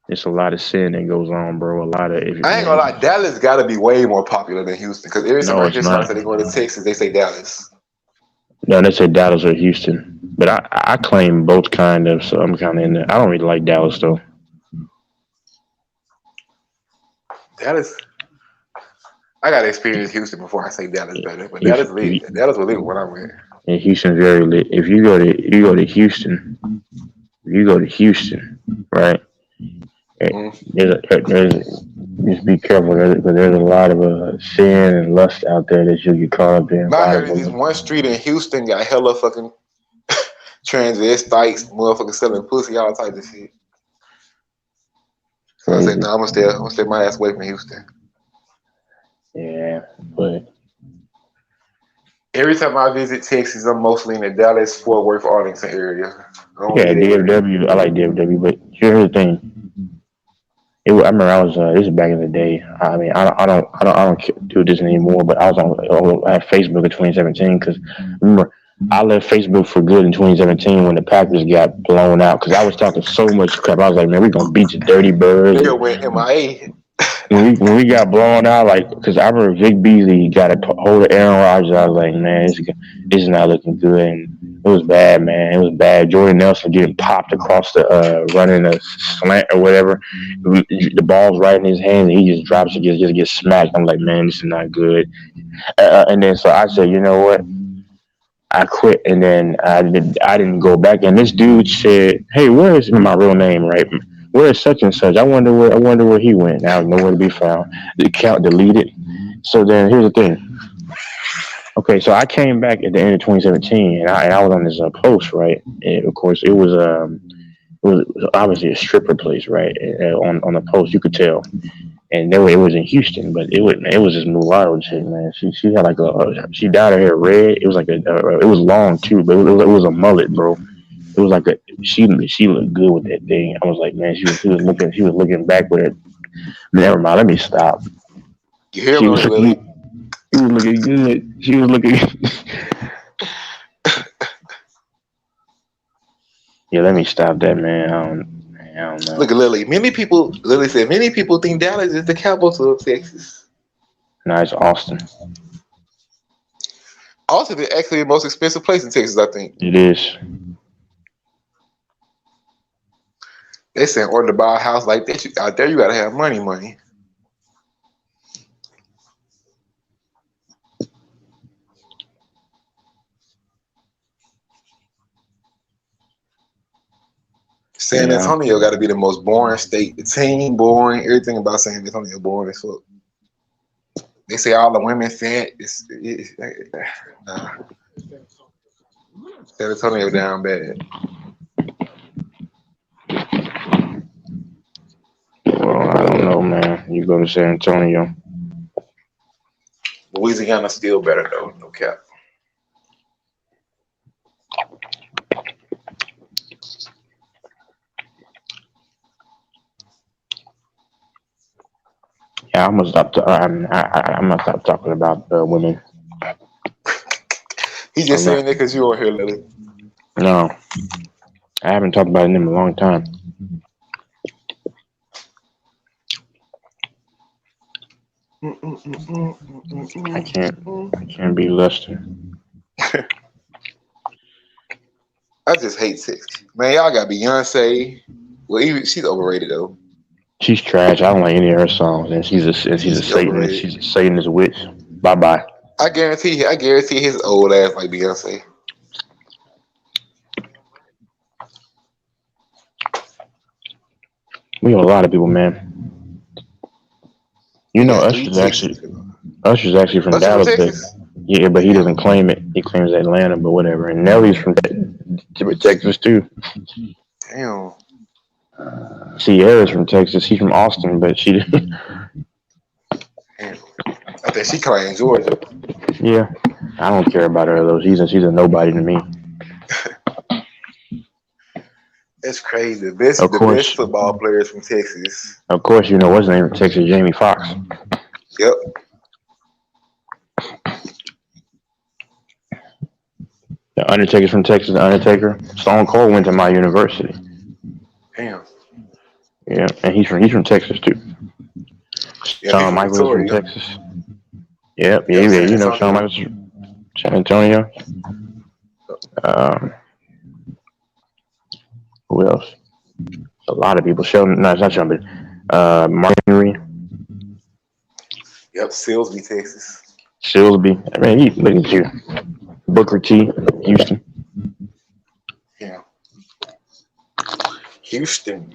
It's a lot of sin that goes on, bro. A lot of. I ain't gonna lie. Dallas gotta be way more popular than Houston because every time I hear somebody say they going to Texas, they say Dallas. No, they say Dallas or Houston, but I claim both kind of, so I'm kind of in there. I don't really like Dallas though. Dallas. I gotta experience Houston before I say Dallas better, but Dallas lit. Dallas was lit when I went. And Houston's very lit. If you go to Houston, right? Just be careful because there's a lot of sin and lust out there that you'll get caught up in. I heard this one street in Houston got hella fucking transvestites, motherfuckers selling pussy, all types of shit. So I said, no, I'm gonna stay my ass away from Houston. Yeah, but every time I visit Texas, I'm mostly in the Dallas, Fort Worth, Arlington area. Yeah, DFW. I like DFW, but here's the thing. I remember I was. This is back in the day. I mean, I don't do this anymore. But I had Facebook in 2017 because remember I left Facebook for good in 2017 when the Packers got blown out because I was talking so much crap. I was like, man, we're gonna beat the Dirty Birds. They went MIA. When we got blown out, like, because I remember Vic Beasley got a hold of Aaron Rodgers. I was like, man, this is not looking good. And it was bad, man. It was bad. Jordan Nelson getting popped across the running a slant or whatever. The ball's right in his hand, and he just drops it, just gets smacked. I'm like, man, this is not good. And then so I said, you know what? I quit, and then I didn't go back. And this dude said, hey, where is my real name, right? Where is such and such? I wonder where he went. Now nowhere to be found. The account deleted. So then here's the thing. Okay, so I came back at the end of 2017, and I was on this post, right? And of course, it was obviously a stripper place, right? On the post, you could tell. And it was in Houston, but it was this mulatto chick, man. She had like she dyed her hair red. It was like it was long too, but it was a mullet, bro. It was like she looked good with that thing. I was like, man, she was looking back with it. Never mind. Let me stop. You hear She me, was Lily? he was looking good. She was looking. Yeah, let me stop that, man. I don't know. Look at Lily. Lily said, many people think Dallas is the capital of Texas. No, it's Austin. Austin is actually the most expensive place in Texas, I think. It is. They say in order to buy a house like that, out there, you got to have money. San Yeah. Antonio got to be the most boring state. The team boring. Everything about San Antonio boring as fuck. They say all the women fat. San Antonio down bad. Well, I don't know, man. You go to San Antonio. Louisiana still better though. No cap. Yeah, I'm gonna stop. I'm gonna stop talking about women. He's just saying that because you are here, Lily. No, I haven't talked about it in a long time. I can't be lusting. I just hate sex. Man, y'all got Beyonce. Well, even she's overrated though. She's trash. I don't like any of her songs, and she's a Satanist. overrated. She's a Satanist witch. Bye bye. I guarantee his old ass like Beyonce. We got a lot of people, man. You know, Usher's actually from Usher Dallas, from but Texas? yeah, but he doesn't claim it. He claims Atlanta, but whatever. And Nelly's from Texas too. Damn. Sierra's from Texas. She's from Austin, but she. Damn. I think she claims Georgia. Yeah, I don't care about her though. She's a nobody to me. That's crazy. The best football players from Texas. Of course, you know what's his name from Texas, Jamie Foxx. Yep. The Undertaker's from Texas. The Undertaker. Stone Cold went to my university. Damn. Yeah, and he's from Texas too. Yeah, Shawn Michaels from Texas. Yep, yeah, you know Shawn Michaels from San Antonio. Who else? A lot of people. Sheldon, no, it's not Sheldon, but Mark Henry. Yep, Silsby, Texas. Silsby. I mean, look at you. Booker T, Houston. Yeah. Houston.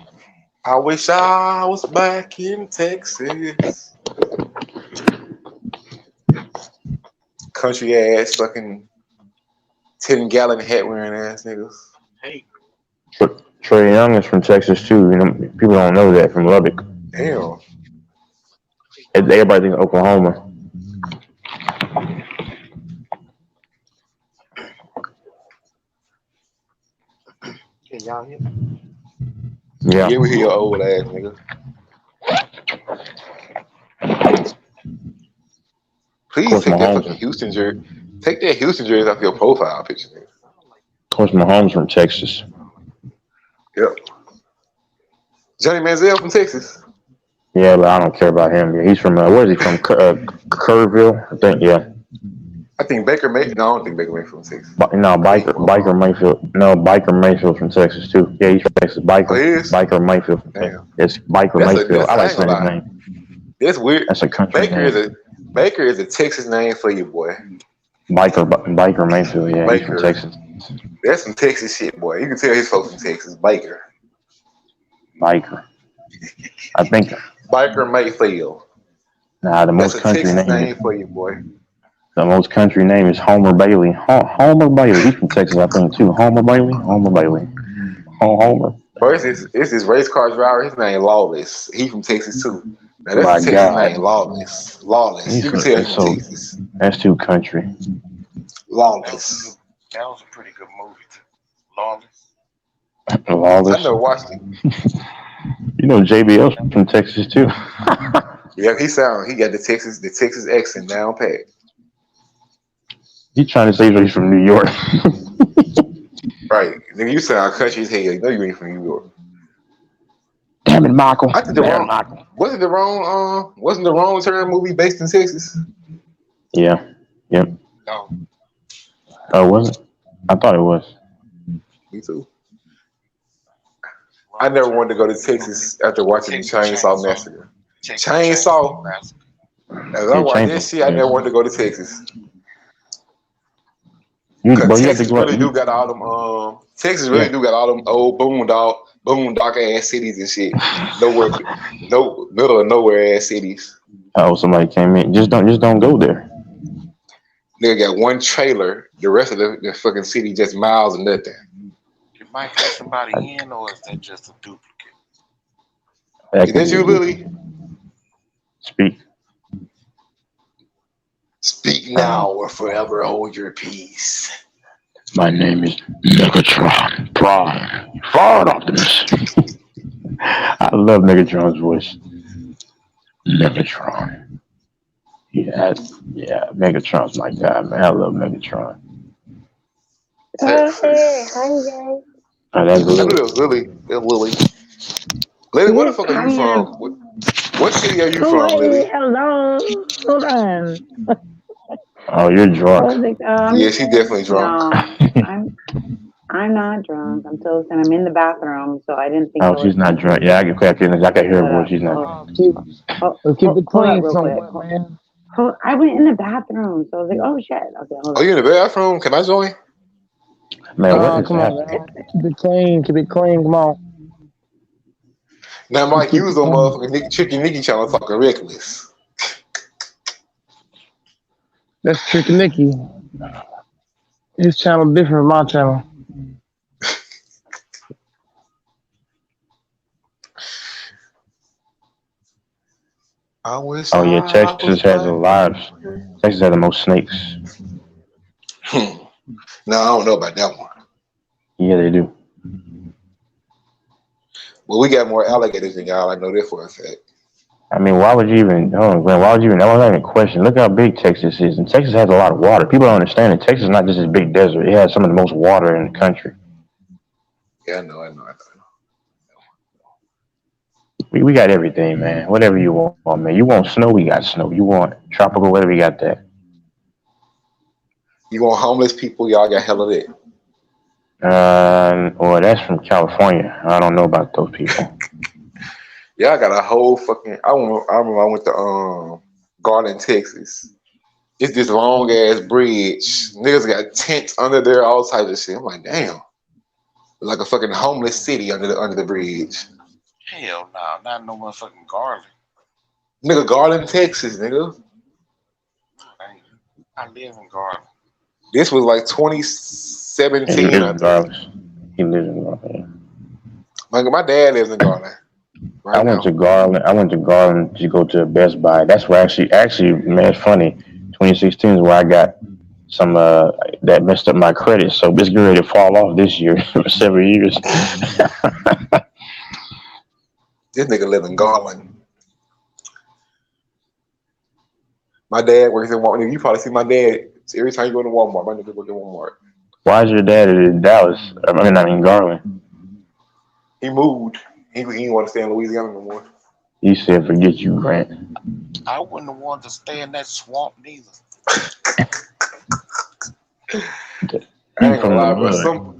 I wish I was back in Texas. Country ass fucking 10-gallon hat wearing ass niggas. Hey. Trae Young is from Texas too. You know, people don't know that from Lubbock. Damn. Everybody thinks Oklahoma. Can y'all hear? Yeah. Yeah, we hear your old ass nigga. Please take that fucking Houston jersey. Take that Houston jersey off your profile picture, nigga. Of course, Mahomes from Texas. Yep. Johnny Manziel from Texas. Yeah, but I don't care about him. Yeah, he's from where is he from? Kerrville, I think. Yeah. I think Baker Mayfield. No, I don't think Baker Mayfield from Texas. Biker Mayfield. No, Biker Mayfield from Texas too. Yeah, he's from Texas. Biker Mayfield from Texas. It's Biker Mayfield. I like saying his name. It's weird. That's a country name. Baker is a Texas name for you, boy. Biker Mayfield. Yeah, he's from Texas. That's some Texas shit, boy. You can tell his folks from Texas. Biker. I think. Biker Mayfield. Nah, the most That's country a Texas name. name for you, boy. The most country name is Homer Bailey. Homer Bailey. He's from Texas, I think, too. Homer Bailey. Homer. Bro, it's this race car driver. His name Lawless. He from Texas too. Now that's a Texas name, Lawless. You can tell he's from Texas. That's too country. Lawless. That was a pretty good movie too. Lawless. Lawless. I never watched it. You know JBL's from Texas too. Yeah, he got the Texas accent down pat. He's trying to say he's from New York. Right. Nigga, you sound country as hell. You know you ain't from New York. Damn it, Michael. I think wasn't the wrong turn movie based in Texas? Yeah. Yep. No. Oh, was it? I thought it was. Me too. I never wanted to go to Texas after watching the Chainsaw Massacre. Chainsaw. As I watched this shit, I never wanted to go to Texas. Because Texas really do got all them old boondock ass cities and shit. Middle of nowhere ass cities. Oh, somebody came in. Just don't go there. Nigga got one trailer. The rest of the fucking city just miles and nothing. You might have somebody in, or is that just a duplicate? Is that you, Lily? Speak now or forever hold your peace. My name is Megatron Prime. Forward Optimus. I love Megatron's voice. Megatron. Yeah, Megatron's my guy, man. I love Megatron. Hey, hi guys. Oh, that's Lily. I knew it was Lily. Lily, where the fuck are you from? What city are you from, Lily? Hello. Hold on. Oh, you're drunk. Yeah, she's definitely drunk. No, I'm not drunk. I'm toast and I'm in the bathroom, so I didn't think. Oh, she's not drunk. Yeah, I can hear her voice. She's not. Keep it clean somewhere, man. I went in the bathroom, so I was like, "Oh shit!" Okay, hold on. Are you in the bathroom? Can I join? Man, come on, man. Keep it clean. Come on. Now, Mike, you was on motherfucking Tricky Nicky channel talking reckless. That's Tricky Nicky. His channel different from my channel. I wish. Oh yeah, Texas has a lot. Texas has the most snakes. No, I don't know about that one. Yeah, they do. Well, we got more alligators than y'all. I know that for a fact. I mean, why would you even? That wasn't even a question. Look how big Texas is, and Texas has a lot of water. People don't understand that Texas is not just a big desert. It has some of the most water in the country. Yeah, I know. We got everything, man. Whatever you want, man. You want snow, we got snow. You want tropical weather, we got that. You want homeless people, y'all got hell of it. Well, that's from California. I don't know about those people. Y'all got a whole fucking. I remember I went to Garland, Texas. It's this long ass bridge. Niggas got tents under there, all types of shit. I'm like, damn, like a fucking homeless city under the bridge. Hell no, not no motherfucking Garland. Nigga, Garland, Texas, nigga. I live in Garland. This was like 2017. He lives in Garland. My dad lives in Garland. I went to Garland to go to Best Buy. That's where actually, man, it's funny. 2016 is where I got some that messed up my credit, so it's getting ready to fall off this year for several years. This nigga live in Garland. My dad works in Walmart. You probably see my dad every time you go to Walmart. My nigga work at Walmart. Why is your dad in Dallas? I mean, Garland. He moved. He didn't want to stay in Louisiana no more. He said, "Forget you, Grant." I wouldn't have wanted to stay in that swamp neither. I ain't gonna lie, bro.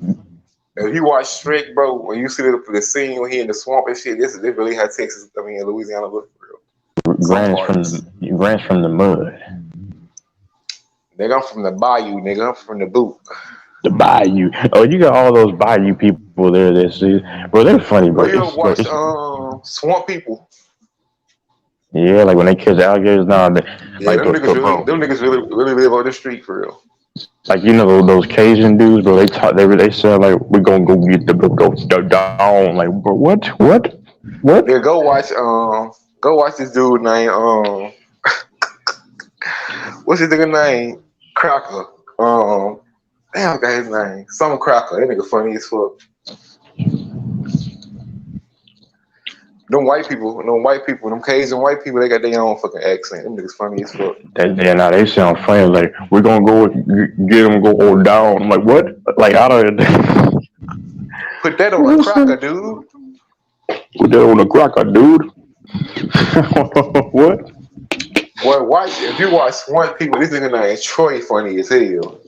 If you watch Shrek, bro, when you see the scene when he in the swamp and shit, this really how Texas, Louisiana look for real. Grant's from the mud. Nigga, I'm from the bayou, nigga. I'm from the boot. The bayou. Oh, you got all those bayou people there that see. Bro, they're funny, bro. You ever watch Swamp People? Yeah, like when they catch alligators now. Them niggas really live on the street for real. Like, those Cajun dudes, bro. They sound like we're gonna go get go down. Like, bro, what? Yeah, go watch this dude named what's his nigga name? Cracker. Damn, I got his name. Some Cracker. That nigga funny as fuck. Them Cajun white people, they got their own fucking accent. Them niggas funny as fuck. They sound funny. Like, we're gonna go get them go down. I'm like, what? Like, I don't. Put that on a cracker, dude. Put that on a cracker, dude. What? Boy, if you watch Swamp People, this nigga named Troy funny as hell.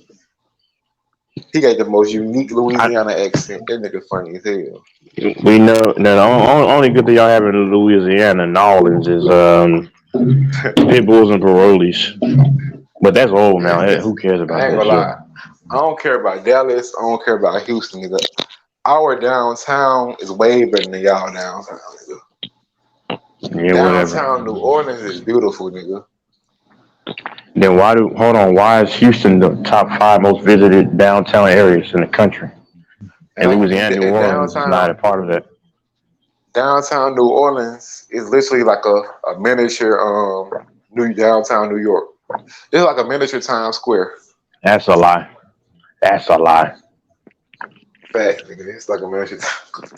He got the most unique Louisiana accent. That nigga funny as hell. We know that the only good thing y'all have in Louisiana, New Orleans, is pit bulls and parolees. But that's old now. Who cares about I ain't that gonna lie. shit? I don't care about Dallas. I don't care about Houston, nigga. Our downtown is way better than y'all downtown, nigga. Yeah, Downtown whatever. New Orleans is beautiful, nigga. Then why is Houston the top 5 most visited downtown areas in the country? And Louisiana, New Orleans is not a part of that. Downtown New Orleans is literally like a miniature downtown New York. It's like a miniature Times Square. That's a lie. That's a lie. Fact, nigga. It's like a miniature Times Square.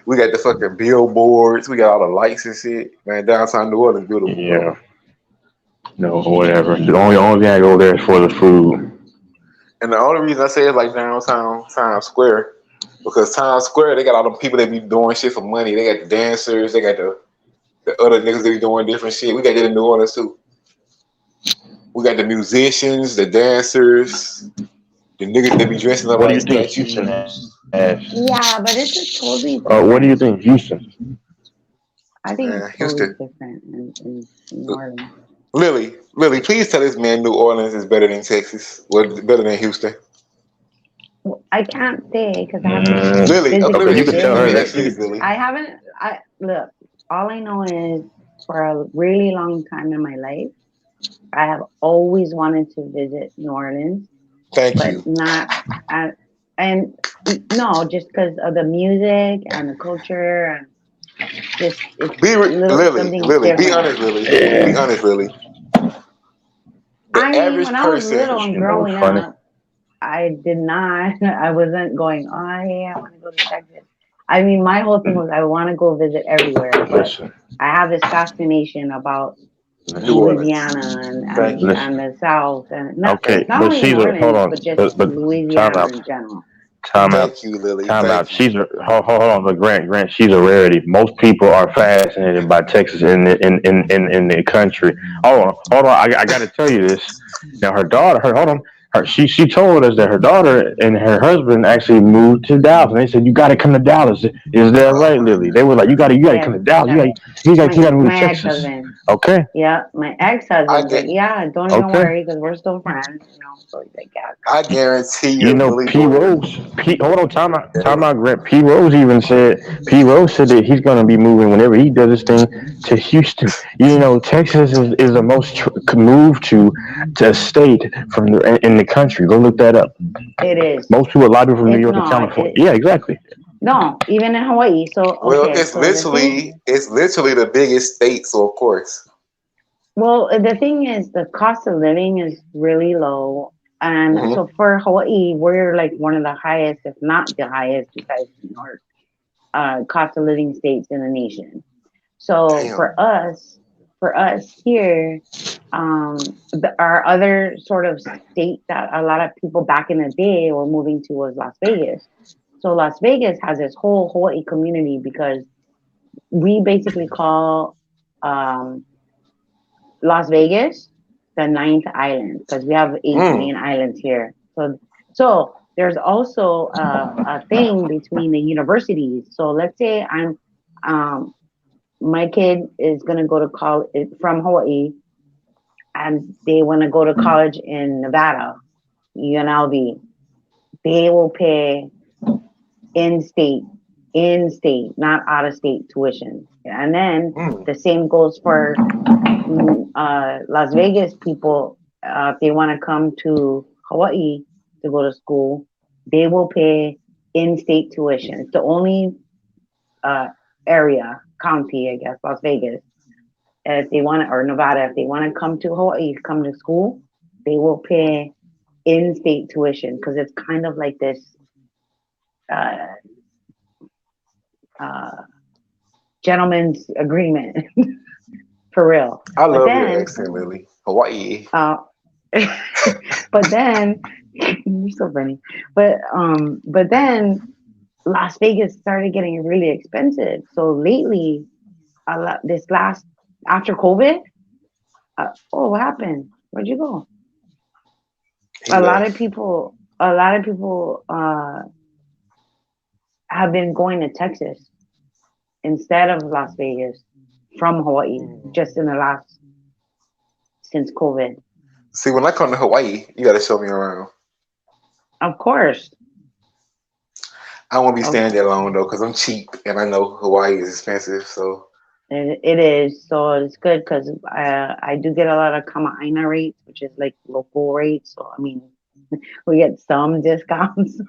We got the fucking billboards. We got all the lights and shit. Man, downtown New Orleans beautiful. Yeah. Bro. No, whatever. The only thing I go there is for the food. And the only reason I say it's like downtown Times Square, because Times Square, they got all them people that be doing shit for money. They got the dancers. They got the other niggas that be doing different shit. We got that in New Orleans too. We got the musicians, the dancers, the niggas that be dressing up like statues. Yeah, but it's just totally What different. do you think, Houston? I think it's Houston. totally different in New Orleans. Lily, please tell this man New Orleans is better than Texas. Well, better than Houston. I can't say because I haven't Lily, Okay, you can tell her that. Lily. I haven't. Look. All I know is for a really long time in my life, I have always wanted to visit New Orleans. Thank but you. Not. And no, just because of the music and the culture and just it's Lily, be honest, Lily. Be honest, Lily. When I was little and growing up, I did not. I wasn't going. Oh yeah, I want to go to Texas. I mean, my whole thing was I want to go visit everywhere. But I have this fascination about Louisiana and the South and not only New Orleans, but just Louisiana in general. Time out. Thank you, Lily. Time out. Hold on, but Grant, she's a rarity. Most people are fascinated by Texas in the country. Hold on. I got to tell you this. Now, her daughter. She told us that her daughter and her husband actually moved to Dallas, and they said you got to come to Dallas. Is that right, Lily? They were like, you got to come to Dallas. You got to move to Texas. Ex-husband. Okay. Yeah, my ex-husband. Don't even worry because we're still friends. So he's like, yeah. I guarantee you. P. Rose. Hold on, time out, Grant. P. Rose said that he's going to be moving whenever he does his thing to Houston. Texas is the most moved to a state in the country. Go look that up. It is. Most people, a lot of people from New York and California. Yeah, exactly. No, even in Hawaii. So it's literally the biggest state. So of course. Well, the thing is, the cost of living is really low. And so for Hawaii, we're like one of the highest, if not the highest, besides New York, cost of living states in the nation. So for us here, our other sort of state that a lot of people back in the day were moving to was Las Vegas. So Las Vegas has this whole Hawaii community because we basically call Las Vegas the ninth island because we have 8 main islands here. So there's also a thing between the universities. So let's say my kid is going to go to college from Hawaii and they want to go to college in Nevada, UNLV. They will pay in-state, not out-of-state tuition. And then the same goes for Las Vegas people. If they want to come to Hawaii to go to school, they will pay in-state tuition. It's the only county, I guess, Las Vegas. If they want to, or Nevada, if they want to come to Hawaii, come to school, they will pay in-state tuition because it's kind of like this gentleman's agreement for real. I But love your then, accent, Lily. Hawaii. but then you're so funny. But then Las Vegas started getting really expensive. So lately, after COVID, what happened? Where'd you go? A lot of people have been going to Texas instead of Las Vegas from Hawaii, just in the since COVID. See, when I come to Hawaii, you got to show me around. Of course. I won't be staying there long though, because I'm cheap and I know Hawaii is expensive. So it is. So it's good because I do get a lot of Kama'aina rates, which is like local rates. So I mean, we get some discounts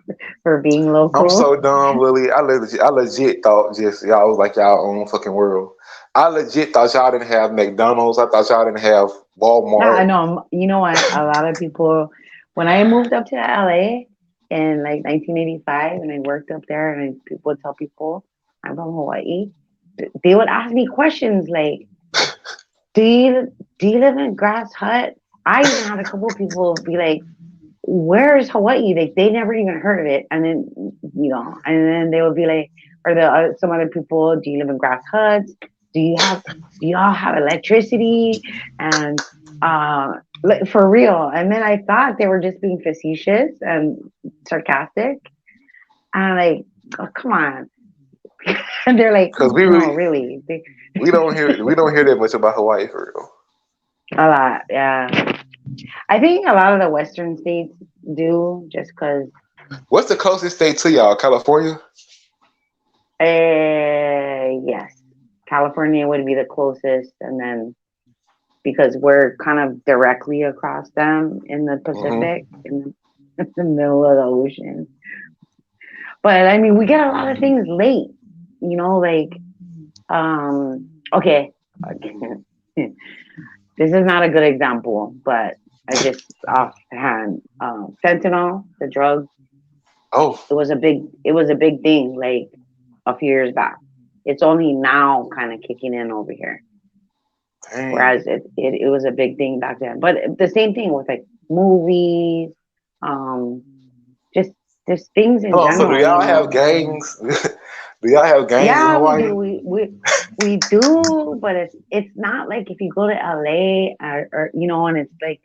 for being local. I'm so dumb, Lily. I legit thought y'all was like y'all own fucking world. I legit thought y'all didn't have McDonald's. I thought y'all didn't have Walmart. Yeah, I know. You know what? A lot of people, when I moved up to LA in like 1985, and I worked up there, and people would tell people I'm from Hawaii, they would ask me questions like, "Do you live in Grass Hut?" I even had a couple of people be like, "Where is Hawaii?" Like they never even heard of it, and then and then they would be like, or some other people, "Do you live in Grass Huts? Do y'all have electricity?" And like, for real. And then I thought they were just being facetious and sarcastic. And I'm like, oh, come on. And they're like, because no, really. we don't hear that much about Hawaii for real. A lot, yeah. I think a lot of the Western states do, just because. What's the closest state to y'all? California? Yes. California would be the closest, and then because we're kind of directly across them in the Pacific, in the middle of the ocean. But I mean, we get a lot of things late, like, okay. This is not a good example, but I just offhand, fentanyl, the drug. Oh, it was a big thing like a few years back. It's only now kind of kicking in over here. Dang. Whereas it was a big thing back then. But the same thing with like movies, just things in general. So do y'all have gangs? Do y'all have gangs in Hawaii? Yeah, we do, but it's not like if you go to LA or and it's like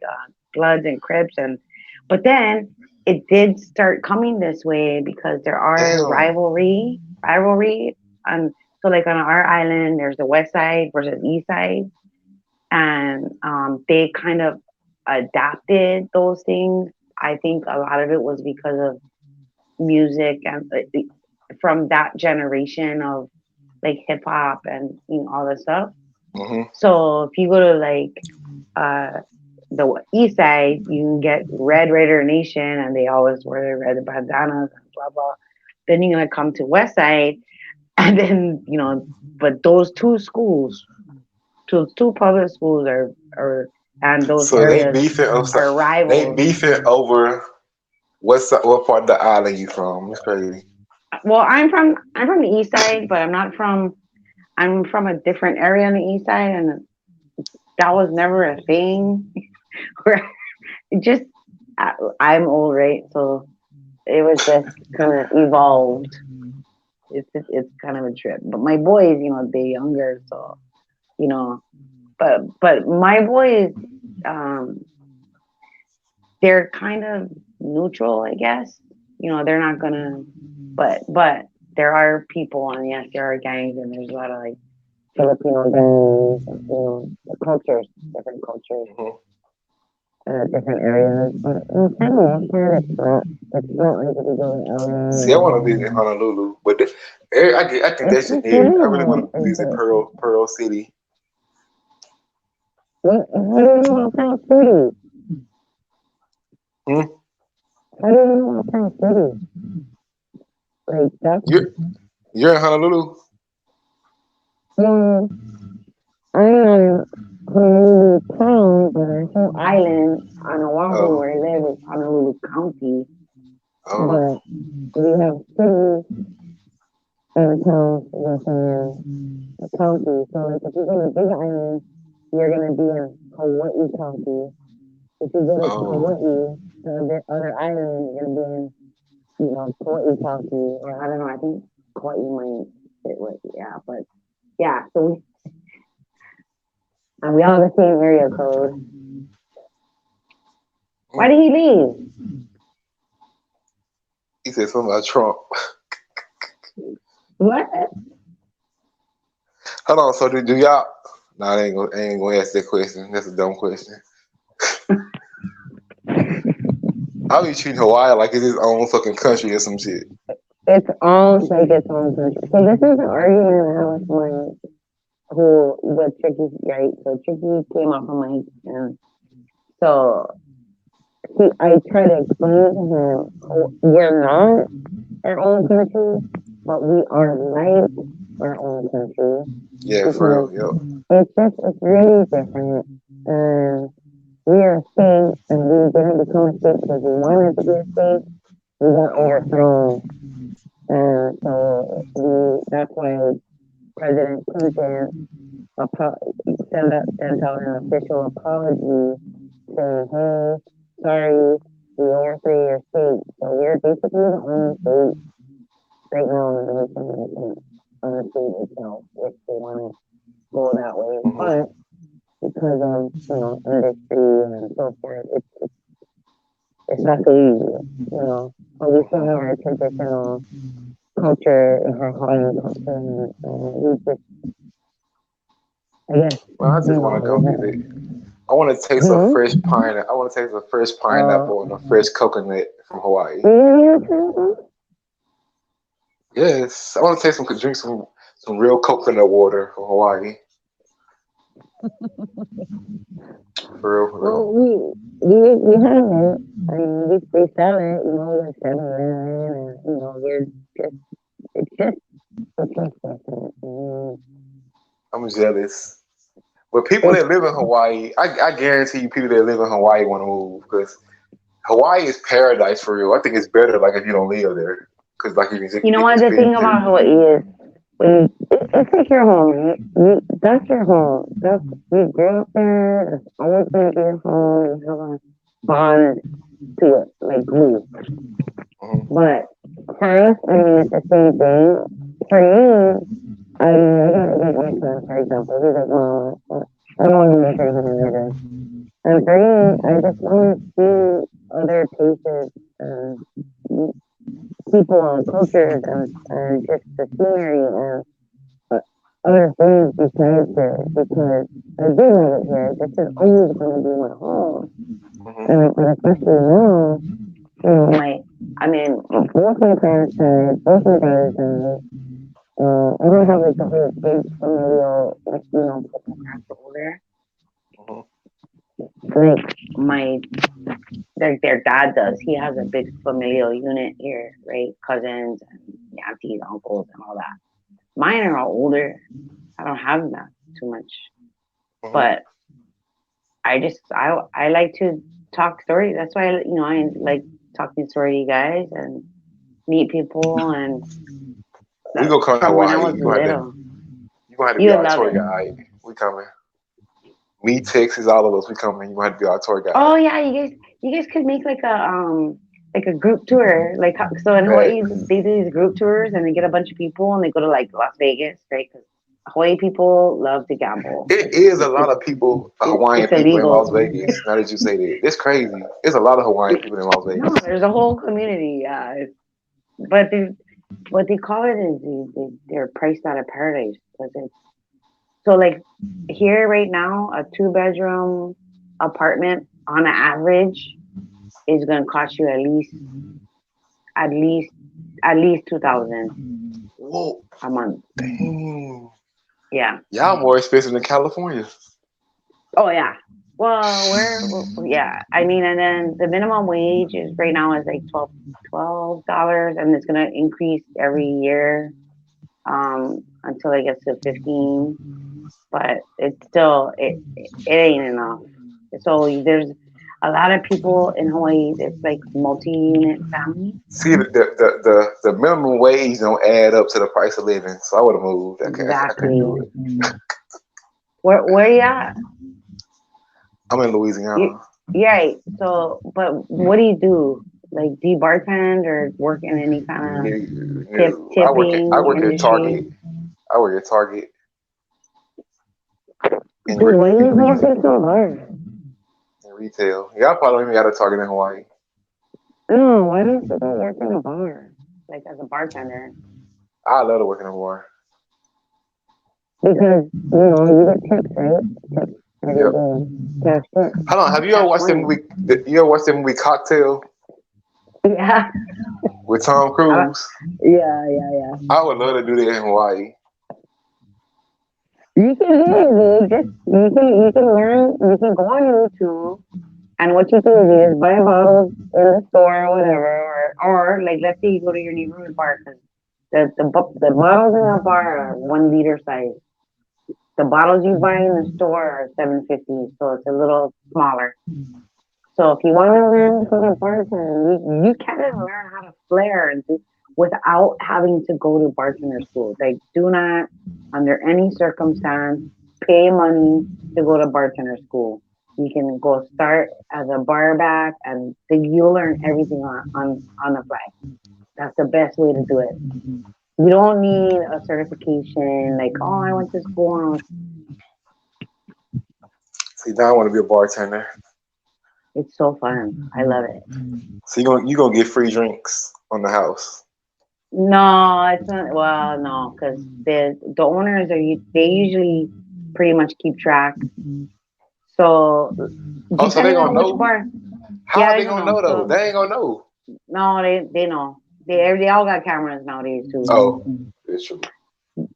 Bloods and Crips but then it did start coming this way because there are rivalry. So like on our island, there's the west side versus east side. And they kind of adapted those things. I think a lot of it was because of music and from that generation of like hip hop and all this stuff. Mm-hmm. So if you go to like the east side, you can get Red Raider Nation, and they always wear their red bandanas and blah blah. Then you're gonna come to west side, and then but those two schools. Two public schools and those areas are rivals. They beefing over what part of the island you from? It's crazy. Well, I'm from the east side, but I'm from a different area on the east side, and that was never a thing. I'm old, right? So it was just kind of evolved. It's kind of a trip. But my boys, they're younger, so. But my boys, they're kind of neutral, I guess. They're not gonna, but there are people, and yes, there are gangs, and there's a lot of like Filipino gangs, and, the cultures, different cultures, different areas. But it's not like if you go to LA. See, I want to visit Honolulu, but I think that's just near. I really want to visit Pearl City. How do you know Pearl City? How do you know Pearl City? Like that's you're in Honolulu. Yeah, I'm in Honolulu town, but I'm from island on Oahu where I live is Honolulu County. But we have cities until the county. So like if you go to Big Island, you're gonna be in Hawaii County. If you go to Hawaii, the other island, you're gonna be in, Kauai County. Or I don't know. I think Kauai might fit with but yeah. So we all have the same area code. Why did he leave? He said something about Trump. What? Hold on. So do y'all? No, I ain't gonna ask that question. That's a dumb question. I'll be treating Hawaii like it's its own fucking country or some shit. It's almost like its own country. So this is an argument I was with Tricky, right? So Tricky came off of Mike, and so I try to explain to him, we're not our own country, but we are like our own country. Yeah, for real. Yep. It's really different. And we are a state, and we didn't become a state because we wanted to be a state. We got overthrown. And so that's why President Clinton sent out an official apology saying, hey, sorry, we overthrew your state. So we're basically the only state right now in the nation that can state itself if they want to go that way. But because of industry and so forth, it's not so easy, But we still have our traditional culture and our Hawaiian culture, and we just, I guess. Well, I just want to go visit. I want to taste a fresh pineapple. I want to taste a fresh pineapple and a fresh coconut from Hawaii. Yes, I want to drink some real coconut water from Hawaii. For real. Well, we haven't. I mean, we sell it, we're selling it, it's just different. I'm jealous. But people that live in Hawaii, I guarantee you people that live in Hawaii want to move because Hawaii is paradise for real. I think it's better like if you don't live there. Because like you know what the thing about Hawaii is? It's like your home. That's your home. You grew up there. It's always going to be your home. You have a bond to it, like glue. But for us, I mean, it's the same thing. For me, I got a big son, for example. He's like, Mom, I don't want to make her. And for me, I just want to see other places and people and cultures and just the scenery and other things besides this because I do love it here. This is always going to be my home. And especially now, both my parents died, both my brothers died. I don't have like a whole big familial, people passed over. Like their dad does. He has a big familial unit here, right? Cousins and aunties, uncles, and all that. Mine are all older. I don't have that too much. But I like to talk stories. That's why I like talking story to you guys and meet people and. We go come to Hawaii. You gonna have to be our tour guide. We coming. Me, Texas, all of us. We coming. You gonna have to be our tour guide. Oh yeah, you guys could make like a group tour. Like so in Hawaii, they do these group tours and they get a bunch of people and they go to like Las Vegas, right? Because Hawaii people love to gamble. It is a lot of people, Hawaiian people in Las Vegas. Now that you say that, it's crazy. There's a lot of Hawaiian people in Las Vegas. No, there's a whole community. Yeah, but what they call it is they're priced out of paradise. So like here right now, a 2-bedroom apartment on an average is going to cost you at least $2,000 a month. Dang. Yeah. Y'all more expensive than California. Oh yeah. Well, I mean, and then the minimum wage is right now is like $12, and it's gonna increase every year until it gets to 15. But it's still it ain't enough. So a lot of people in Hawaii, it's like multi-unit family. See, the minimum wage don't add up to the price of living, so I would have moved. I couldn't do it. Where you at? I'm in Louisiana. Right. So, but what do you do? Like, do you bartend or work in any kind of tipping? I work at Target. I work at Target. In retail. Y'all probably don't even got a Target in Hawaii. No, why don't you go work in a bar? Like as a bartender. I love to work in a bar. Because, you get tips, right? Tips. Yep. Hold on, have you ever watched that movie Cocktail? Yeah. With Tom Cruise? Yeah. I would love to do that in Hawaii. You can you can learn, you can go on YouTube, and what you do is buy bottles in the store or whatever, or like let's say you go to your neighborhood bar, because the bottles in that bar are 1 liter size. The bottles you buy in the store are $7.50, so it's a little smaller. So if you want to learn to be a bartender, you can learn how to flair and without having to go to bartender school. Like, do not, under any circumstance, pay money to go to bartender school. You can go start as a bar back, and you'll learn everything on the fly. That's the best way to do it. You don't need a certification like, oh, I went to school. See, now I want to be a bartender. It's so fun. I love it. So you gonna get free drinks on the house? No, it's not. Well, no, because the owners they usually pretty much keep track. So so they gonna know. Bar, How are they gonna know though? They ain't gonna know. No, they know. They all got cameras nowadays too. Oh, it's true.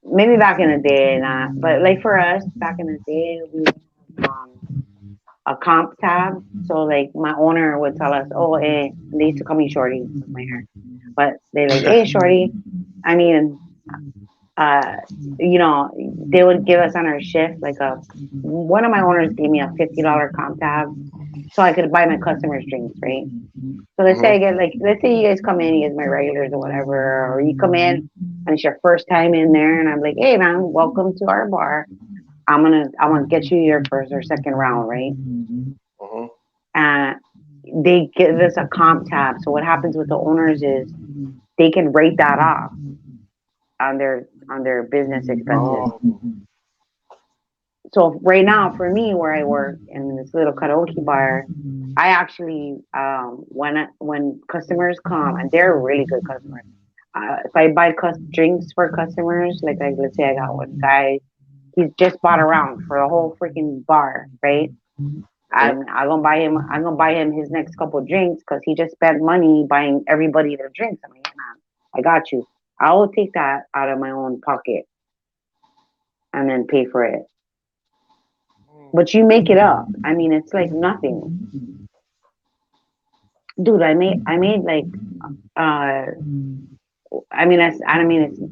Maybe back in the day, not. But like for us, back in the day, we a comp tab. So like my owner would tell us, oh, they used to call me Shorty with my hair, but they like, hey, Shorty. I mean, they would give us on our shift like one of my owners gave me a $50 comp tab, so I could buy my customers drinks, right? So let's say let's say you guys come in, you guys my regulars or whatever, or you come in and it's your first time in there, and I'm like, hey man, welcome to our bar. I want to get you your first or second round, right? They give us a comp tab. So what happens with the owners is they can rate that off on their business expenses. So right now, for me, where I work in this little karaoke bar, I actually when customers come, and they're really good customers. If I buy drinks for customers, like let's say I got one guy. He's just bought a round for the whole freaking bar, right? I'm gonna buy him his next couple of drinks because he just spent money buying everybody their drinks. I'm like, man, I got you. I will take that out of my own pocket and then pay for it. But you make it up. I mean, it's like nothing, dude. I made like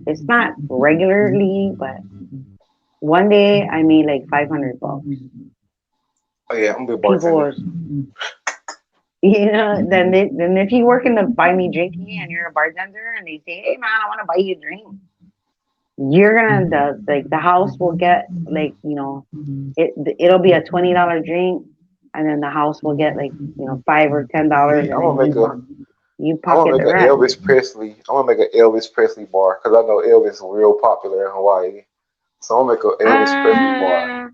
it's not regularly, but one day I made like $500. Oh yeah, I'm a good bartender. Then if you work in the buy me drinking and you're a bartender and they say, hey man, I want to buy you a drink, you're gonna the house will get it'll be a $20 drink, and then the house will get $5 or $10. I'm gonna make an Elvis Presley. I'm gonna make an Elvis Presley bar because I know Elvis is real popular in Hawaii. So I'm gonna make an Elvis Presley bar.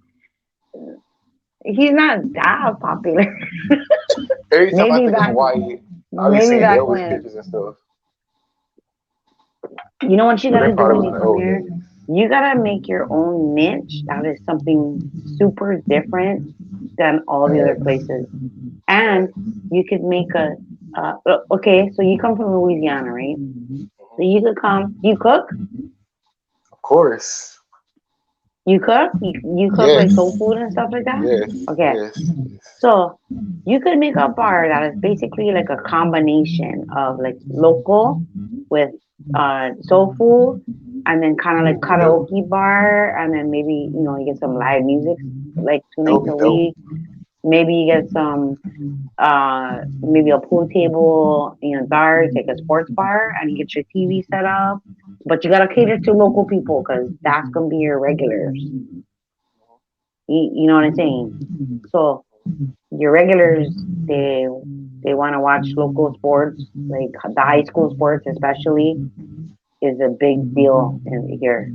He's not that popular. Every time I think of Hawaii, I be seeing Elvis pictures and stuff. You know what you gotta do when you come here? You gotta make your own niche. That is something super different than all the other places. And you could make okay, so you come from Louisiana, right? So you could come. You cook? Of course. You cook? You cook like soul food and stuff like that? Yes. Okay. Yes. So you could make a bar that is basically like a combination of like local with soul food, and then kind of like karaoke bar, and then maybe you get some live music like 2 nights a week. Maybe you get some, maybe a pool table, darts, like a sports bar, and you get your TV set up. But you gotta cater to local people because that's gonna be your regulars. You know what I'm saying? So your regulars, they want to watch local sports, like the high school sports, especially, is a big deal in here.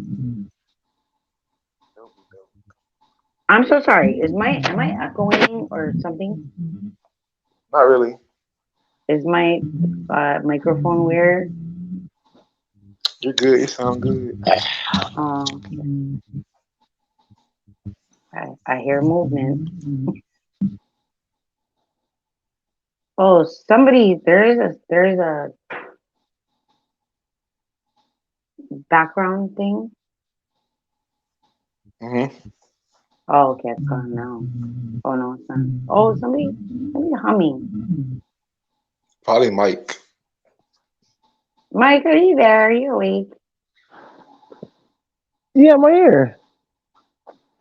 I'm so sorry. Am I echoing or something? Not really. Is my microphone weird? You're good. You sound good. I hear movement. Oh, somebody, there is a background thing. Oh, okay, it's gone now. Oh no, it's not. Oh, somebody humming. Probably Mike. Mike, are you there? Are you awake? Yeah, I'm here.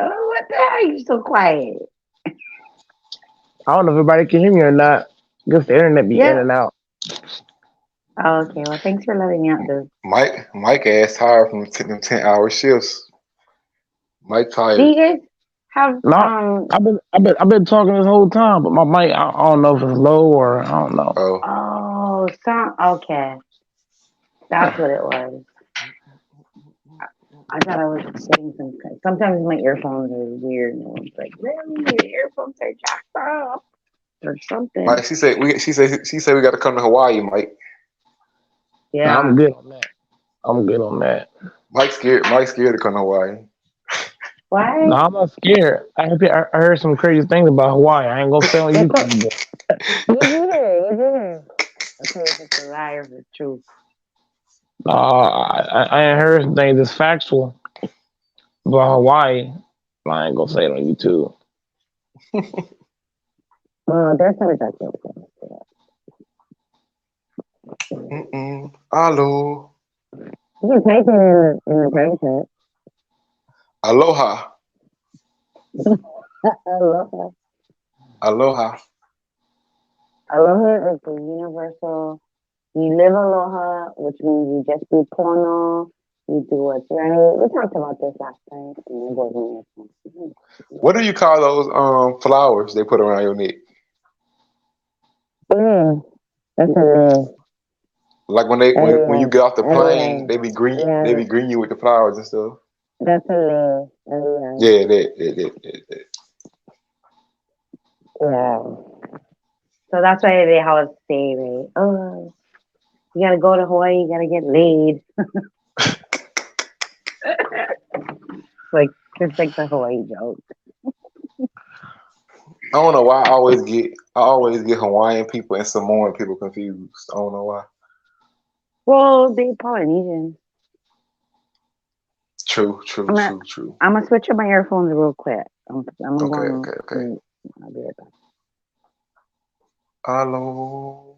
Oh, what the hell? You're so quiet. I don't know if everybody can hear me or not. Guess the internet be in Yeah. and out. Oh, okay. Well, thanks for letting me out, dude. Mike ass tired from them 10-hour shifts. Mike Do tired. you guys have No, I've been talking this whole time, but my mic, I don't know if it's low or I don't know. Oh, okay. That's what it was. I thought I was getting some. Sometimes my earphones are weird, and it's like, really, your earphones are jacked up or something. Mike, she said we got to come to Hawaii, Mike. Yeah. I'm good on that. I'm good on that. Mike's scared to come to Hawaii. Why? No, I'm not scared. I heard some crazy things about Hawaii. I ain't gonna say on YouTube. What you hear? Okay, if it's a lie or if it's true. I ain't heard some things that's factual about Hawaii. I ain't gonna say it on YouTube. There's some that Hello. You can type it in the private chat. Aloha. Aloha. Aloha. Aloha is the universal. You live aloha, which means you just do pono. You do what's right. We talked about this last night. What do you call those flowers they put around your neck? That's a Like when you get off the plane, they be greeting you with the flowers and stuff. That's a Yeah, that. Yeah. So that's why they always say, right? Oh, you gotta go to Hawaii. You gotta get laid. It's like the Hawaii joke. I don't know why I always get Hawaiian people and Samoan people confused. I don't know why. Well, they Polynesian. True. I'm gonna switch up my earphones real quick. I'm Okay. I'll be right back. Aloha.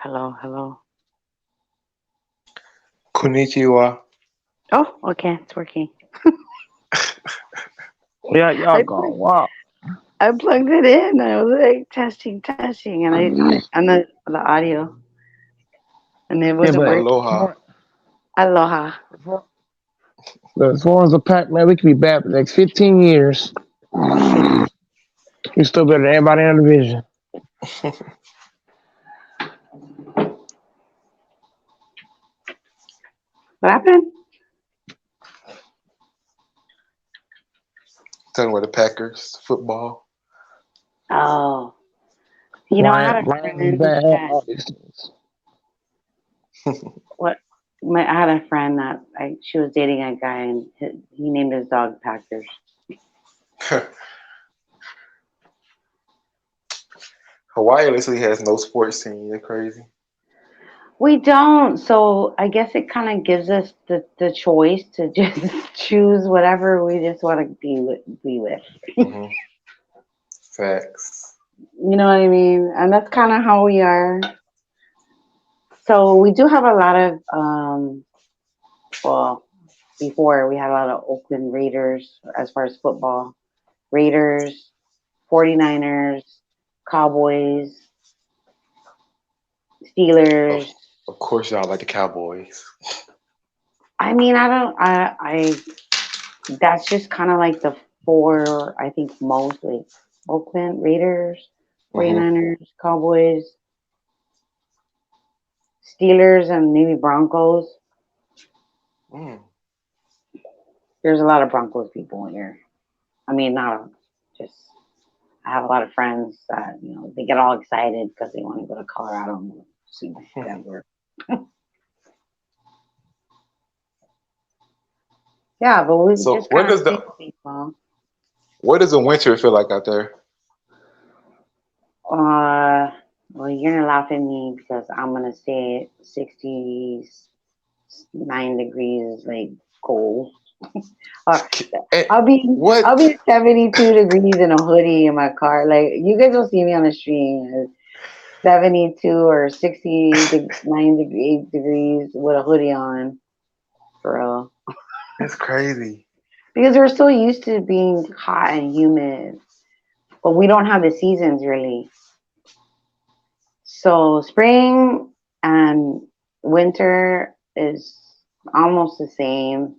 Hello. Konnichiwa. Oh, okay, it's working. Yeah, y'all I gone wow. I plugged it in. I was like testing, and the audio, and it Yeah, wasn't but working. Aloha. Aloha. as far as the pack, man, we could be bad for the next 15 years. We still better than everybody in the division. What happened? Talking about the Packers football. Oh, I had a Lions is friend bad. that All these things. I had a friend that she was dating a guy, and he named his dog Packers. Hawaii literally has no sports team. You're crazy. We don't, so I guess it kind of gives us the choice to just choose whatever we just want to be with. Mm-hmm. Facts. You know what I mean? And that's kind of how we are. So we do have a lot of, well, before we had a lot of Oakland Raiders as far as football. Raiders, 49ers, Cowboys, Steelers. Of course, y'all like the Cowboys. I mean, I that's just kind of like the four, I think, mostly. Oakland Raiders, 49ers, Cowboys, Steelers, and maybe Broncos. Mm. There's a lot of Broncos people here. I mean, not just. I have a lot of friends that they get all excited because they want to go to Colorado and see Denver. Yeah, but we So just what kind does of baseball. what does the winter feel like out there? Well, you're gonna laugh at me because I'm gonna say 69 degrees is like cold. I'll be 72 degrees in a hoodie in my car. Like you guys will see me on the street, 72 or 69 degrees with a hoodie on, for real. That's crazy. Because we're so used to being hot and humid, but we don't have the seasons really. So spring and winter is almost the same,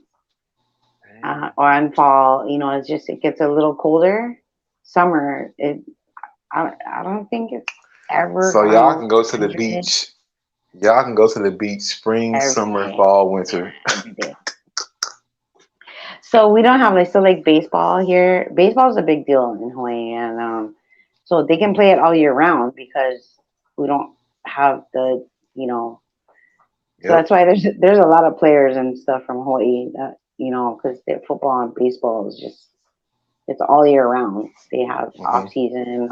or in fall, it's just it gets a little colder. Summer, I don't think it's ever. So y'all can go to the 100 beach. Y'all can go to the beach spring, every summer, day. fall, winter. Every day. So we don't have like baseball here. Baseball is a big deal in Hawaii, and so they can play it all year round because we don't have the So that's why there's a lot of players and stuff from Hawaii that because their football and baseball is just it's all year round. They have off season,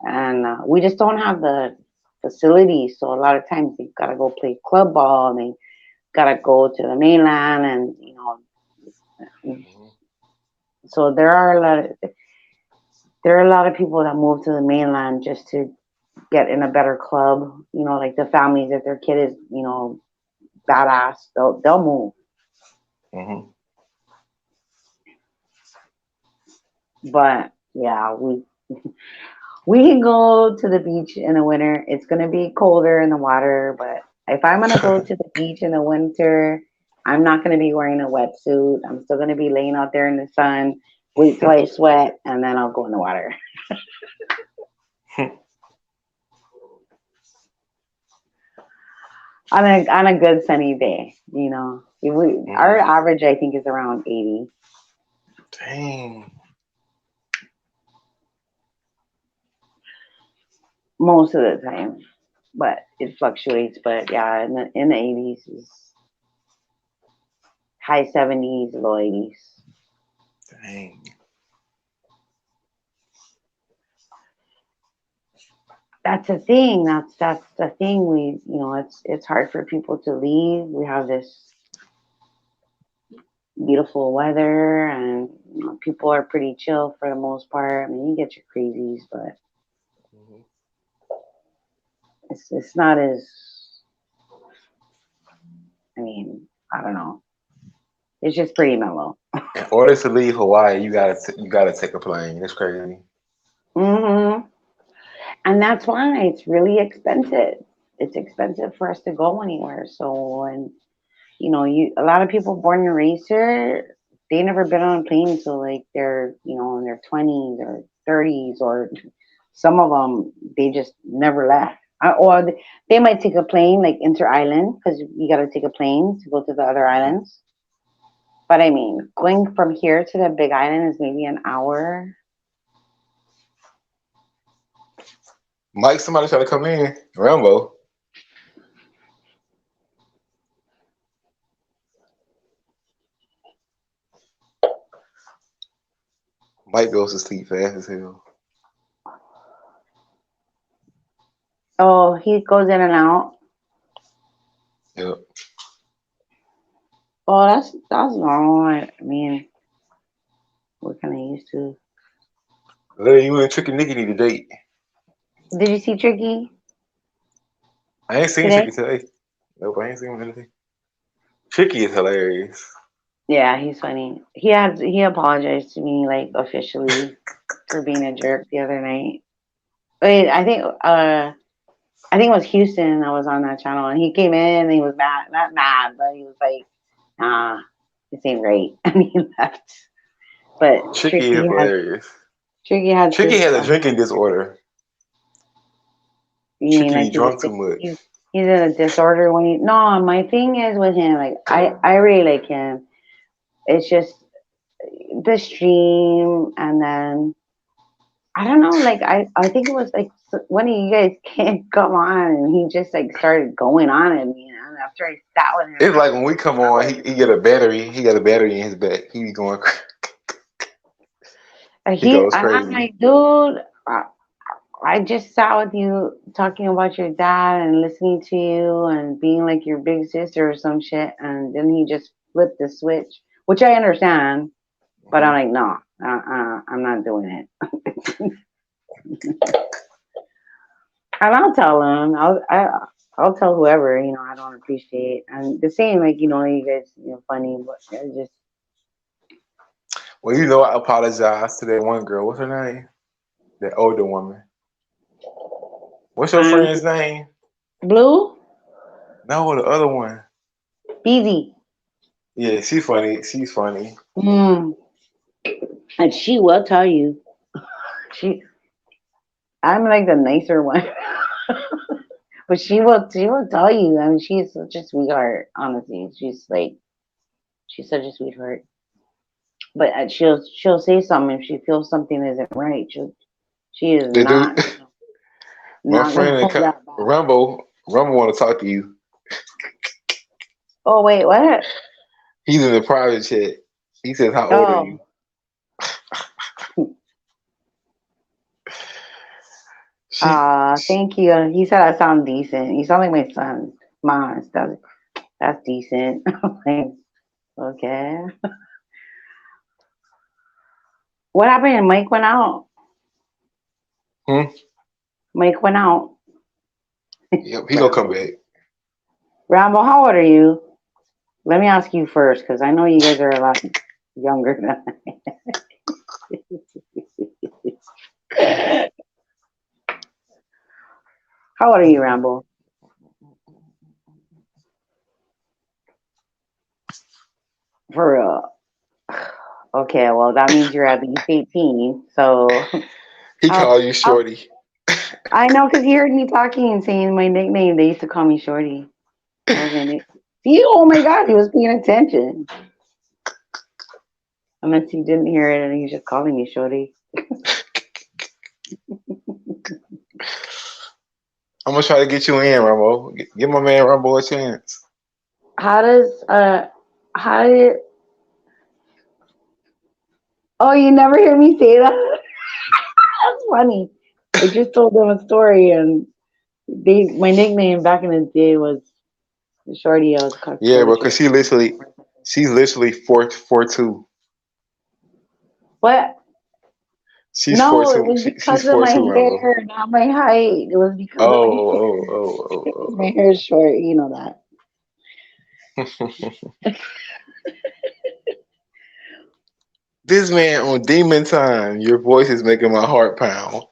and we just don't have the facilities. So a lot of times they've got to go play club ball, and they got to go to the mainland, and so there are a lot of people that move to the mainland just to get in a better club. Like the families, if their kid is badass, they'll move. Mm-hmm. But yeah, we can go to the beach in the winter. It's gonna be colder in the water, but if I'm gonna go to the beach in the winter, I'm not gonna be wearing a wetsuit. I'm still gonna be laying out there in the sun, wait till I sweat, and then I'll go in the water. on a good sunny day, our average I think is around 80. Dang. Most of the time, but it fluctuates. But yeah, in the 80s is high 70s, low 80s. Dang. That's the thing. That's the thing. We, it's hard for people to leave. We have this beautiful weather, and people are pretty chill for the most part. I mean, you get your crazies, but It's not as. I mean, I don't know. It's just pretty mellow. In order to leave Hawaii, you gotta take a plane. That's crazy. Mm-hmm. And that's why it's really expensive. It's expensive for us to go anywhere. So, and a lot of people born and raised here, they never been on a plane until like they're, in their 20s or 30s, or some of them, they just never left. Or they might take a plane like inter-island, because you got to take a plane to go to the other islands. But I mean, going from here to the big island is maybe an hour. Mike, somebody trying to come in. Rambo. Mike goes to sleep fast as hell. Oh, he goes in and out. Yep. Oh, that's normal. I mean, we're kind of used to. Literally, you and Tricky Nicky need to date. Did you see Tricky? I ain't seen today? Tricky today. Nope, I ain't seen him anything. Tricky is hilarious. Yeah, he's funny. He apologized to me like officially for being a jerk the other night. Wait, I think it was Houston that was on that channel, and he came in and he was mad, not mad, but he was like, "Nah, this ain't right," and he left. But Tricky is hilarious. Tricky has a drinking disorder. You mean Tricky like drunk too much. he's in a disorder when he? No, my thing is with him. Like I really like him. It's just the stream, and then I don't know. Like I think it was like one of you guys can't come on, and he just like started going on at me. And after I sat with him, It's like when we come on, he get a battery. He got a battery in his back. He be going. He goes and I'm crazy. like, dude, I just sat with you talking about your dad and listening to you and being like your big sister or some shit, and then he just flipped the switch, which I understand, but I'm like, no, I'm not doing it. And I'll tell him, I'll tell whoever, I don't appreciate, and the same, like, you guys, funny, but I just. Well, I apologize to that one girl. What's her name? That older woman. What's your friend's name? Blue? No, the other one. Easy. Yeah, she's funny. She's funny. And she will tell you. I'm like the nicer one. But she will tell you. I mean, she's such a sweetheart, honestly. She's such a sweetheart. But she'll say something if she feels something isn't right. She is not. My friend Rumble want to talk to you. Oh wait, what? He's in the private chat. He says, "How old are you?" Thank you. He said I sound decent. You sound like my son. Mom, that's decent. Like, okay. What happened? Mike went out. Mike went out. Yep, he gonna come back. Rambo, how old are you? Let me ask you first, because I know you guys are a lot younger than I. How old are you, Rambo? For real. Okay, well, that means you're at least 18. So he called you Shorty. I know, because he heard me talking and saying my nickname. They used to call me Shorty. See, oh my God, he was paying attention. Unless he didn't hear it and he's just calling me Shorty. I'm gonna try to get you in, Rambo. Give my man Rambo a chance. How did? Oh, you never hear me say that? That's funny. I just told them a story, and my nickname back in the day was Shorty. I was called Yeah, bro, because she's literally 4'2". What? She's No, it 4'2". was She's because of my 4'2", Rambo. hair, not my height. It was because of my hair. My hair is short, you know that. This man on Demon Time. Your voice is making my heart pound.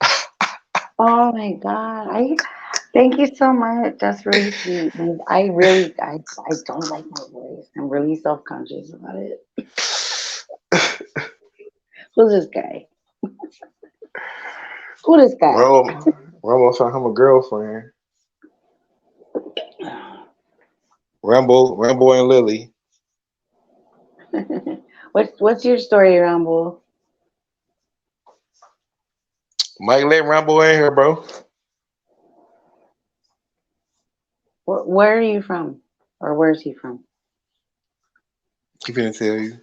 Oh my God. Thank you so much. That's really sweet. I don't like my voice. I'm really self-conscious about it. Who's this guy? Who this guy? Rambo found him a girlfriend. Rambo and Lily. What's your story, Rambo? Mike, let Rambo in here, bro. Where are you from? Or where is he from? He finna tell you.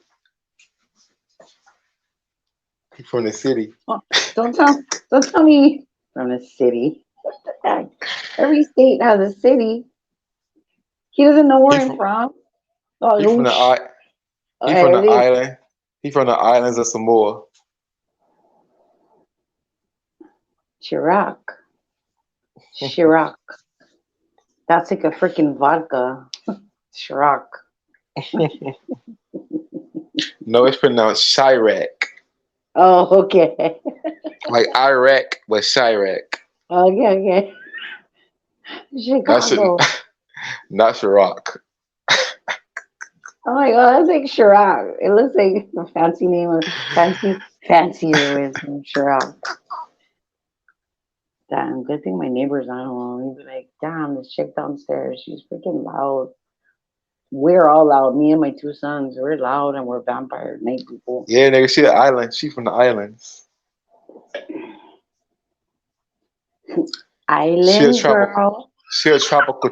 He's from the city. Oh, don't tell me from the city. What the heck? Every state has a city. He doesn't know where I'm from. He from the island. He from the islands of Samoa. Chirac. That's like a freaking vodka. Chirac. No, it's pronounced Chirac. Oh, okay. Like Iraq, but Chirac. Okay. Chicago. Not Chirac. Oh my God, that's like Chirac. It looks like a fancy name or fancier way from Chirac. Damn, good thing my neighbor's not home. He'd be like, damn, this chick downstairs, she's freaking loud. We're all loud. Me and my two sons, we're loud and we're vampire night people. Yeah, nigga, she an island. She from the islands. Island girl. She a tropical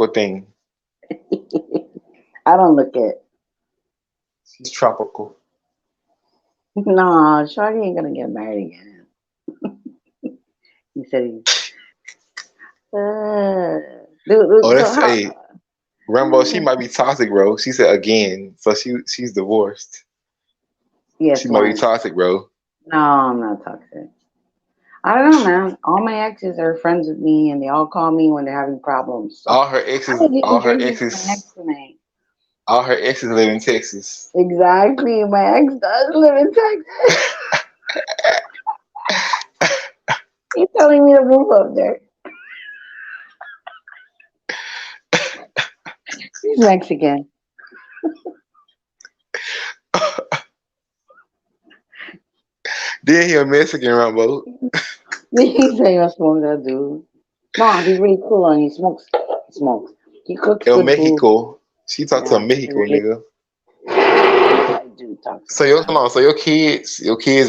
thing. I don't look it. She's tropical. No, Shorty ain't gonna get married again. He said he's Hey, Rambo, she might be toxic, bro. She said again, so she's divorced. Yes, she might be toxic, bro. No, I'm not toxic. I don't know, man. All my exes are friends with me, and they all call me when they're having problems. So All her exes live in Texas. Exactly, my ex does live in Texas. He's telling me to move up there. He's Mexican. Then he a Mexican, Rambo. He's saying I smoke that dude. No, he's really cool and he smokes. He cooks El good Mexico. food. She talked to a Mexico nigga. I do talk to So your kids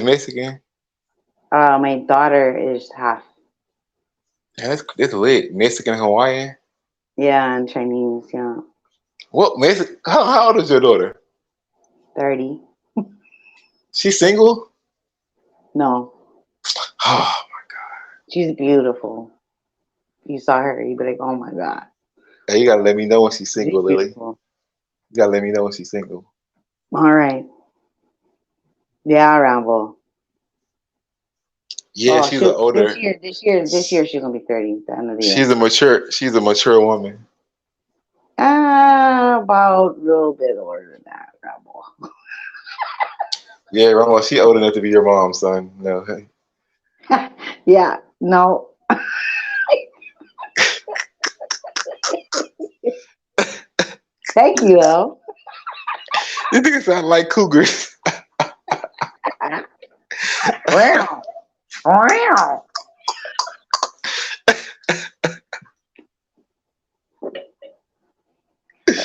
Mexican? my daughter is half. Yeah, that's lit. Mexican and Hawaiian. Yeah, and Chinese, yeah. What Mexican? How old is your daughter? 30. She's single? No. Oh She's beautiful. If you saw her, you'd be like, oh my God. Hey, you gotta let me know when she's single, She's Lily. beautiful. You gotta let me know when she's single. All right. Yeah, Rambo. Yeah, she's an older. This year she's gonna be 30 at the end of the year. She's a mature woman. About a little bit older than that, Rambo. Yeah, Rambo, she old enough to be your mom, son. No. Yeah, no. Thank you, though. You think it sound like cougars? Wow. Wow.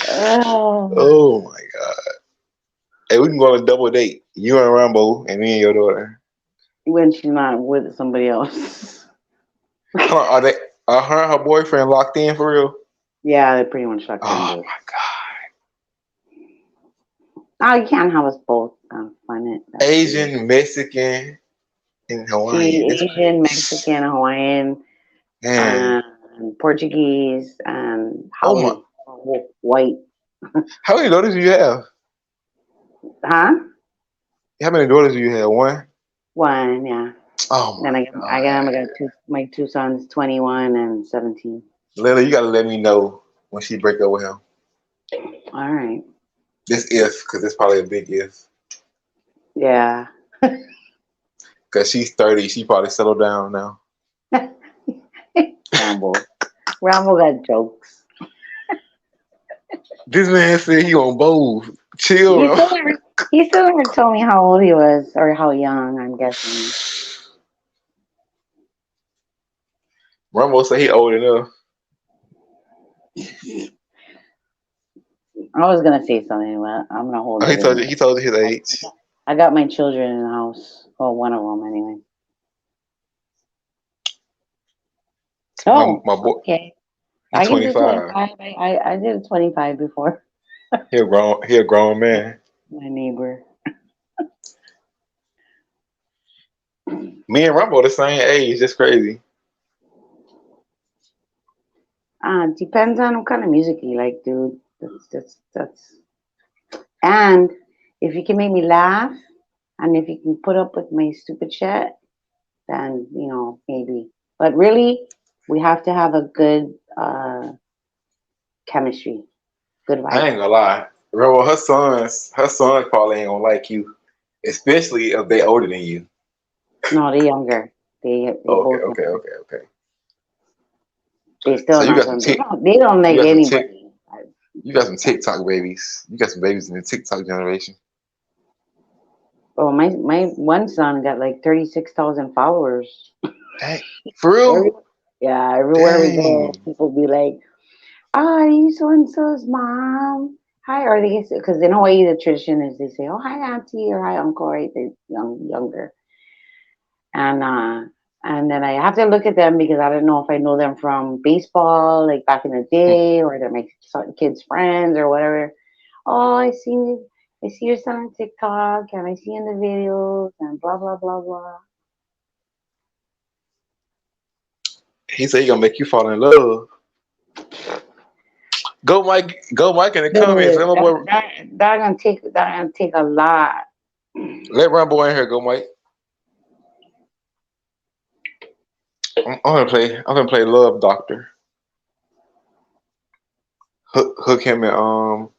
Oh my God. Hey, we can go on a double date. You and Rambo and me and your daughter. When she's not with somebody else. Are her and her boyfriend locked in for real? Yeah, they're pretty much locked in. Oh my God. Oh, you can't have us both. Find it. Asian, Mexican, and Hawaiian. Asian, Mexican, Hawaiian, and Portuguese, and white. How many daughters do you have? Huh? How many daughters do you have? One? One, yeah. Oh Then my I got my two sons, 21 and 17. Lily, you gotta let me know when she break up with him. All right. This if, because it's probably a big if. Yeah. Because she's 30, she probably settled down now. Rambo got jokes. This man said he on both. Chill, He still never told me how old he was or how young, I'm guessing. Rambo said he old enough. I was gonna say something, but I'm gonna hold Oh, it. he told you his age. I got my children in the house. Well, one of them anyway. Oh, My boy, okay. he's I can do 25. 25. I did 25 before. He a grown man. My neighbor. Me and Rambo the same age. That's crazy. Depends on what kind of music you like, dude. That's. And if you can make me laugh, and if you can put up with my stupid shit, then maybe. But really, we have to have a good chemistry, good vibe. I ain't gonna lie. Rambo, her sons probably ain't gonna like you, especially if they older than you. No, they're younger. They both. Okay. They still So you not got gonna. They don't like anybody. You got some TikTok babies. You got some babies in the TikTok generation. Oh, my one son got like 36,000 followers. Hey, for real? Yeah, everywhere we go, people be like, "Oh, are you so and so's mom? Hi," or they because in Hawaii the tradition is they say, "Oh, hi auntie" or "Hi uncle," right? They're younger, and then I have to look at them because I don't know if I know them from baseball, like back in the day, or they're my kids' friends or whatever. Oh, I see your son on TikTok, and I see you in the videos, and blah blah blah blah. He said he gonna make you fall in love. Go Mike in the comments. Let my boy That gonna take a lot. let Rambo in here, go Mike. I'm gonna play Love Doctor. Hook him and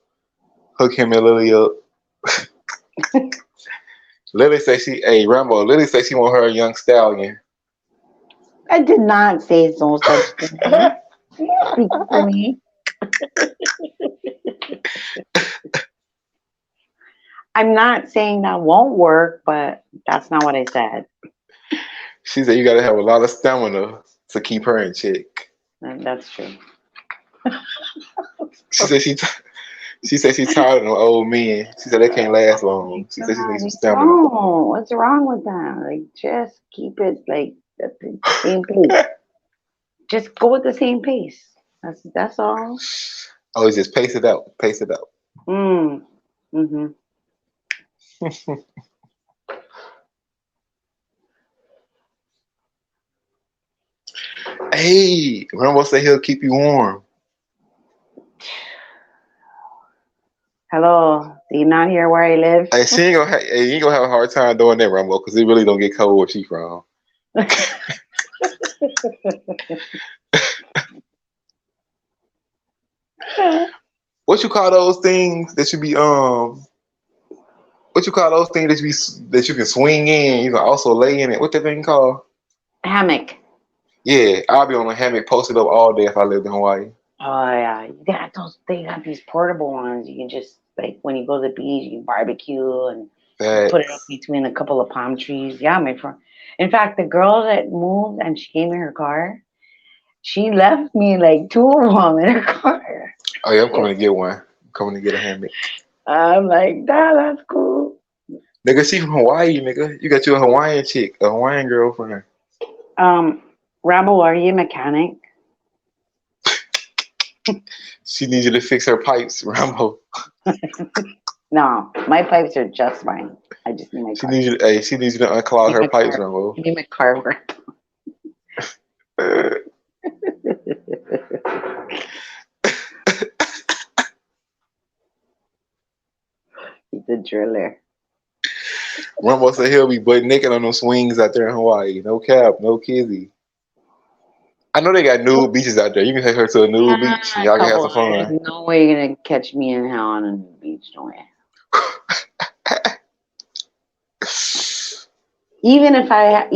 Lily up. Lily say Lily say she want her a young stallion. I did not say no such thing. Speak for me. I'm not saying that won't work, but that's not what I said. She said you gotta have a lot of stamina to keep her in check. That's true. She said she's tired of them old men. She said they can't last long. She said she needs some stamina. No, what's wrong with that? Like, just keep it like at the same pace. Just go at the same pace. That's all. Oh, just pace it out. Pace it out. Mm-hmm. Hey, Rambo said he'll keep you warm. Hello, do you not hear where I live? Hey, you ain't gonna have a hard time doing that, Rambo, because it really don't get cold where she from. What you call those things that you be What you call those things that you can swing in? You can also lay in it. What that thing called? Hammock. Yeah, I'll be on a hammock posted up all day if I lived in Hawaii. Oh yeah, they got these portable ones. You can just like when you go to the beach, you can barbecue and put it up between a couple of palm trees. Yeah, my friend. In fact, the girl that moved and she gave me her car, she left me like 2 of them in her car. Oh yeah, I'm coming to get one. I'm coming to get a hammock. I'm like, that's cool. Nigga, she from Hawaii, nigga. You got you a Hawaiian chick, a Hawaiian girlfriend. Rambo, are you a mechanic? She needs you to fix her pipes, Rambo. No, my pipes are just fine. I just need my car. She needs you to unclog her pipes, Rambo. I need my car work. He's a driller. Rumble said he'll be butt naked on those swings out there in Hawaii. No cap, no kizzy. I know they got nude beaches out there. You can take her to a nude beach and y'all can have some fun. There's no way you're gonna catch me in hell on a nude beach. No way. Even if I had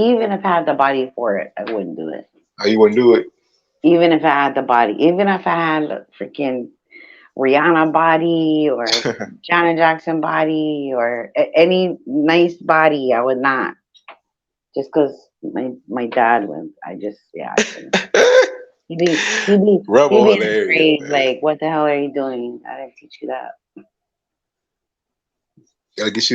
the body for it, I wouldn't do it. Oh, you wouldn't do it? Even if I had the body, even if I had a freaking Rihanna body or Janet Jackson body or any nice body, I would not. Just because my dad went, I couldn't. He'd be afraid, like, what the hell are you doing? I didn't teach you that. Gotta give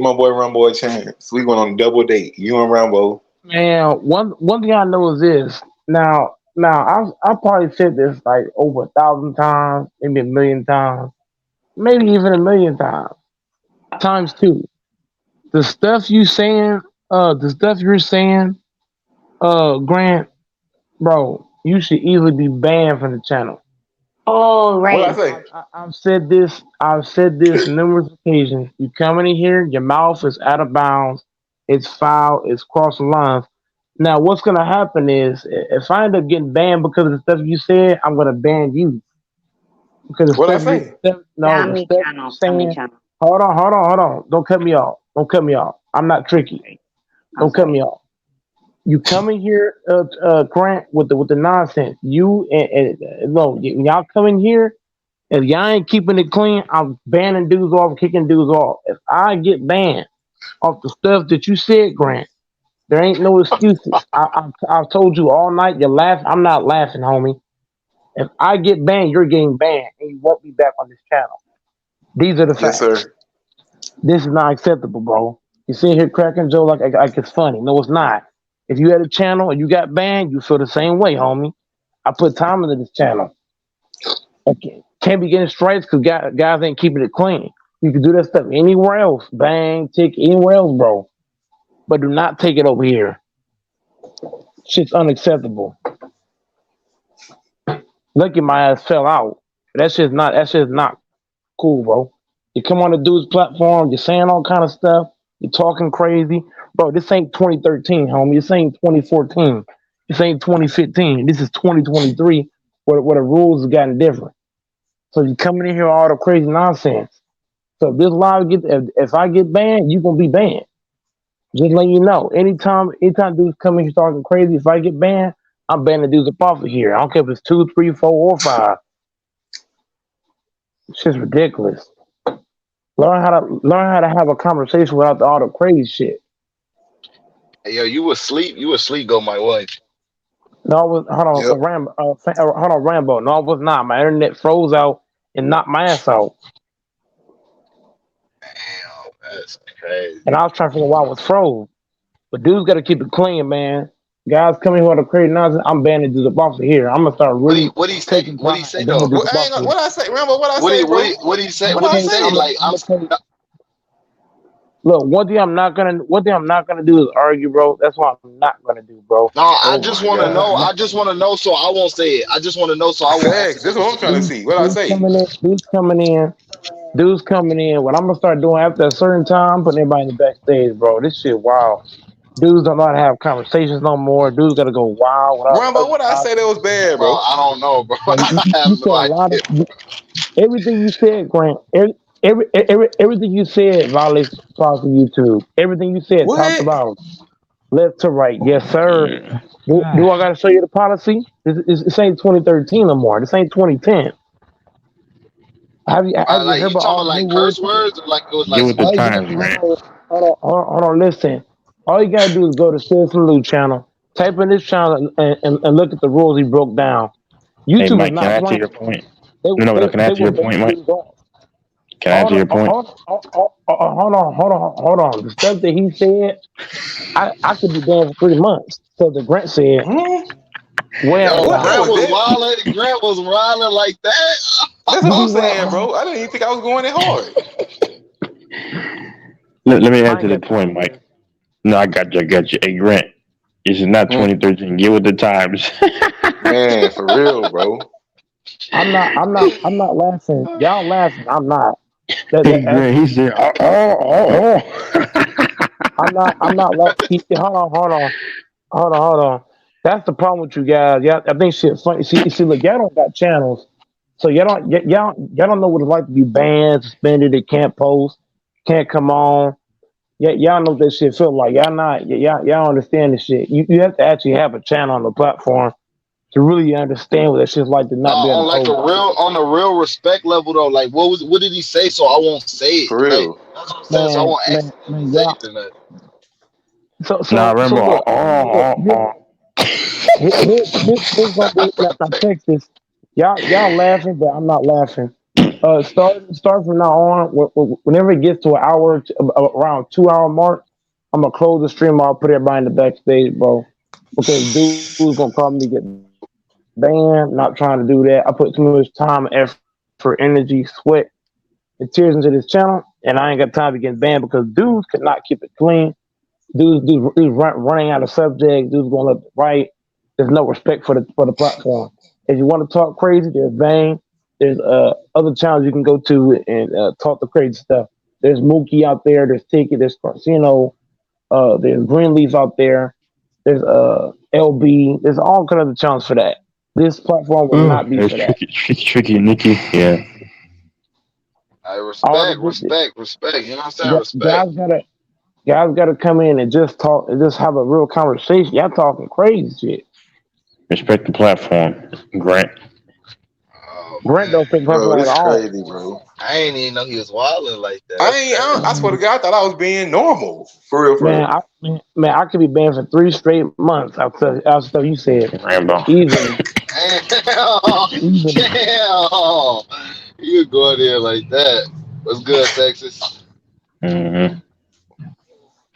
my boy Rumbo a chance. We went on a double date. You and Rumbo. Man, one thing I know is this. Now I probably said this like over 1,000 times, maybe 1,000,000 times, maybe even 1,000,000 times. Times two. The stuff you're saying, Grant, bro, you should easily be banned from the channel. Oh, right. What did I say? I've said this numerous occasions. You come in here, your mouth is out of bounds, it's foul, it's crossing lines. Now, what's gonna happen is, if I end up getting banned because of the stuff you said, I'm gonna ban you. Because what I say? Family channel. Hold on. Don't cut me off. I'm not tricky. Don't cut me off. You come in here, Grant, with the nonsense. You and y'all come in here. If y'all ain't keeping it clean, I'm banning dudes off, kicking dudes off. If I get banned off the stuff that you said, Grant, there ain't no excuses. I've told you all night. You're laughing. I'm not laughing, homie. If I get banned, you're getting banned, and you won't be back on this channel. These are the facts. Yes, sir. This is not acceptable, bro. You sit here cracking Joe like it's funny. No, it's not. If you had a channel and you got banned, you feel the same way, homie. I put time into this channel. Okay. Can't be getting strikes because guys ain't keeping it clean. You can do that stuff anywhere else. Bang, tick, anywhere else, bro. But do not take it over here. Shit's unacceptable. Look at my ass fell out. That shit's not cool, bro. You come on the dude's platform, you're saying all kind of stuff, you're talking crazy. Bro, this ain't 2013, homie. This ain't 2014. This ain't 2015. This is 2023 where the rules have gotten different. So you coming in here all the crazy nonsense. So if this live if I get banned, you're gonna be banned. Just letting you know. Anytime dudes come in here talking crazy, if I get banned, I'm banning dudes up off of here. I don't care if it's 2, 3, 4, or 5. It's just ridiculous. Learn how to have a conversation without all the crazy shit. Hey, yo, you was asleep, go my wife. No, I was Rambo. No, I was not. My internet froze out and knocked my ass out. Damn, that's crazy. And I was trying to figure out why I was froze. But dudes got to keep it clean, man. Guys coming here with a crazy nonsense, I'm banning dudes up off of here. I'm gonna start really. What do you say? What do you say though? What I say, Rambo? What I say, bro? What do you say? What do you say? Like, look, one thing I'm not gonna do is argue, bro. That's what I'm not gonna do, bro. No, I just want to know. I just want to know, so I won't say it. I just want to know, so I won't. This is what I'm trying to see. What I say? Dudes coming in. What I'm gonna start doing after a certain time, putting everybody in the backstage, bro. This shit wild. Dudes don't know how to have conversations no more. Dudes gotta go wild. Rambo, what I say that was bad, bro? I don't know, bro. You said a lot of everything you said, Grant. Everything you said violates policy YouTube. Everything you said talked about left to right. Yes, sir. Do I gotta show you the policy? This ain't 2013 no more. This ain't 2010. Have you like heard you about talking like curse words, or like it was like the times, Grant. Hold on, listen. All you gotta do is go to Citizen Lou channel, type in this channel, and look at the rules he broke down. YouTube hey, Mike, is not can I answer your point? Can I answer your point, Mike? Can I answer your point? Hold on. The stuff that he said, I could be banned for 3 months. So the Grant said, well, Grant was wilding like that. That's what I'm saying, bro. I didn't even think I was going in hard. Let me answer the point, Mike. No, I got you. Hey, Grant, this is not 2013. Get with the times. Man, for real, bro. I'm not laughing. Y'all laughing. I'm not. Hey, Grant, he said, oh. I'm not like. Hold on. That's the problem with you guys. Yeah, I think shit funny. See, look, y'all don't got channels, so y'all don't know what it's like to be banned, suspended, they can't post, can't come on. Yeah, y'all know what that shit feel like. Y'all understand this shit. You have to actually have a channel on the platform to really understand what that shit's like to not be able On to like a real respect level though. Like what did he say? So I won't say it. For real. Like, that's what I'm saying. So I won't actually say it tonight. Nah, remember, Here's gonna be like I Texas. Y'all laughing, but I'm not laughing. Start from now on. Whenever it gets to an hour, around 2 hour mark, I'm gonna close the stream. I'll put everybody in the backstage, bro, because dude's gonna call me to get banned. Not trying to do that. I put too much time, effort, energy, sweat, and tears into this channel, and I ain't got time to get banned because dudes could not keep it clean. Dudes running out of subject. Dudes going left, right. There's no respect for the platform. If you want to talk crazy, there's Bang. There's other channels you can go to and talk the crazy stuff. There's Mookie out there. There's Ticket. There's Casino. There's Greenleaf out there. There's LB. There's all kind of other channels for that. This platform will not be for that. Tricky, Nikki. Yeah. I respect. You know what I'm saying? Respect. Guys gotta come in and just talk and just have a real conversation. Y'all talking crazy shit. Respect the platform, Grant. Grant don't think Bro, platform this at all. crazy, bro. I ain't even know he was wilding like that. I swear to God, I thought I was being normal. For real, Man, I could be banned for 3 straight months after stuff you said. Rambo. Easily. Damn. You go there like that. What's good, Texas? Mm-hmm.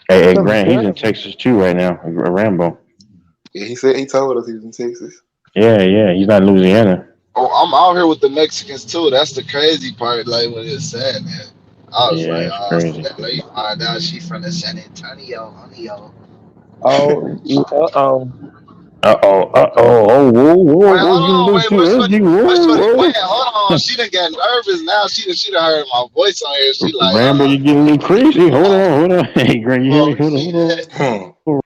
Hey, Grant, he's in Texas too right now. Rambo. Yeah, he told us he was in Texas. Yeah, he's not in Louisiana. Oh, I'm out here with the Mexicans too. That's the crazy part. Like when it's saying that, I was like, it's crazy. so you find out she from the San Antonio, honey. Oh, Wait, hold on. She done got nervous now. She done heard my voice on here. She like, Rambo, you getting a little crazy? Hold on. Hey, Grant, you hear me? Hold on.